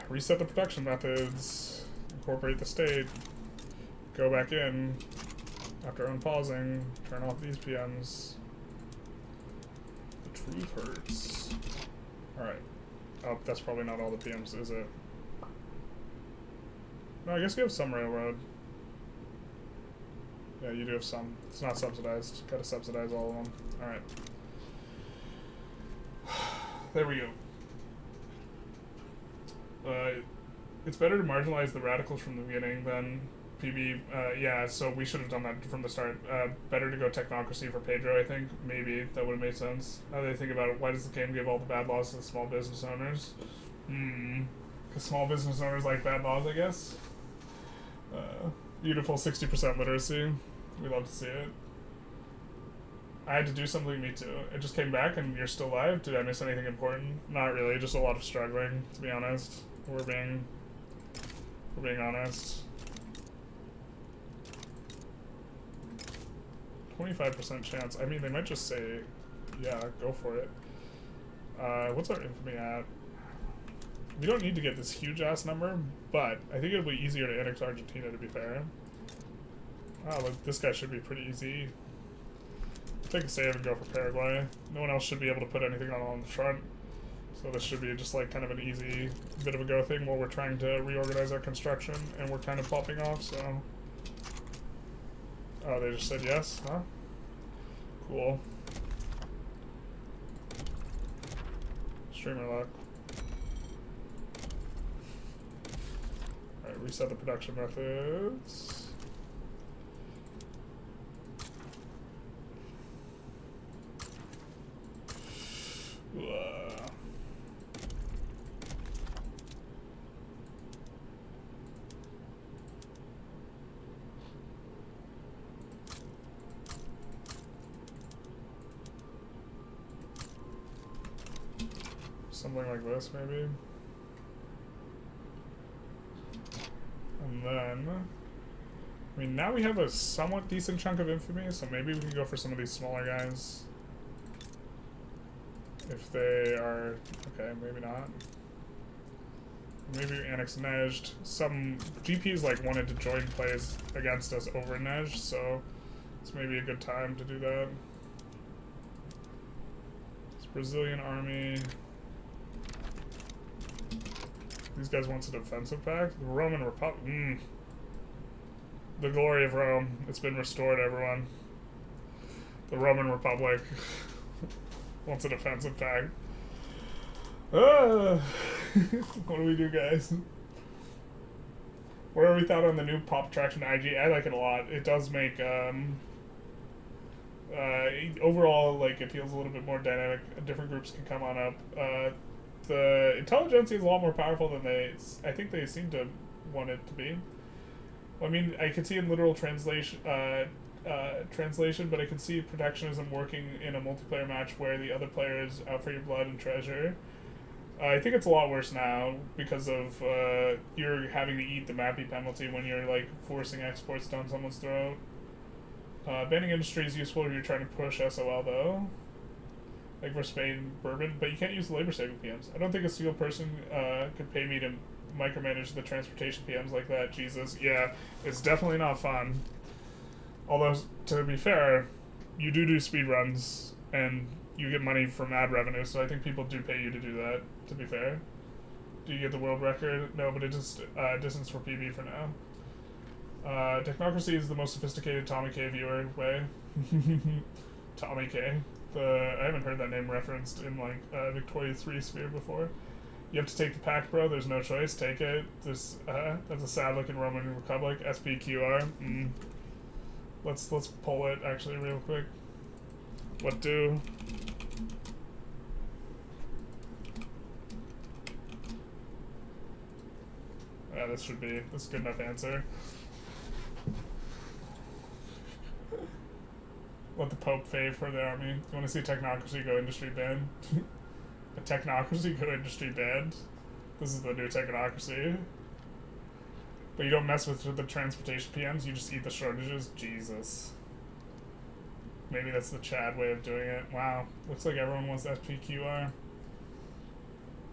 reset the production methods, incorporate the state, go back in after unpausing, turn off these PMs. The truth hurts. Alright. Oh, that's probably not all the PMs, is it? No, I guess you have some railroad. Yeah, you do have some. It's not subsidized. Gotta subsidize all of them. Alright. There we go. It's better to marginalize the radicals from the beginning than PB. Yeah, so we should have done that from the start. Better to go technocracy for Pedro, I think. Maybe that would have made sense. How do they think about it? Why does the game give all the bad laws to the small business owners? Because small business owners like bad laws, I guess. Beautiful 60% literacy. We love to see it. I had to do something, me too. It just came back and you're still alive? Did I miss anything important? Not really, just a lot of struggling, to be honest. We're being honest. 25% chance. I mean, they might just say, yeah, go for it. What's our infamy at? We don't need to get this huge-ass number, but I think it'll be easier to annex Argentina, to be fair. Oh, look, this guy should be pretty easy. Take a save and go for Paraguay. No one else should be able to put anything on the front. So this should be just like kind of an easy bit of a go thing while we're trying to reorganize our construction and we're kind of popping off, so. Oh, they just said yes, huh? Cool. Streamer luck. Alright, reset the production methods. Something like this, maybe. And then, I mean, now we have a somewhat decent chunk of infamy, so maybe we can go for some of these smaller guys. If they are, okay, maybe not. Maybe annex Nejd. Some GPs like wanted to join plays against us over Nejd, so it's maybe a good time to do that. It's Brazilian army. These guys want a defensive pact. The Roman Republic. The glory of Rome. It's been restored, everyone. The Roman Republic wants a defensive pact. What do we do, guys? Where are we thought on the new pop traction IG? I like it a lot. It does make overall, like, it feels a little bit more dynamic. Different groups can come on up. The Intelligentsia is a lot more powerful than I think they seem to want it to be. I mean, I can see in literal translation, but I can see protectionism working in a multiplayer match where the other player is out for your blood and treasure. I think it's a lot worse now because of you're having to eat the MAPI penalty when you're like forcing exports down someone's throat. Banning industry is useful if you're trying to push SOL though. Like for Spain, bourbon, but you can't use the labor saving PMs. I don't think a single person could pay me to micromanage the transportation PMs like that. Jesus, yeah, it's definitely not fun. Although, to be fair, you do speed runs, and you get money from ad revenue, so I think people do pay you to do that, to be fair. Do you get the world record? No, but it just distance for PB for now. Technocracy is the most sophisticated Tommy K viewer way. Tommy K. I haven't heard that name referenced in like Victoria 3 sphere before. You have to take the pact, bro. There's no choice. Take it. That's a sad looking Roman Republic. SPQR. Let's pull it actually real quick. What do? Yeah, this is a good enough answer. Let the Pope fave for the army. You want to see technocracy go industry banned? A technocracy go industry banned? This is the new technocracy. But you don't mess with the transportation PMs, you just eat the shortages? Jesus. Maybe that's the Chad way of doing it. Wow. Looks like everyone wants SPQR.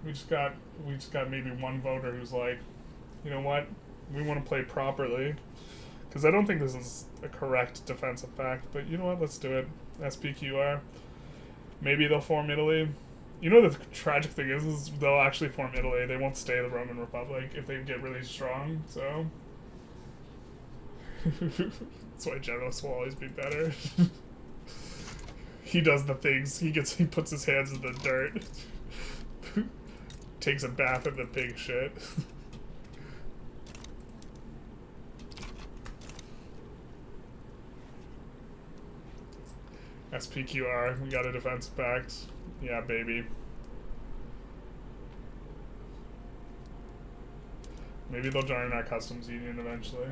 We just got maybe one voter who's like, you know what? We want to play properly. Because I don't think this is a correct defensive pact, but you know what? Let's do it. SPQR. Maybe they'll form Italy. You know, the tragic thing is they'll actually form Italy. They won't stay the Roman Republic if they get really strong, so. That's why Generalist will always be better. He does the things. He puts his hands in the dirt. Takes a bath in the pig shit. SPQR, we got a defensive pact. Yeah, baby. Maybe they'll join our customs union eventually.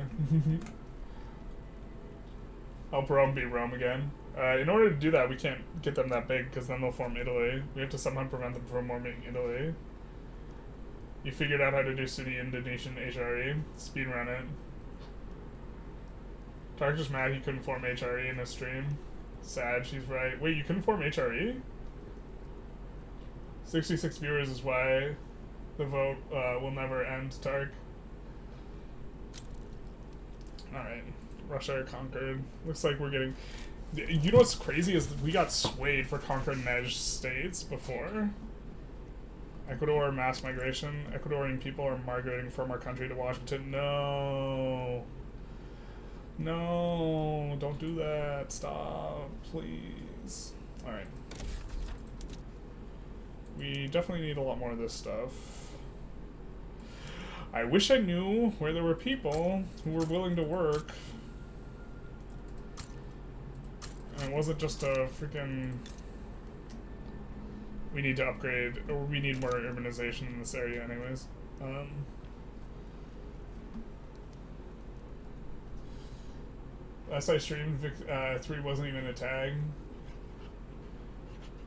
Help Rome be Rome again. In order to do that, we can't get them that big, because then they'll form Italy. We have to somehow prevent them from forming Italy. You figured out how to do Sunni Indonesian HRE. Speedrun it. Tark just mad he couldn't form HRE in this stream. Sad, she's right. Wait, you couldn't form HRE? 66 viewers is why the vote will never end, Tark. Alright. Russia conquered. Looks like we're getting... You know what's crazy is that we got swayed for conquered Nej states before. Ecuador mass migration. Ecuadorian people are migrating from our country to Washington. No. No, don't do that. Stop, please. Alright. We definitely need a lot more of this stuff. I wish I knew where there were people who were willing to work. And it wasn't just a freaking... We need to upgrade, or we need more urbanization in this area anyways. Last I streamed, 3 wasn't even a tag.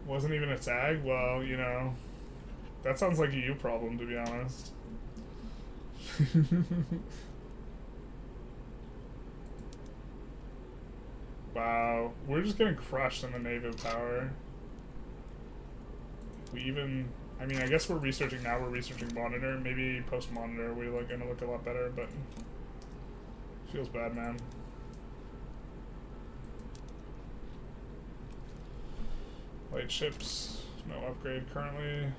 Wasn't even a tag? Well, you know, that sounds like a you problem, to be honest. Wow, we're just getting crushed in the naval power. We even, I mean, I guess we're researching now, we're researching monitor. Maybe post-monitor we're gonna look a lot better, but feels bad, man. Light ships, no upgrade currently.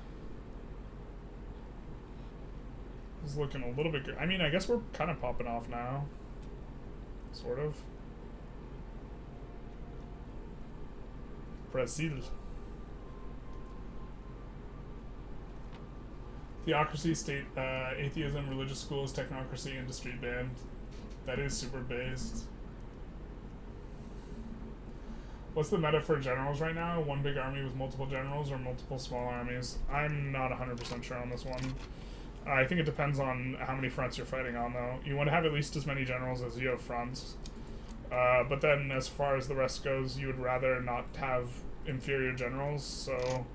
It's looking a little bit good. I mean, I guess we're kind of popping off now. Sort of. Brazil. Theocracy, state, atheism, religious schools, technocracy, industry banned. That is super based. What's the meta for generals right now? One big army with multiple generals or multiple small armies? I'm not 100% sure on this one. I think it depends on how many fronts you're fighting on, though. You want to have at least as many generals as you have fronts. But then as far as the rest goes, you would rather not have inferior generals, so...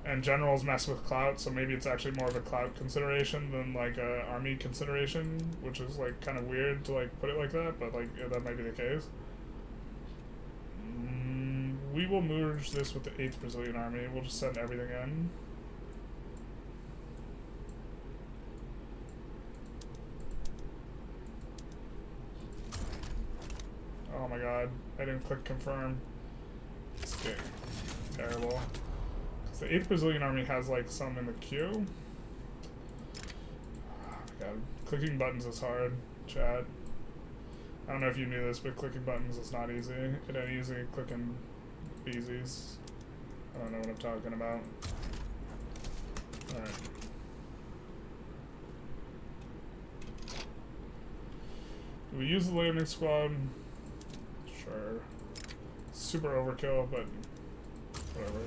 And generals mess with clout, so maybe it's actually more of a clout consideration than, like, a army consideration, which is, like, kind of weird to, like, put it like that, but, like, yeah, that might be the case. We will merge this with the 8th Brazilian Army. We'll just send everything in. Oh my god, I didn't click confirm. It's getting terrible. Because the 8th Brazilian Army has, like, some in the queue. Oh my god, clicking buttons is hard, chat. I don't know if you knew this, but clicking buttons is not easy. It ain't easy clicking beesies. I don't know what I'm talking about. Alright. Do we use the landing squad? Sure. Super overkill, but whatever.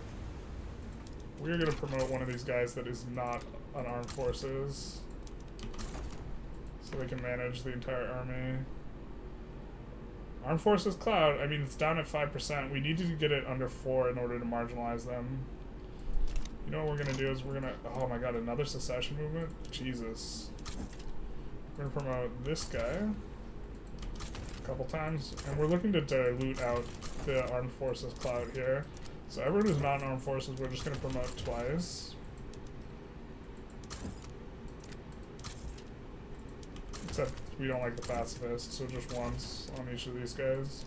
We're gonna promote one of these guys that is not on armed forces, so they can manage the entire army. Armed Forces Cloud, I mean, it's down at 5%. We need to get it under 4 in order to marginalize them. You know what we're going to do is we're going to... Oh my god, another secession movement? Jesus. We're going to promote this guy a couple times. And we're looking to dilute out the Armed Forces Cloud here. So everyone who's not in Armed Forces, we're just going to promote twice. Except we don't like the pacifists, so just once on each of these guys.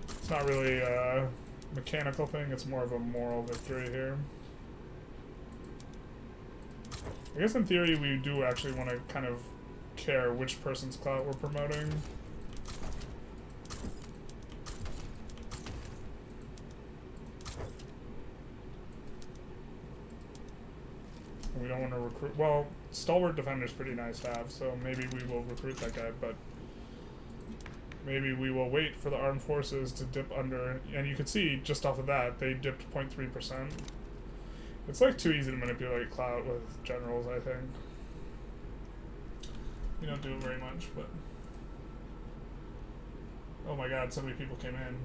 It's not really a mechanical thing, it's more of a moral victory here. I guess in theory we do actually want to kind of care which person's clout we're promoting. We don't want to recruit... Well, Stalwart Defender's pretty nice to have, so maybe we will recruit that guy, but... maybe we will wait for the armed forces to dip under, and you can see just off of that they dipped 0.3%. It's like too easy to manipulate clout with generals, I think. You don't do it very much, but oh my god, so many people came in.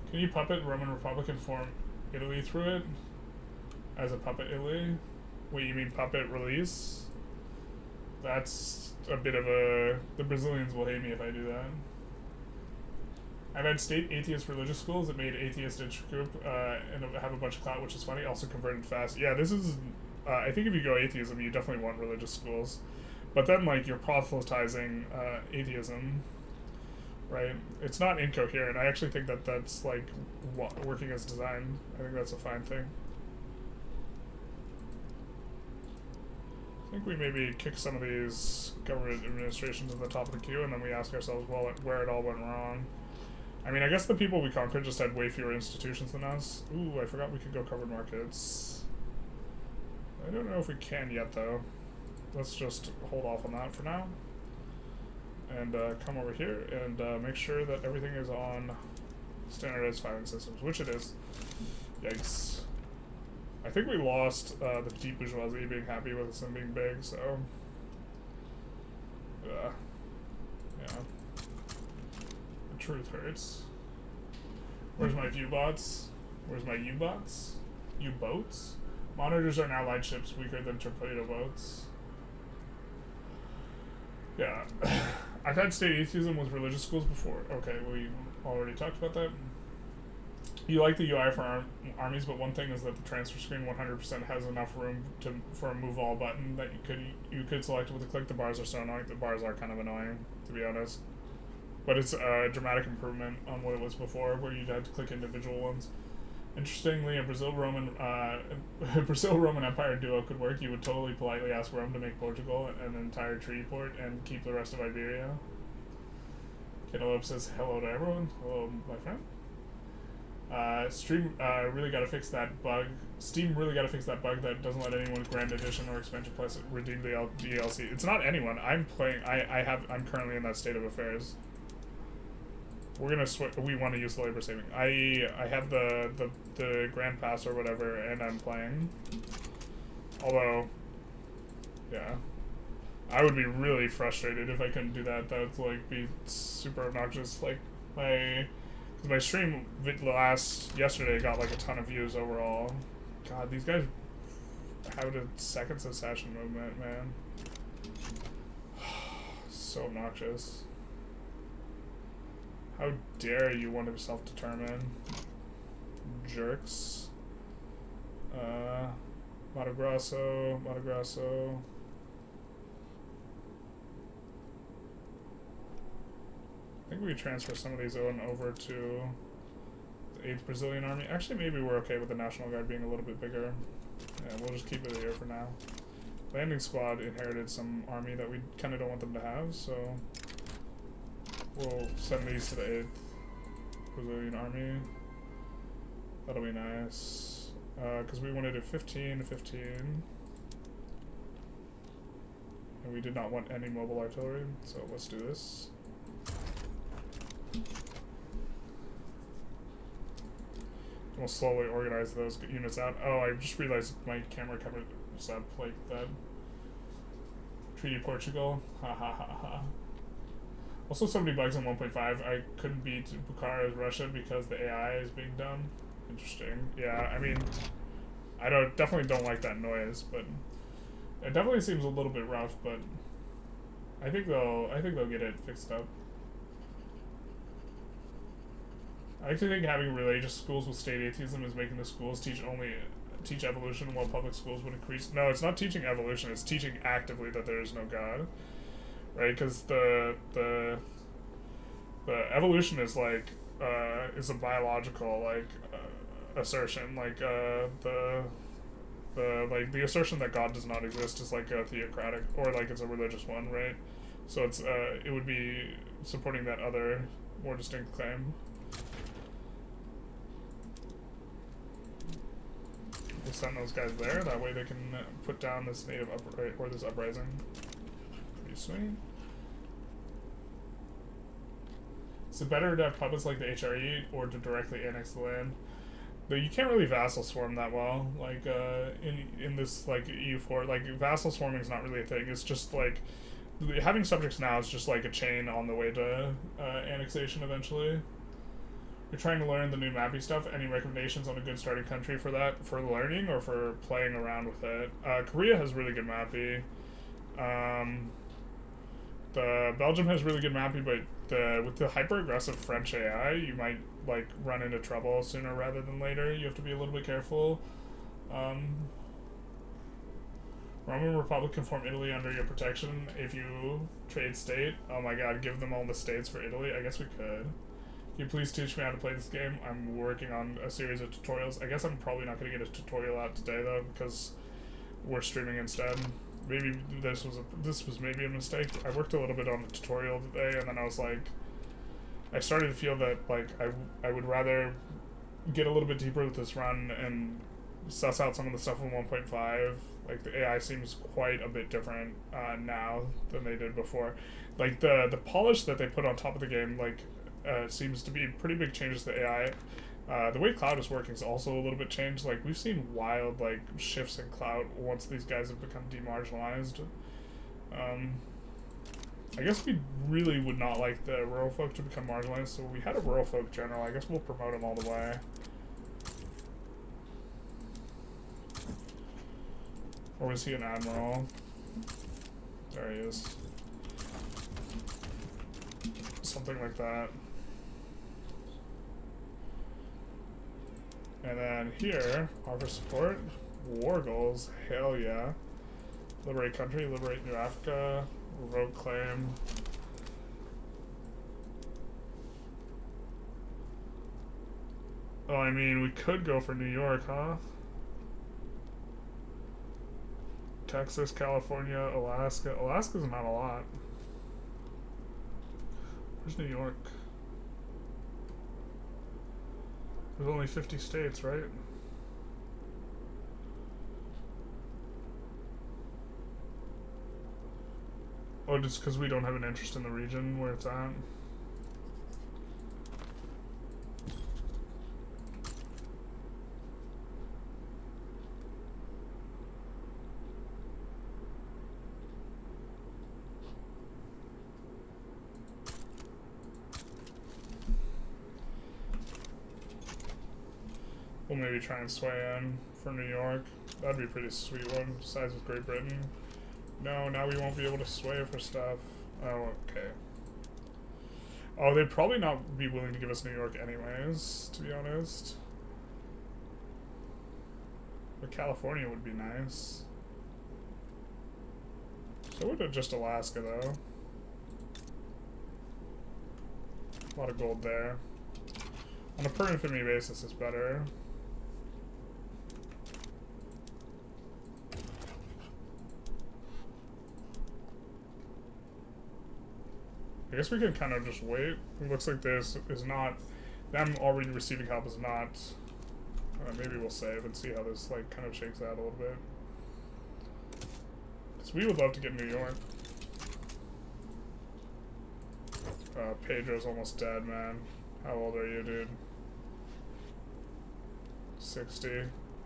Can you puppet Roman Republic and form Italy through it? As a puppet Italy? What, you mean puppet release? That's a bit of a... The Brazilians will hate me if I do that. I've had state atheist religious schools that made atheist group and have a bunch of clout, which is funny. Also converted fast. Yeah, this is... I think if you go atheism, you definitely want religious schools. But then, like, you're proselytizing atheism, right? It's not incoherent. I actually think that that's, like, working as designed. I think that's a fine thing. I think we maybe kick some of these government administrations to the top of the queue, and then we ask ourselves, well, where it all went wrong. I mean, I guess the people we conquered just had way fewer institutions than us. Ooh, I forgot we could go covered markets. I don't know if we can yet, though. Let's just hold off on that for now. And come over here and make sure that everything is on standardized filing systems, which it is. Yikes. I think we lost the petite bourgeoisie being happy with us and being big, so... yeah. The truth hurts. Where's my U-bots? Where's my U-bots? U-boats? Monitors are now light ships weaker than torpedo boats. Yeah. I've had state atheism with religious schools before. Okay, we already talked about that. You like the UI for armies, but one thing is that the transfer screen 100% has enough room for a move all button that you could select with a click. The bars are so annoying. The bars are kind of annoying, to be honest. But it's a dramatic improvement on what it was before, where you'd have to click individual ones. Interestingly, a Brazil-Roman Empire duo could work. You would totally politely ask Rome to make Portugal an entire treaty port and keep the rest of Iberia. Cantaloupe says hello to everyone. Hello, my friend. Steam really got to fix that bug that doesn't let anyone with Grand Edition or Expansion Plus redeem the DLC. It's not anyone. I'm playing. I'm currently in that state of affairs. We're gonna we want to use the labor saving. I have the Grand Pass or whatever, and I'm playing. Although, yeah, I would be really frustrated if I couldn't do that. That would like be super obnoxious. Like my stream yesterday got like a ton of views overall. God, these guys have a second secession movement, man. So obnoxious. How dare you want to self-determine? Jerks. Mato Grosso. I think we transfer some of these over to the 8th Brazilian Army. Actually, maybe we're okay with the National Guard being a little bit bigger. Yeah, we'll just keep it here for now. Landing Squad inherited some army that we kind of don't want them to have, so we'll send these to the 8th Brazilian Army. That'll be nice. Because we wanted a 15. And we did not want any mobile artillery, so let's do this. We'll slowly organize those units out. Oh, I just realized my camera covered up like that. Treaty of Portugal. Ha ha ha ha. Also, so many bugs in 1.5. I couldn't beat Bukhara as Russia because the AI is being done. Interesting. Yeah, I mean, I definitely don't like that noise, but it definitely seems a little bit rough. But I think they'll get it fixed up. I actually think having religious schools with state atheism is making the schools teach evolution while public schools would increase. No, it's not teaching evolution. It's teaching actively that there is no God, right? Because the evolution is like is a biological like assertion. Like the assertion that God does not exist is like a theocratic or like it's a religious one, right? So it's it would be supporting that other more distinct claim. We'll send those guys there. That way they can put down this native this uprising. Pretty sweet. Is it better to have puppets like the HRE or to directly annex the land? But you can't really vassal swarm that well. Like in this like EU4, like vassal swarming is not really a thing. It's just like having subjects now is just like a chain on the way to annexation eventually. You're trying to learn the new mappy stuff. Any recommendations on a good starting country for that, for learning or for playing around with it? Korea has really good mappy. The Belgium has really good mapping, but with the hyper aggressive French AI, you might like run into trouble sooner rather than later. You have to be a little bit careful. Roman Republic can form Italy under your protection if you trade state. Oh my god, give them all the states for Italy? I guess we could. Can you please teach me how to play this game? I'm working on a series of tutorials. I guess I'm probably not going to get a tutorial out today though, because we're streaming instead. Maybe this was maybe a mistake. I worked a little bit on the tutorial today, and then I was like, I started to feel that like I would rather get a little bit deeper with this run and suss out some of the stuff in 1.5. Like the AI seems quite a bit different now than they did before. Like the polish that they put on top of the game like seems to be pretty big changes to AI. The way Cloud is working is also a little bit changed. Like we've seen wild like shifts in Cloud once these guys have become demarginalized. I guess we really would not like the rural folk to become marginalized, so we had a rural folk general. I guess we'll promote him all the way. Or was he an admiral? There he is. Something like that. And then here, offer support, war goals, hell yeah. Liberate country, liberate New Africa, revoke claim. Oh, I mean, we could go for New York, huh? Texas, California, Alaska. Alaska's not a lot. Where's New York? There's only 50 states, right? Oh, just because we don't have an interest in the region where it's at? We'll maybe try and sway in for New York. That'd be a pretty sweet one. Sides with Great Britain. No, now we won't be able to sway for stuff. Oh, okay. Oh, they'd probably not be willing to give us New York anyways, to be honest. But California would be nice. So would just Alaska, though. A lot of gold there. On a per infamy basis, it's better. I guess we can kind of just wait. It looks like this is not... Them already receiving help is not... maybe we'll save and see how this like kind of shakes out a little bit. Because we would love to get New York. Pedro's almost dead, man. How old are you, dude? 60.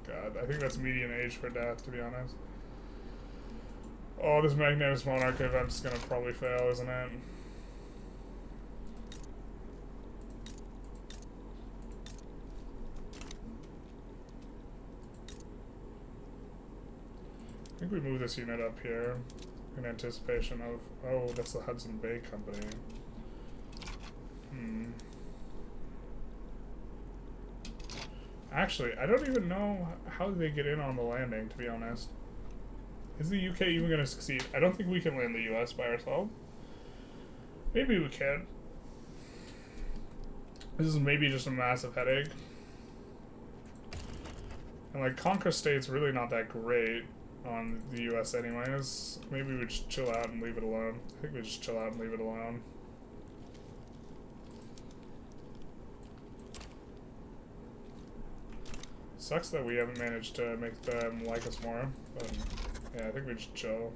God, I think that's median age for death, to be honest. Oh, this Magnanimous Monarch event's gonna probably fail, isn't it? I think we move this unit up here in anticipation of... Oh, that's the Hudson Bay Company. Actually, I don't even know how they get in on the landing, to be honest. Is the UK even going to succeed? I don't think we can land the US by ourselves. Maybe we can. This is maybe just a massive headache. And like, Conquer State's really not that great on the US anyways. Maybe we just chill out and leave it alone. I think we just chill out and leave it alone. Sucks that we haven't managed to make them like us more, but yeah, I think we just chill.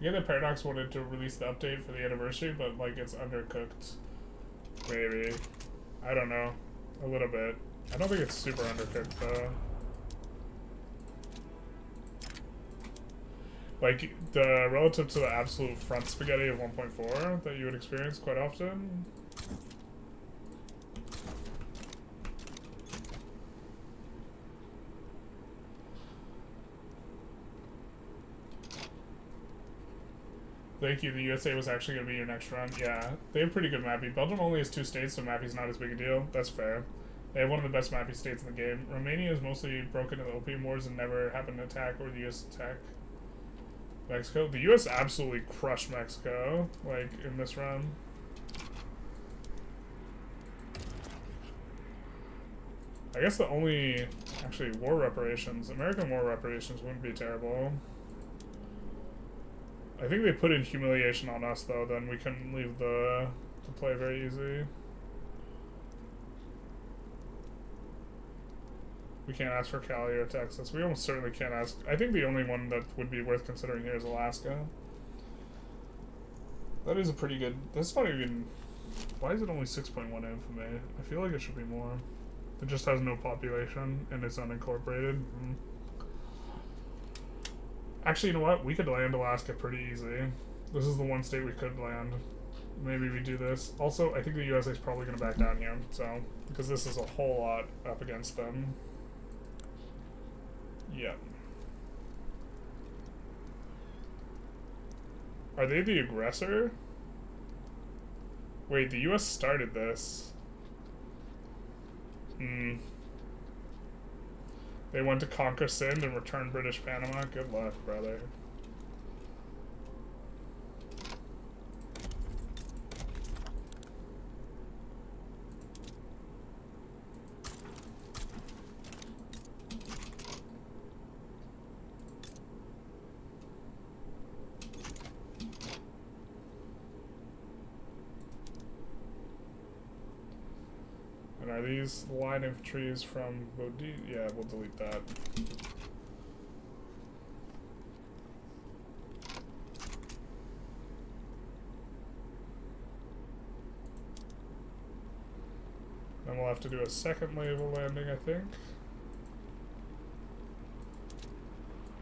Yeah, the Paradox wanted to release the update for the anniversary, but like it's undercooked. Maybe. I don't know. A little bit. I don't think it's super undercooked though. Like the relative to the absolute front spaghetti of 1.4 that you would experience quite often. Thank you, the USA was actually going to be your next run. Yeah, they have pretty good mapping. Belgium only has 2 states, so mapping's not as big a deal. That's fair. They have one of the best mapping states in the game. Romania is mostly broken in the Opium Wars and never happened to attack or the US attack Mexico. The US absolutely crushed Mexico, like, in this run. I guess the only, actually, war reparations, American war reparations wouldn't be terrible. I think they put in humiliation on us, though, then we couldn't leave the play very easy. We can't ask for Cali or Texas. We almost certainly can't ask. I think the only one that would be worth considering here is Alaska. That is a pretty good... That's not even... Why is it only 6.1 infamy? I feel like it should be more. It just has no population, and it's unincorporated. Actually, you know what? We could land Alaska pretty easy. This is the one state we could land. Maybe we do this. Also, I think the USA is probably going to back down here, so... Because this is a whole lot up against them. Yeah. Are they the aggressor? Wait, the US started this. They went to conquer Sind and return British Panama? Good luck, brother. And are these line infantries from Bodhi? Yeah, we'll delete that. Then we'll have to do a second naval landing, I think.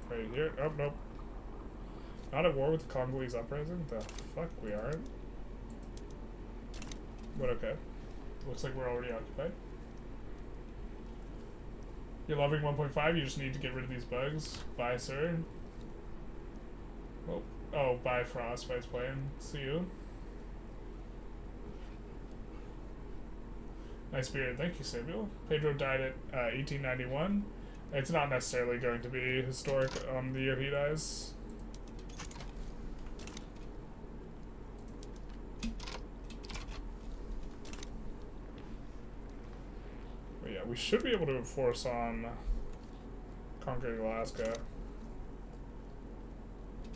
Right here. Oh, nope. Not at war with the Congolese uprising? The fuck we aren't. But okay. Looks like we're already occupied. You're loving 1.5, you just need to get rid of these bugs. Bye, sir. Oh, bye, Frostbite's playing. See you. Nice beard. Thank you, Samuel. Pedro died at 1891. It's not necessarily going to be historic on the year he dies. We should be able to enforce on conquering Alaska.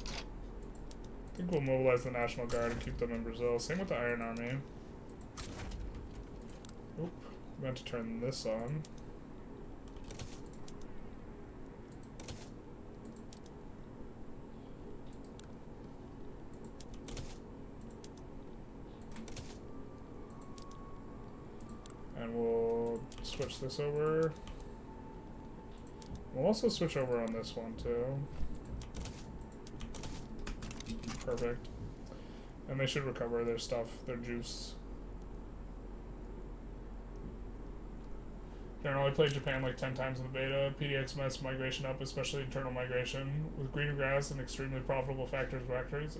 I think we'll mobilize the National Guard and keep them in Brazil. Same with the Iron Army. Oop, meant to turn this on. And we'll switch this over. We'll also switch over on this one too. Perfect. And they should recover their stuff, their juice. Generally played Japan like 10 times in the beta. PDX messed migration up, especially internal migration. With greener grass and extremely profitable factories,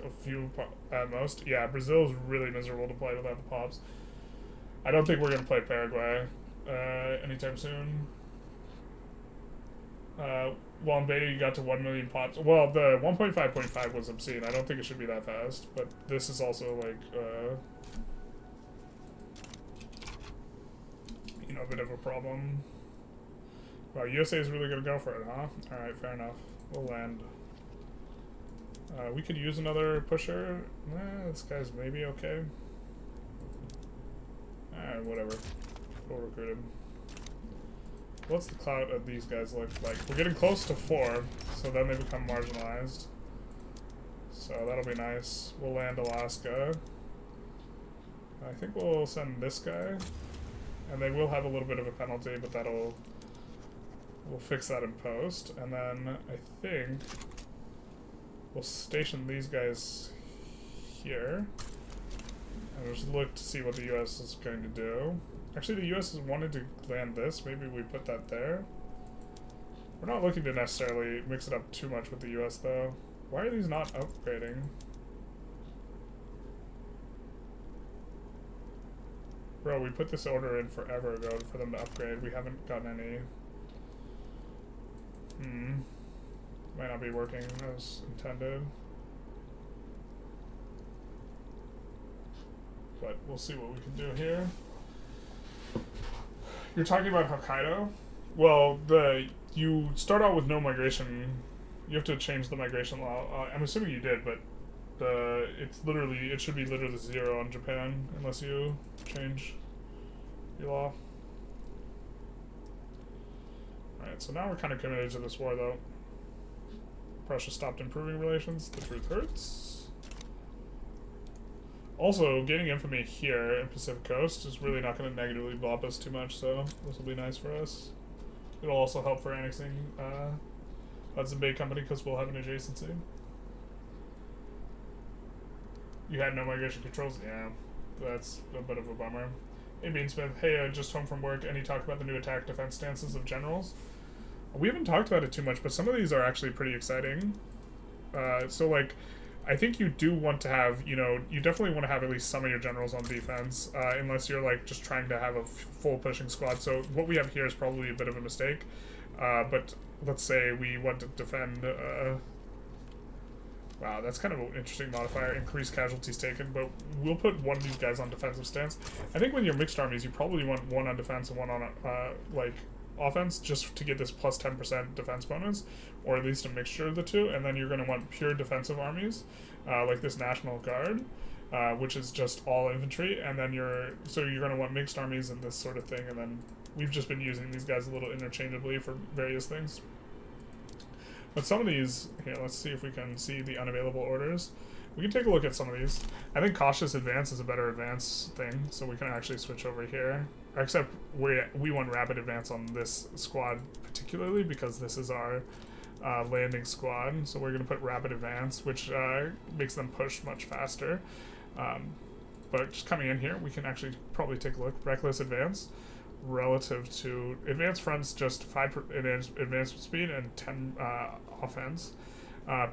a few at most. Yeah, Brazil is really miserable to play without the pops. I don't think we're going to play Paraguay anytime soon. Well, in beta you got to 1 million pops. Well, the 1.5.5 was obscene. I don't think it should be that fast. But this is also like, you know, a bit of a problem. Wow, USA is really going to go for it, huh? Alright, fair enough. We'll land. We could use another pusher. This guy's maybe okay. Alright, whatever. We'll recruit him. What's the clout of these guys look like? We're getting close to 4, so then they become marginalized. So that'll be nice. We'll land Alaska. I think we'll send this guy. And they will have a little bit of a penalty, but we'll fix that in post. And then I think we'll station these guys here. And we'll just look to see what the US is going to do. Actually, the US has wanted to land this. Maybe we put that there. We're not looking to necessarily mix it up too much with the US, though. Why are these not upgrading? Bro, we put this order in forever ago for them to upgrade. We haven't gotten any. Might not be working as intended. But we'll see what we can do here. You're talking about Hokkaido? Well, you start out with no migration. You have to change the migration law. I'm assuming you did, but it should be literally 0 on Japan unless you change your law. Alright, so now we're kind of committed to this war, though. Prussia stopped improving relations. The truth hurts. Also, gaining infamy here in Pacific Coast is really not going to negatively bop us too much, so this will be nice for us. It'll also help for annexing Hudson Bay Company because we'll have an adjacency. You had no migration controls? Yeah, that's a bit of a bummer. Hey, Beansmith. Hey, just home from work. Any talk about the new attack defense stances of generals? We haven't talked about it too much, but some of these are actually pretty exciting. So, like, I think you do want to have, you definitely want to have at least some of your generals on defense, unless you're, like, just trying to have a full pushing squad. So what we have here is probably a bit of a mistake. But let's say we want to defend, wow, that's kind of an interesting modifier, increase casualties taken, but we'll put one of these guys on defensive stance. I think when you're mixed armies, you probably want one on defense and one on, offense, just to get this plus 10% defense bonus, or at least a mixture of the two, and then you're going to want pure defensive armies, like this National Guard, which is just all infantry, and then you're going to want mixed armies and this sort of thing, and then we've just been using these guys a little interchangeably for various things. But some of these, here, let's see if we can see the unavailable orders. We can take a look at some of these. I think cautious advance is a better advance thing, so we can actually switch over here. Except we want rapid advance on this squad particularly because this is our landing squad. So we're going to put rapid advance, which makes them push much faster. But just coming in here, we can actually probably take a look. Reckless advance relative to advanced fronts, just 5 advancement speed and 10 offense.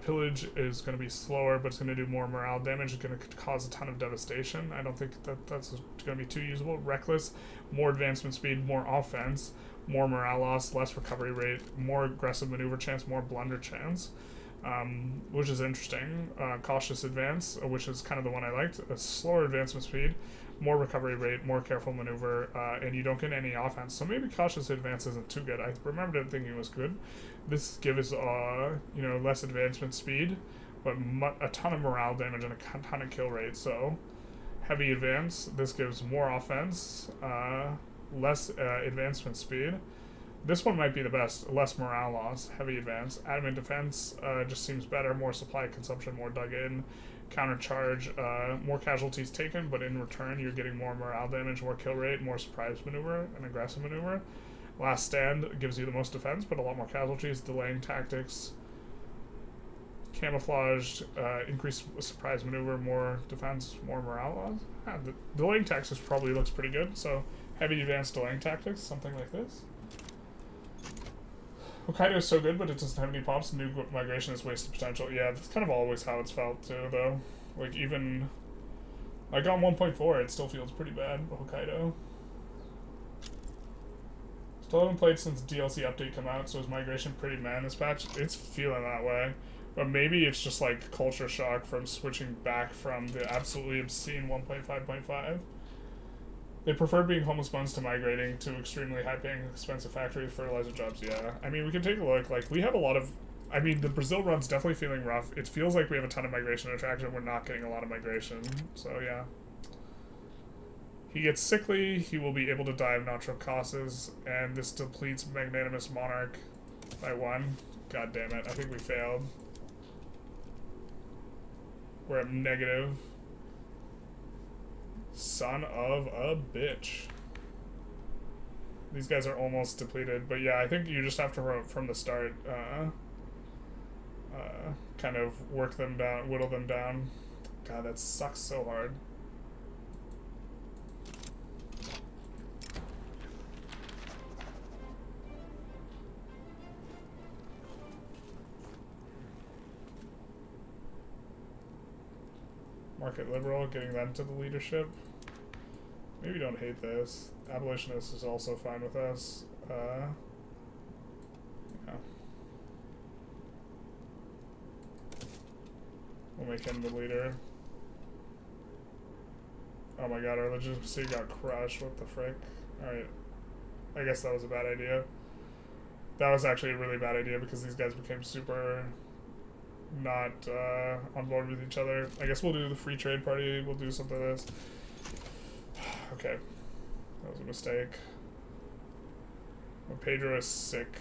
Pillage is going to be slower, but it's going to do more morale damage. It's going to cause a ton of devastation. I don't think that's going to be too usable. Reckless, more advancement speed, more offense, more morale loss, less recovery rate, more aggressive maneuver chance, more blunder chance, which is interesting. Cautious advance, which is kind of the one I liked. A slower advancement speed, more recovery rate, more careful maneuver, and you don't get any offense. So maybe cautious advance isn't too good. I remember thinking it was good. This gives less advancement speed, but a ton of morale damage and a ton of kill rate. So heavy advance, this gives more offense, less advancement speed. This one might be the best, less morale loss, heavy advance. Adamant defense just seems better, more supply consumption, more dug in. Countercharge, more casualties taken, but in return you're getting more morale damage, more kill rate, more surprise maneuver, and aggressive maneuver. Last stand gives you the most defense, but a lot more casualties. Delaying tactics, camouflaged, increased surprise maneuver, more defense, more morale loss. The delaying tactics probably looks pretty good, so heavy advanced delaying tactics, something like this. Hokkaido is so good, but it doesn't have any pops. New migration is wasted potential. Yeah, that's kind of always how it's felt too, though. Like even, like on 1.4, it still feels pretty bad, Hokkaido. Still haven't played since DLC update come out, so is migration pretty meh this patch? It's feeling that way. But maybe it's just like culture shock from switching back from the absolutely obscene 1.5.5. They prefer being homeless buns to migrating to extremely high-paying, expensive factory fertilizer jobs. Yeah, I mean, we can take a look. Like, we have a lot of... I mean, the Brazil run's definitely feeling rough. It feels like we have a ton of migration attraction. We're not getting a lot of migration. So, yeah. He gets sickly. He will be able to die of natural causes. And this depletes Magnanimous Monarch by 1. God damn it. I think we failed. We're at negative. Son of a bitch. These guys are almost depleted, but yeah, I think you just have to, from the start, kind of work them down, whittle them down. God, that sucks so hard. Market liberal, getting them to the leadership. Maybe don't hate this. Abolitionist is also fine with us. Yeah. We'll make him the leader. Oh my god, our legitimacy got crushed. What the frick? Alright. I guess that was a bad idea. That was actually a really bad idea because these guys became super not on board with each other. I guess we'll do the free trade party. We'll do something like this. Okay. That was a mistake. Well, Pedro is sick.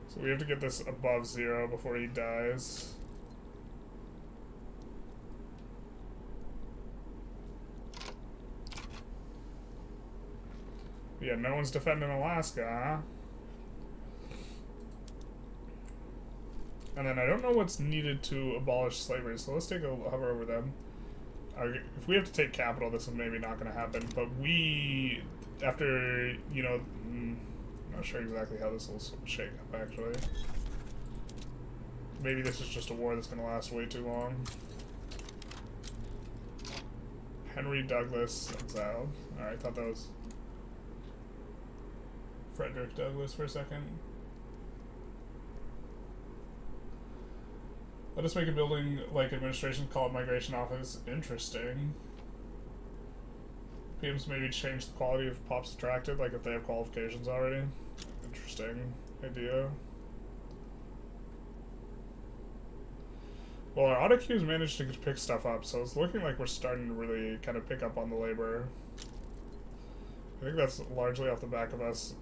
So we have to get this above 0 before he dies. Yeah, no one's defending Alaska, huh? And then I don't know what's needed to abolish slavery, so let's take a hover over them. If we have to take capital, this is maybe not going to happen, but we, after, you know, I'm not sure exactly how this will shake up, actually. Maybe this is just a war that's going to last way too long. Henry Douglas exiled. Alright, I thought that was Frederick Douglass for a second. Let us make a building like administration, call it migration office. Interesting. PMs maybe change the quality of pops attracted, like if they have qualifications already. Interesting idea. Well, our auto queues managed to pick stuff up, so it's looking like we're starting to really kind of pick up on the labor. I think that's largely off the back of us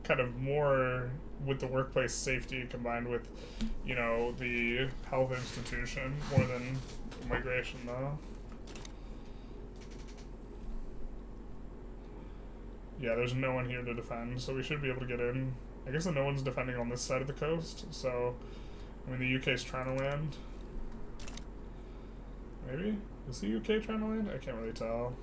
kind of more with the workplace safety combined with, you know, the health institution more than migration, though. Yeah, there's no one here to defend, so we should be able to get in. I guess that no one's defending on this side of the coast, so, I mean, the UK's trying to land. Maybe? Is the UK trying to land? I can't really tell.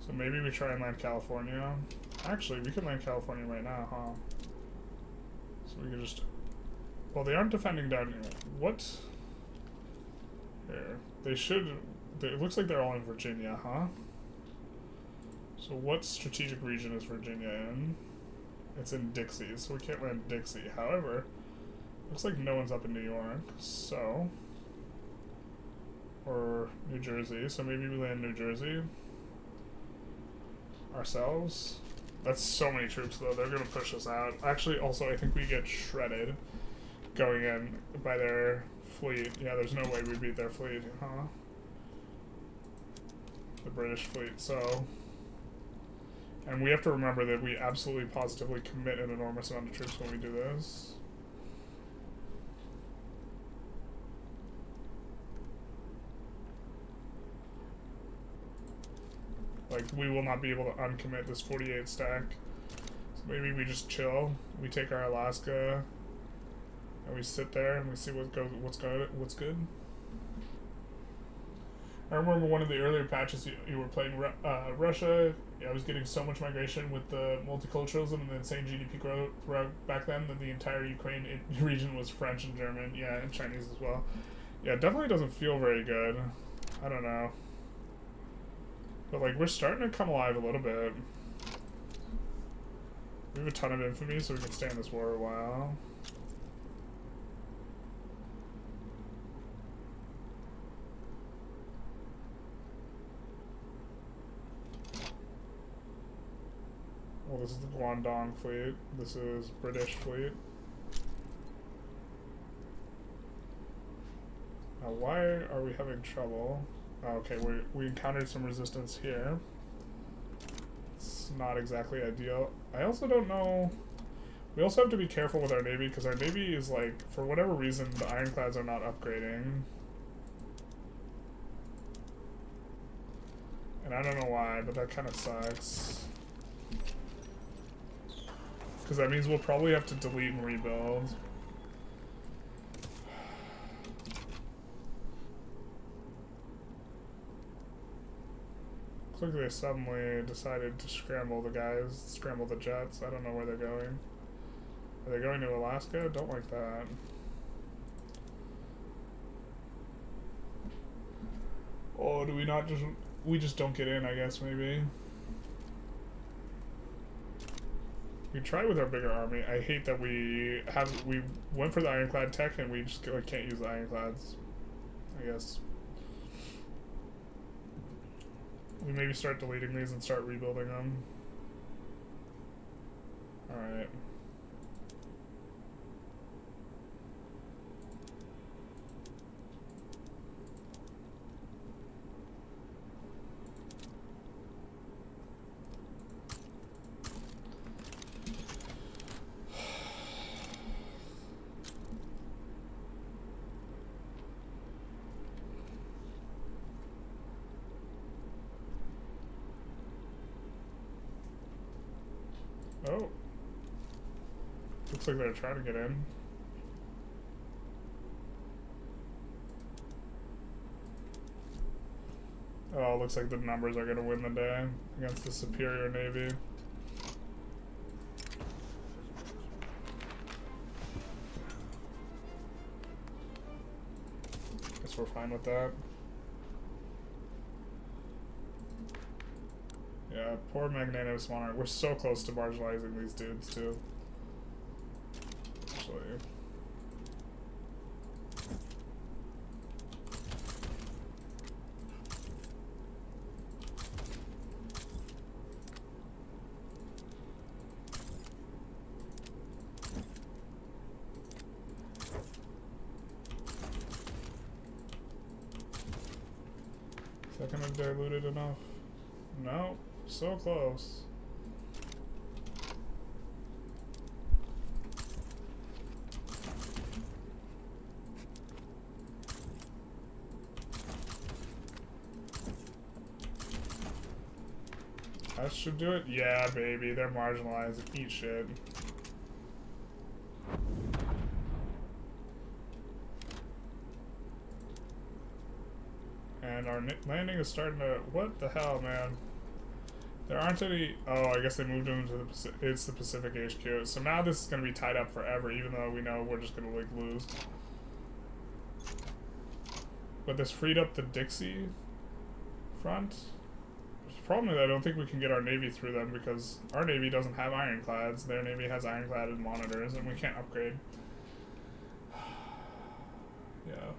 So maybe we try and land California. Actually, we can land California right now, huh? So we can just... Well, they aren't defending down here. What? Here. They should... It looks like they're all in Virginia, huh? So what strategic region is Virginia in? It's in Dixie, so we can't land Dixie. However, looks like no one's up in New York, so... Or New Jersey, so maybe we land New Jersey. Ourselves. That's so many troops, though. They're gonna push us out. Actually, also, I think we get shredded going in by their fleet. Yeah, there's no way we beat their fleet, huh? The British fleet, so... And we have to remember that we absolutely positively commit an enormous amount of troops when we do this. Like, we will not be able to uncommit this 48 stack. So maybe we just chill. We take our Alaska, and we sit there and we see what's good. I remember one of the earlier patches you were playing Russia. Yeah, I was getting so much migration with the multiculturalism and the insane GDP growth back then that the entire Ukraine region was French and German. Yeah, and Chinese as well. Yeah, it definitely doesn't feel very good. I don't know. But, like, we're starting to come alive a little bit. We have a ton of infamy, so we can stay in this war a while. Well, this is the Guangdong fleet. This is British fleet. Now, why are we having trouble? Oh, okay, we encountered some resistance here. It's not exactly ideal. I also don't know... We also have to be careful with our navy, because our navy is like, for whatever reason, the ironclads are not upgrading. And I don't know why, but that kind of sucks. Because that means we'll probably have to delete and rebuild. Looks like they suddenly decided to scramble the jets. I don't know where they're going. Are they going to Alaska? Don't like that. Oh, do we not just... We just don't get in, I guess, maybe. We tried with our bigger army. I hate that we went for the ironclad tech and we just like, can't use the ironclads, I guess. We maybe start deleting these and start rebuilding them. Alright. Oh. Looks like they're trying to get in. Oh, looks like the numbers are going to win the day against the superior navy. Guess we're fine with that. Yeah, poor magnanimous monarch. We're so close to marginalizing these dudes, too. Actually. Is that gonna dilute it enough? No. So close. That should do it? Yeah, baby. They're marginalized. Eat shit. And our landing is starting to... What the hell, man? There aren't any... Oh, I guess they moved them to the... It's the Pacific HQ. So now this is going to be tied up forever, even though we know we're just going to, like, lose. But this freed up the Dixie front. The problem is I don't think we can get our navy through them because our navy doesn't have ironclads. Their navy has ironcladed monitors, and we can't upgrade. Yeah.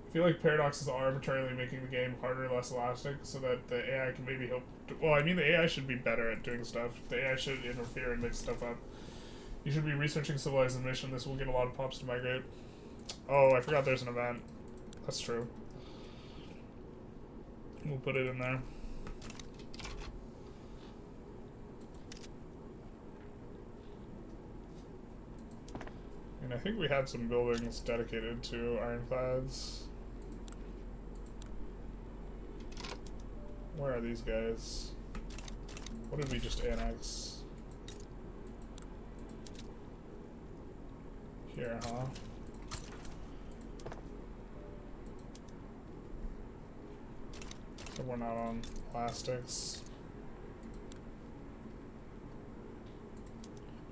I feel like paradoxes are arbitrarily making the game harder, less elastic, so that the AI can maybe help. Well, I mean, the AI should be better at doing stuff. The AI should interfere and mix stuff up. You should be researching civilized mission. This will get a lot of pops to migrate. Oh, I forgot there's an event. That's true. We'll put it in there. And I think we had some buildings dedicated to ironclads. Where are these guys? What did we just annex? Here, huh? So we're not on elastics.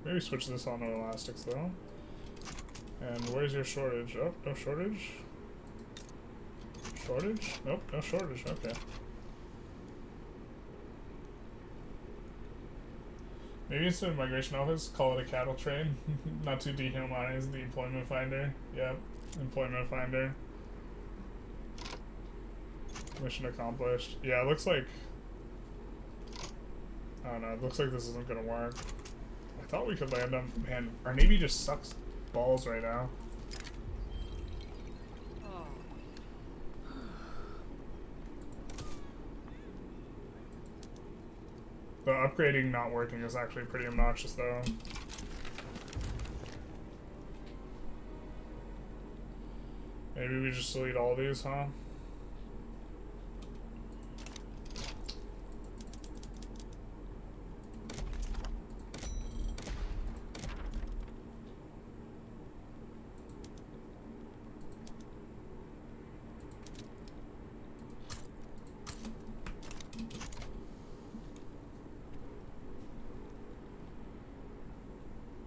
Maybe switch this on to elastics though. And where's your shortage? Oh, no shortage? Shortage? Nope, no shortage, okay. Maybe instead of migration office, call it a cattle train. Not to dehumanize the employment finder. Yep, employment finder. Mission accomplished. Yeah, it looks like... I don't know, it looks like this isn't gonna work. I thought we could land them. Man, our navy just sucks balls right now. The upgrading not working is actually pretty obnoxious, though. Maybe we just delete all these, huh?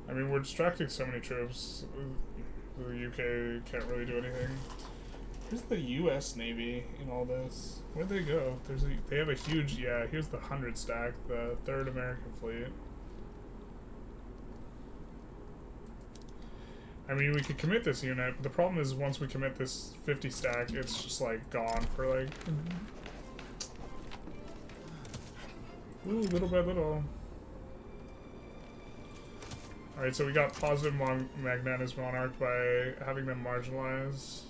I mean, we're distracting so many troops. The UK can't really do anything. Here's the US Navy in all this. Where'd they go? They have a huge, yeah, here's the 100 stack, the 3rd American Fleet. I mean, we could commit this unit, but the problem is once we commit this 50 stack, it's just like gone for like... Ooh, little by little. Alright, so we got positive Magnanimous Monarch by having them marginalized.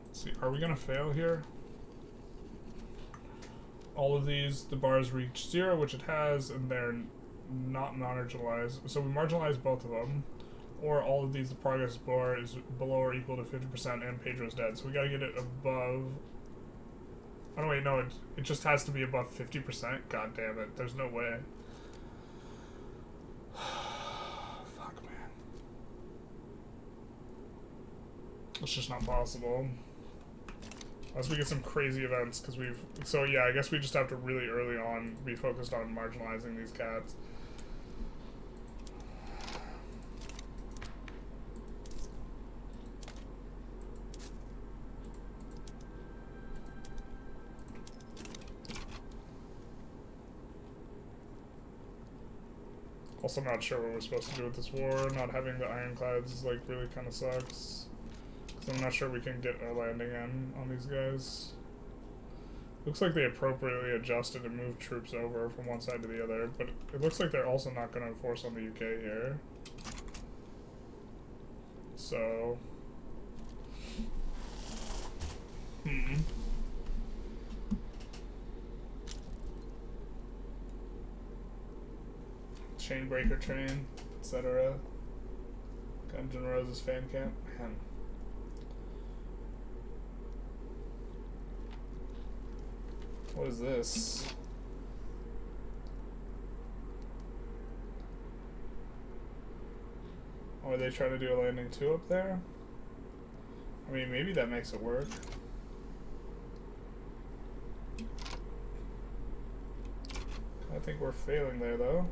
Let's see, are we gonna fail here? All of these, the bars reach 0, which it has, and they're not marginalized. So we marginalize both of them. Or all of these, the progress bar is below or equal to 50% and Pedro's dead. So we gotta get it above... Oh no, wait, no, it just has to be above 50%? God damn it, there's no way. Fuck, man. It's just not possible. Unless we get some crazy events, because we've... So yeah, I guess we just have to really early on be focused on marginalizing these cats. Also not sure what we're supposed to do with this war. Not having the ironclads is like really kind of sucks. I'm not sure we can get a landing in on these guys. Looks like they appropriately adjusted and moved troops over from one side to the other, but it looks like they're also not going to enforce on the UK here. So... Chainbreaker train, etc. Guns N' Roses fan camp. Man. What is this? Oh, are they trying to do a landing 2 up there? I mean, maybe that makes it work. I think we're failing there, though.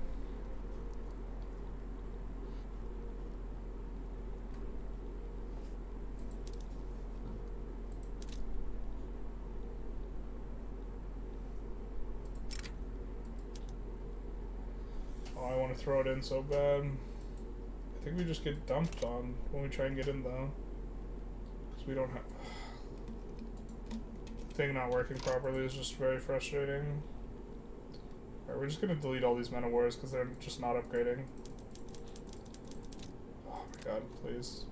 Throw it in so bad. I think we just get dumped on when we try and get in though, because we don't have thing not working properly is just very frustrating. Alright, we're just gonna delete all these men of wars because they're just not upgrading. Oh my god, please.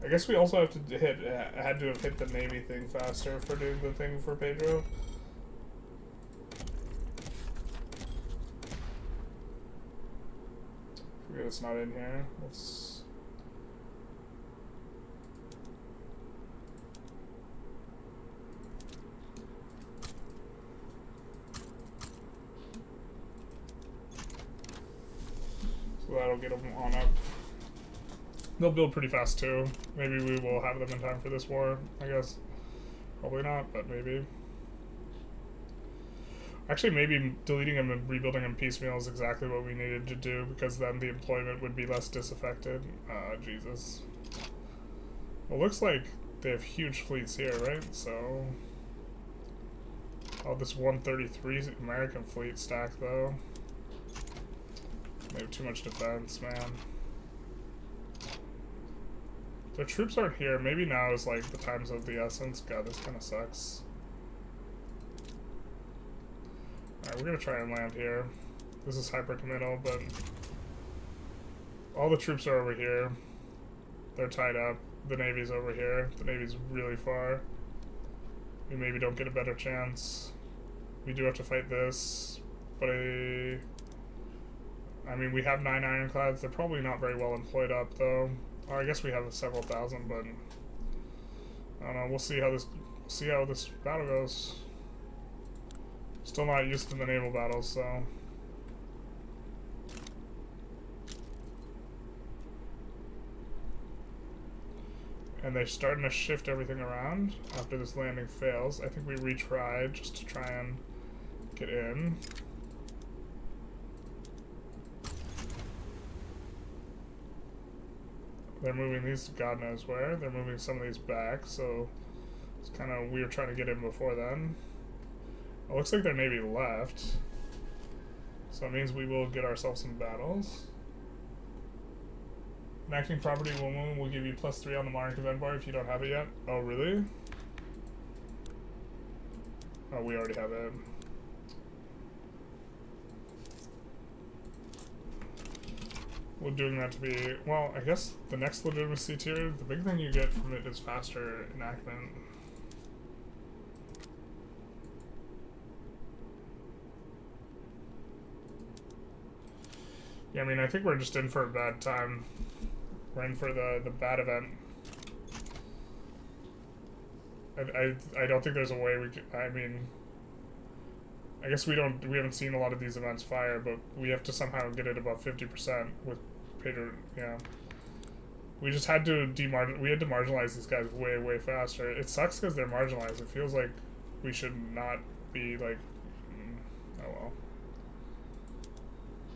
I guess we also have to had to have hit the Navy thing faster for doing the thing for Pedro. Forget it's not in here. Let's... So that'll get them on up. They'll build pretty fast too. Maybe we will have them in time for this war, I guess. Probably not, but maybe. Actually, maybe deleting them and rebuilding them piecemeal is exactly what we needed to do, because then the employment would be less disaffected. Jesus. Well, looks like they have huge fleets here, right? So... Oh, this 133 American fleet stack, though. They have too much defense, man. Their troops aren't here. Maybe now is like the times of the essence. God, this kind of sucks. Alright, we're gonna try and land here. This is hyper-committal, but all the troops are over here. They're tied up. The Navy's over here. The Navy's really far. We maybe don't get a better chance. We do have to fight this, but I mean, we have 9 ironclads. They're probably not very well employed up, though. Oh, I guess we have several thousand, but I don't know. We'll see how this battle goes. Still not used to the naval battles, so. And they're starting to shift everything around after this landing fails. I think we retried just to try and get in. They're moving these God knows where. They're moving some of these back, so it's kind of, we were trying to get in before then. It looks like their Navy left, so it means we will get ourselves some battles. Enacting property will give you +3 on the Monarch event bar if you don't have it yet. Oh, really? Oh, we already have it. We're doing that to be, well, I guess the next legitimacy tier, the big thing you get from it is faster enactment. Yeah, I mean, I think we're just in for a bad time. We're in for the bad event. I don't think there's a way we can, I mean, I guess we haven't seen a lot of these events fire, but we have to somehow get it above 50% with Peter, yeah. We just had to marginalize these guys way, way faster. It sucks because they're marginalized. It feels like we should not be like, oh well.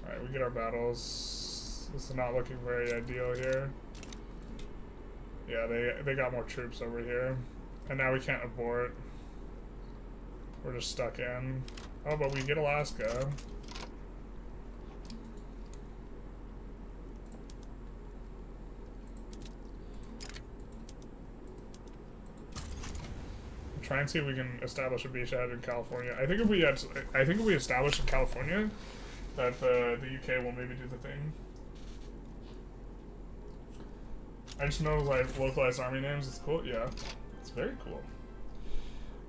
Alright, we get our battles. This is not looking very ideal here. Yeah, they got more troops over here. And now we can't abort. We're just stuck in. Oh, but we get Alaska. Try and see if we can establish a beachhead in California. I think if we establish in California, that the UK will maybe do the thing. I just know like localized army names is cool. Yeah, it's very cool.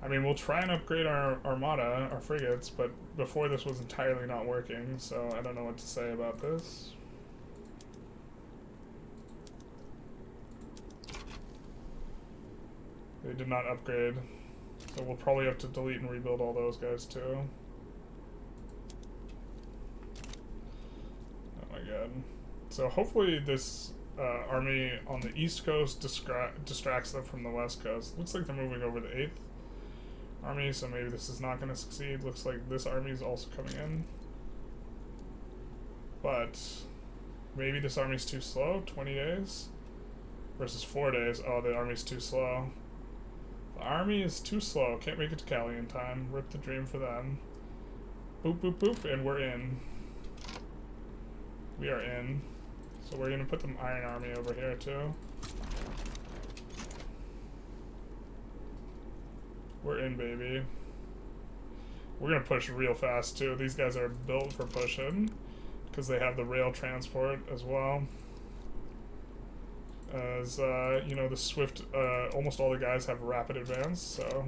I mean, we'll try and upgrade our armada, our frigates, but before this was entirely not working, so I don't know what to say about this. They did not upgrade, so we'll probably have to delete and rebuild all those guys too. Oh my god. So hopefully this army on the east coast distracts them from the west coast. Looks like they're moving over the 8th army, so maybe this is not going to succeed. Looks like this army is also coming in. But maybe this army's too slow. 20 days versus 4 days. Oh, the army's too slow. The army is too slow. Can't make it to Cali in time. Rip the dream for them. Boop, boop, boop, and we're in. We are in. So we're going to put the Iron Army over here too. We're in, baby. We're going to push real fast too. These guys are built for pushing because they have the rail transport as well. As, you know, the Swift, almost all the guys have rapid advance, so.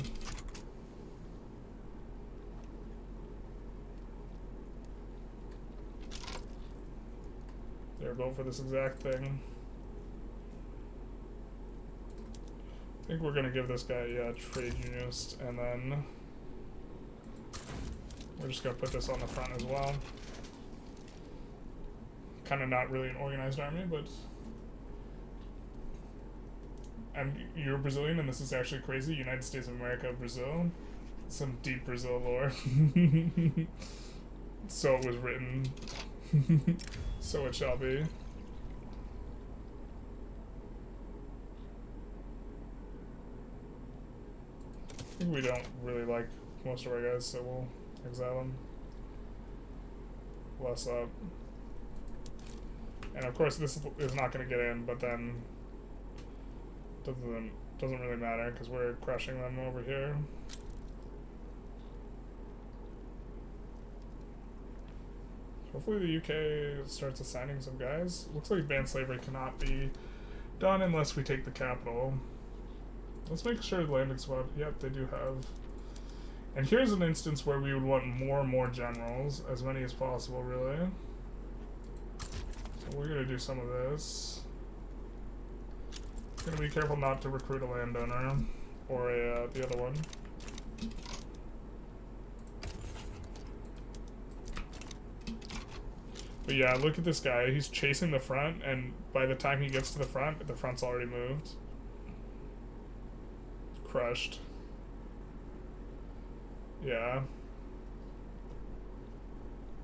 They're built for this exact thing. I think we're gonna give this guy, yeah, trade unionist, and then we're just gonna put this on the front as well. Kind of not really an organized army, but. And you're Brazilian, and this is actually crazy. United States of America, Brazil. Some deep Brazil lore. So it was written. So it shall be. I think we don't really like most of our guys, so we'll exile them. Less up. And of course this is not going to get in, but then doesn't really matter because we're crushing them over here. Hopefully the UK starts assigning some guys. Looks like banned slavery cannot be done unless we take the capital. Let's make sure the landing spot. Yep, they do have. And here's an instance where we would want more and more generals, as many as possible, really. So we're gonna do some of this. Gonna be careful not to recruit a landowner or the other one. But yeah, look at this guy. He's chasing the front, and by the time he gets to the front's already moved. Crushed. Yeah.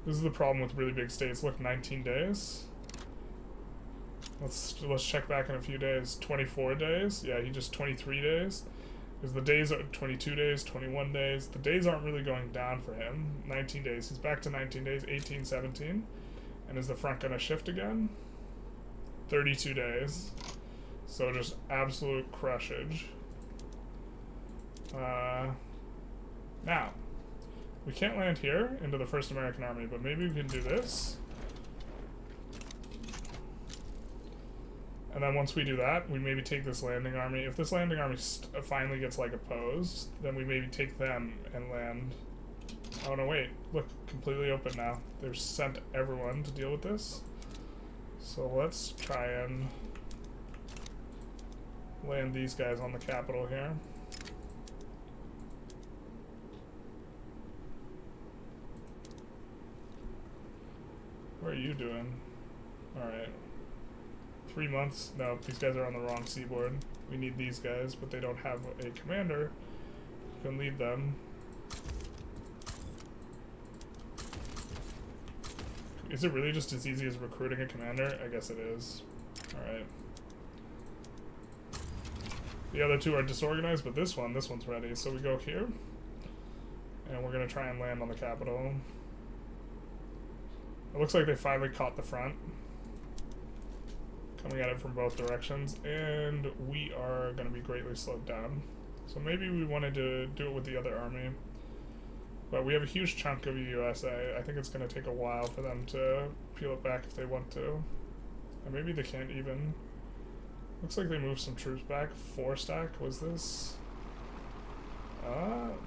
This is the problem with really big states. Look, 19 days. Let's check back in a few days. 24 days. Yeah, he just 23 days. Because the days are 22 days, 21 days. The days aren't really going down for him. 19 days. He's back to 19 days. 18, 17. And is the front going to shift again? 32 days. So just absolute crushage. Now, we can't land here into the First American Army, but maybe we can do this. And then once we do that, we maybe take this landing army. If this landing army finally gets, like, opposed, then we maybe take them and land. Oh, no, wait. Look, completely open now. They've sent everyone to deal with this. So let's try and land these guys on the capital here. What are you doing? Alright. 3 months. No, these guys are on the wrong seaboard. We need these guys, but they don't have a commander who can lead them. Is it really just as easy as recruiting a commander? I guess it is. Alright. The other two are disorganized, but this one's ready. So we go here. And we're going to try and land on the capital. It looks like they finally caught the front. Coming at it from both directions. And we are going to be greatly slowed down. So maybe we wanted to do it with the other army. But we have a huge chunk of USA. I think it's going to take a while for them to peel it back if they want to. And maybe they can't even. Looks like they moved some troops back. 4 stack was this?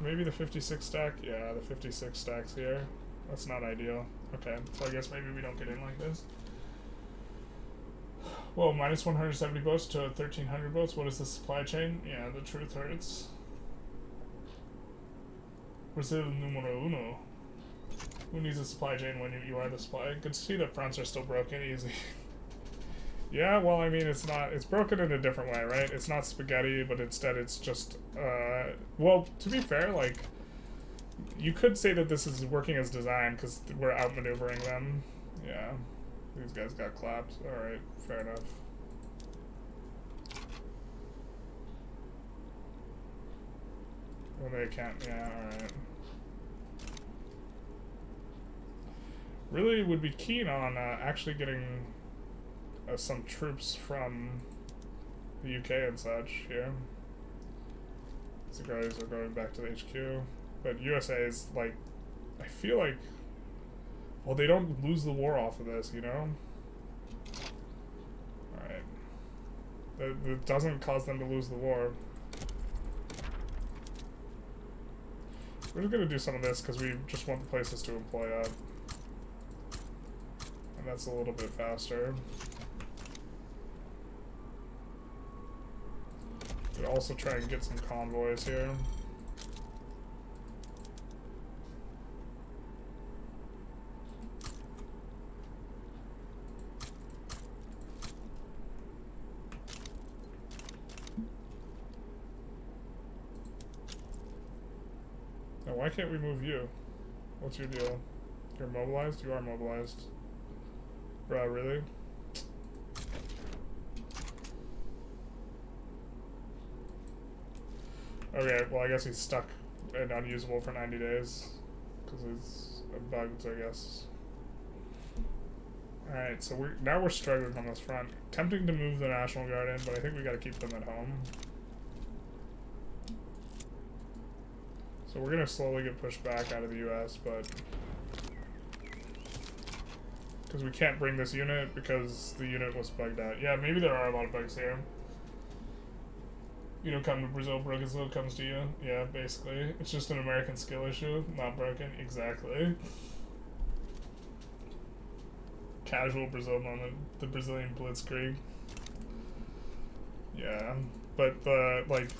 Maybe the 56 stack? Yeah, the 56 stacks here. That's not ideal. Okay, so I guess maybe we don't get in like this. Whoa, minus 170 boats to 1,300 boats. What is the supply chain? Yeah, the truth hurts. Brazil numero uno. Who needs a supply chain when you are the supply? Good to see that fronts are still broken easy. Yeah, well, I mean, it's not, it's broken in a different way, right? It's not spaghetti, but instead it's just, well, to be fair, like, you could say that this is working as designed because we're outmaneuvering them. Yeah, these guys got clapped. Alright, fair enough. Well, they can't, yeah, alright. Really would be keen on actually getting some troops from the UK and such here. These guys are going back to the HQ. But USA is like, I feel like, well, they don't lose the war off of this, you know? Alright. It doesn't cause them to lose the war. We're just gonna do some of this because we just want the places to employ up. And that's a little bit faster. We'll also try and get some convoys here. Now, why can't we move you? What's your deal? You're mobilized? You are mobilized. Bruh, really? Okay, well, I guess he's stuck and unusable for 90 days. Because it's bugged, I guess. Alright, so we're struggling on this front. Tempting to move the National Guard in, but I think we gotta keep them at home. So we're gonna slowly get pushed back out of the US, but because we can't bring this unit because the unit was bugged out. Yeah, maybe there are a lot of bugs here. You don't come to Brazil, Brazil comes to you. Yeah, basically. It's just an American skill issue, not broken. Exactly. Casual Brazil moment, the Brazilian blitzkrieg. Yeah, but like,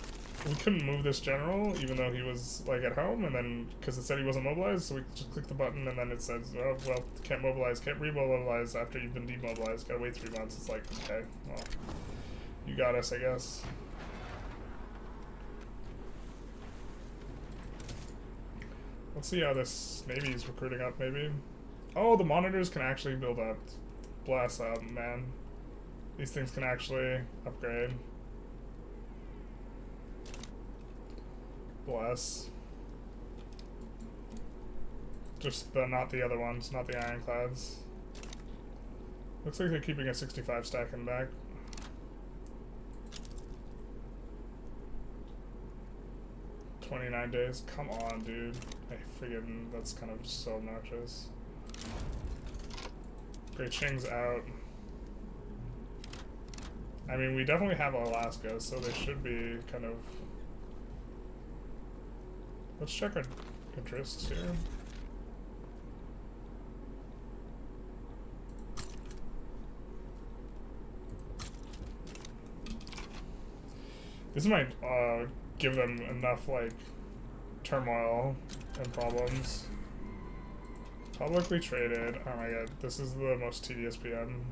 we couldn't move this general even though he was like at home, and then because it said he wasn't mobilized, so we just click the button and then it says, oh well, can't mobilize, can't remobilize after you've been demobilized. Gotta wait 3 months. It's like, okay, well, you got us, I guess. Let's see how this Navy is recruiting up, maybe. Oh, the monitors can actually build up. Bless up, man. These things can actually upgrade. Bless. Just not the other ones, not the ironclads. Looks like they're keeping a 65 stack in the back. $29 days. Come on, dude. I figured that's kind of just so obnoxious. Great Qing's out. I mean, we definitely have Alaska, so they should be kind of... Let's check our interests here. This might give them enough, like, turmoil and problems. Publicly traded. Oh my god, this is the most tedious PM.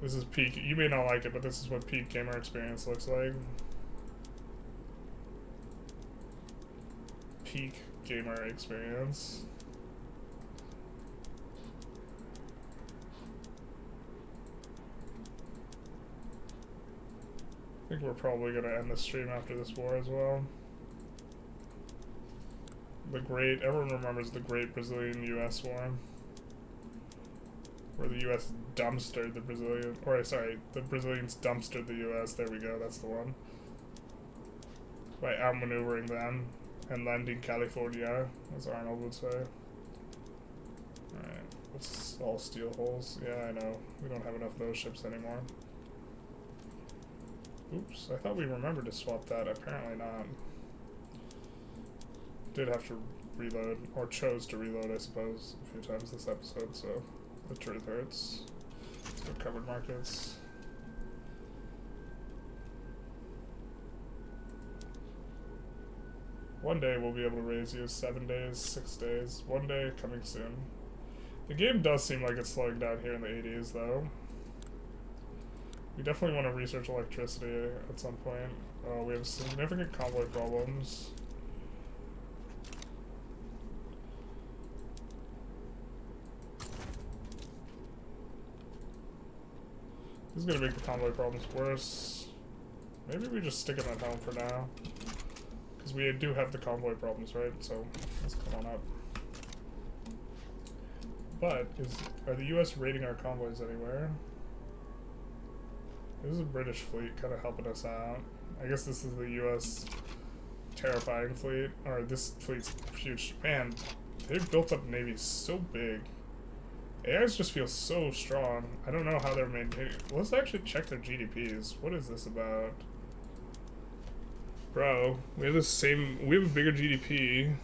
This is peak. You may not like it, but this is what peak gamer experience looks like. Peak gamer experience. I think we're probably going to end the stream after this war as well. The great, everyone remembers the great Brazilian-US war, where the US dumpstered the Brazilian, or sorry, the Brazilians dumpstered the US, there we go, that's the one. By outmaneuvering them and landing California, as Arnold would say. Alright, let's all steel holes. Yeah, I know, we don't have enough of those ships anymore. Oops, I thought we remembered to swap that, apparently not. Did have to reload, or chose to reload, I suppose, a few times this episode, so the truth hurts. Let's go covered markets. One day we'll be able to raise you. 7 days, 6 days. One day coming soon. The game does seem like it's slowing down here in the 80s, though. We definitely want to research electricity at some point. We have significant convoy problems. This is going to make the convoy problems worse. Maybe we just stick them at home for now. Because we do have the convoy problems, right? So, let's come on up. But, are the US raiding our convoys anywhere? This is a British fleet kind of helping us out. I guess this is the US terrifying fleet. Or this fleet's huge. Man, they've built up navies so big. AIs just feel so strong. I don't know how they're maintaining. Let's actually check their GDPs. What is this about? Bro, we have a bigger GDP,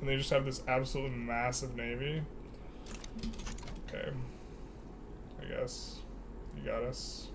and they just have this absolutely massive navy. Okay. I guess. You got us.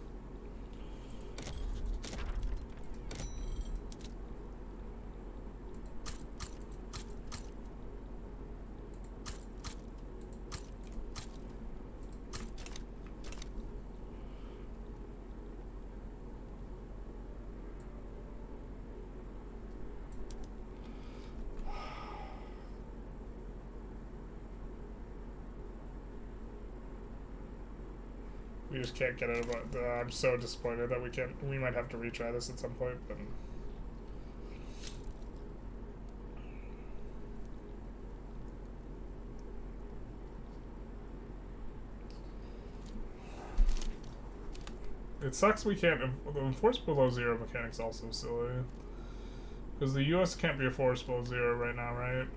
We just can't get it about. I'm so disappointed that we can't. We might have to retry this at some point, but. It sucks we can't enforce below zero mechanics also silly. Because the US can't be enforced below zero right now, right?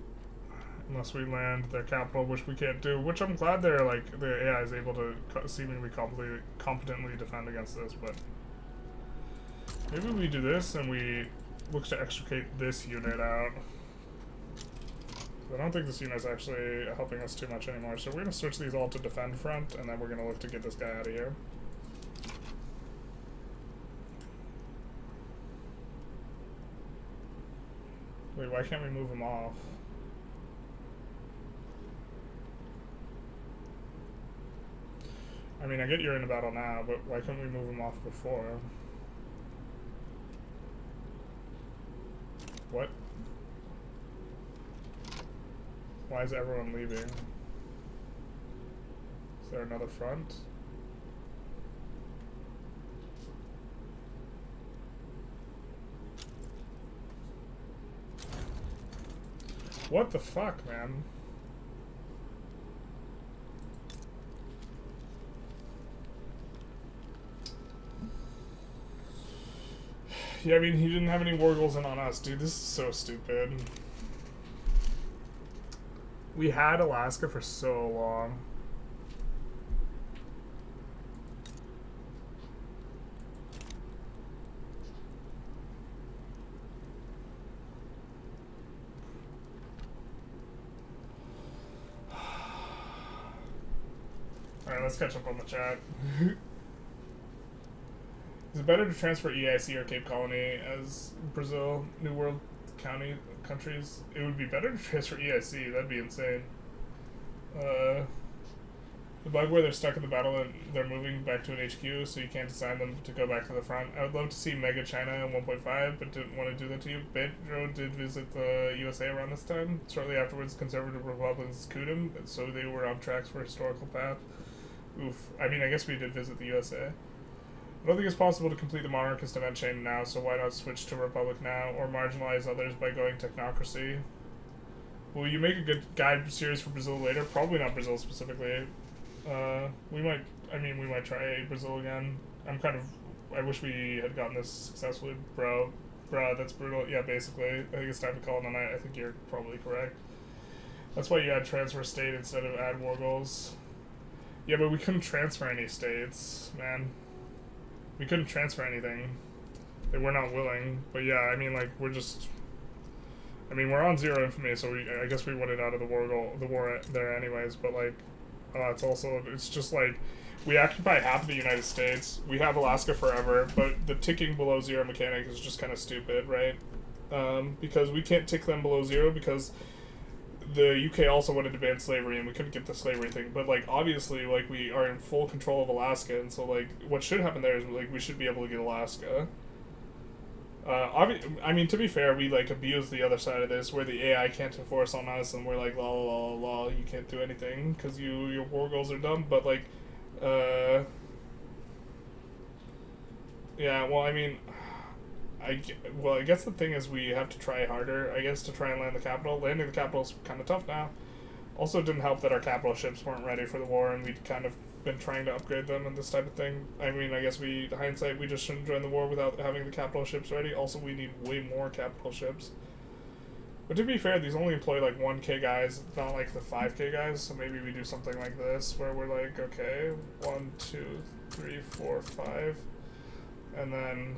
Unless we land their capital, which we can't do. Which I'm glad they're like the AI is able to seemingly competently defend against this, but maybe we do this and we look to extricate this unit out. I don't think this unit's actually helping us too much anymore, so we're gonna switch these all to defend front, and then we're gonna look to get this guy out of here. Wait, why can't we move him off? I mean, I get you're in a battle now, but why couldn't we move him off before? What? Why is everyone leaving? Is there another front? What the fuck, man? Yeah, I mean, he didn't have any war goals in on us. Dude, this is so stupid. We had Alaska for so long. Alright, let's catch up on the chat. Is it better to transfer EIC or Cape Colony as Brazil, New World countries? It would be better to transfer EIC, that'd be insane. The bug where they're stuck in the battle and they're moving back to an HQ, so you can't assign them to go back to the front. I would love to see Mega China in 1.5, but didn't want to do that to you. Pedro did visit the USA around this time. Shortly afterwards, conservative Republicans couped him, so they were on tracks for a historical path. Oof. I mean, I guess we did visit the USA. I don't think it's possible to complete the monarchist event chain now, so why not switch to Republic now, or marginalize others by going technocracy? Will you make a good guide series for Brazil later? Probably not Brazil specifically. We might try Brazil again. I wish we had gotten this successfully, bro. Bro, that's brutal. Yeah, basically. I think it's time to call it a night. I think you're probably correct. That's why you add transfer state instead of add war goals. Yeah, but we couldn't transfer any states, man. We couldn't transfer anything. They were not willing. But yeah, I mean, like, we're on zero infamy, so I guess we wanted out of the war there anyways, but like, it's just like, we occupy half of the United States, we have Alaska forever, but the ticking below zero mechanic is just kind of stupid, right? Because we can't tick them below zero because the UK also wanted to ban slavery and we couldn't get the slavery thing, but like, obviously, like, we are in full control of Alaska, and so like, what should happen there is like, we should be able to get Alaska. I mean, to be fair, we like abuse the other side of this, where the AI can't enforce on us, and we're like, la la la la, you can't do anything because your war goals are dumb. But like, yeah. Well, I mean, I guess the thing is we have to try harder, I guess, to try and land the capital. Landing the capital is kind of tough now. Also, it didn't help that our capital ships weren't ready for the war, and we'd kind of been trying to upgrade them and this type of thing. I mean, I guess hindsight, we just shouldn't join the war without having the capital ships ready. Also, we need way more capital ships. But to be fair, these only employ like 1K guys, not like the 5K guys, so maybe we do something like this, where we're like, okay, 1, 2, 3, 4, 5, and then,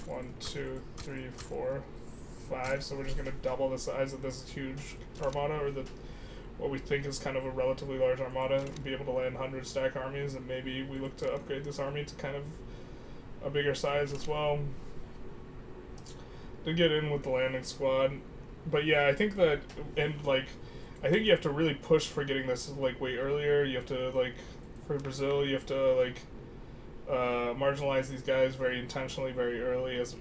1, 2, 3, 4, 5, so we're just going to double the size of this huge armada, or what we think is kind of a relatively large armada, and be able to land 100 stack armies, and maybe we look to upgrade this army to kind of a bigger size as well. To get in with the landing squad. But yeah, I think that, and like, I think you have to really push for getting this like way earlier. You have to, like, for Brazil, you have to like marginalize these guys very intentionally, very early, as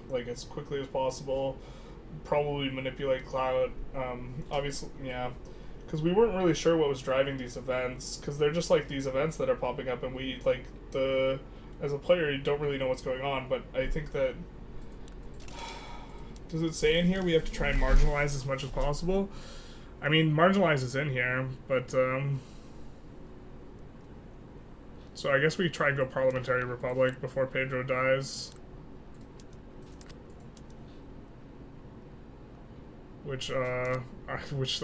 quickly as possible. Probably manipulate clout. Obviously, yeah, because we weren't really sure what was driving these events, because they're just like these events that are popping up, and we like as a player, you don't really know what's going on. But I think that, does it say in here we have to try and marginalize as much as possible? I mean, marginalized is in here, but so I guess we try and go parliamentary republic before Pedro dies. Which the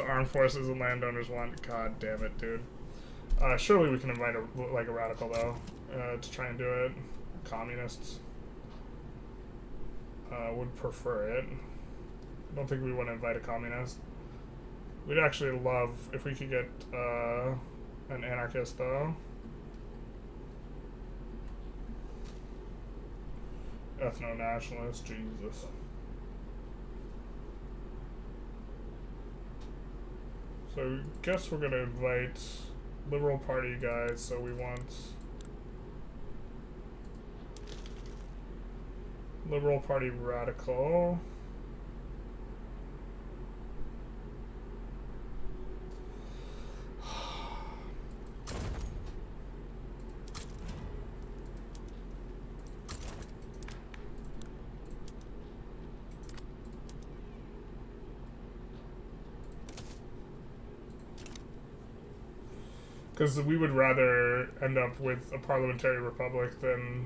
armed forces and landowners want. God damn it, dude. Surely we can invite a radical though, to try and do it. Communists would prefer it. I don't think we want to invite a communist. We'd actually love if we could get an anarchist though. Ethno-nationalist, Jesus. So I guess we're gonna invite Liberal Party guys, so we want Liberal Party radical. Because we would rather end up with a parliamentary republic than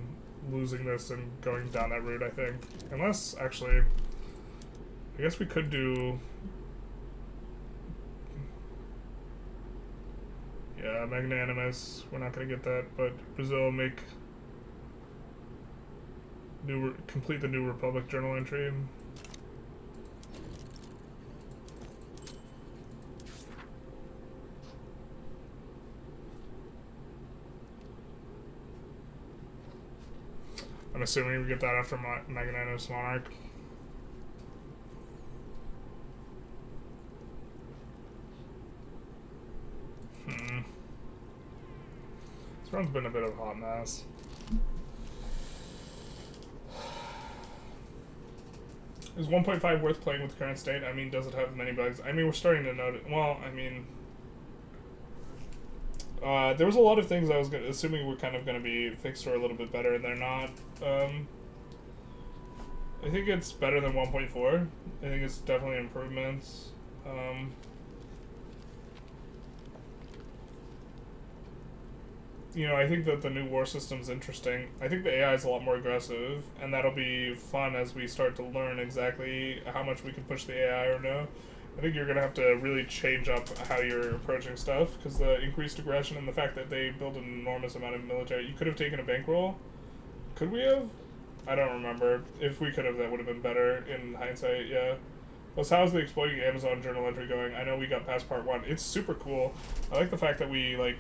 losing this and going down that route, I think. Unless, actually, I guess we could do... Yeah, magnanimous. We're not going to get that, but Brazil complete the new republic journal entry. I'm assuming we get that after Magnanimous Monarch. This round's been a bit of a hot mess. Is 1.5 worth playing with the current state? I mean, does it have many bugs? I mean, we're starting to notice. Well, I mean... there was a lot of things I was assuming were kind of going to be fixed or a little bit better, and they're not. I think it's better than 1.4. I think it's definitely improvements. You know, I think that the new war system's interesting. I think the AI is a lot more aggressive, and that'll be fun as we start to learn exactly how much we can push the AI or no. I think you're going to have to really change up how you're approaching stuff, because the increased aggression and the fact that they build an enormous amount of military... You could have taken a bankroll? Could we have? I don't remember. If we could have, that would have been better in hindsight, yeah. Plus, how's the exploiting Amazon journal entry going? I know we got past part 1. It's super cool. I like the fact that we, like,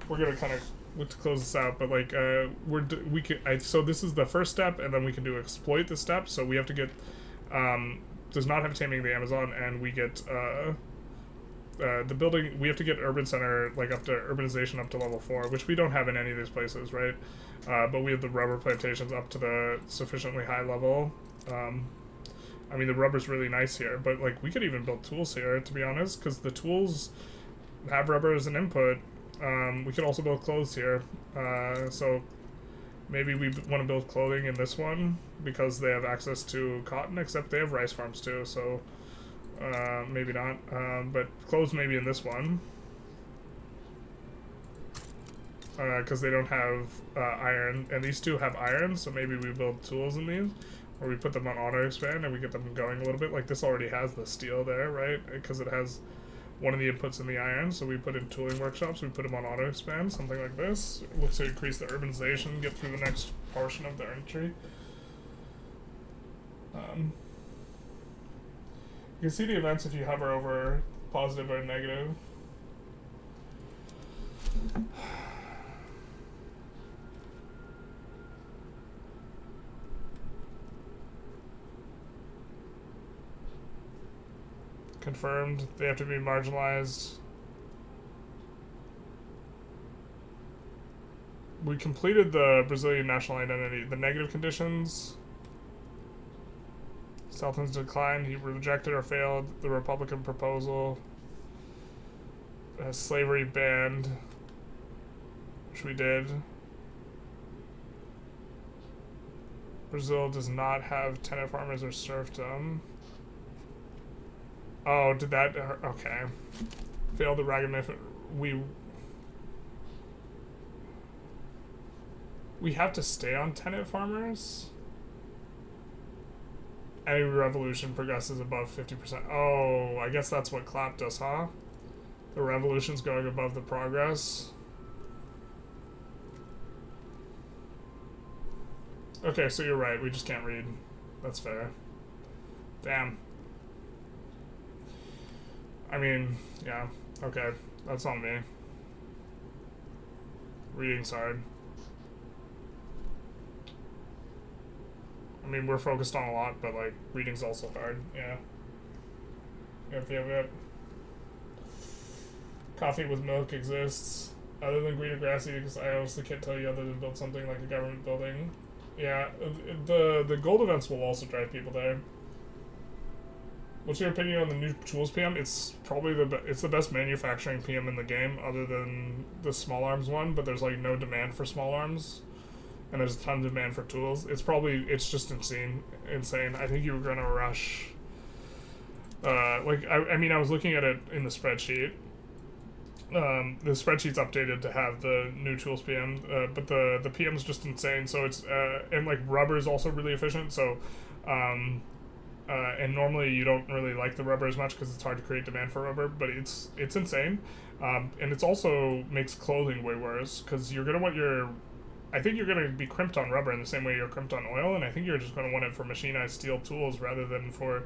we're going to kind of look to close this out, but, like, so this is the first step, and then we can do exploit the step, so we have to get... does not have taming the Amazon, and we get the building. We have to get urban center, like up to urbanization up to level 4, which we don't have in any of these places, right? But we have the rubber plantations up to the sufficiently high level. I mean, the rubber's really nice here, but like we could even build tools here, to be honest, because the tools have rubber as an input. We could also build clothes here, so maybe we want to build clothing in this one because they have access to cotton, except they have rice farms too, so maybe not. But clothes maybe in this one because they don't have iron, and these two have iron, so maybe we build tools in these, or we put them on auto expand and we get them going a little bit. Like this already has the steel there, right? Because it has one of the inputs in the iron, so we put in tooling workshops, we put them on auto expand, something like this. It looks to increase the urbanization, get through the next portion of the entry. You can see the events if you hover over positive or negative. Confirmed. They have to be marginalized. We completed the Brazilian national identity. The negative conditions. Sultan's decline. He rejected or failed the Republican proposal. Slavery banned, which we did. Brazil does not have tenant farmers or serfdom. Oh, did that... okay. Failed the Ragamuffin... We have to stay on tenant farmers? Any revolution progresses above 50%. Oh, I guess that's what clapped us, huh? The revolution's going above the progress. Okay, so you're right. We just can't read. That's fair. Damn. I mean, yeah. Okay. That's on me. Reading's hard. I mean, we're focused on a lot, but, like, reading's also hard. Yeah. Yep. Coffee with milk exists. Other than green or grassy, because I honestly can't tell you other than build something like a government building. Yeah, the gold events will also drive people there. What's your opinion on the new tools PM? It's probably it's the best manufacturing PM in the game, other than the small arms one. But there's like no demand for small arms, and there's a ton of demand for tools. It's just insane. I think you were gonna rush. I mean, I was looking at it in the spreadsheet. The spreadsheet's updated to have the new tools PM, but the PM is just insane. So it's and like rubber is also really efficient. So and normally you don't really like the rubber as much because it's hard to create demand for rubber, but it's insane. And it's also makes clothing way worse because you're gonna want I think you're gonna be crimped on rubber in the same way you're crimped on oil, and I think you're just gonna want it for machinized steel tools rather than for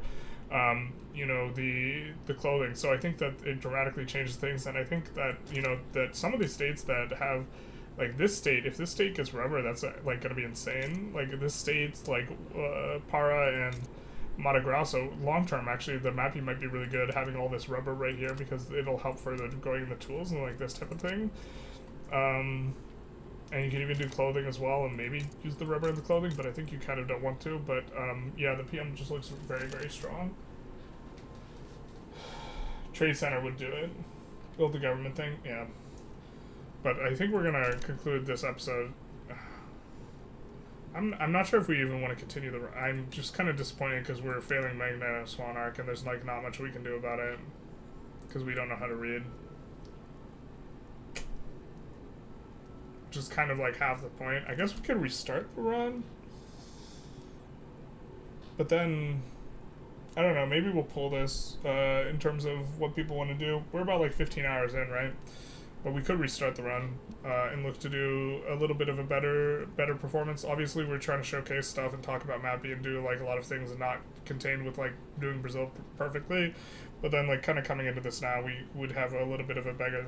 the clothing. So I think that it dramatically changes things, and I think that that some of these states that have like this state, if this state gets rubber, that's like gonna be insane. Like this state's like Para and Mato Grosso, long term actually the mapping might be really good having all this rubber right here because it'll help further going in the tools and like this type of thing. And you can even do clothing as well and maybe use the rubber in the clothing, but I think you kind of don't want to. But yeah, the PM just looks very, very strong. Trade Center would do it. Build the government thing, yeah. But I think we're going to conclude this episode. I'm not sure if we even want to continue I'm just kind of disappointed because we're failing Magneto Swan Arc and there's like not much we can do about it because we don't know how to read. Just kind of like half the point. I guess we could restart the run. But then, I don't know, maybe we'll pull this in terms of what people want to do. We're about like 15 hours in, right? But we could restart the run and look to do a little bit of a better performance. Obviously, we're trying to showcase stuff and talk about mapping and do like a lot of things and not contained with like doing Brazil perfectly. But then like kind of coming into this now, we would have a little bit of a better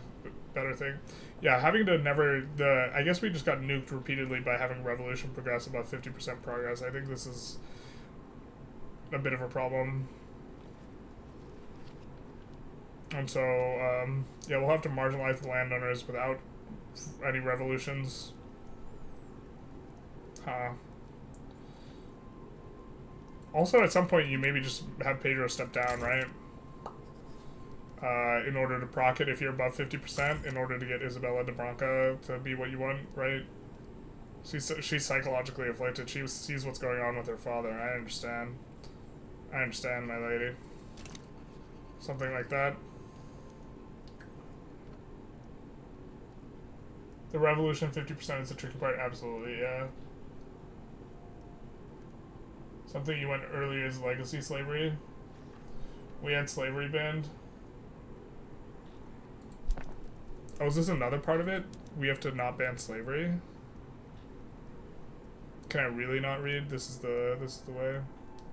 thing. Yeah, having to I guess we just got nuked repeatedly by having revolution progress about 50% progress. I think this is a bit of a problem. And so, yeah, we'll have to marginalize the landowners without any revolutions. Also, at some point, you maybe just have Pedro step down, right? In order to proc it if you're above 50%, in order to get Isabella de Branca to be what you want, right? She's psychologically afflicted. She sees what's going on with her father. I understand. I understand, my lady. Something like that. The revolution, 50% is the tricky part. Absolutely, yeah. Something you went earlier is legacy slavery. We had slavery banned. Oh, is this another part of it? We have to not ban slavery? Can I really not read? This is the way.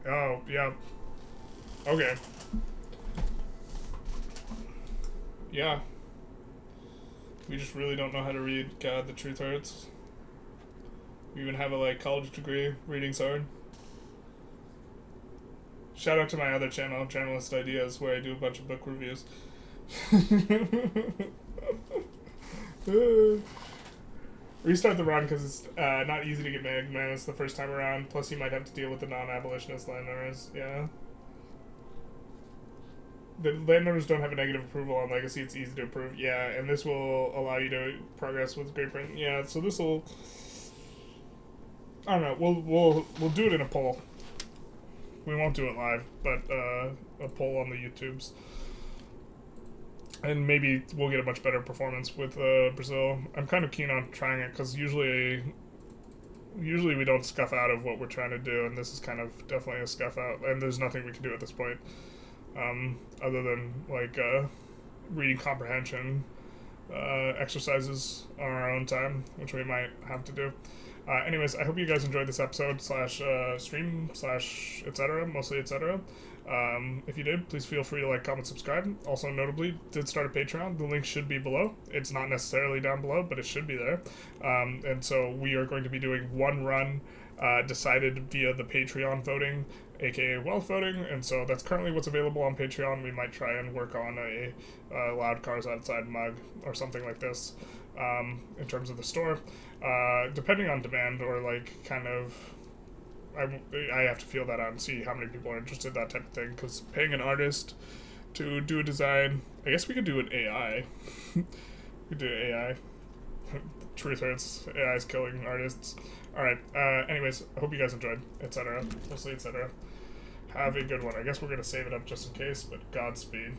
Oh, yeah. Okay. Yeah. We just really don't know how to read. God, the truth hurts. We even have a like college degree. Reading's hard. Shout out to my other channel, Generalist Ideas, where I do a bunch of book reviews. Restart the run because it's not easy to get magnanimous the first time around. Plus, you might have to deal with the non-abolitionist landowners. Yeah. The landowners don't have a negative approval on legacy. It's easy to approve. Yeah, and this will allow you to progress with Great Britain. Yeah, so this will. I don't know. We'll do it in a poll. We won't do it live, but a poll on the YouTubes. And maybe we'll get a much better performance with Brazil. I'm kind of keen on trying it because usually we don't scuff out of what we're trying to do, and this is kind of definitely a scuff out. And there's nothing we can do at this point, other than like reading comprehension exercises on our own time, which we might have to do. Anyways, I hope you guys enjoyed this episode / stream / etc. Mostly etc. If you did, please feel free to like, comment, subscribe. Also, notably, did start a Patreon. The link should be below. It's not necessarily down below, but it should be there. And so we are going to be doing one run decided via the Patreon voting, aka wealth voting, and so that's currently what's available on Patreon. We might try and work on a loud cars outside mug or something like this in terms of the store, depending on demand or like kind of. I have to feel that out and see how many people are interested in that type of thing, because paying an artist to do a design, I guess we could do an AI. We could do AI. Truth hurts. AI is killing artists. Alright, anyways, I hope you guys enjoyed, etc. Mostly, etc. Have a good one. I guess we're going to save it up just in case, but Godspeed.